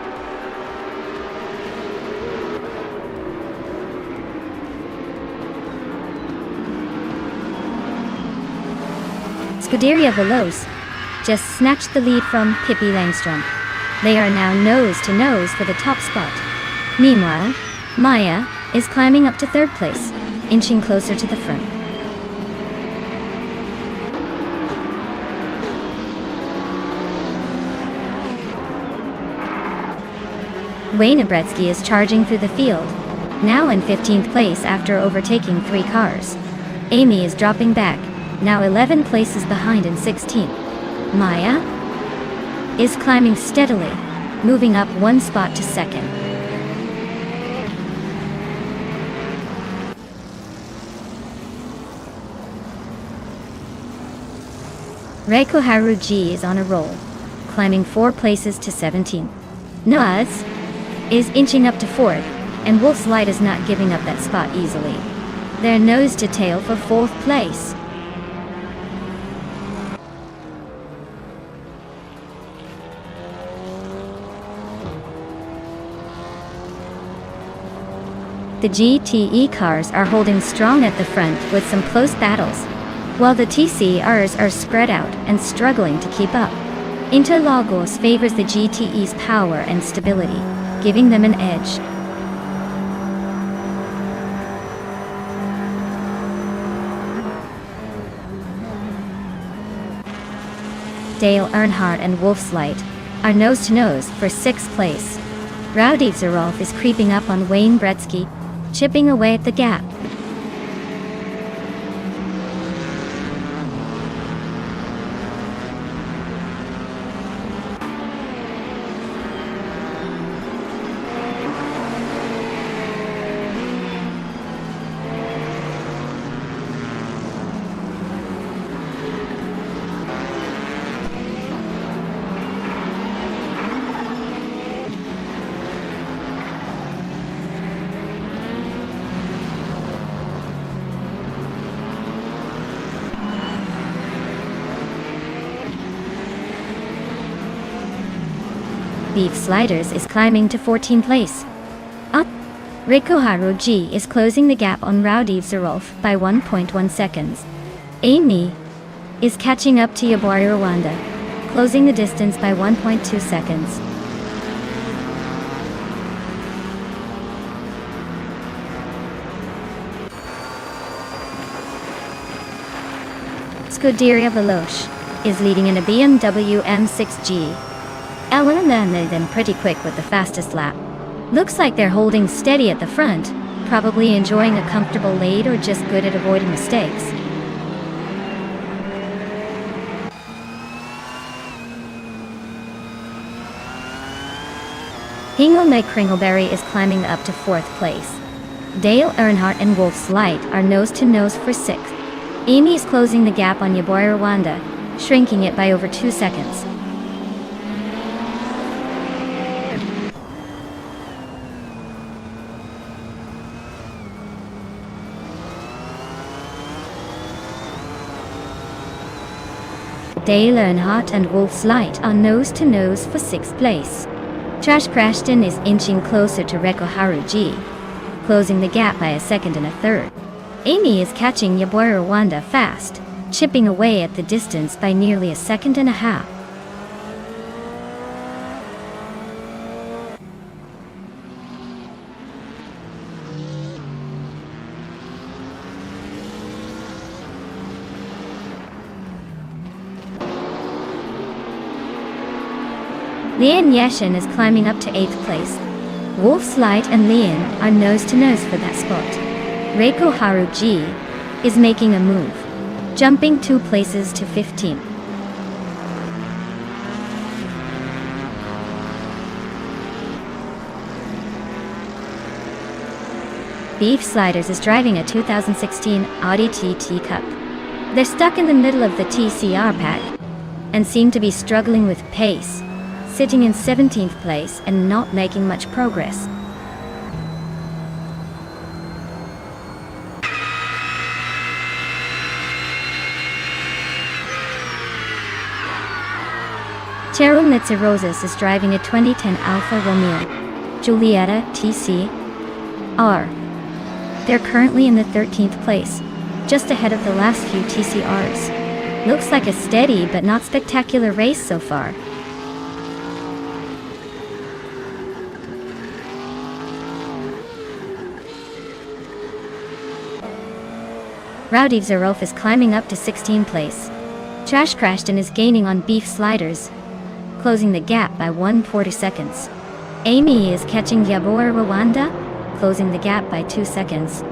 Scuderia Veloce just snatched the lead from Pippi Langstrumpf. They are now nose to nose for the top spot. Meanwhile, Maya is climbing up to third place, inching closer to the front. Wayne Abretsky is charging through the field, now in 15th place after overtaking 3 cars. Amy is dropping back, now 11 places behind in 16th. Maya is climbing steadily, moving up 1 spot to second. Reiko Haruji is on a roll, climbing 4 places to 17th. Noaz is inching up to 4th, and Wolf's Light is not giving up that spot easily. They're nose to tail for 4th place. The GTE cars are holding strong at the front with some close battles, while the TCRs are spread out and struggling to keep up. Interlagos favors the GTE's power and stability, giving them an edge. Dale Earnhardt and Wolfslight are nose-to-nose for 6th place. Rowdy Zerolf is creeping up on Wayne Gretzky, chipping away at the gap. Beef Sliders is climbing to 14th place. Up, Rikoharu G is closing the gap on Rowdy Zerolf by 1.1 seconds. Amy is catching up to Yabari Rwanda, closing the distance by 1.2 seconds. Scuderia Veloce is leading in a BMW M6G. Ellen and then pretty quick with the fastest lap. Looks like they're holding steady at the front, probably enjoying a comfortable lead or just good at avoiding mistakes. Hingleme Kringleberry is climbing up to 4th place. Dale Earnhardt and Wolfslight are nose-to-nose for 6th. Amy is closing the gap on Yabari Rwanda, shrinking it by over 2 seconds. Dale Earnhardt and Wolfslight are nose-to-nose for 6th place. Trash Crashton is inching closer to Rikoharu G, closing the gap by a second and a third. Amy is catching Yabari Rwanda fast, chipping away at the distance by nearly a second and a half. Lian Yeshin is climbing up to 8th place. Wolfslight and Lian are nose-to-nose for that spot. Rikoharu G is making a move, jumping 2 places to 15th. Beef Sliders is driving a 2016 Audi TT Cup. They're stuck in the middle of the TCR pack and seem to be struggling with pace, sitting in 17th place and not making much progress. Cheryl Mitsurosas is driving a 2010 Alfa Romeo Giulietta TCR. They're currently in the 13th place, just ahead of the last few TCRs. Looks like a steady but not spectacular race so far. Rowdy Zerolf is climbing up to 16th place. Trash Crashton is gaining on Beef Sliders, closing the gap by 1.40 seconds. Amy is catching Yabari Rwanda, closing the gap by 2 seconds.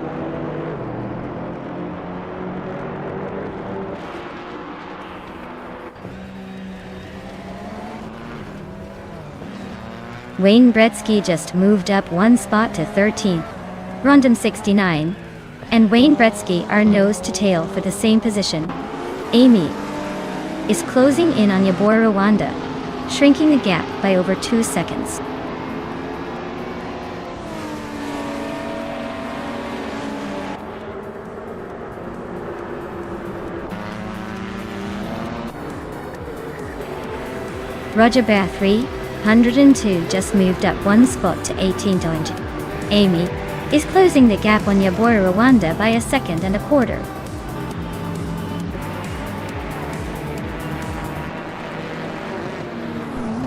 Wayne Gretzky just moved up 1 spot to 13th. Rondon 69 and Wayne Gretzky are nose to tail for the same position. Amy is closing in on Yabari Rwanda, shrinking the gap by over 2 seconds. Roger Bear 302 just moved up 1 spot to 18th. Amy is closing the gap on Yabari Rwanda by a second and a quarter.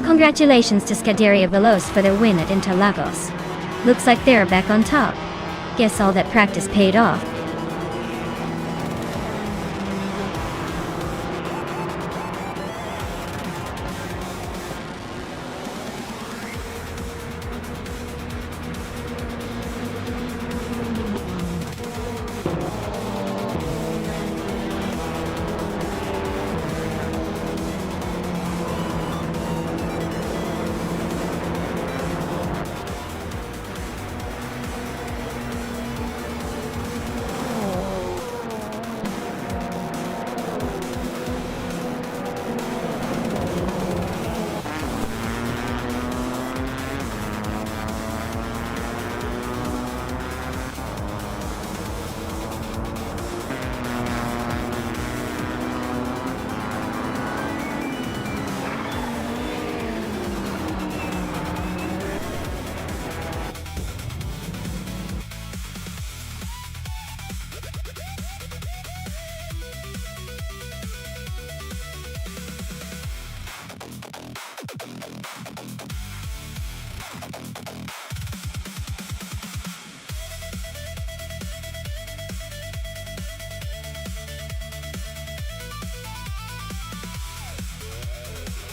Congratulations to Scuderia Veloce for their win at Interlagos. Looks like they're back on top. Guess all that practice paid off.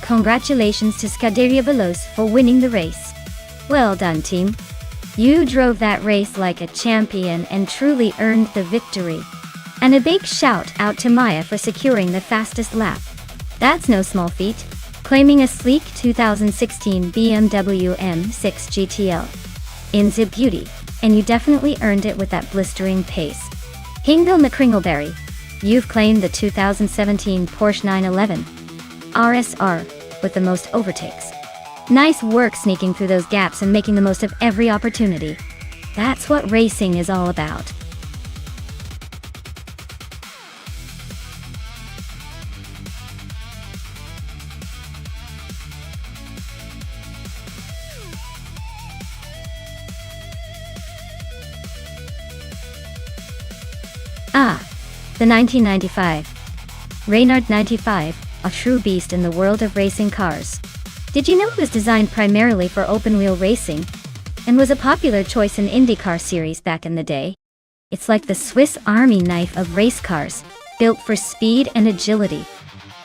Congratulations to Scuderia Veloce for winning the race. Well done, team. You drove that race like a champion and truly earned the victory. And a big shout out to Maya for securing the fastest lap. That's no small feat, claiming a sleek 2016 BMW M6 GTL. In the beauty, and you definitely earned it with that blistering pace. Hingle McCringleberry, you've claimed the 2017 Porsche 911 RSR with the most overtakes. Nice work sneaking through those gaps and making the most of every opportunity. That's what racing is all about. The 1995 Reynard 95, a true beast in the world of racing cars. Did you know it was designed primarily for open-wheel racing and was a popular choice in IndyCar series back in the day? It's like the Swiss Army knife of race cars, built for speed and agility.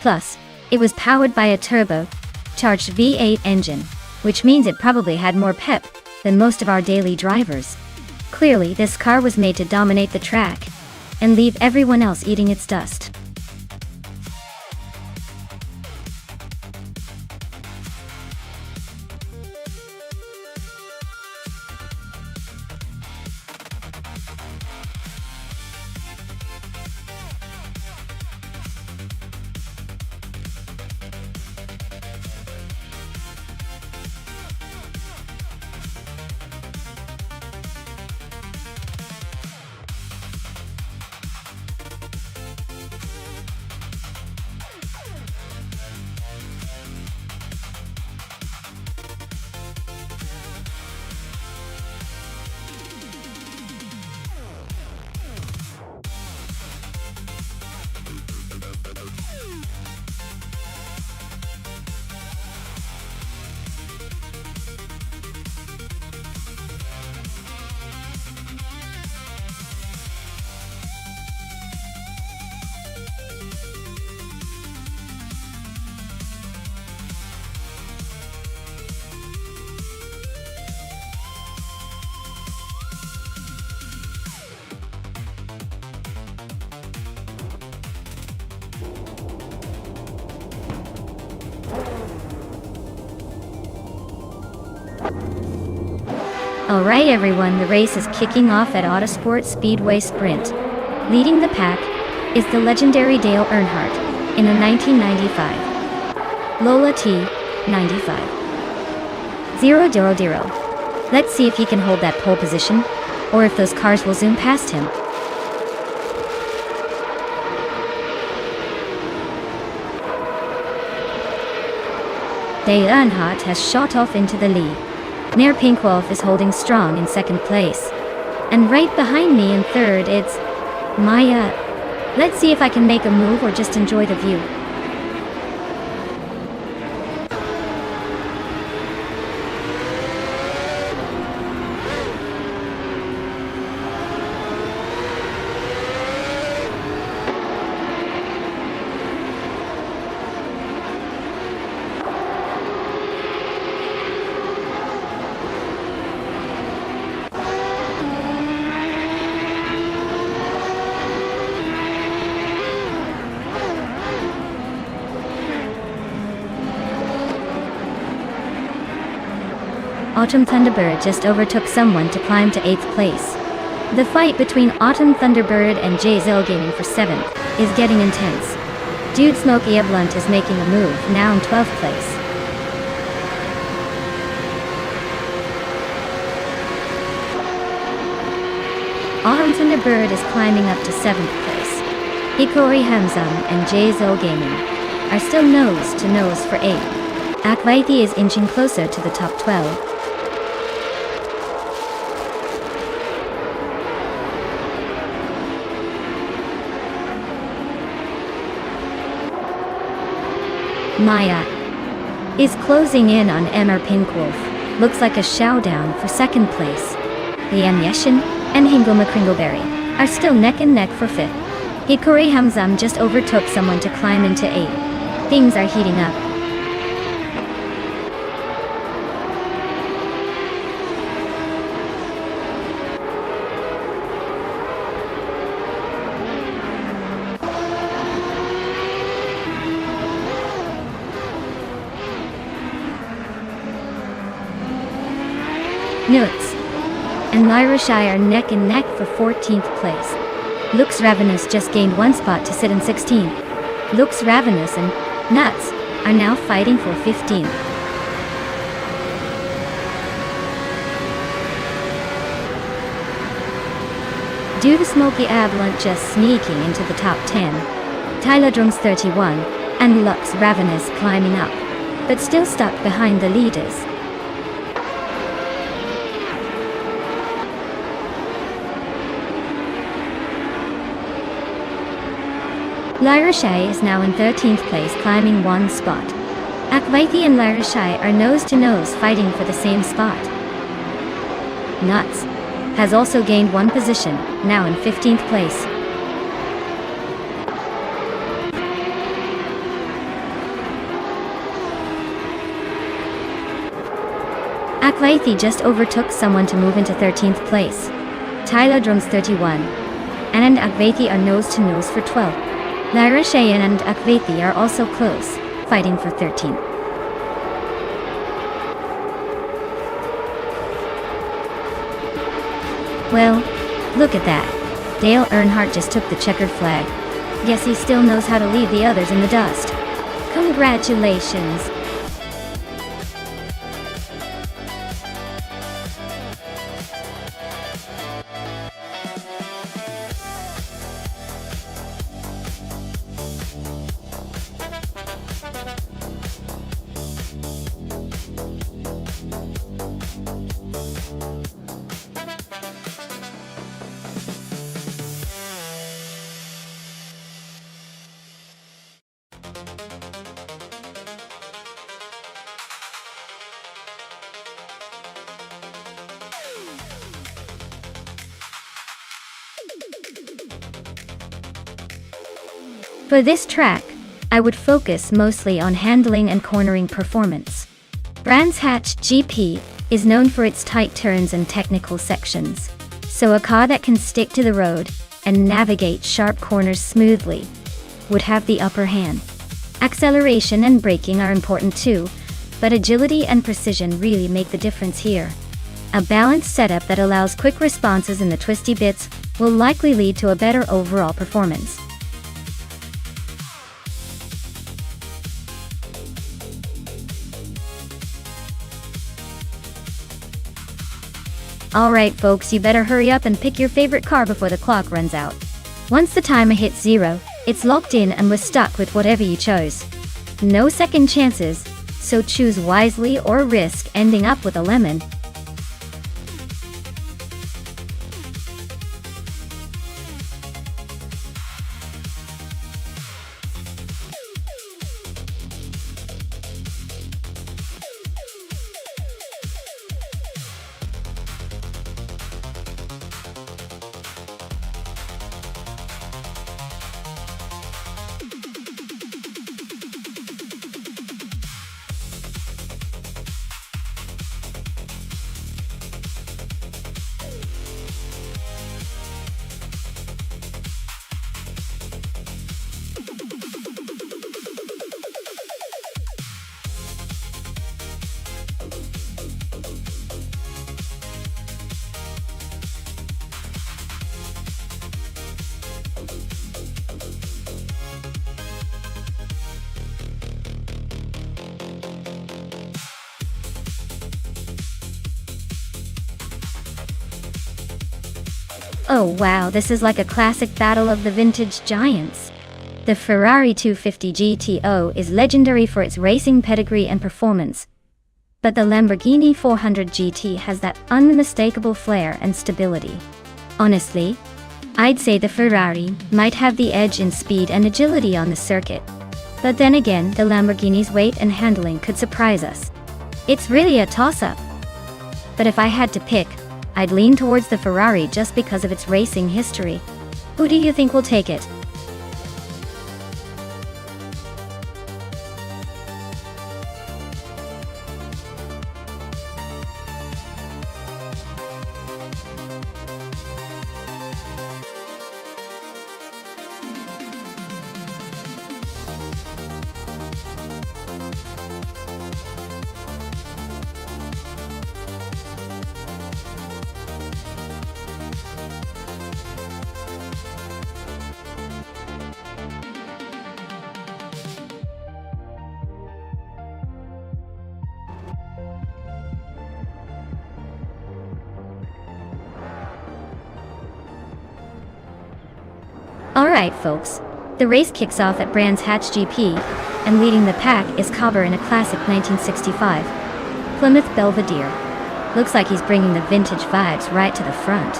Plus, it was powered by a turbo-charged V8 engine, which means it probably had more pep than most of our daily drivers. Clearly, this car was made to dominate the track and leave everyone else eating its dust. Alright everyone, the race is kicking off at Autosport Speedway Sprint. Leading the pack is the legendary Dale Earnhardt in a 1995 Lola T 95 000. Let's see if he can hold that pole position, or if those cars will zoom past him. Dale Earnhardt has shot off into the lead. Nair Pinkwolf is holding strong in second place. And right behind me in third it's Maya. Let's see if I can make a move or just enjoy the view. Autumn Thunderbird just overtook someone to climb to 8th place. The fight between Autumn Thunderbird and Jay Zellgaming for 7th is getting intense. Dude Smokey Blunt is making a move, now in 12th place. Autumn Thunderbird is climbing up to 7th place. Hikori Hamzam and Jay Zellgaming are still nose to nose for 8th. Akvaithi is inching closer to the top 12. Maya is closing in on Emmer Pinkwolf. Looks like a showdown for second place. Liam Yeshin and Hingle McCringleberry are still neck and neck for 5th. Hikori Hamzam just overtook someone to climb into 8th. Things are heating up. Nuts and Lyra are neck and neck for 14th place. Lux Ravenous just gained 1 spot to sit in 16th. Lux Ravenous and Nuts are now fighting for 15th. Due to Smoky Avalanche just sneaking into the top 10, Tylodrums 31 and Lux Ravenous climbing up, but still stuck behind the leaders. Lyra is now in 13th place, climbing 1 spot. Akvaithi and Lyra are nose to nose fighting for the same spot. Nuts has also gained 1 position, now in 15th place. Akvaithi just overtook someone to move into 13th place. Tylodrums 31 and Akvaithi are nose to nose for 12th. Lyra and Akvaithi are also close, fighting for 13th. Well, look at that. Dale Earnhardt just took the checkered flag. Guess he still knows how to leave the others in the dust. Congratulations. For this track, I would focus mostly on handling and cornering performance. Brands Hatch GP is known for its tight turns and technical sections, so a car that can stick to the road and navigate sharp corners smoothly would have the upper hand. Acceleration and braking are important too, but agility and precision really make the difference here. A balanced setup that allows quick responses in the twisty bits will likely lead to a better overall performance. Alright folks, you better hurry up and pick your favorite car before the clock runs out. Once the timer hits 0, it's locked in and we're stuck with whatever you chose. No second chances, so choose wisely or risk ending up with a lemon. Oh wow, this is like a classic battle of the vintage giants. The Ferrari 250 GTO is legendary for its racing pedigree and performance, but the Lamborghini 400 GT has that unmistakable flair and stability. Honestly, I'd say the Ferrari might have the edge in speed and agility on the circuit, but then again, the Lamborghini's weight and handling could surprise us. It's really a toss-up. But if I had to pick, I'd lean towards the Ferrari just because of its racing history. Who do you think will take it? Alright folks, the race kicks off at Brands Hatch GP, and leading the pack is Cobber in a classic 1965 Plymouth Belvedere. Looks like he's bringing the vintage vibes right to the front.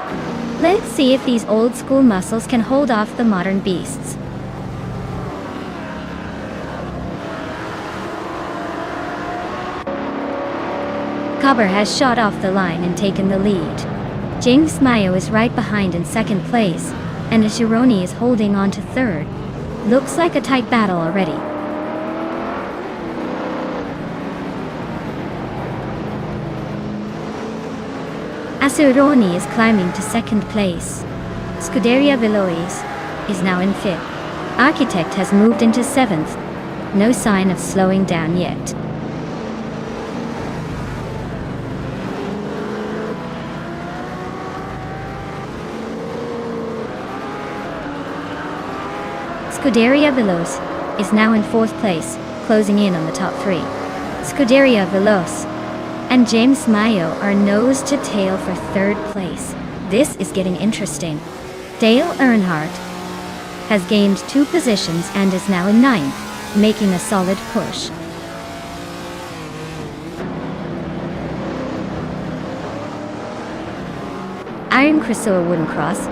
Let's see if these old school muscles can hold off the modern beasts. Cobber has shot off the line and taken the lead. James Mayo is right behind in second place, and Ashironi is holding on to third. Looks like a tight battle already. Asuroni is climbing to second place. Scuderia Velois is now in fifth. Architect has moved into seventh. No sign of slowing down yet. Scuderia Veloz is now in fourth place, closing in on the top three. Scuderia Veloz and James Mayo are nose to tail for third place. This is getting interesting. Dale Earnhardt has gained 2 positions and is now in ninth, making a solid push. Iron Crusoe Wooden Cross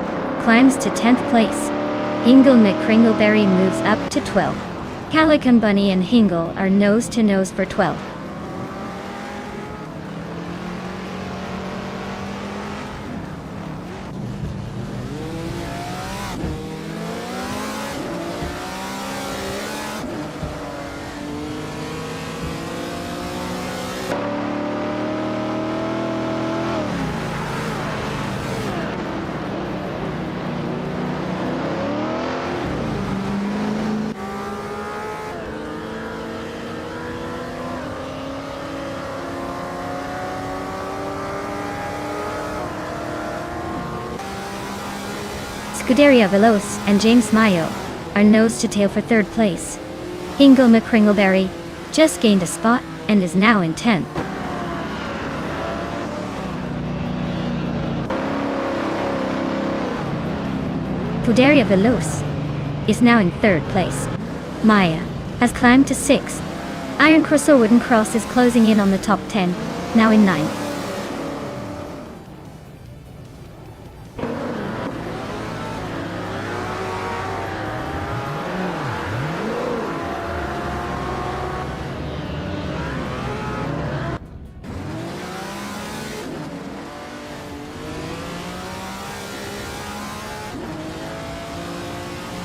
climbs to 10th place. Hingle McCringleberry moves up to 12th. Calican Bunny and Hingle are nose to nose for 12th. Scuderia Veloz and James Mayo are nose to tail for third place. Hingle McCringleberry just gained a spot and is now in 10th. Scuderia Veloz is now in third place. Maya has climbed to 6th. Iron Crusoe Wooden Cross is closing in on the top 10, now in 9th.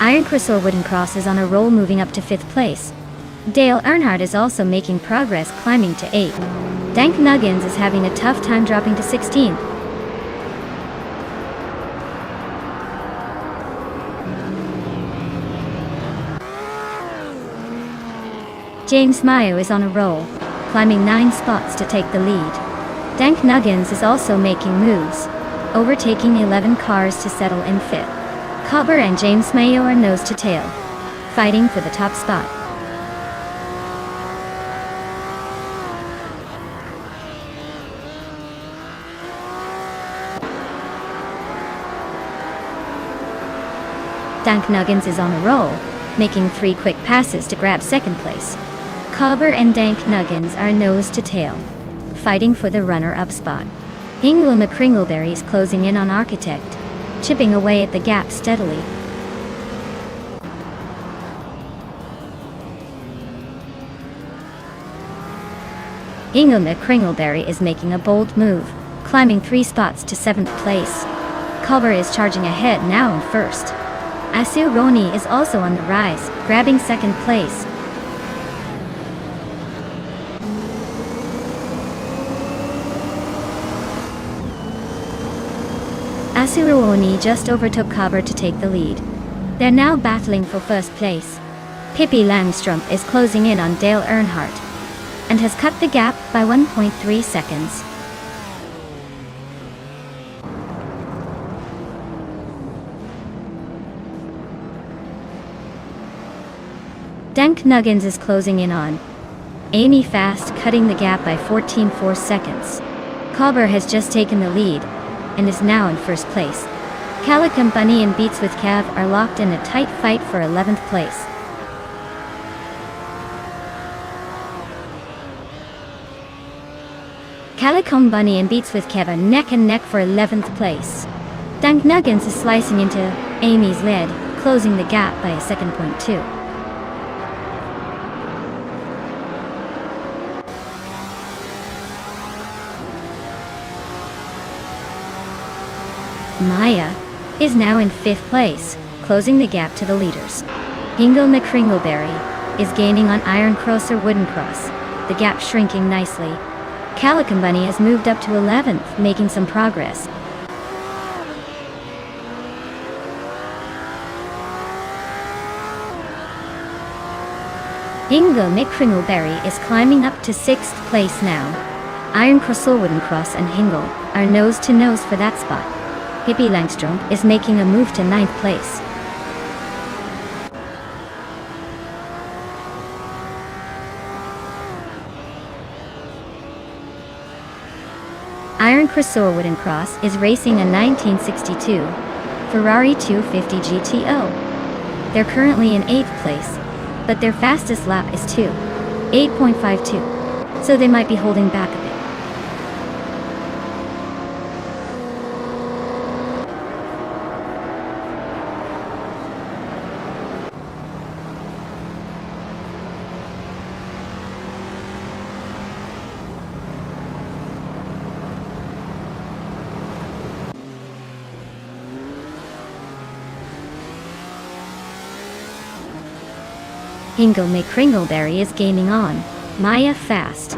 Iron Crusoe Wooden Cross is on a roll, moving up to 5th place. Dale Earnhardt is also making progress, climbing to 8th. Dank Nuggins is having a tough time, dropping to 16th. James Mayo is on a roll, climbing 9 spots to take the lead. Dank Nuggins is also making moves, overtaking 11 cars to settle in 5th. Cobber and James Mayo are nose to tail, fighting for the top spot. Dank Nuggins is on a roll, making 3 quick passes to grab second place. Cobber and Dank Nuggins are nose to tail, fighting for the runner-up spot. Hingle McCringleberry is closing in on Architect, chipping away at the gap steadily. Hingle McCringleberry is making a bold move, climbing 3 spots to 7th place. Cobber is charging ahead, now in 1st. Asuroni is also on the rise, grabbing 2nd place. Asuroni just overtook Cobber to take the lead. They're now battling for 1st place. Pippi Langstrup is closing in on Dale Earnhardt, and has cut the gap by 1.3 seconds. Dank Nuggins is closing in on Amy Fast, cutting the gap by 14.4 seconds. Cobber has just taken the lead and is now in 1st place. Calicum Bunny and Beats with Kev are locked in a tight fight for 11th place. Calicum Bunny and Beats with Kev are neck and neck for 11th place. Dank Nuggins is slicing into Amy's lead, closing the gap by a second. .2. Maya is now in 5th place, closing the gap to the leaders. Hingle McCringleberry is gaining on Iron Crosser Wooden Cross, the gap shrinking nicely. Calicum Bunny has moved up to 11th, making some progress. Hingle McCringleberry is climbing up to 6th place now. Iron Crosser Wooden Cross and Hingle are nose to nose for that spot. Pippi Langstrom is making a move to 9th place. Iron Crosser Wooden Cross is racing a 1962 Ferrari 250 GTO. They're currently in 8th place, but their fastest lap is 8.52, so they might be holding back a bit. Hingle McCringleberry is gaining on Maya fast.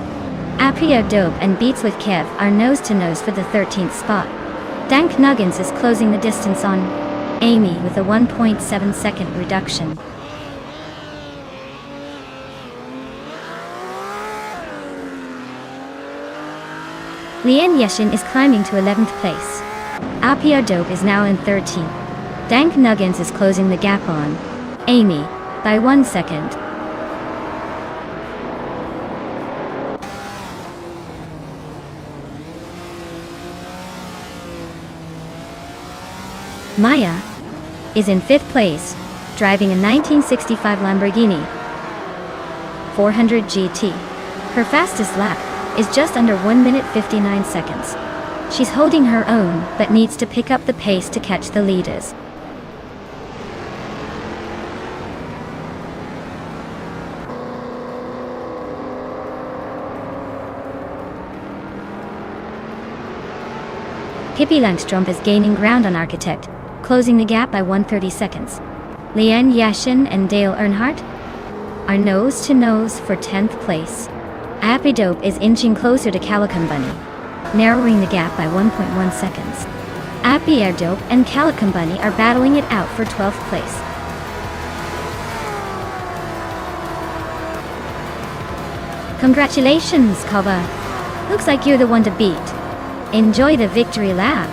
Apria Dope and Beats with Kev are nose to nose for the 13th spot. Dank Nuggins is closing the distance on Amy with a 1.7 second reduction. Lian Yeshin is climbing to 11th place. Apia Dope is now in 13th. Dank Nuggins is closing the gap on Amy by 1 second. Maya is in 5th place, driving a 1965 Lamborghini 400 GT. Her fastest lap is just under 1 minute 59 seconds. She's holding her own, but needs to pick up the pace to catch the leaders. Pippi Langstrom is gaining ground on Architect, closing the gap by 130 seconds. Lian Yashin and Dale Earnhardt are nose to nose for 10th place. Appy Dope is inching closer to Calicum Bunny, narrowing the gap by 1.1 seconds. Appy Air Dope and Calicum Bunny are battling it out for 12th place. Congratulations, Kova. Looks like you're the one to beat. Enjoy the victory lap.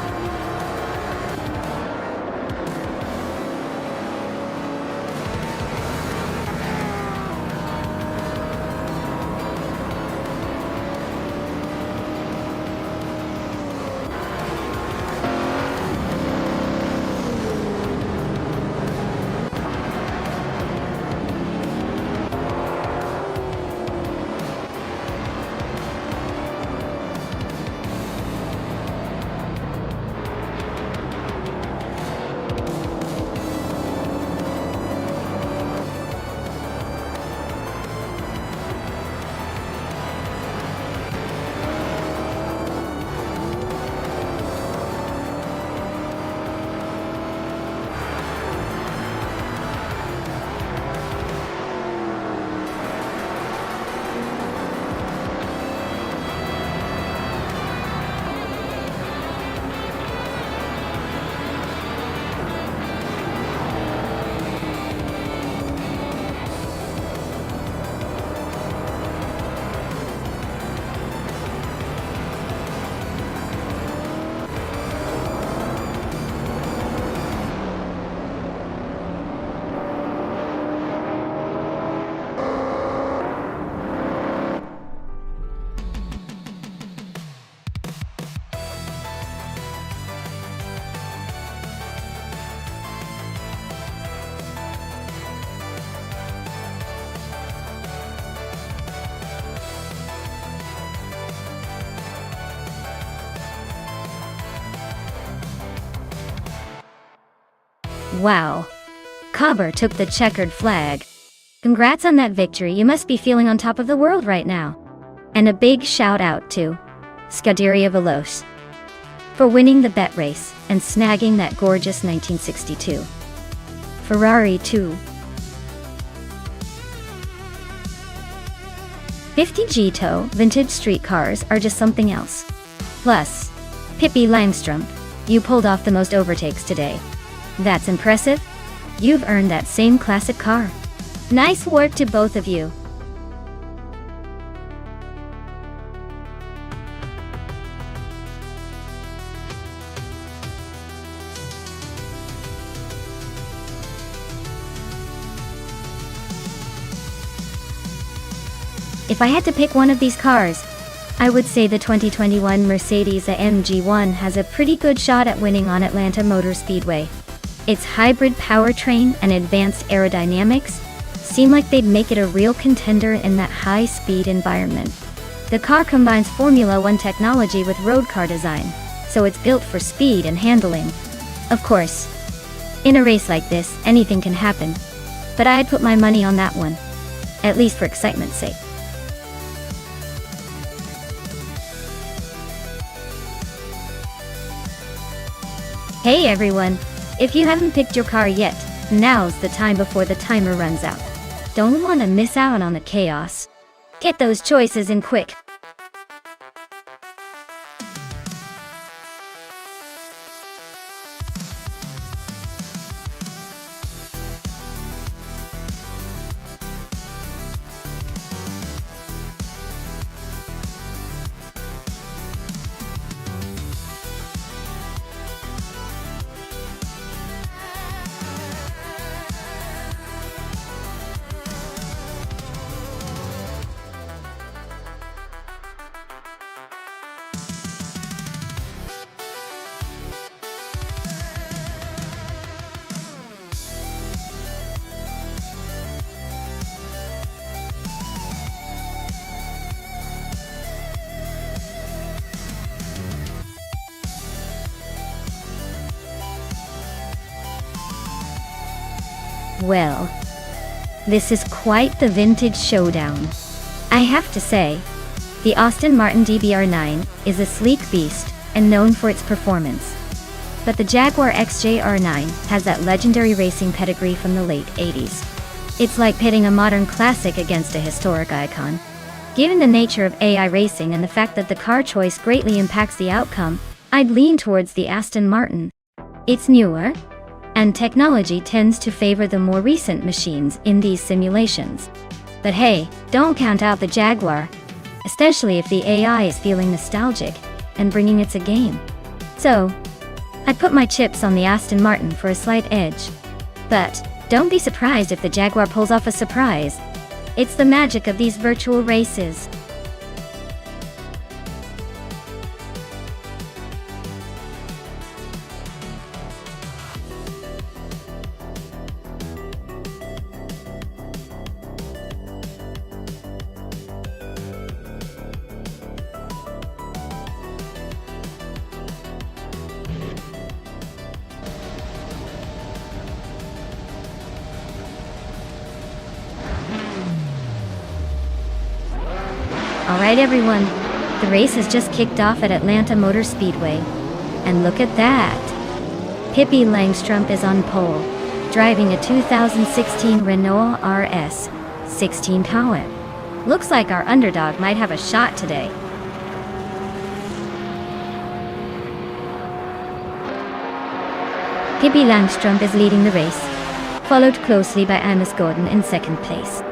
Wow. Cobber took the checkered flag. Congrats on that victory, you must be feeling on top of the world right now. And a big shout out to Scuderia Veloce for winning the bet race and snagging that gorgeous 1962 Ferrari 2. 50 Gito vintage street cars are just something else. Plus, Pippi Langstrump, you pulled off the most overtakes today. That's impressive. You've earned that same classic car. Nice work to both of you. If I had to pick one of these cars, I would say the 2021 Mercedes-AMG 1 has a pretty good shot at winning on Atlanta Motor Speedway. Its hybrid powertrain and advanced aerodynamics seem like they'd make it a real contender in that high-speed environment. The car combines Formula One technology with road car design, so it's built for speed and handling. Of course, in a race like this, anything can happen, but I'd put my money on that one, at least for excitement's sake. Hey everyone! If you haven't picked your car yet, now's the time before the timer runs out. Don't want to miss out on the chaos. Get those choices in quick. Well, this is quite the vintage showdown. I have to say, the Aston Martin DBR9 is a sleek beast and known for its performance. But the Jaguar XJR9 has that legendary racing pedigree from the late 80s. It's like pitting a modern classic against a historic icon. Given the nature of AI racing and the fact that the car choice greatly impacts the outcome, I'd lean towards the Aston Martin. It's newer, and technology tends to favor the more recent machines in these simulations. But hey, don't count out the Jaguar, especially if the AI is feeling nostalgic and bringing its A game. So, I'd put my chips on the Aston Martin for a slight edge. But don't be surprised if the Jaguar pulls off a surprise. It's the magic of these virtual races. Alright everyone, the race has just kicked off at Atlanta Motor Speedway. And look at that! Pippi Langstrump is on pole, driving a 2016 Renault RS 16 power. Looks like our underdog might have a shot today. Pippi Langstrump is leading the race, followed closely by Amos Gordon in second place.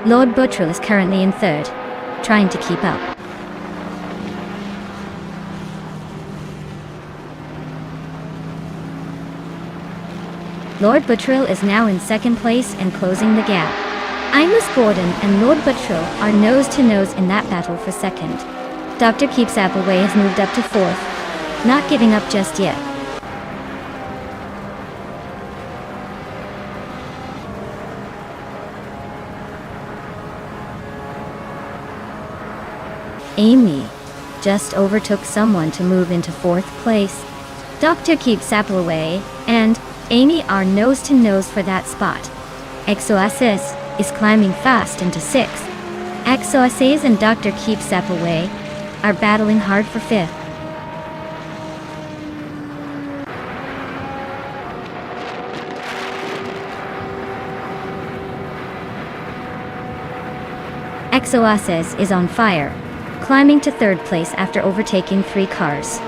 Lord Buttrell is currently in third, trying to keep up. Lord Buttrell is now in second place and closing the gap. Amos Gordon and Lord Buttrell are nose-to-nose in that battle for second. Dr. Keeps Appleway has moved up to fourth, not giving up just yet. Amy just overtook someone to move into fourth place. Dr. Keeps Appleway and Amy are nose to nose for that spot. XOSS is climbing fast into 6th. XOSS and Dr. Keep Sap Away are battling hard for 5th. XOSS is on fire, climbing to 3rd place after overtaking 3 cars.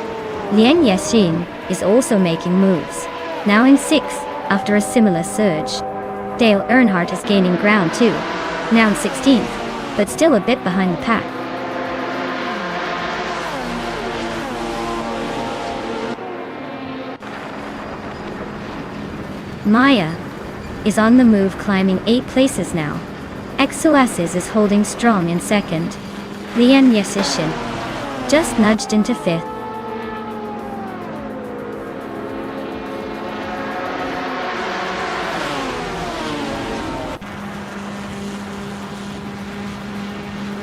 Lian Yexin is also making moves, now in 6th after a similar surge. Dale Earnhardt is gaining ground too, now in 16th, but still a bit behind the pack. Maya is on the move, climbing 8 places now. XOSS is holding strong in 2nd. Lian Yexin just nudged into 5th.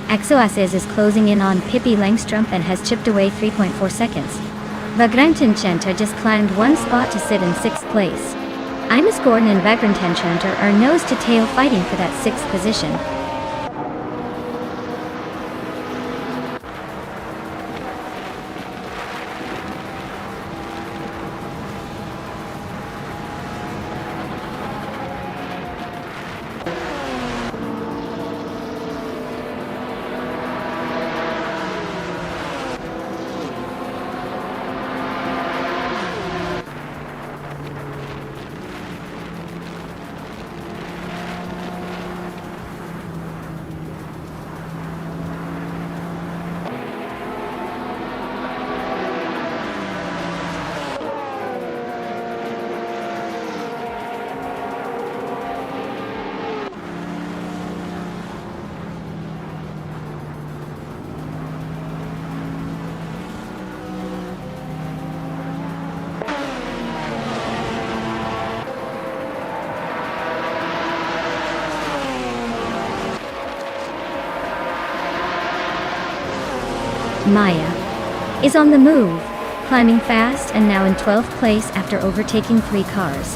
XOSS is closing in on Pippi Langstrup and has chipped away 3.4 seconds. Vagrantencenter just climbed 1 spot to sit in 6th place. Imus Gordon and Vagrantencenter are nose to tail fighting for that 6th position. Maya is on the move, climbing fast and now in 12th place after overtaking 3 cars.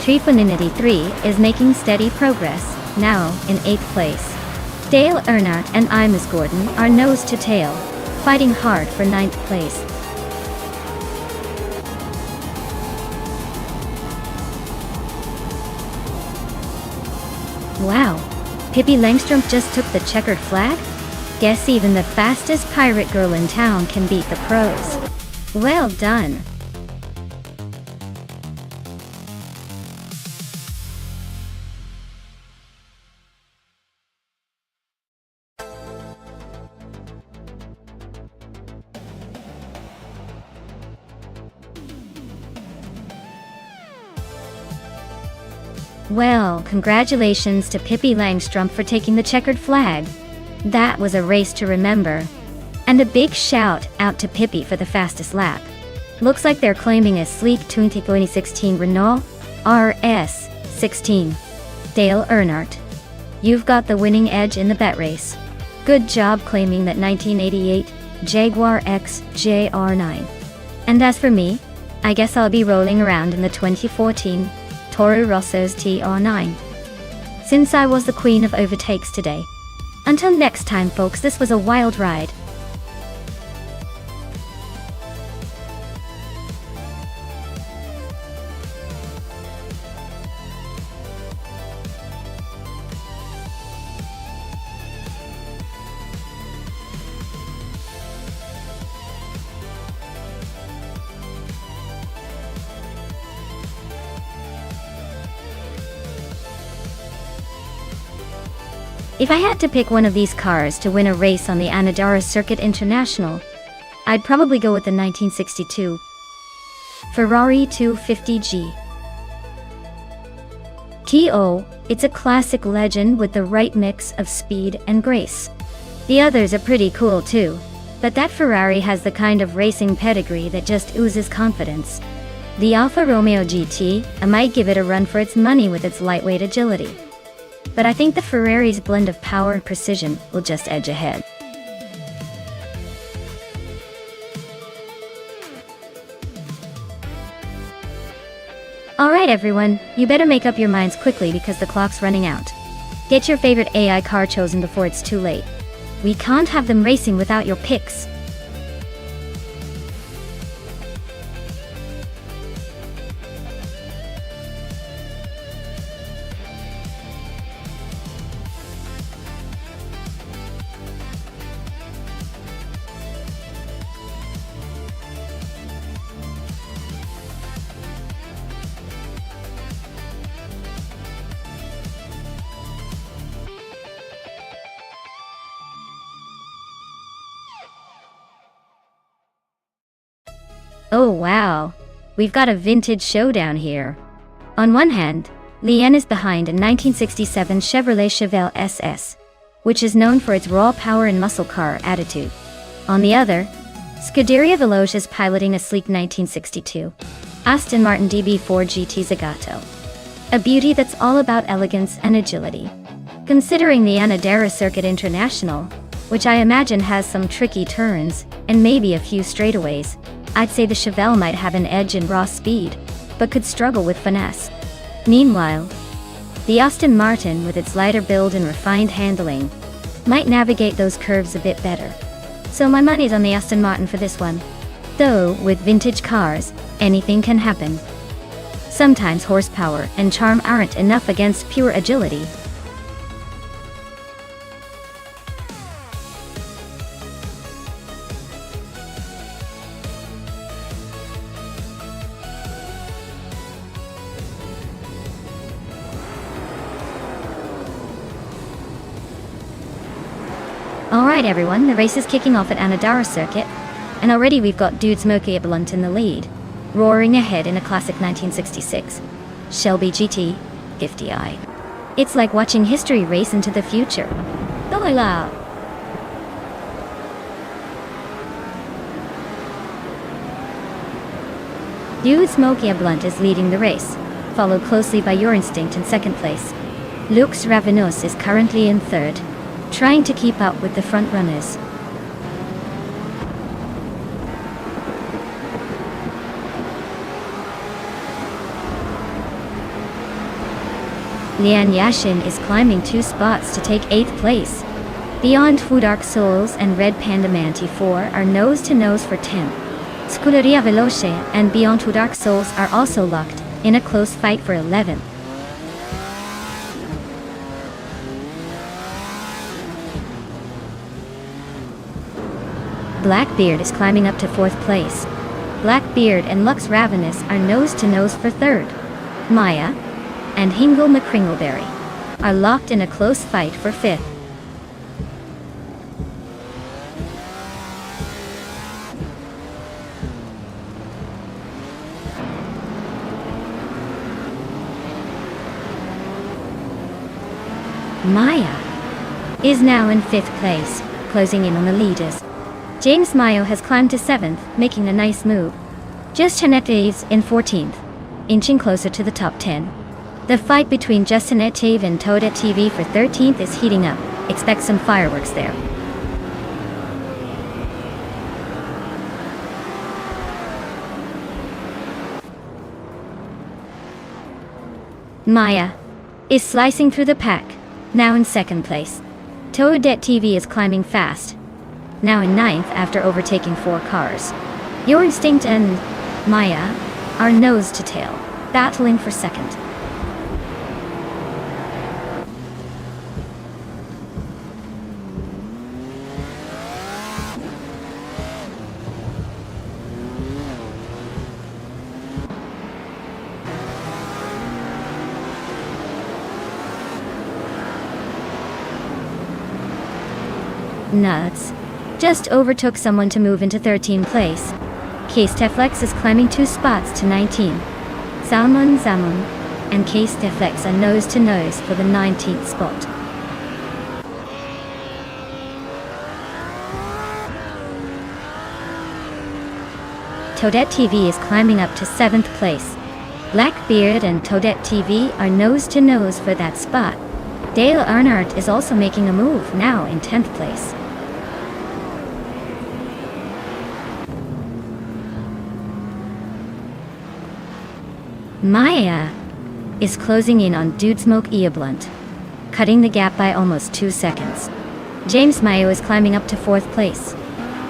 Trifonity 3 is making steady progress, now in 8th place. Dale Earnhardt and Imus Gordon are nose to tail, fighting hard for 9th place. Wow, Pippi Langstrup just took the checkered flag? Guess even the fastest pirate girl in town can beat the pros. Well done. Well, congratulations to Pippi Langstrup for taking the checkered flag. That was a race to remember. And a big shout out to Pippi for the fastest lap. Looks like they're claiming a sleek 2016 Renault RS16. Dale Earnhardt, you've got the winning edge in the bet race. Good job claiming that 1988 Jaguar XJR9. And as for me, I guess I'll be rolling around in the 2014 Toro Rosso's TR9. Since I was the queen of overtakes today. Until next time folks, this was a wild ride. If I had to pick one of these cars to win a race on the Anadara Circuit International, I'd probably go with the 1962 Ferrari 250G. It's a classic legend with the right mix of speed and grace. The others are pretty cool too, but that Ferrari has the kind of racing pedigree that just oozes confidence. The Alfa Romeo GT, I might give it a run for its money with its lightweight agility. But I think the Ferrari's blend of power and precision will just edge ahead. Alright everyone, you better make up your minds quickly because the clock's running out. Get your favorite AI car chosen before it's too late. We can't have them racing without your picks. Oh wow, we've got a vintage showdown here. On one hand, Leanne is behind a 1967 Chevrolet Chevelle SS, which is known for its raw power and muscle car attitude. On the other, Scuderia Veloce is piloting a sleek 1962 Aston Martin DB4 GT Zagato, a beauty that's all about elegance and agility. Considering the Anadera Circuit International, which I imagine has some tricky turns and maybe a few straightaways, I'd say the Chevelle might have an edge in raw speed, but could struggle with finesse. Meanwhile, the Aston Martin, with its lighter build and refined handling, might navigate those curves a bit better. So my money's on the Aston Martin for this one. Though, with vintage cars, anything can happen. Sometimes horsepower and charm aren't enough against pure agility. Alright everyone, the race is kicking off at Anadara Circuit, and already we've got Dude Smokey Blunt in the lead, roaring ahead in a classic 1966 Shelby GT 50i. It's like watching history race into the future. Dalaila! Dude Smokey Blunt is leading the race, followed closely by Your Instinct in second place. Lux Ravenous is currently in third, trying to keep up with the front runners. Lian Yashin is climbing 2 spots to take 8th place. Beyond Fu Dark Souls and Red Panda Manti 4 are nose-to-nose for 10th. Scuderia Veloce and Beyond Fu Dark Souls are also locked in a close fight for 11th. Blackbeard is climbing up to 4th place. Blackbeard and Lux Ravenous are nose-to-nose for 3rd. Maya and Hingle McCringleberry are locked in a close fight for 5th. Maya is now in 5th place, closing in on the leaders. James Mayo has climbed to 7th, making a nice move. Just Janette in 14th, inching closer to the top 10. The fight between Justinette and Toadette TV for 13th is heating up. Expect some fireworks there. Maya is slicing through the pack, now in 2nd place. Toadette TV is climbing fast, now in 9th after overtaking 4 cars. Your Instinct and Maya are nose to tail, battling for 2nd. Nuts just overtook someone to move into 13th place. Case Teflex is climbing 2 spots to 19. Salmon and Case Teflex are nose-to-nose for the 19th spot. Toadette TV is climbing up to 7th place. Blackbeard and Toadette TV are nose-to-nose for that spot. Dale Earnhardt is also making a move, now in 10th place. Maya is closing in on Dude Smoke Blunt, cutting the gap by almost 2 seconds. James Mayo is climbing up to 4th place.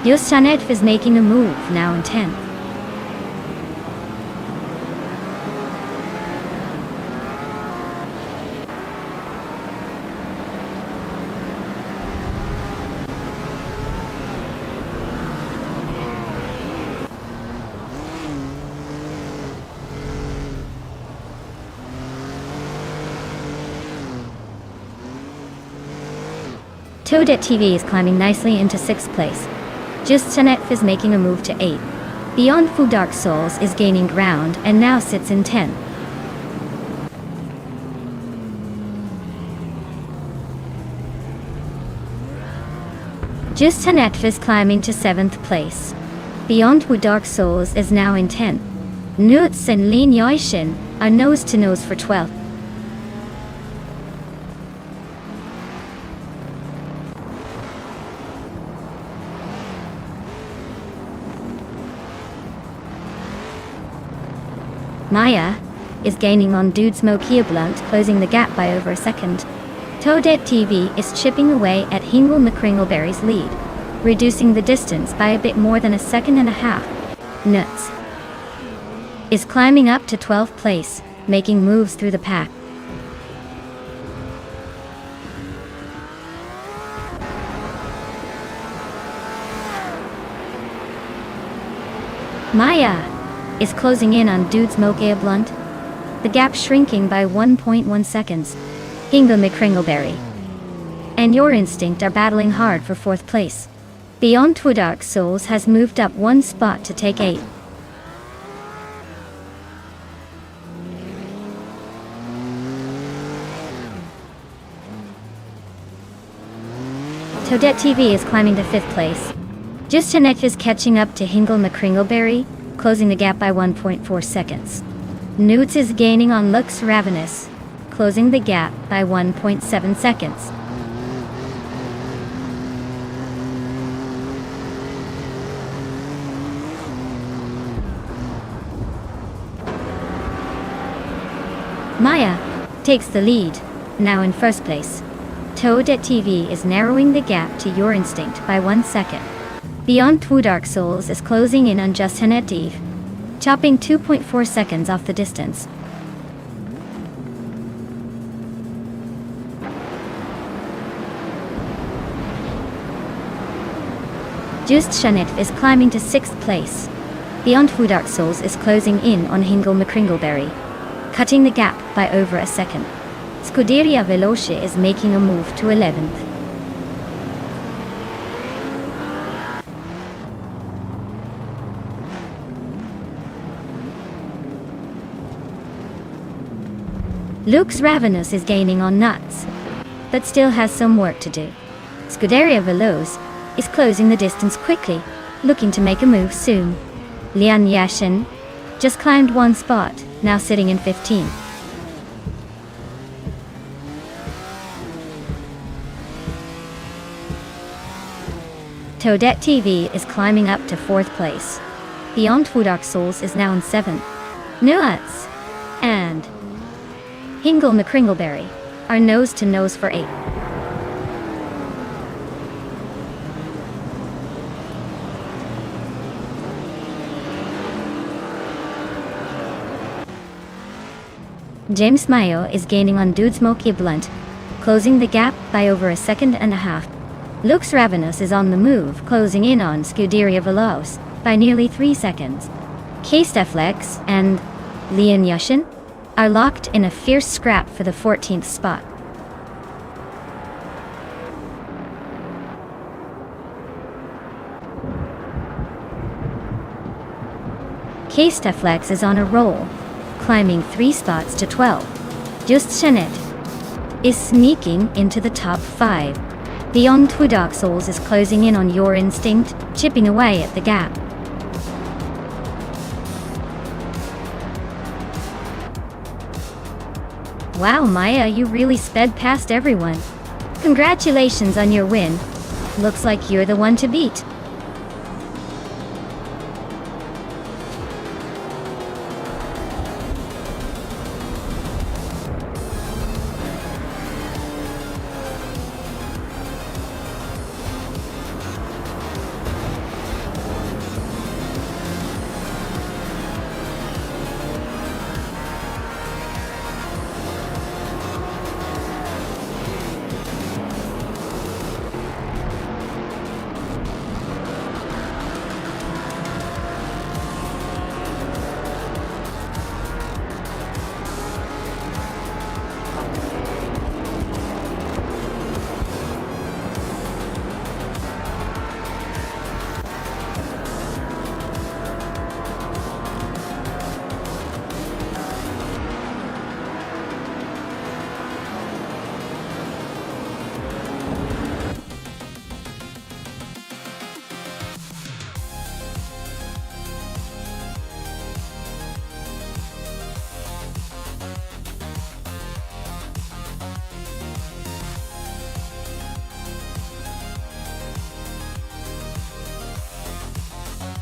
Yosanetv is making a move, now in 10th. Toadette TV is climbing nicely into 6th place. Yosanetv is making a move to 8th. Beyond Fu Dark Souls is gaining ground and now sits in 10th. Yosanetv is climbing to 7th place. Beyond Fu Dark Souls is now in 10th. Nuts and Lin Yoishin are nose to nose for 12th. Maya is gaining on Dude Smoke Blunt, closing the gap by over a second. Toadette TV is chipping away at Hingle McCringleberry's lead, reducing the distance by a bit more than a second and a half. Nuts is climbing up to 12th place, making moves through the pack. Maya is closing in on Dude Smoke Blunt, the gap shrinking by 1.1 seconds. Hingle McCringleberry and Your Instinct are battling hard for 4th place. Beyond Two Dark Souls has moved up 1 spot to take 8. Toadette TV is climbing to 5th place. Yosanetv is catching up to Hingle McCringleberry, closing the gap by 1.4 seconds. Newts is gaining on Lux Ravenous, closing the gap by 1.7 seconds. Maya takes the lead, now in 1st place. Toadette TV is narrowing the gap to Your Instinct by 1 second. Beyond Two Dark Souls is closing in on Yosanetv, chopping 2.4 seconds off the distance. Yosanetv is climbing to 6th place. Beyond Two Dark Souls is closing in on Hingle McCringleberry, cutting the gap by over a second. Scuderia Veloce is making a move to 11th. Lux Ravenous is gaining on Nuts, but still has some work to do. Scuderia Veloce is closing the distance quickly, looking to make a move soon. Lian Yashin just climbed 1 spot, now sitting in 15. Toadette TV is climbing up to 4th place. Beyond Two Dark Souls is now in 7th. Nuts and Hingle McCringleberry are nose to nose for 8. James Mayo is gaining on Dude Smoke Blunt, closing the gap by over a second and a half. Lux Ravenous is on the move, closing in on Scuderia Veloce by nearly 3 seconds. K-Steflex and Lian Yashin are locked in a fierce scrap for the 14th spot. K-Steflex is on a roll, climbing 3 spots to 12. Yosanetv is sneaking into the top 5. Beyond Two Dark Souls is closing in on Your Instinct, chipping away at the gap. Wow, Maya, you really sped past everyone. Congratulations on your win. Looks like you're the one to beat.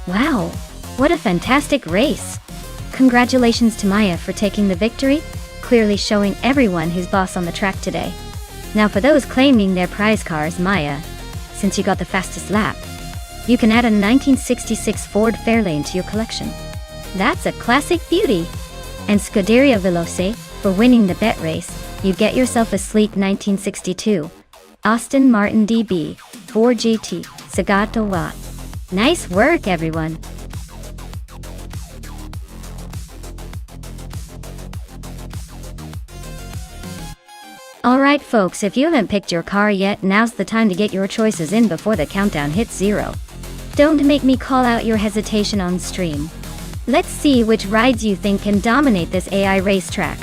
Wow, what a fantastic race! Congratulations to Maya for taking the victory, clearly showing everyone who's boss on the track today. Now for those claiming their prize cars, Maya, since you got the fastest lap, you can add a 1966 Ford Fairlane to your collection. That's a classic beauty! And Scuderia Veloce, for winning the bet race, you get yourself a sleek 1962 Aston Martin DB 4GT Segato Watt. Nice work, everyone! Alright folks, if you haven't picked your car yet, now's the time to get your choices in before the countdown hits 0. Don't make me call out your hesitation on stream. Let's see which rides you think can dominate this AI racetrack.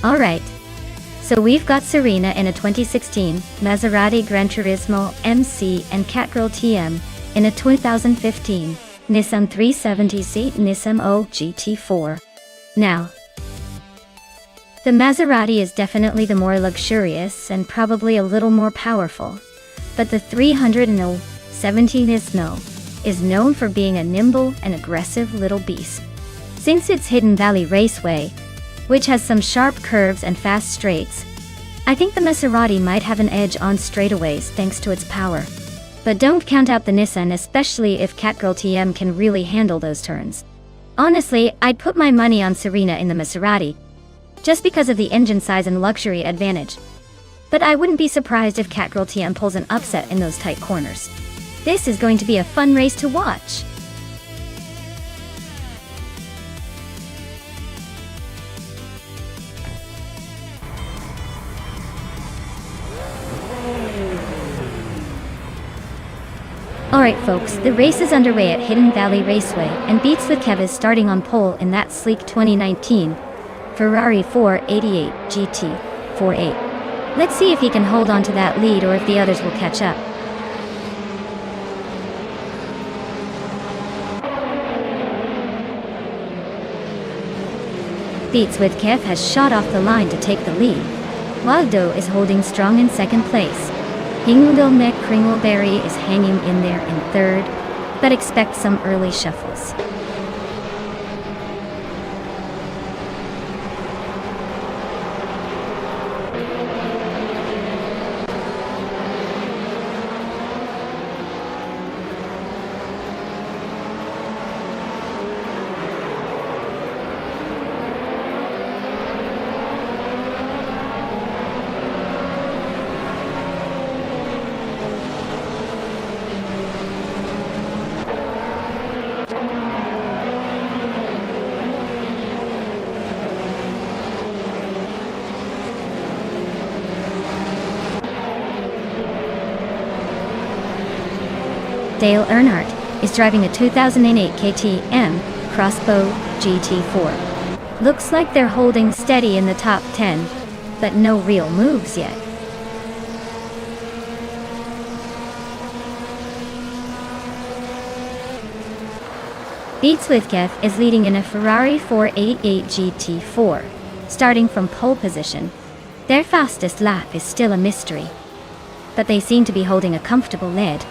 Alright, so we've got Serena in a 2016 Maserati Gran Turismo MC and Catgirl TM in a 2015 Nissan 370Z Nissan O GT4. Now, the Maserati is definitely the more luxurious and probably a little more powerful, but the 370 Nismo is known for being a nimble and aggressive little beast. Since its Hidden Valley Raceway, which has some sharp curves and fast straights, I think the Maserati might have an edge on straightaways thanks to its power. But don't count out the Nissan, especially if Catgirl TM can really handle those turns. Honestly, I'd put my money on Serena in the Maserati, just because of the engine size and luxury advantage. But I wouldn't be surprised if Catgirl TM pulls an upset in those tight corners. This is going to be a fun race to watch. Alright folks, the race is underway at Hidden Valley Raceway, and Beats with Kev is starting on pole in that sleek 2019 Ferrari 488 GT 48. Let's see if he can hold on to that lead or if the others will catch up. Beats with Kev has shot off the line to take the lead. Waldo is holding strong in second place. Hingelmek Kringleberry is hanging in there in third, but expect some early shuffles. Dale Earnhardt is driving a 2008 KTM Crossbow GT4. Looks like they're holding steady in the top 10, but no real moves yet. Beats with Kev is leading in a Ferrari 488 GT4, starting from pole position. Their fastest lap is still a mystery, but they seem to be holding a comfortable lead.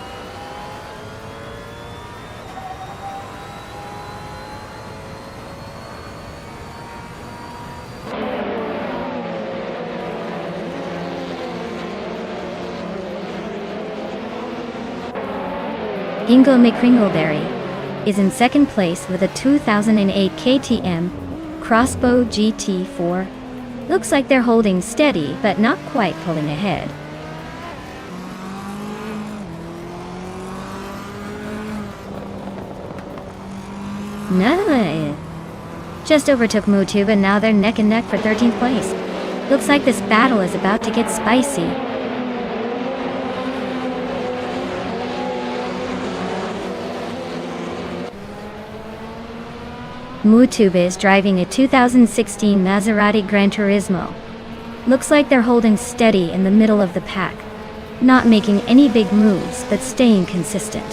Ingo McCringleberry is in second place with a 2008 KTM Crossbow GT4. Looks like they're holding steady, but not quite pulling ahead. No, just overtook Mutube and now they're neck and neck for 13th place. Looks like this battle is about to get spicy. Mutube is driving a 2016 Maserati Gran Turismo. Looks like they're holding steady in the middle of the pack, not making any big moves but staying consistent.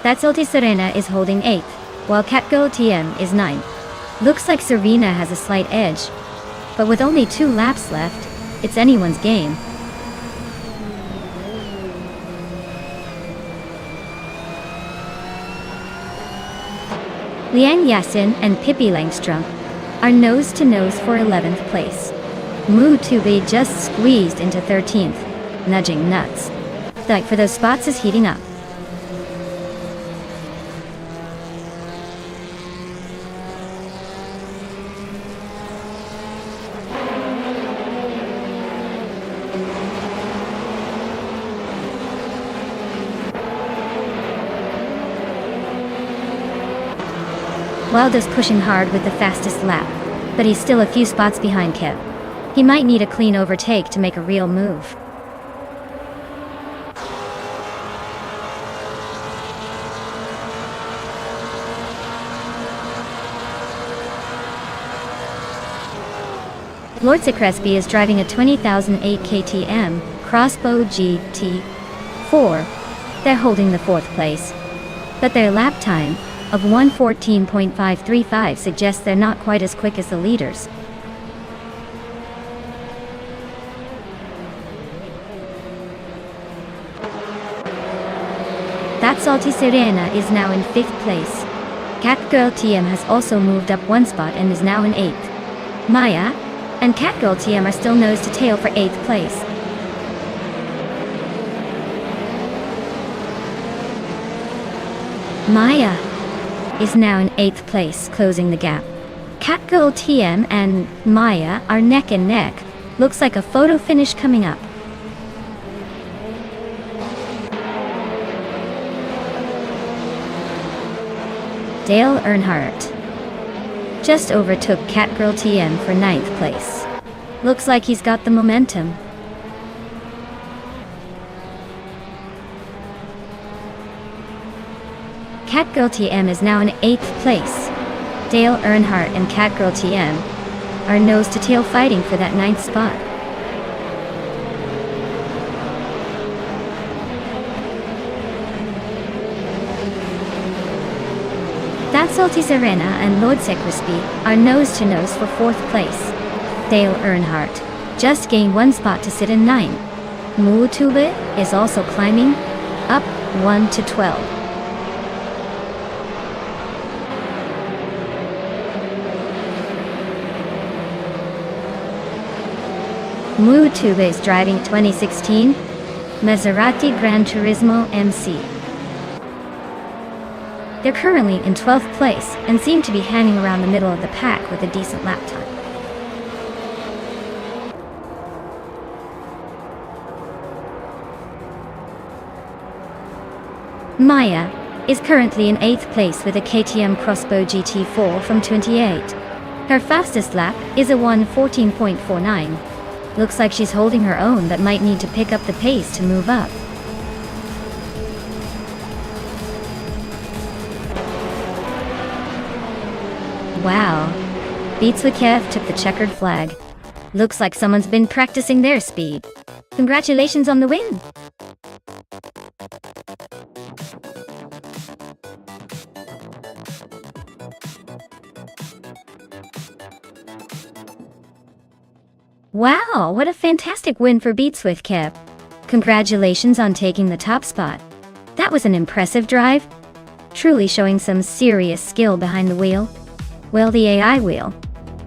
That Salty Serena is holding 8th, while Catgirl TM is 9th. Looks like Serena has a slight edge, but with only 2 laps left, it's anyone's game. Liang Yasin and Pippi Langstrom are nose-to-nose for 11th place. Mu Tube just squeezed into 13th, nudging nuts. The fight for those spots is heating up. Wilder's pushing hard with the fastest lap, but he's still a few spots behind Kev. He might need a clean overtake to make a real move. Lord Crespi is driving a 2008 KTM Crossbow GT4. They're holding the 4th place, but their lap time of 1:14.535 suggests they're not quite as quick as the leaders. That Salty Serena is now in 5th place. Catgirl TM has also moved up 1 spot and is now in 8th. Maya and Catgirl TM are still nose to tail for 8th place. Maya is now in 8th place, closing the gap. Catgirl TM and Maya are neck and neck. Looks like a photo finish coming up. Dale Earnhardt just overtook Catgirl TM for 9th place. Looks like he's got the momentum. Catgirl TM is now in 8th place. Dale Earnhardt and Catgirl TM are nose-to-tail fighting for that 9th spot. That Salty Serena and Lord Crespi are nose-to-nose for 4th place. Dale Earnhardt just gained 1 spot to sit in 9. Mu Tube is also climbing up 1 to 12. Mu Tube is driving 2016 Maserati Gran Turismo MC. They're currently in 12th place and seem to be hanging around the middle of the pack with a decent lap time. Maya is currently in 8th place with a KTM Crossbow GT4 from 28. Her fastest lap is a 1:14.49. Looks like she's holding her own but might need to pick up the pace to move up. Wow. Beatswikev took the checkered flag. Looks like someone's been practicing their speed. Congratulations on the win! Wow, what a fantastic win for Beatswikev. Congratulations on taking the top spot. That was an impressive drive. Truly showing some serious skill behind the wheel. Well, the AI wheel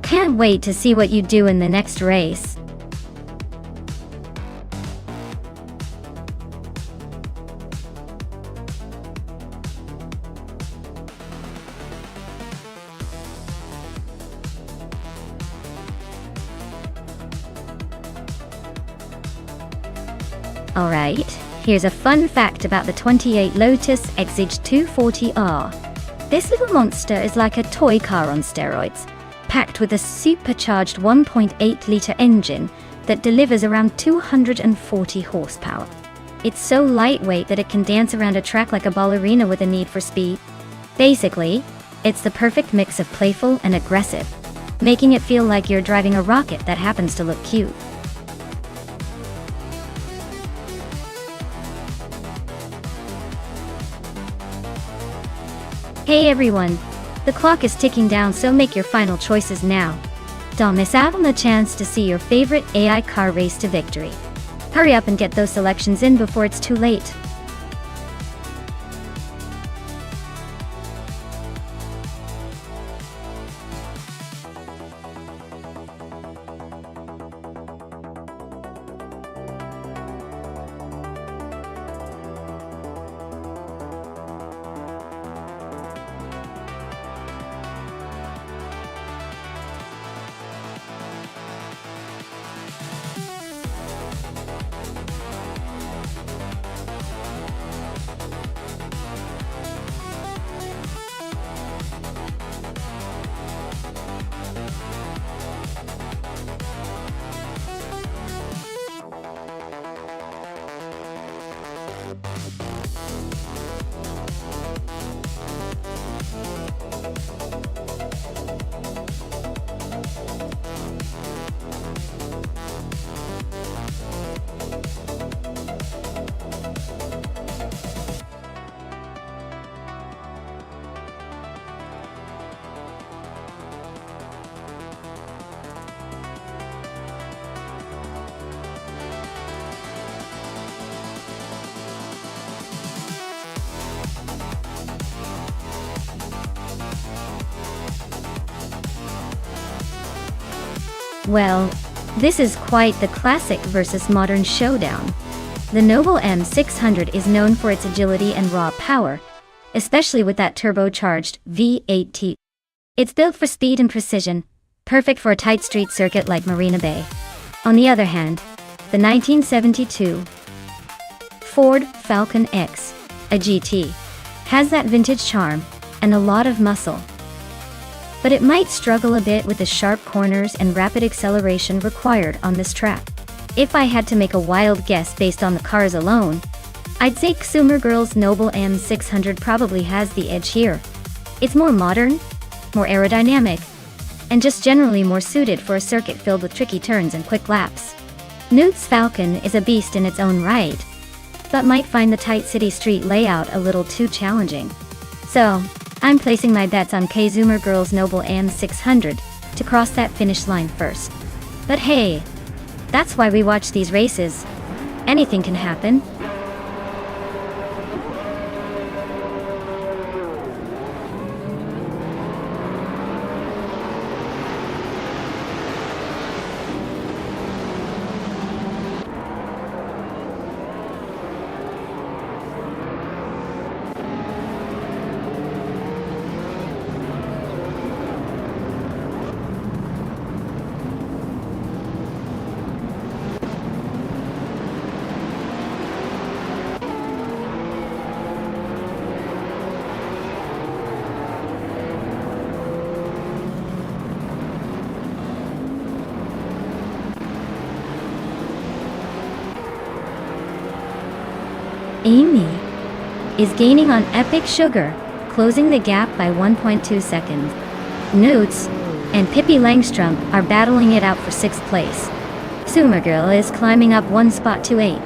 Can't wait to see what you do in the next race. Alright, here's a fun fact about the 28 Lotus Exige 240R. This little monster is like a toy car on steroids, packed with a supercharged 1.8-liter engine that delivers around 240 horsepower. It's so lightweight that it can dance around a track like a ballerina with a need for speed. Basically, it's the perfect mix of playful and aggressive, making it feel like you're driving a rocket that happens to look cute. Hey everyone! The clock is ticking down, so make your final choices now. Don't miss out on the chance to see your favorite AI car race to victory. Hurry up and get those selections in before it's too late. Well, this is quite the classic versus modern showdown. The Noble M600 is known for its agility and raw power, especially with that turbocharged V8. It's built for speed and precision, perfect for a tight street circuit like Marina Bay. On the other hand, the 1972 Ford Falcon X, a GT, has that vintage charm and a lot of muscle. But it might struggle a bit with the sharp corners and rapid acceleration required on this track. If I had to make a wild guess based on the cars alone, I'd say Xumer Girl's Noble M600 probably has the edge here. It's more modern, more aerodynamic, and just generally more suited for a circuit filled with tricky turns and quick laps. Newt's Falcon is a beast in its own right, but might find the tight city street layout a little too challenging. So, I'm placing my bets on Xumer Girl's Noble M600 to cross that finish line first. But hey, that's why we watch these races. Anything can happen. Amy is gaining on Epic Sugar, closing the gap by 1.2 seconds. Newts and Pippi Langstrom are battling it out for 6th place. Xumer Girl is climbing up one spot to 8.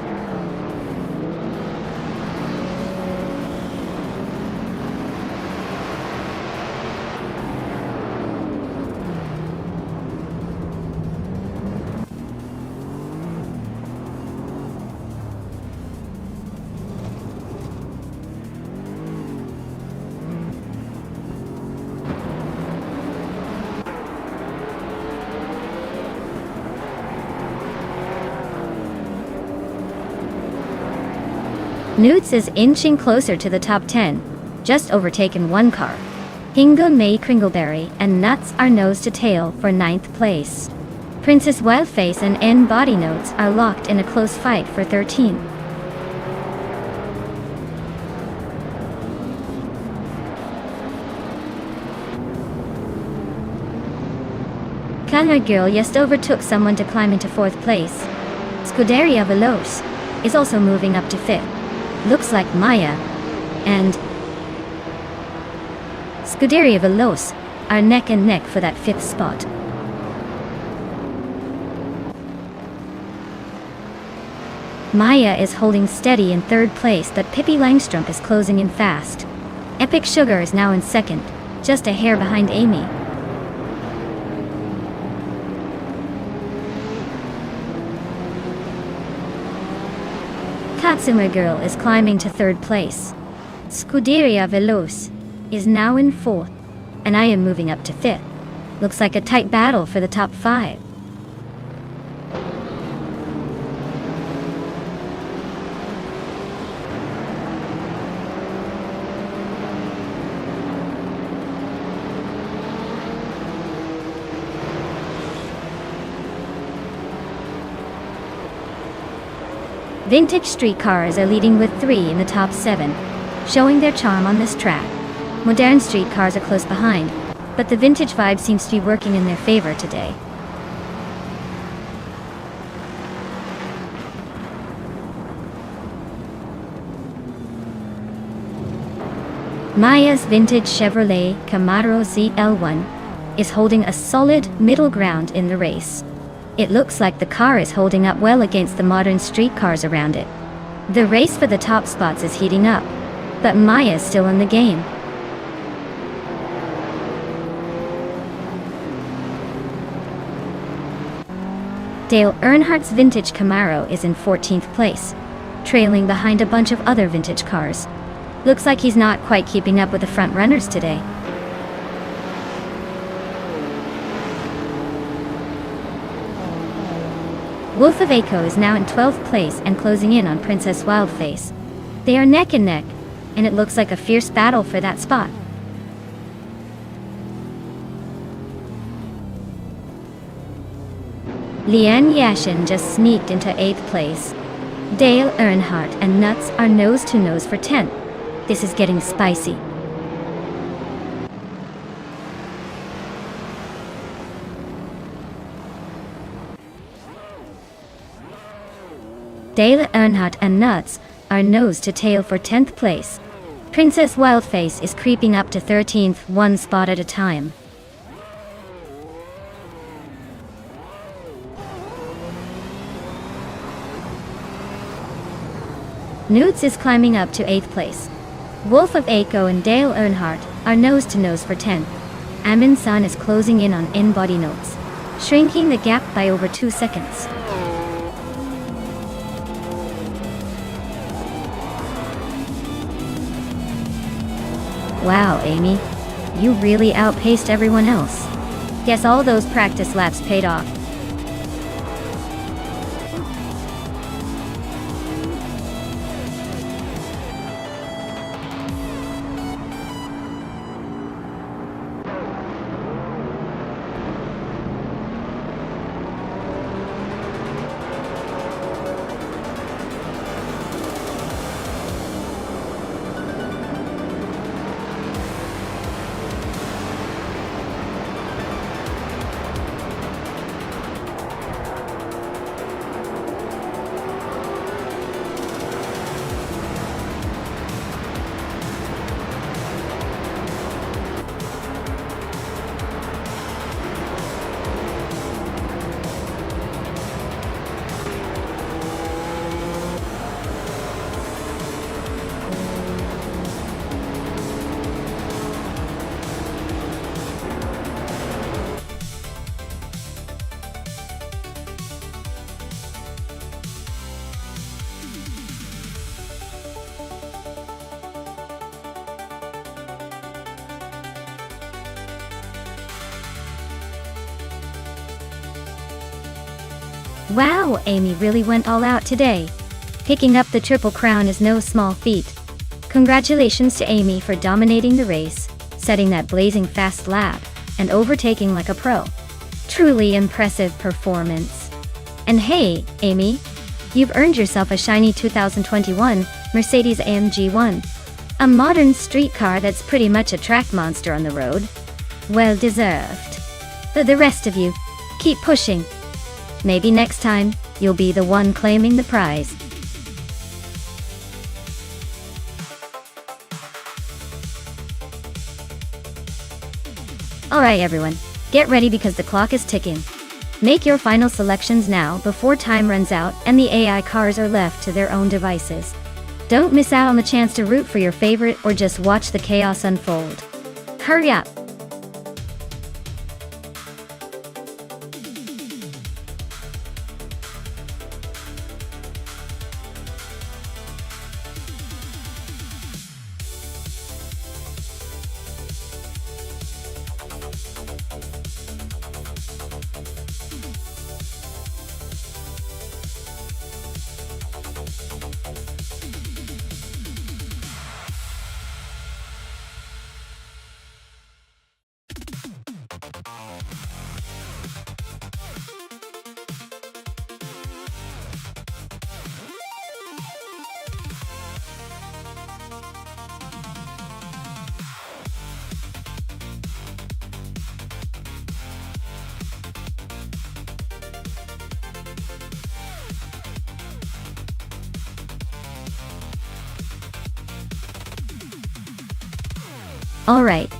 Newts is inching closer to the top 10, just overtaken one car. Hingle May Kringleberry and Nuts are nose to tail for 9th place. Princess Wildface and N Body Notes are locked in a close fight for 13. Color Girl just overtook someone to climb into 4th place. Scuderia Veloce is also moving up to 5th. Looks like Maya and Scuderia Veloce are neck and neck for that 5th spot. Maya is holding steady in 3rd place, but Pippi Langstrumpf is closing in fast. Epic Sugar is now in 2nd, just a hair behind Amy. Katsuma Girl is climbing to 3rd place. Scuderia Veloce is now in 4th, and I am moving up to 5th. Looks like a tight battle for the top 5. Vintage streetcars are leading with 3 in the top 7, showing their charm on this track. Modern streetcars are close behind, but the vintage vibe seems to be working in their favor today. Maya's vintage Chevrolet Camaro ZL1 is holding a solid middle ground in the race. It looks like the car is holding up well against the modern street cars around it. The race for the top spots is heating up, but Maya is still in the game. Dale Earnhardt's vintage Camaro is in 14th place, trailing behind a bunch of other vintage cars. Looks like he's not quite keeping up with the front runners today. Wolf of Aco is now in 12th place and closing in on Princess Wildface. They are neck and neck, and it looks like a fierce battle for that spot. Leanne Yashin just sneaked into 8th place. Dale Earnhardt and Nuts are nose to nose for 10th. This is getting spicy. Dale Earnhardt and Nuts are nose to tail for 10th place. Princess Wildface is creeping up to 13th, one spot at a time. Newts is climbing up to 8th place. Wolf of Aco and Dale Earnhardt are nose to nose for 10th. Amin San is closing in on in-body notes, shrinking the gap by over 2 seconds. Wow, Amy, you really outpaced everyone else. Guess all those practice laps paid off. Wow, Amy really went all out today. Picking up the Triple Crown is no small feat. Congratulations to Amy for dominating the race, setting that blazing fast lap, and overtaking like a pro. Truly impressive performance. And hey, Amy, you've earned yourself a shiny 2021 Mercedes-AMG 1. A modern street car that's pretty much a track monster on the road. Well deserved. But the rest of you, keep pushing. Maybe next time, you'll be the one claiming the prize. Alright everyone, get ready because the clock is ticking. Make your final selections now before time runs out and the AI cars are left to their own devices. Don't miss out on the chance to root for your favorite or just watch the chaos unfold. Hurry up! Alright,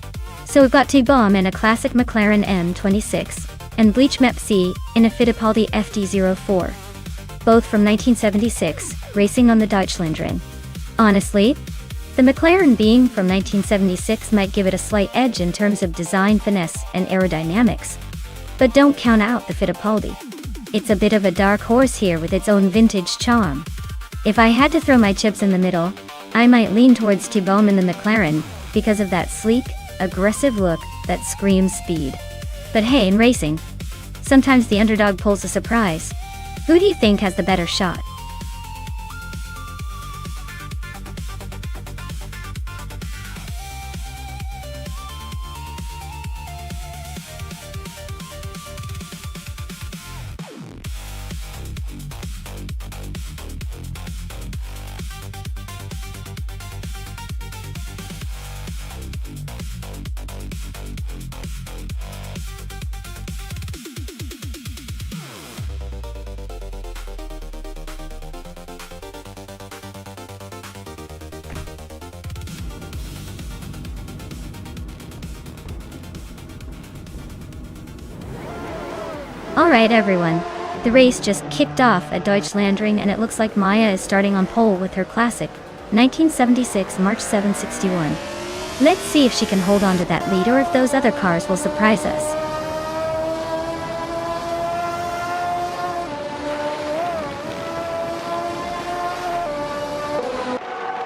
so we've got T-Bomb in a classic McLaren M26, and Bleach Mep C in a Fittipaldi FD04. Both from 1976, racing on the Deutschlandring. Honestly, the McLaren being from 1976 might give it a slight edge in terms of design finesse and aerodynamics. But don't count out the Fittipaldi. It's a bit of a dark horse here with its own vintage charm. If I had to throw my chips in the middle, I might lean towards T-Bomb in the McLaren, because of that sleek, aggressive look that screams speed. But hey, in racing, sometimes the underdog pulls a surprise. Who do you think has the better shot? Alright everyone, the race just kicked off at Deutschlandring and it looks like Maya is starting on pole with her classic 1976 March 761. Let's see if she can hold on to that lead or if those other cars will surprise us.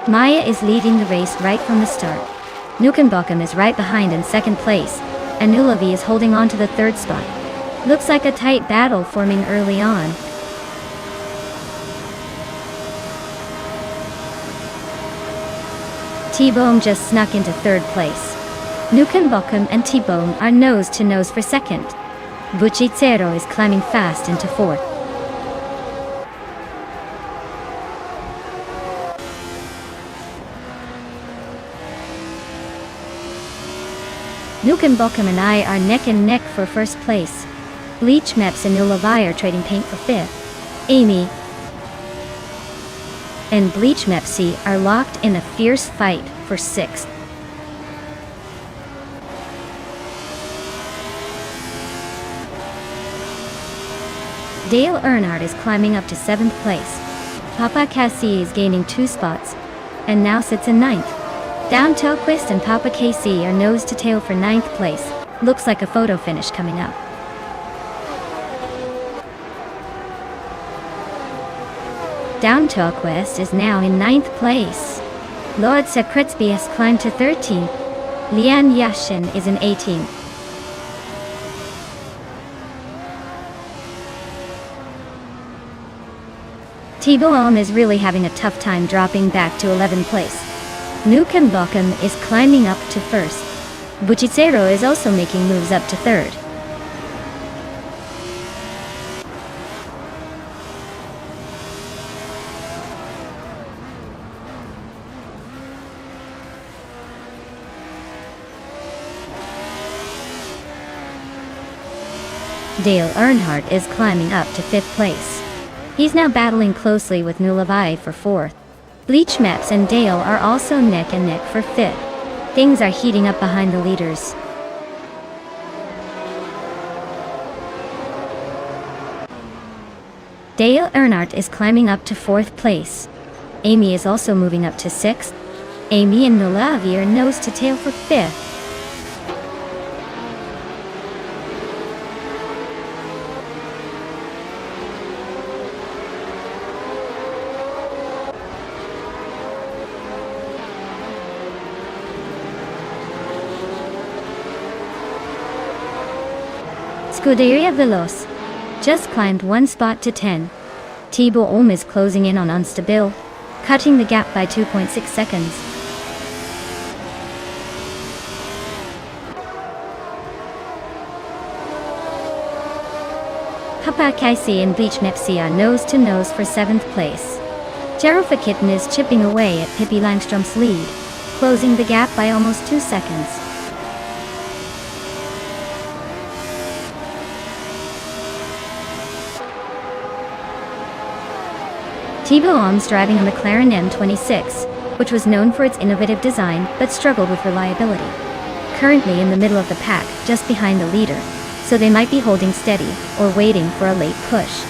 Maya is leading the race right from the start. Nukenbokum is right behind in second place, and Ulavi is holding on to the third spot. Looks like a tight battle forming early on. T-Bone just snuck into third place. Nukenbokum and T-Bone are nose to nose for second. Buchicero is climbing fast into fourth. Nukenbokum and I are neck and neck for first place. Bleach Meps and Ulavi are trading paint for fifth. Amy and Bleach Mepsi are locked in a fierce fight for sixth. Dale Earnhardt is climbing up to seventh place. Papa Cassie is gaining 2 spots, and now sits in ninth. Down Telquist and Papa KC are nose to tail for ninth place. Looks like a photo finish coming up. Down Telquist is now in ninth place. Lord Sekretsby has climbed to 13th. Lian Yashin is in 18th. T-Boom is really having a tough time dropping back to 11th place. Nukem Bokum is climbing up to 1st. Buchicero is also making moves up to 3rd. Dale Earnhardt is climbing up to 5th place. He's now battling closely with Nulavi for 4th. Bleach Maps and Dale are also neck and neck for 5th. Things are heating up behind the leaders. Dale Earnhardt is climbing up to 4th place. Amy is also moving up to 6th. Amy and Nulavi are nose to tail for 5th. Scuderia Veloz just climbed 1 spot to 10. T-Boom is closing in on Unstable, cutting the gap by 2.6 seconds. Papa Kaisi and Bleach Mepsi are nose to nose for 7th place. Jerofa Kitten is chipping away at Pippi Langstrom's lead, closing the gap by almost 2 seconds. T-Boom's driving a McLaren M26, which was known for its innovative design but struggled with reliability. Currently in the middle of the pack, just behind the leader, so they might be holding steady or waiting for a late push.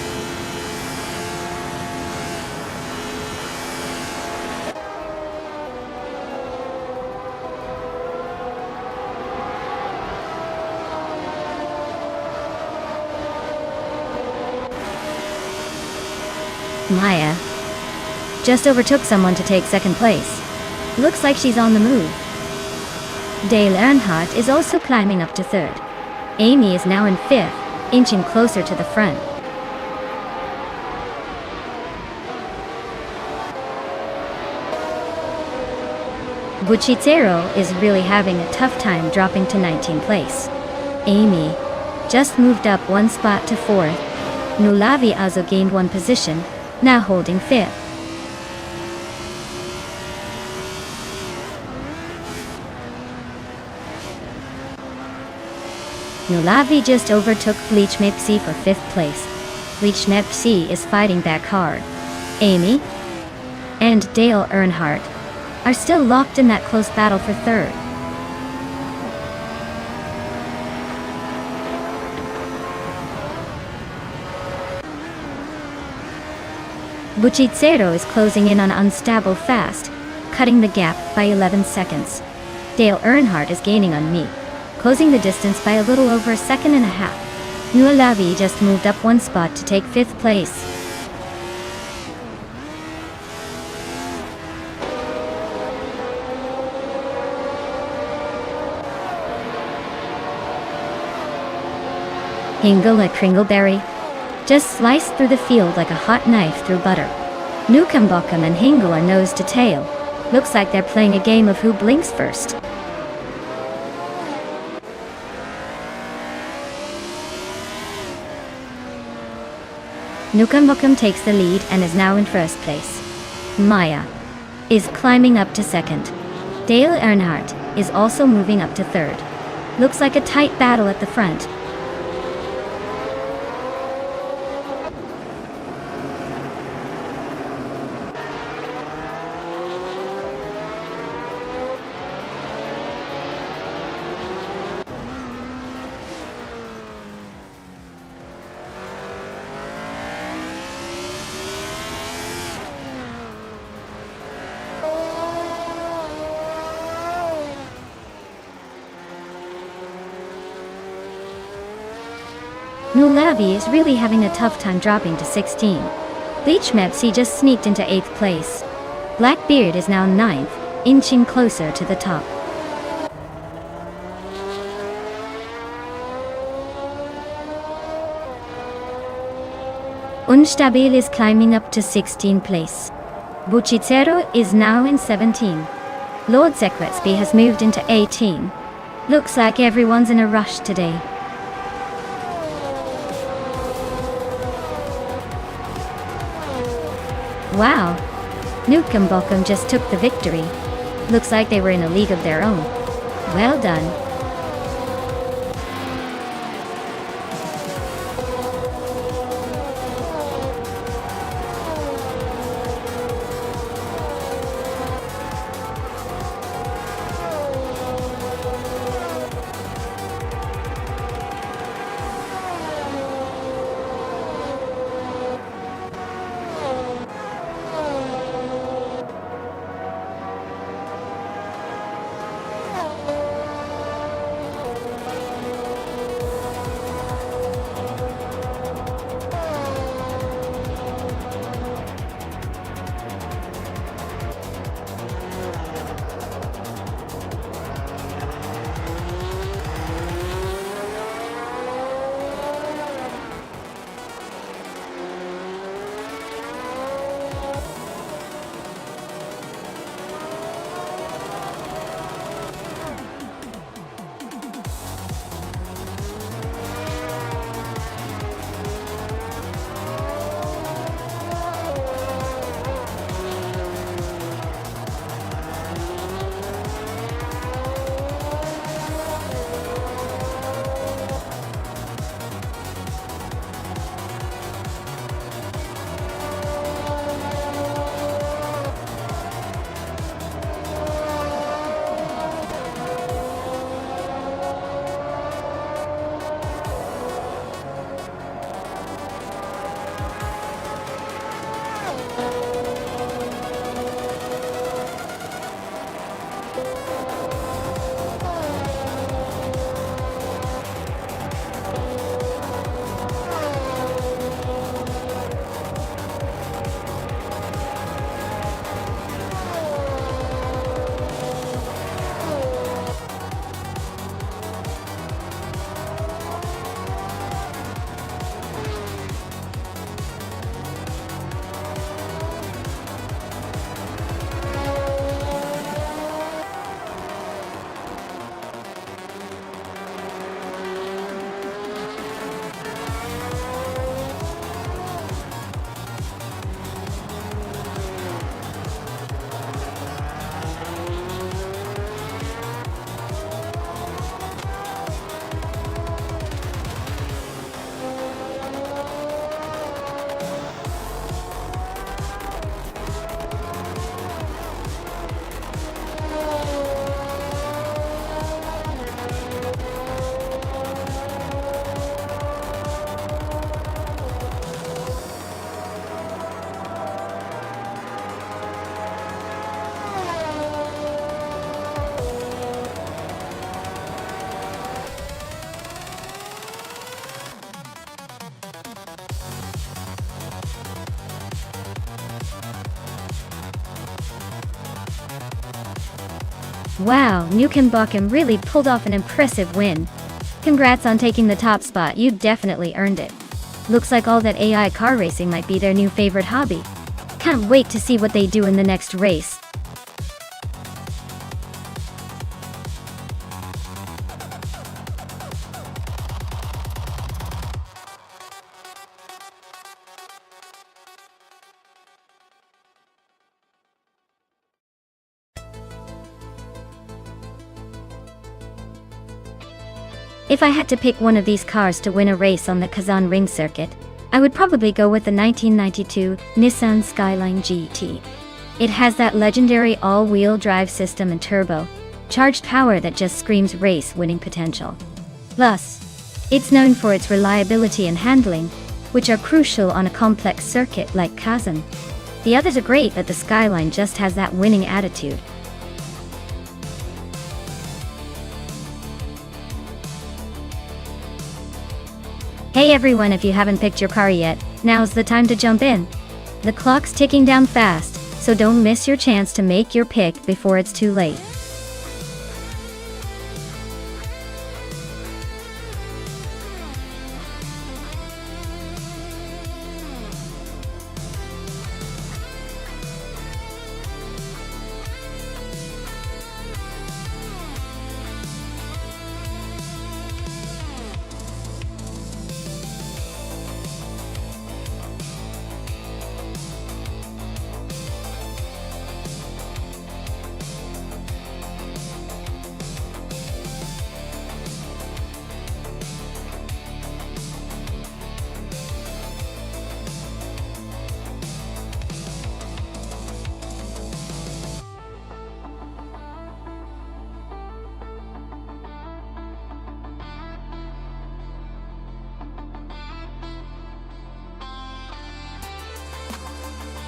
Maya just overtook someone to take 2nd place. Looks like she's on the move. Dale Earnhardt is also climbing up to 3rd. Amy is now in 5th, inching closer to the front. Buchicero is really having a tough time dropping to 19th place. Amy just moved up 1 spot to 4th. Nulavi also gained 1 position, now holding 5th. Nulavi just overtook Bleach Mepsi for 5th place. Bleach Mepsi is fighting back hard. Amy and Dale Earnhardt are still locked in that close battle for 3rd. Buchicero is closing in on Unstable fast, cutting the gap by 11 seconds. Dale Earnhardt is gaining on me, closing the distance by a little over 1.5 seconds. Nulavi just moved up 1 spot to take 5th place. Hingle and Kringleberry just sliced through the field like a hot knife through butter. Nukem Bokum and Hingle are nose to tail. Looks like they're playing a game of who blinks first. Nukem Bokum takes the lead and is now in 1st place. Maya is climbing up to 2nd. Dale Earnhardt is also moving up to 3rd. Looks like a tight battle at the front. Nulavi is really having a tough time dropping to 16. Bleach Mepsi just sneaked into 8th place. Blackbeard is now 9th, inching closer to the top. Unstabil is climbing up to 16th place. Buchicero is now in 17. Lord Secretsby has moved into 18. Looks like everyone's in a rush today. Wow! Nukem Bochum just took the victory. Looks like they were in a league of their own. Well done. Wow, Nukem Bochum really pulled off an impressive win. Congrats on taking the top spot, you definitely earned it. Looks like all that AI car racing might be their new favorite hobby. Can't wait to see what they do in the next race. If I had to pick one of these cars to win a race on the Kazan Ring circuit, I would probably go with the 1992 Nissan Skyline GT. It has that legendary all-wheel drive system and turbo-charged power that just screams race-winning potential. Plus, it's known for its reliability and handling, which are crucial on a complex circuit like Kazan. The others are great, but the Skyline just has that winning attitude. Hey everyone, if you haven't picked your car yet, now's the time to jump in. The clock's ticking down fast, so don't miss your chance to make your pick before it's too late.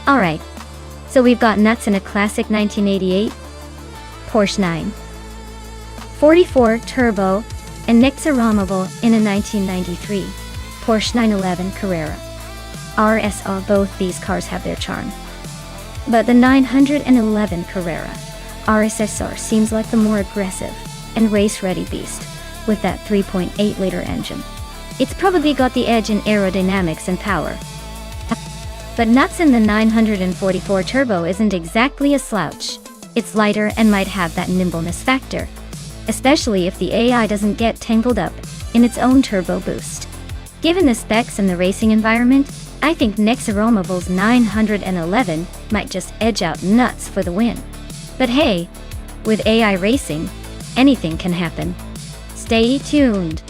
Alright, so we've got nuts in a classic 1988 Porsche 944 Turbo and Nexaramable in a 1993 Porsche 911 Carrera RSR. Both these cars have their charm, but the 911 Carrera RSR seems like the more aggressive and race-ready beast with that 3.8-liter engine. It's probably got the edge in aerodynamics and power. But nuts in the 944 Turbo isn't exactly a slouch. It's lighter and might have that nimbleness factor, especially if the AI doesn't get tangled up in its own turbo boost. Given the specs and the racing environment, I think Nexaromable's 911 might just edge out nuts for the win. But hey, with AI racing, anything can happen. Stay tuned.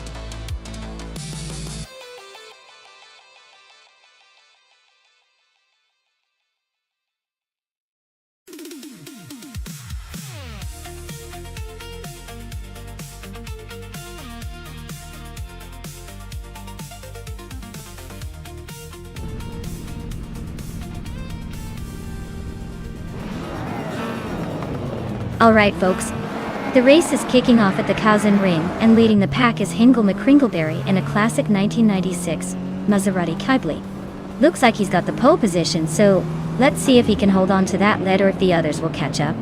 Alright folks, the race is kicking off at the Kazan Ring, and leading the pack is Hingle McCringleberry in a classic 1996 Maserati Kibli. Looks like he's got the pole position, so let's see if he can hold on to that lead or if the others will catch up.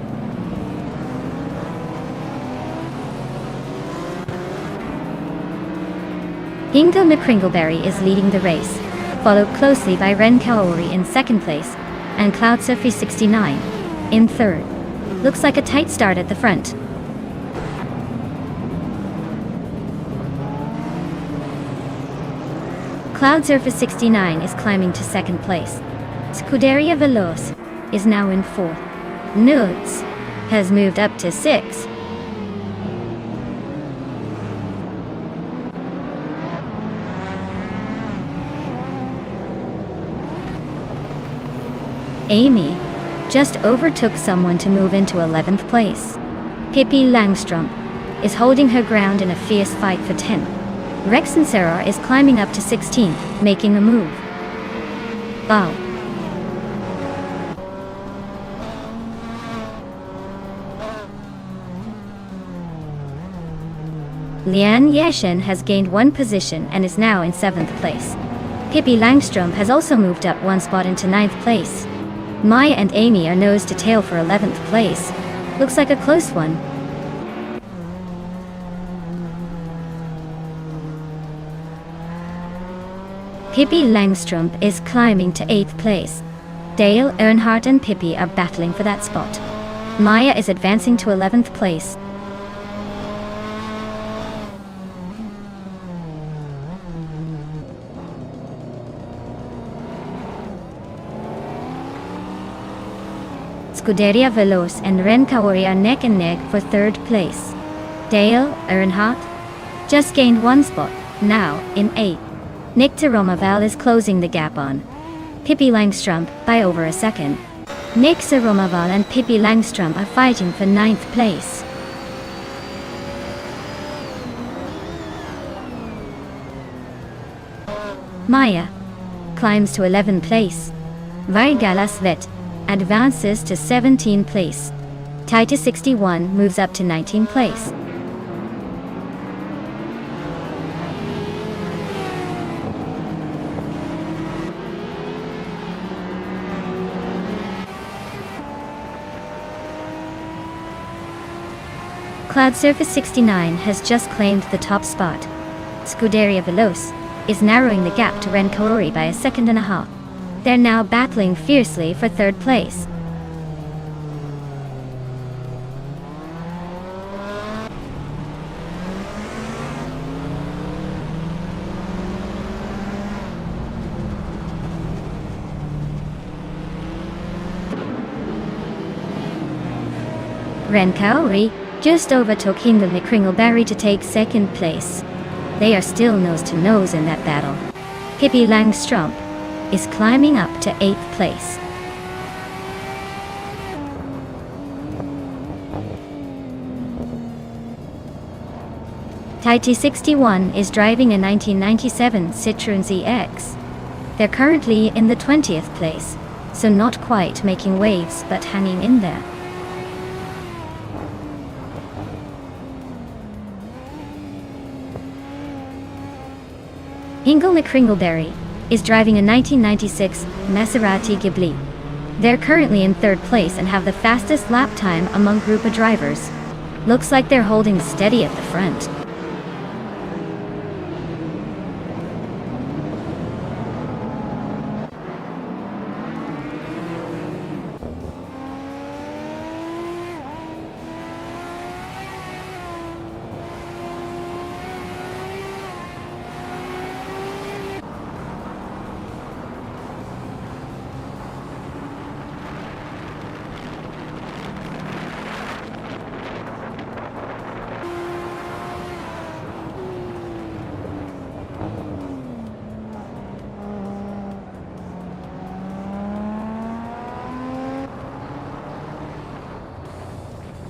Hingle McCringleberry is leading the race, followed closely by Ren Kaori in second place and Cloud Surfy 69 in third. Looks like a tight start at the front. Cloud Surfer 69 is climbing to second place. Scuderia Veloce is now in fourth. Nuts has moved up to sixth. Amy just overtook someone to move into 11th place. Pippi Langstrom is holding her ground in a fierce fight for 10th. Rex and Sarah is climbing up to 16th, making a move. Wow. Lian Yeshen has gained one position and is now in 7th place. Pippi Langstrom has also moved up one spot into 9th place. Maya and Amy are nose to tail for 11th place. Looks like a close one. Pippi Langstrom is climbing to 8th place. Dale Earnhardt and Pippi are battling for that spot. Maya is advancing to 11th place. Scuderia Veloce and Ren Kaori are neck and neck for third place. Dale Earnhardt just gained one spot, now in 8th. Nick Romaval is closing the gap on Pippi Langstrom by over a second. Nick Romaval and Pippi Langstrom are fighting for 9th place. Maya climbs to 11th place. Vargala Svet advances to 17th place. Titus 61 moves up to 19th place. Cloud Surface 69 has just claimed the top spot. Scuderia Veloce is narrowing the gap to Ren Kaori by a second and a half. They're now battling fiercely for third place. Ren Kaori just overtook Hingle McCringleberry to take second place. They are still nose to nose in that battle. Pippi Langstrom is climbing up to 8th place. Titus 61 is driving a 1997 Citroën ZX. They're currently in the 20th place. so not quite making waves but hanging in there. Hingle McCringleberry is driving a 1996 Maserati Ghibli. They're currently in third place and have the fastest lap time among group of drivers. Looks like they're holding steady at the front.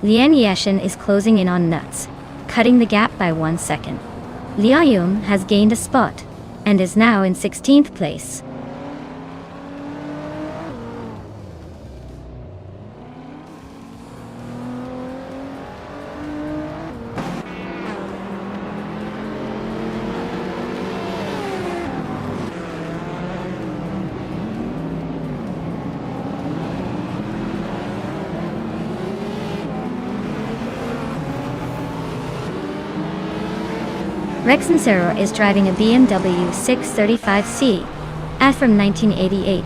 Lian Yashin is closing in on Nuts, cutting the gap by 1 second. Liayum has gained a spot, and is now in 16th place. Rex Sincero is driving a BMW 635C, from 1988.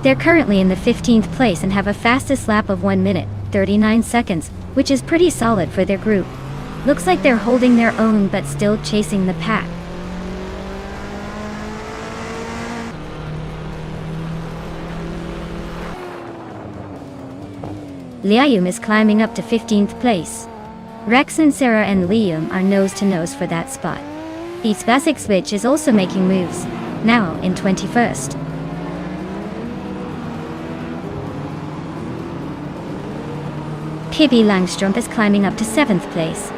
They're currently in the 15th place and have a fastest lap of 1 minute, 39 seconds, which is pretty solid for their group. Looks like they're holding their own but still chasing the pack. Liayum is climbing up to 15th place. Rex and Sarah and Liam are nose-to-nose for that spot. East Basic Switch is also making moves, now in 21st. Pippi Langstrom is climbing up to 7th place.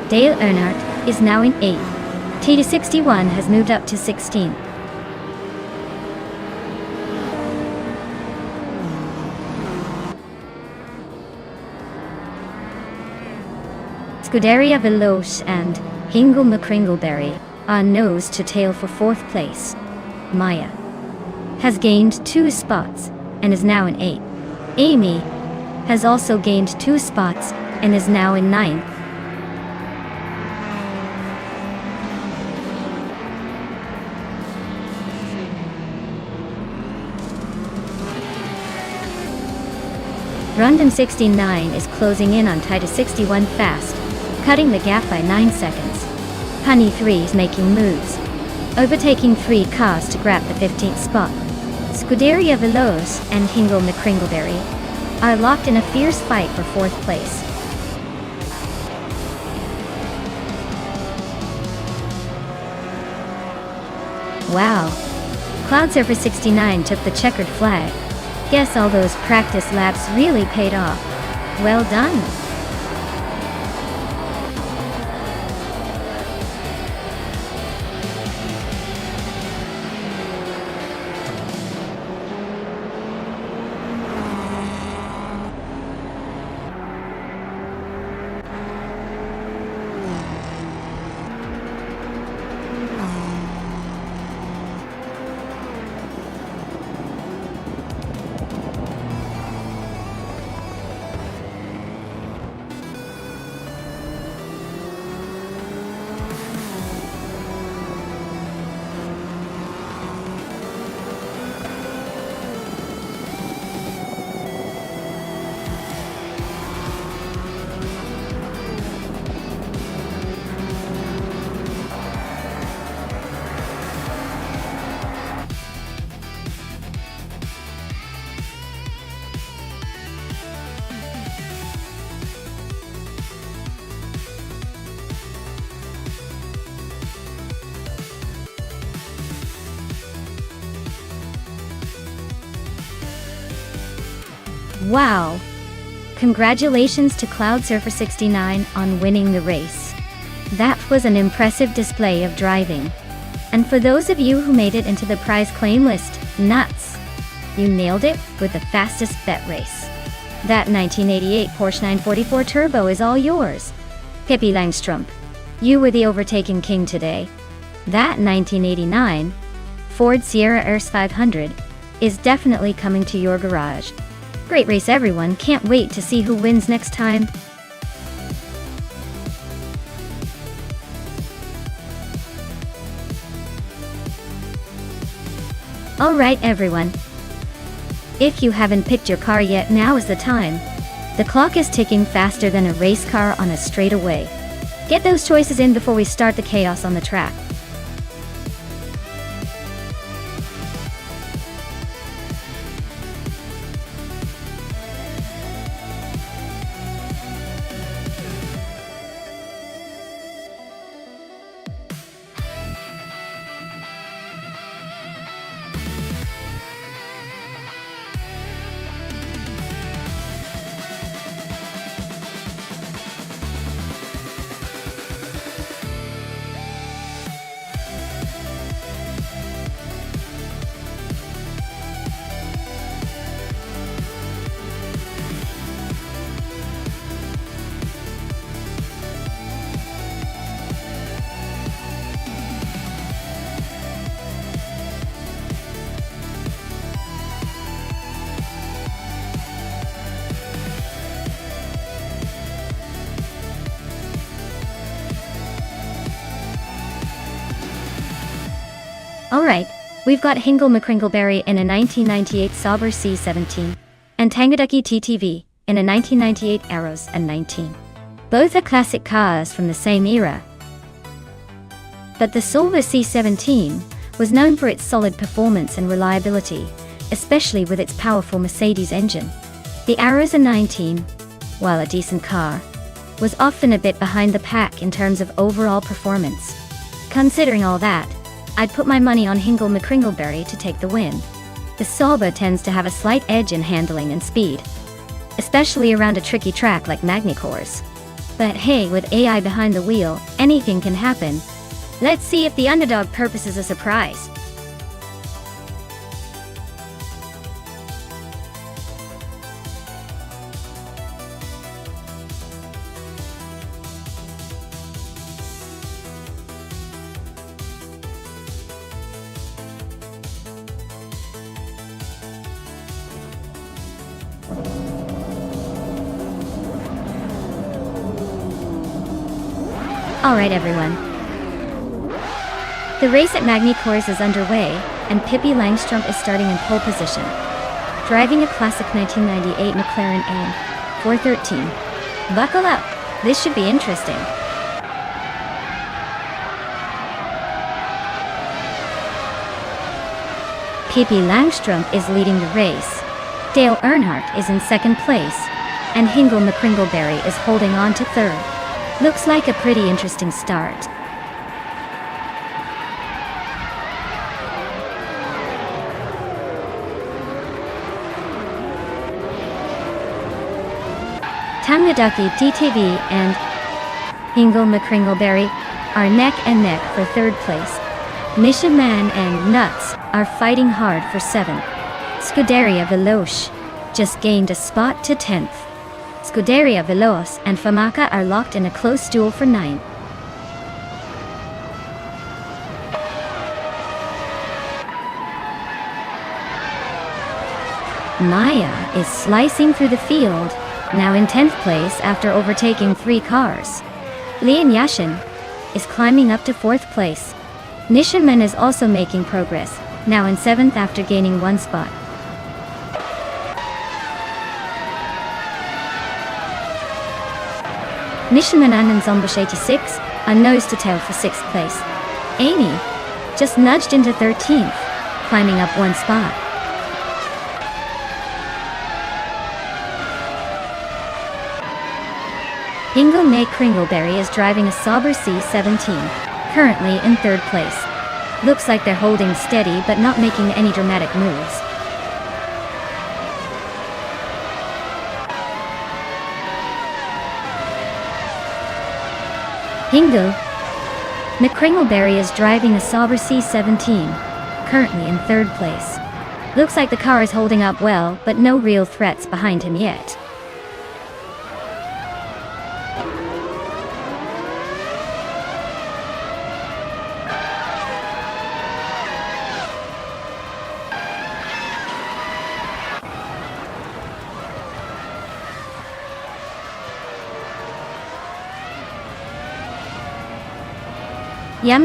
Dale Earnhardt is now in 8th. T61 has moved up to 16th. Scuderia Veloce and Hingle McCringleberry are nose to tail for 4th place. Maya has gained 2 spots and is now in 8th. Amy has also gained 2 spots and is now in 9th. Rundum 69 is closing in on Titus 61 fast, cutting the gap by 9 seconds. Honey 3 is making moves, overtaking 3 cars to grab the 15th spot. Scuderia Veloce and Hingle McCringleberry are locked in a fierce fight for 4th place. Wow! Cloud Surfer 69 took the checkered flag. Guess all those practice laps really paid off. Well done! Wow! Congratulations to Cloud Surfer 69 on winning the race. That was an impressive display of driving. And for those of you who made it into the prize claim list, nuts! You nailed it with the fastest bet race. That 1988 Porsche 944 Turbo is all yours. Pippi Langstrumpf, you were the overtaking king today. That 1989 Ford Sierra Urus 500 is definitely coming to your garage. Great race everyone, can't wait to see who wins next time. Alright everyone. If you haven't picked your car yet, now is the time. The clock is ticking faster than a race car on a straightaway. Get those choices in before we start the chaos on the track. Alright, we've got Hingle McCringleberry in a 1998 Sauber C17, and Tangaducky TTV in a 1998 Aros N19. Both are classic cars from the same era. But the Sauber C17 was known for its solid performance and reliability, especially with its powerful Mercedes engine. The Aros N19, while a decent car, was often a bit behind the pack in terms of overall performance. Considering all that, I'd put my money on Hingle McCringleberry to take the win. The Sauber tends to have a slight edge in handling and speed, especially around a tricky track like Magny-Cours. But hey, with AI behind the wheel, anything can happen. Let's see if the underdog purposes a surprise. Alright everyone. The race at Magny-Cours is underway, and Pippi Langstrumpf is starting in pole position, driving a classic 1998 McLaren AM 413. Buckle up, this should be interesting. Pippi Langstrumpf is leading the race, Dale Earnhardt is in second place, and Hingle McCringleberry is holding on to third. Looks like a pretty interesting start. Tangaducky TTV and Hingle McCringleberry are neck and neck for third place. Mission Man and Nuts are fighting hard for 7th. Scuderia Veloce just gained a spot to 10th. Scuderia Veloce and Famaka are locked in a close duel for 9th. Maya is slicing through the field, now in 10th place after overtaking 3 cars. Lian Yashin is climbing up to 4th place. Nishiman is also making progress, now in 7th after gaining 1 spot. Nishiman and Zombush 86 are nose to tail for 6th place. Amy just nudged into 13th, climbing up 1 spot. Hingle McCringleberry is driving a Sauber C17, currently in 3rd place. Looks like they're holding steady but not making any dramatic moves. Hingle McCringleberry is driving a Sauber C17, currently in 3rd place. Looks like the car is holding up well, but no real threats behind him yet.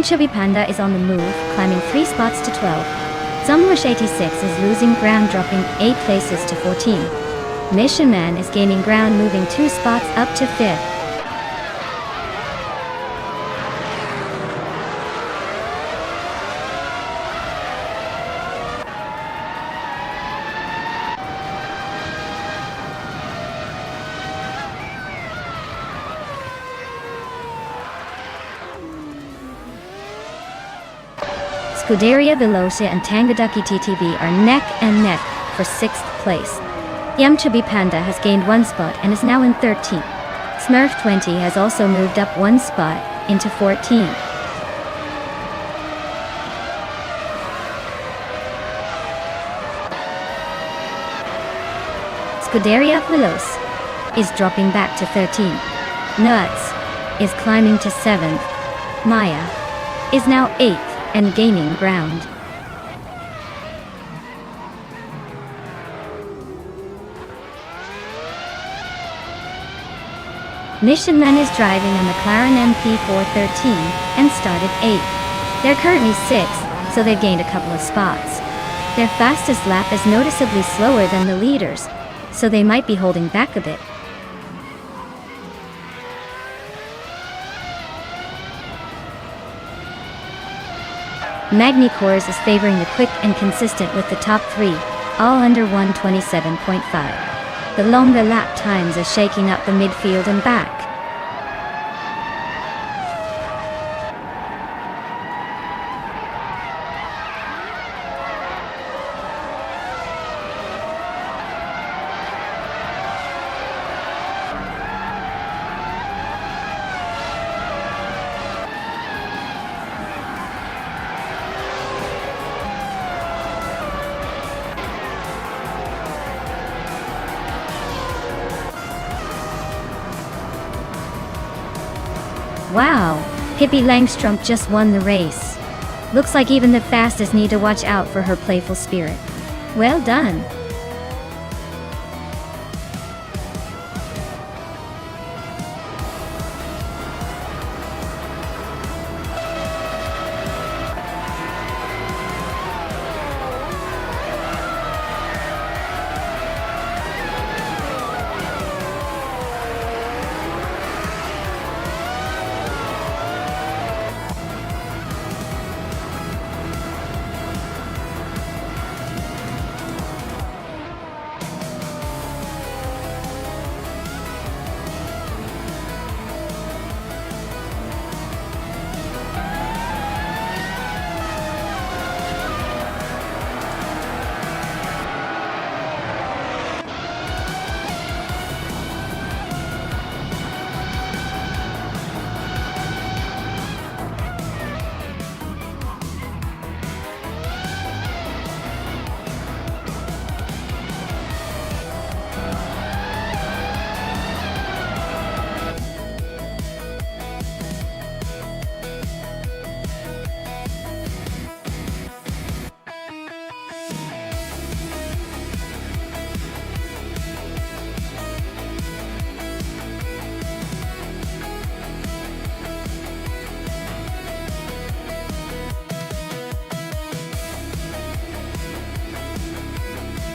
Chubby Panda is on the move, climbing 3 spots to 12. Zumrush 86 is losing ground, dropping 8 places to 14. Mission Man is gaining ground, moving 2 spots up to 5th. Scuderia Velocia and Tangaducky TTV are neck and neck for 6th place. Chubby Panda has gained 1 spot and is now in 13th. Smurf 20 has also moved up 1 spot into 14th. Scuderia Veloce is dropping back to 13th. Nuts is climbing to 7th. Maya is now 8th and gaining ground. Mission Man is driving a McLaren MP413 and started 8th. They're currently 6th, so they've gained a couple of spots. Their fastest lap is noticeably slower than the leaders, so they might be holding back a bit. Magny-Cours is favoring the quick and consistent with the top 3, all under 1:27.5. The longer lap times are shaking up the midfield and back. Wow, Pippi Langstrumpf just won the race. Looks like even the fastest need to watch out for her playful spirit. Well done.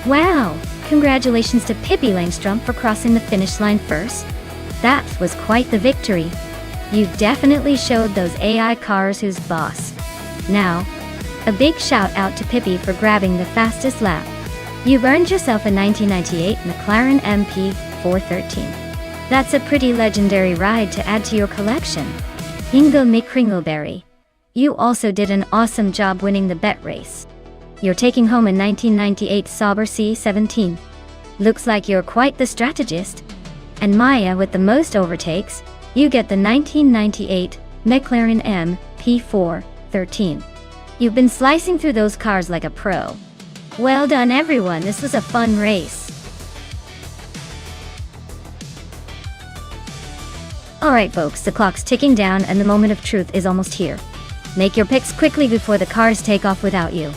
Wow! Congratulations to Pippi Langstrumpf for crossing the finish line first. That was quite the victory. You definitely showed those AI cars who's boss. Now, a big shout out to Pippi for grabbing the fastest lap. You've earned yourself a 1998 McLaren MP413. That's a pretty legendary ride to add to your collection. Ingo McCringleberry. You also did an awesome job winning the bet race. You're taking home a 1998 Sauber C17. Looks like you're quite the strategist. And Maya with the most overtakes, you get the 1998 McLaren MP413. You've been slicing through those cars like a pro. Well done everyone, this was a fun race. Alright folks, the clock's ticking down and the moment of truth is almost here. Make your picks quickly before the cars take off without you.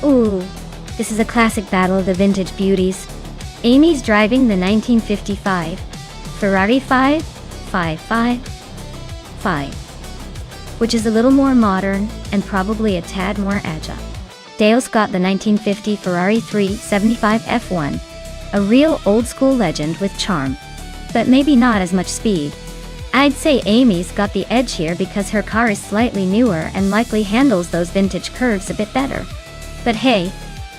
Ooh, this is a classic battle of the vintage beauties. Amy's driving the 1955 Ferrari 555, which is a little more modern and probably a tad more agile. Dale's got the 1950 Ferrari 375 F1, a real old-school legend with charm, but maybe not as much speed. I'd say Amy's got the edge here because her car is slightly newer and likely handles those vintage curves a bit better. But hey,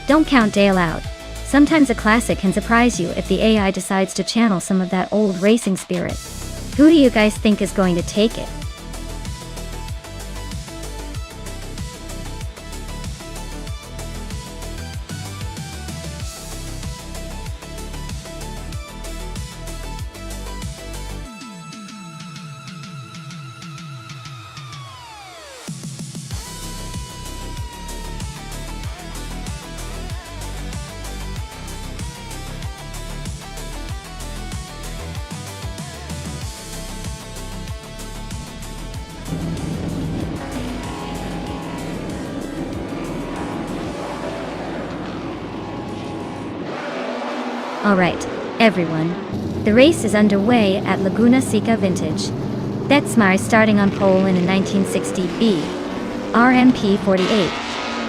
don't count Dale out. Sometimes a classic can surprise you if the AI decides to channel some of that old racing spirit. Who do you guys think is going to take it? Alright, everyone. The race is underway at Laguna Seca Vintage. Detsmar is starting on pole in a 1960B RMP 48,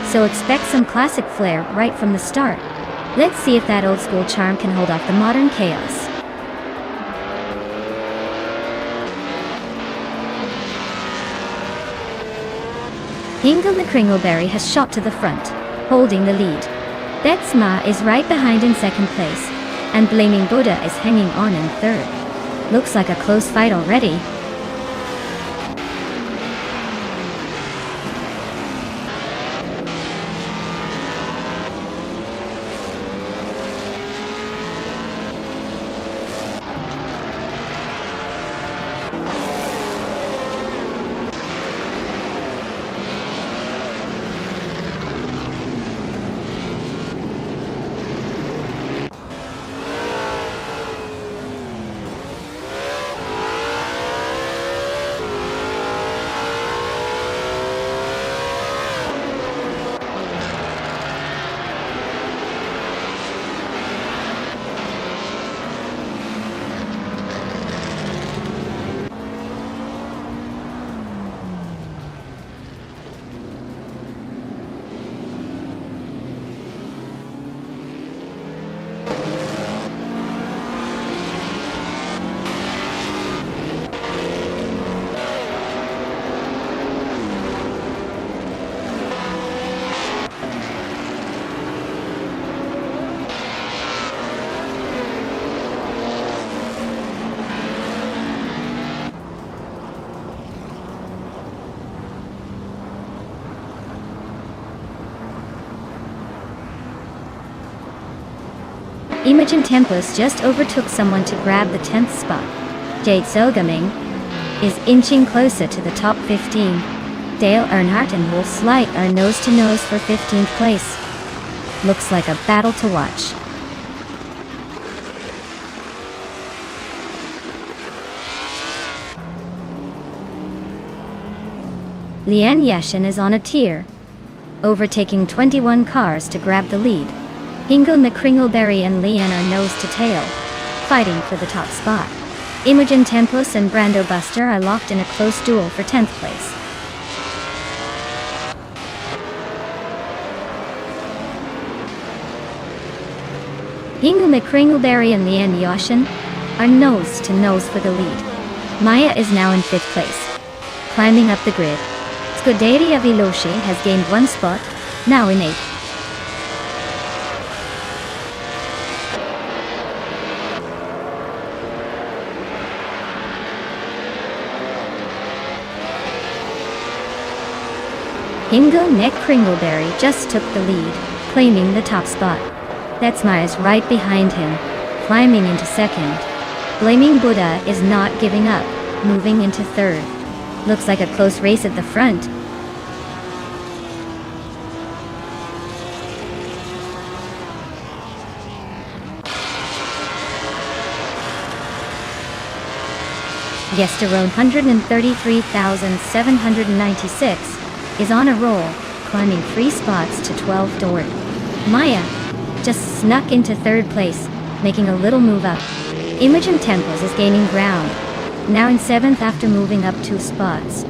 so expect some classic flair right from the start. Let's see if that old school charm can hold off the modern chaos. Inga McCringleberry has shot to the front, holding the lead. Detsma is right behind in second place, and Blaming Buddha is hanging on in third. Looks like a close fight already. Imogen Tempest just overtook someone to grab the 10th spot. Jade Sogaming is inching closer to the top 15. Dale Earnhardt and Wolf Slight are nose-to-nose for 15th place. Looks like a battle to watch. Lian Yashin is on a tear, overtaking 21 cars to grab the lead. Hingle McCringleberry and Lian are nose to tail, fighting for the top spot. Imogen Tempus and Brando Buster are locked in a close duel for 10th place. Hingle McCringleberry and Lian Yashin are nose to nose for the lead. Maya is now in 5th place, climbing up the grid. Scuderia Veloce has gained 1 spot, now in 8th. Hingle McCringleberry just took the lead, claiming the top spot. That's Maya's right behind him, climbing into 2nd. Blaming Buddha is not giving up, moving into 3rd. Looks like a close race at the front. Yesterone 133,796 is on a roll, climbing 3 spots to 12th door. Maya just snuck into 3rd place, making a little move up. Imogen Temples is gaining ground, now in 7th after moving up 2 spots.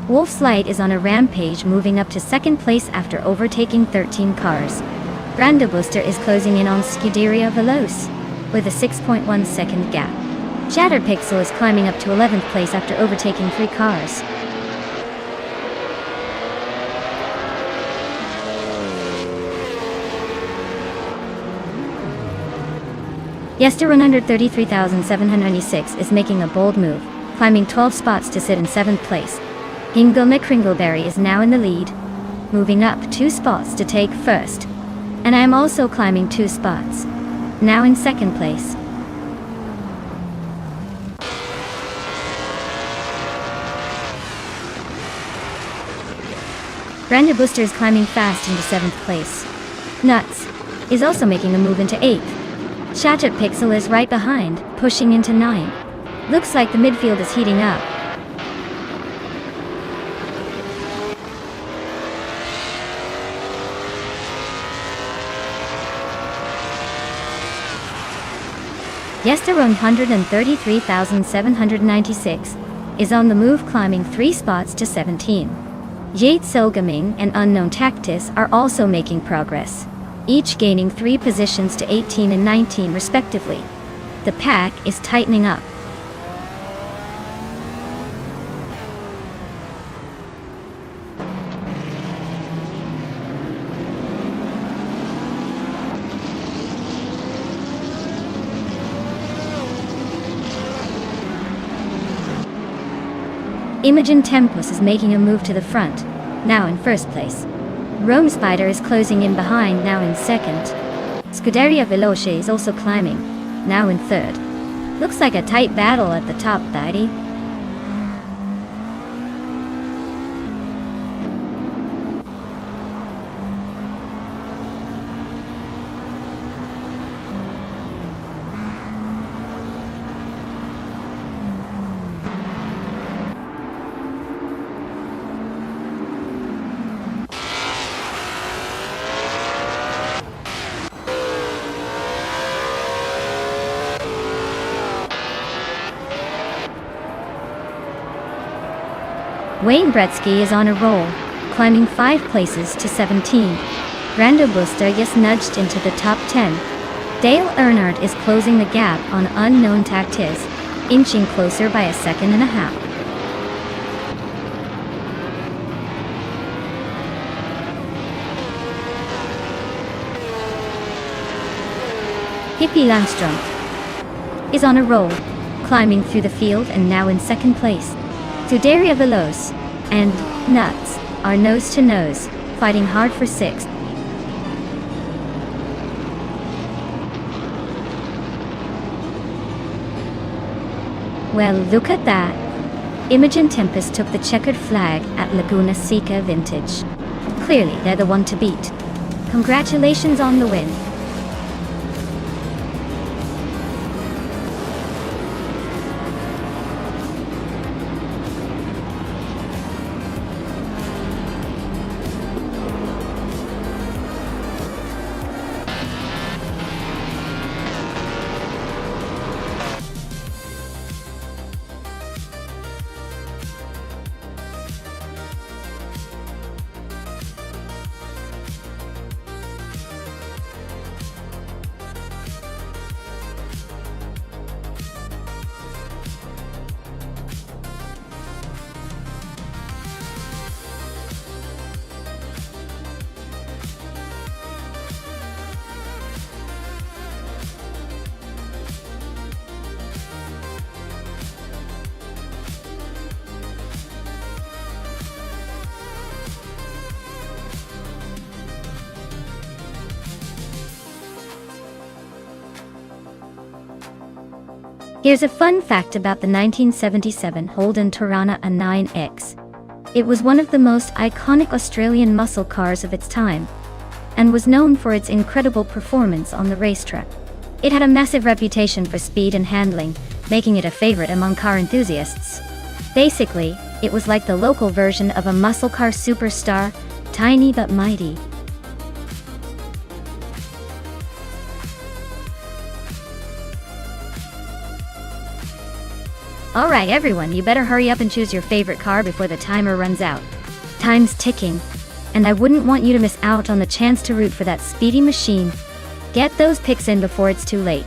Wolf's Light is on a rampage, moving up to 2nd place after overtaking 13 cars. Brando Booster is closing in on Scuderia Veloce with a 6.1 second gap. Shattered Pixel is climbing up to 11th place after overtaking 3 cars. Yester 133,796 is making a bold move, climbing 12 spots to sit in 7th place. Hingle McCringleberry is now in the lead, moving up 2 spots to take 1st. And I am also climbing 2 spots, now in 2nd place. Brando Booster is climbing fast into 7th place. Nuts is also making a move into 8th. Shattered Pixel is right behind, pushing into 9th. Looks like the midfield is heating up. Yesterone 133,796 is on the move, climbing 3 spots to 17. Jade Silgaming and Unknown Tactus are also making progress, each gaining 3 positions to 18 and 19 respectively. The pack is tightening up. Imogen Tempus is making a move to the front, now in 1st place. Rome Spider is closing in behind, now in 2nd. Scuderia Veloce is also climbing, now in 3rd. Looks like a tight battle at the top, Daddy. Wayne Gretzky is on a roll, climbing 5 places to 17. Brando Booster just nudged into the top 10. Dale Earnhardt is closing the gap on Unknown Tactus, inching closer by 1.5 seconds. Hippie Landstrom is on a roll, climbing through the field and now in 2nd place. Scuderia Veloce and Nuts are nose to nose, fighting hard for 6th. Well, look at that. Imogen Tempest took the checkered flag at Laguna Seca Vintage. Clearly, they're the one to beat. Congratulations on the win. Here's a fun fact about the 1977 Holden Torana A 9X. It was one of the most iconic Australian muscle cars of its time, and was known for its incredible performance on the racetrack. It had a massive reputation for speed and handling, making it a favorite among car enthusiasts. Basically, it was like the local version of a muscle car superstar, tiny but mighty. Alright everyone, you better hurry up and choose your favorite car before the timer runs out. Time's ticking, and I wouldn't want you to miss out on the chance to root for that speedy machine. Get those picks in before it's too late.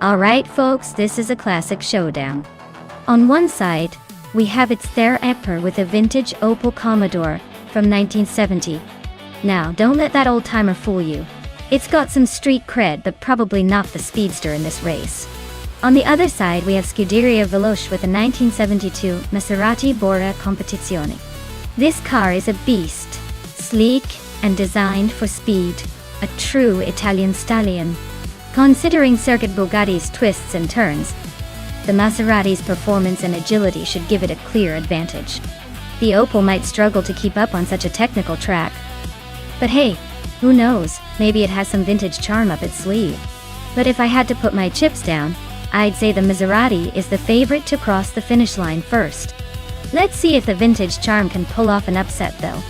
Alright folks, this is a classic showdown. On one side, we have its Thayer Epper with a vintage Opel Commodore from 1970. Now, don't let that old timer fool you. It's got some street cred, but probably not the speedster in this race. On the other side, we have Scuderia Veloce with a 1972 Maserati Bora Competizione. This car is a beast, sleek and designed for speed, a true Italian stallion. Considering circuit Bugatti's twists and turns, the Maserati's performance and agility should give it a clear advantage. The Opel might struggle to keep up on such a technical track. But hey, who knows, maybe it has some vintage charm up its sleeve. But if I had to put my chips down, I'd say the Maserati is the favorite to cross the finish line first. Let's see if the vintage charm can pull off an upset though.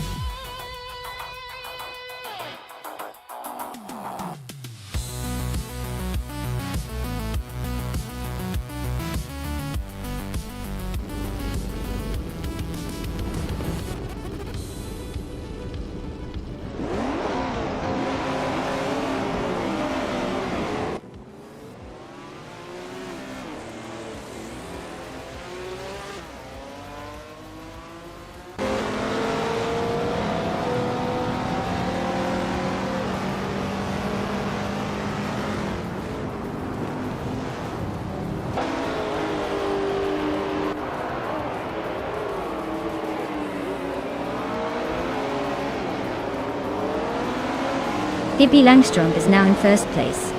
Pippi Langström is now in first place.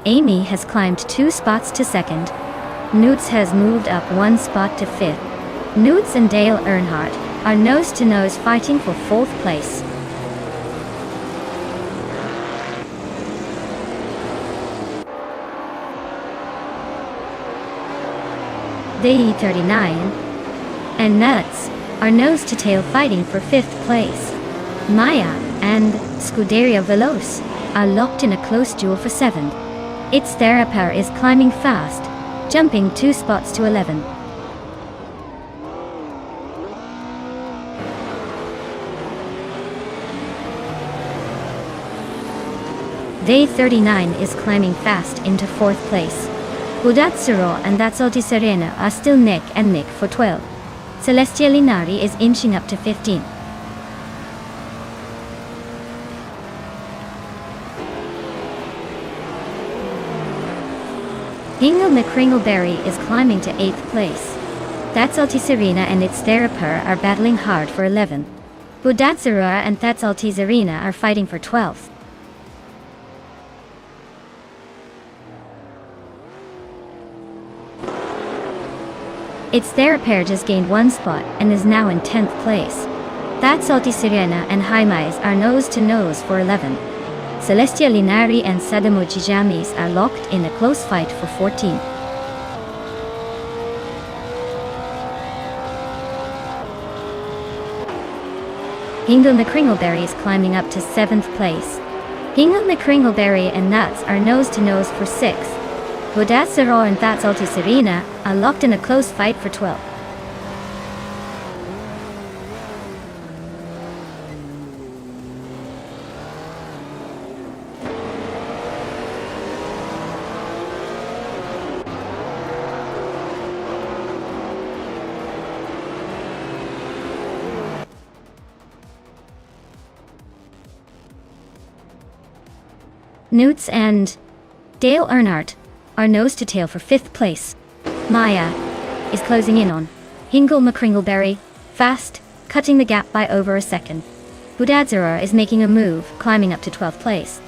Amy has climbed 2 spots to second. Newts has moved up 1 spot to fifth. Newts and Dale Earnhardt are nose-to-nose fighting for 4th place. The E39 and Nuts are nose-to-tail fighting for 5th place. Maya and Scuderia Veloce are locked in a close duel for 7th. Its Therapar is climbing fast, jumping 2 spots to 11. The 39 is climbing fast into 4th place. Budatsuro and That's Alti Serena are still neck and neck for 12. Celestia Linari is inching up to 15. Hingle McCringleberry is climbing to 8th place. That's Alti Serena and its Therapur are battling hard for 11. Budatsura and That's Alti Serena are fighting for 12th. Its Therapur just gained 1 spot and is now in 10th place. That's Alti Serena and Jaimais are nose-to-nose for 11. Celestia Linari and Sadamo Jijamis are locked in a close fight for 14. Hingle McCringleberry is climbing up to 7th place. Hingle McCringleberry and Nuts are nose-to-nose for 6th. Budatsuro and That's Alti Serena are locked in a close fight for 12. Newts and Dale Earnhardt are nose-to-tail for 5th place. Maya is closing in on Hingle McCringleberry, fast, cutting the gap by over a second. Budadzura is making a move, climbing up to 12th place.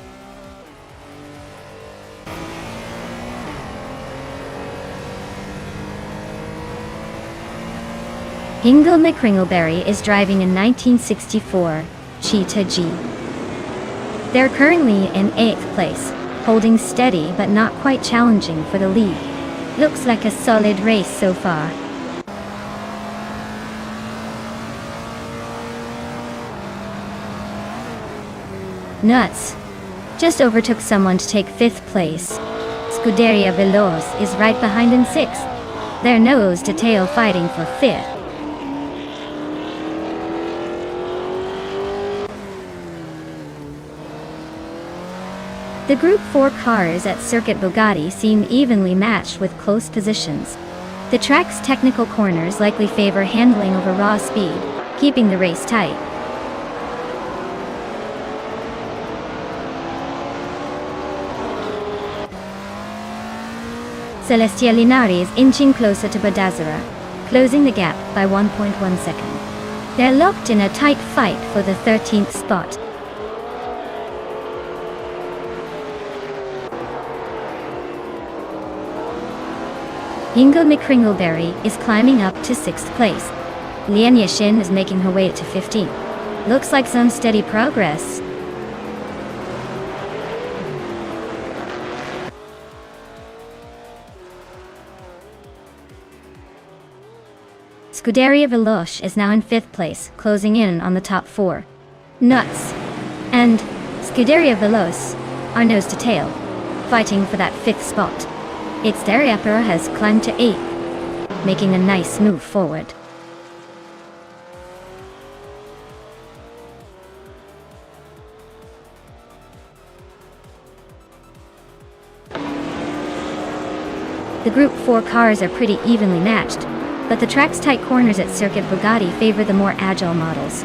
Hingle McCringleberry is driving a 1964 Cheetah G. They're currently in 8th place, holding steady but not quite challenging for the lead. Looks like a solid race so far. Nuts just overtook someone to take 5th place. Scuderia Veloce is right behind in 6th. They're nose-to-tail fighting for 5th. The Group 4 cars at Circuit Bugatti seem evenly matched with close positions. The track's technical corners likely favor handling over raw speed, keeping the race tight. Celestia Linari is inching closer to Badazara, closing the gap by 1.1 second. They're locked in a tight fight for the 13th spot. Hingle McCringleberry is climbing up to 6th place. Lian Yashin is making her way to 15. Looks like some steady progress. Scuderia Veloce is now in 5th place, closing in on the top 4. Nuts and Scuderia Veloce are nose-to-tail, fighting for that 5th spot. Its Dariapura has climbed to 8th, making a nice move forward. The Group 4 cars are pretty evenly matched, but the track's tight corners at Circuit Bugatti favor the more agile models.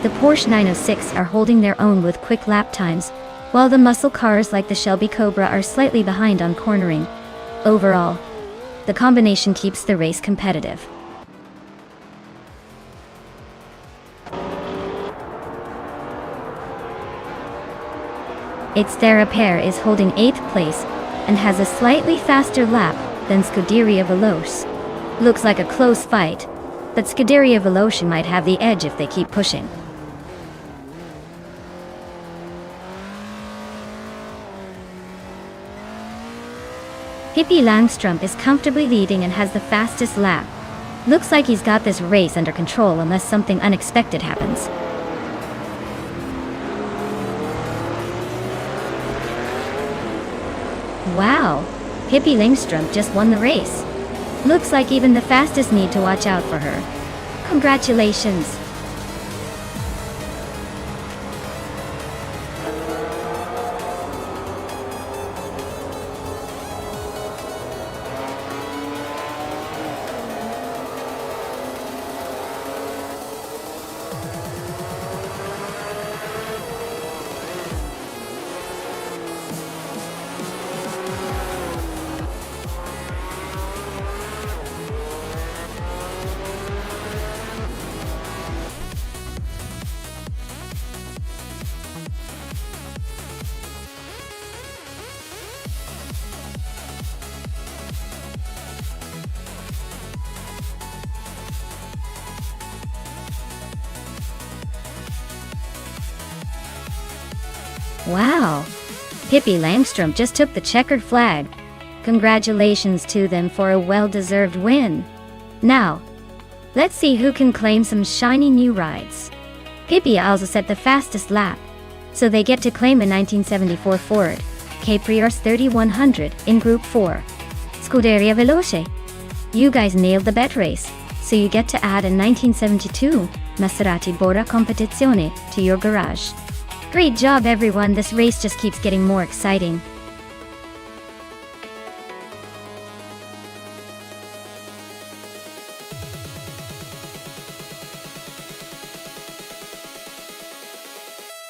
The Porsche 906 are holding their own with quick lap times, while the muscle cars like the Shelby Cobra are slightly behind on cornering. Overall, the combination keeps the race competitive. Its Therapur is holding 8th place and has a slightly faster lap than Scuderia Veloce. Looks like a close fight, but Scuderia Veloce might have the edge if they keep pushing. Pippi Langström is comfortably leading and has the fastest lap. Looks like he's got this race under control unless something unexpected happens. Wow, Pippi Langström just won the race. Looks like even the fastest need to watch out for her. Congratulations! Wow! Pippi Langström just took the checkered flag. Congratulations to them for a well-deserved win. Now, let's see who can claim some shiny new rides. Pippi also set the fastest lap, so they get to claim a 1974 Ford Capricorn 3100 in Group 4. Scuderia Veloce. You guys nailed the bet race, so you get to add a 1972 Maserati Bora Competizione to your garage. Great job everyone, this race just keeps getting more exciting.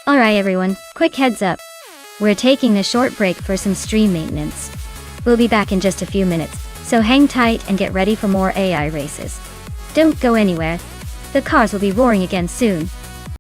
Alright everyone, quick heads up. We're taking a short break for some stream maintenance. We'll be back in just a few minutes, so hang tight and get ready for more AI races. Don't go anywhere. The cars will be roaring again soon.